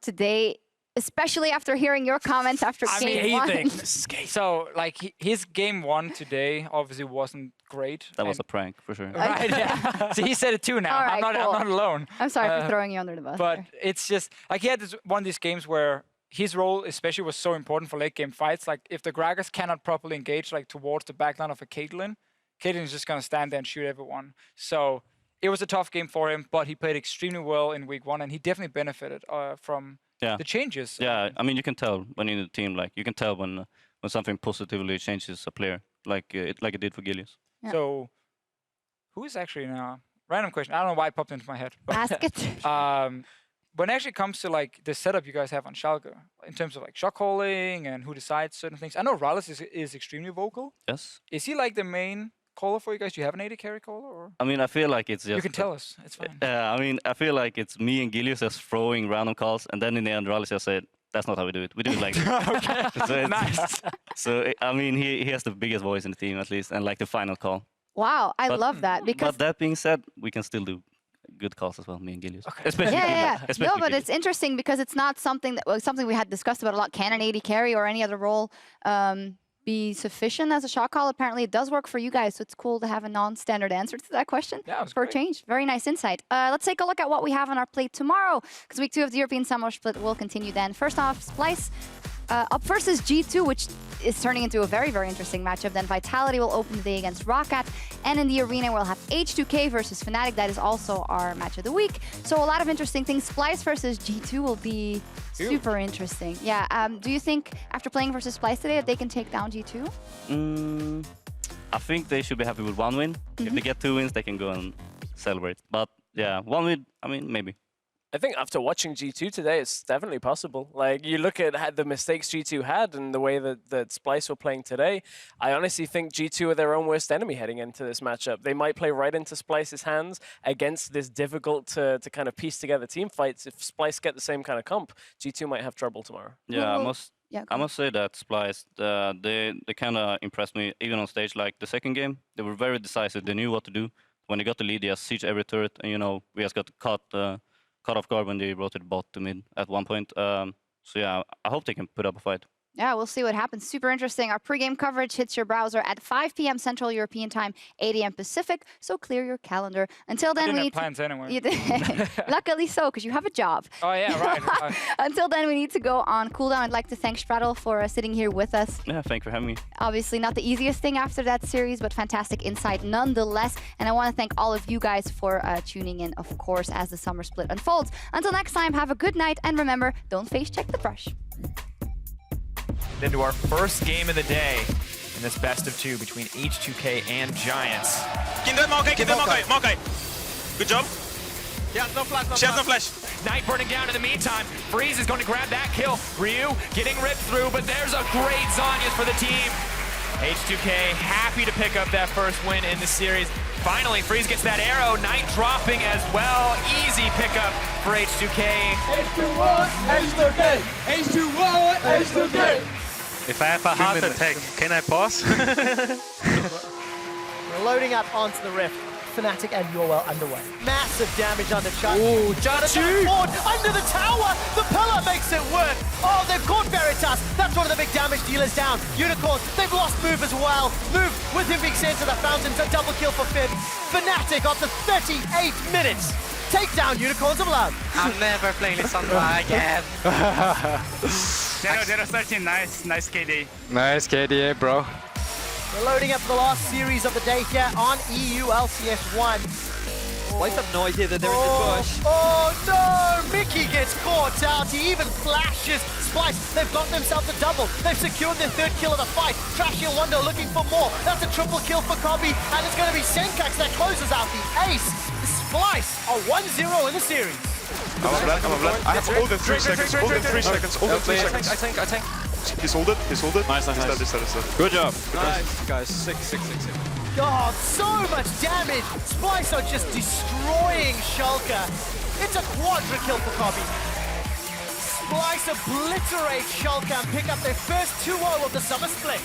today, especially after hearing your comments after game 1. So, like, his game 1 today obviously wasn't great. That was a prank, for sure. Right, yeah. So he said it too now. All right, I'm not alone. I'm sorry for throwing you under the bus. But there. it's just, like, he had one of these games where his role especially was so important for late game fights. Like, if the Gragas cannot properly engage, like, towards the backline of a Caitlyn is just going to stand there and shoot everyone. So it was a tough game for him, but he played extremely well in week 1, and he definitely benefited from the changes. Yeah, I mean, you can tell when you're in the team, like, you can tell when something positively changes a player. like it did for Gilius. Yeah. So, who is actually now? Random question. I don't know why it popped into my head. But, Ask it. when it actually comes to like the setup you guys have on Schalke, in terms of like shot calling and who decides certain things, I know Rallis is extremely vocal. Yes. Is he like the main caller for you guys? Do you have an AD carry caller? Or? I mean, I feel like it's just... You can tell us. It's fine. I mean, I feel like it's me and Gilius just throwing random calls, and then in the end, Rallis just said, that's not how we do it. We do it like this. So nice. So, I mean, he has the biggest voice in the team, at least, and like the final call. Wow, I love that. Because But that being said, we can still do good calls as well, me and Gilius. Okay. Especially yeah. Especially No, but Gilius. it's interesting because it's not something that something we had discussed about a lot. Can an AD carry or any other role be sufficient as a shot call? Apparently, it does work for you guys, so it's cool to have a non-standard answer to that question. Yeah, for a change. Very nice insight. Let's take a look at what we have on our plate tomorrow, because week 2 of the European Summer Split will continue then. First off, Splyce up versus G2, which is turning into a very, very interesting matchup. Then Vitality will open the day against Roccat. And in the arena, we'll have H2K versus Fnatic. That is also our match of the week. So a lot of interesting things. Splyce versus G2 will be super interesting. Yeah. Do you think, after playing versus Splyce today, that they can take down G2? I think they should be happy with 1 win. If they get 2 wins, they can go and celebrate. But yeah, 1 win, I mean, maybe. I think after watching G2 today, it's definitely possible. Like, you look at the mistakes G2 had and the way that Splyce were playing today, I honestly think G2 are their own worst enemy heading into this matchup. They might play right into Splyce's hands against this difficult to kind of piece together team fights. If Splyce get the same kind of comp, G2 might have trouble tomorrow. Yeah, I must say that Splyce, they kind of impressed me, even on stage. Like, the second game, they were very decisive. They knew what to do. When they got the lead, they just sieged every turret, and, you know, we just got caught off guard when they rotated bot to mid at one point. So yeah, I hope they can put up a fight. Yeah, we'll see what happens. Super interesting. Our pregame coverage hits your browser at 5 p.m. Central European Time, 8 a.m. Pacific, so clear your calendar. Until then, we need plans anyway. Luckily so, because you have a job. Oh, yeah, right. Until then, we need to go on cooldown. I'd like to thank Straddle for sitting here with us. Yeah, thank you for having me. Obviously, not the easiest thing after that series, but fantastic insight nonetheless. And I want to thank all of you guys for tuning in, of course, as the summer split unfolds. Until next time, have a good night, and remember, don't face check the brush. Into our first game of the day in this best of 2 between H2K and Giants. Kindred, Maokai. Good job. Yeah, no flash, she has no flash. Knight burning down in the meantime. Freeze is going to grab that kill. Ryu getting ripped through, but there's a great Zhonya's for the team. H2K happy to pick up that first win in the series. Finally, Freeze gets that arrow. Knight dropping as well. Easy pickup for H2K. H2-1, H2K. H2-1, H2K. If I have a heart attack, can I pause? We're loading up onto the rift. Fnatic and EULCS underway. Massive damage under Chuck. Ooh, Jachi! Under the tower! The pillar makes it work! Oh, they've caught Veritas! That's one of the big damage dealers down. Unicorns, they've lost Move as well. Move, with him being sent to the fountains, a double kill for Fib. Fnatic after 38 minutes. Take down Unicorns of Love. I'm never playing Lissandra again. 0-0-13, nice KD. Nice KDA, bro. We're loading up the last series of the day here on EULCS1. Splyce have no idea that they're in the bush. Oh no! Mickey gets caught out. He even flashes Splyce. They've got themselves a double. They've secured their 3rd kill of the fight. Trashy and Wonder looking for more. That's a triple kill for Kobe. And it's going to be Senkax that closes out the ace. Splyce are 1-0 in the series. I'm a blood. I have ult in 3 seconds. Ult in 3 seconds. Ult in 3 seconds. I think. He's ult it. Nice. He's dead. Good job. Nice, guys. 6. God, so much damage. Splyce are just destroying Schalke. It's a quadra kill for Kobe. Splyce obliterate Schalke and pick up their first 2-0 of the summer split.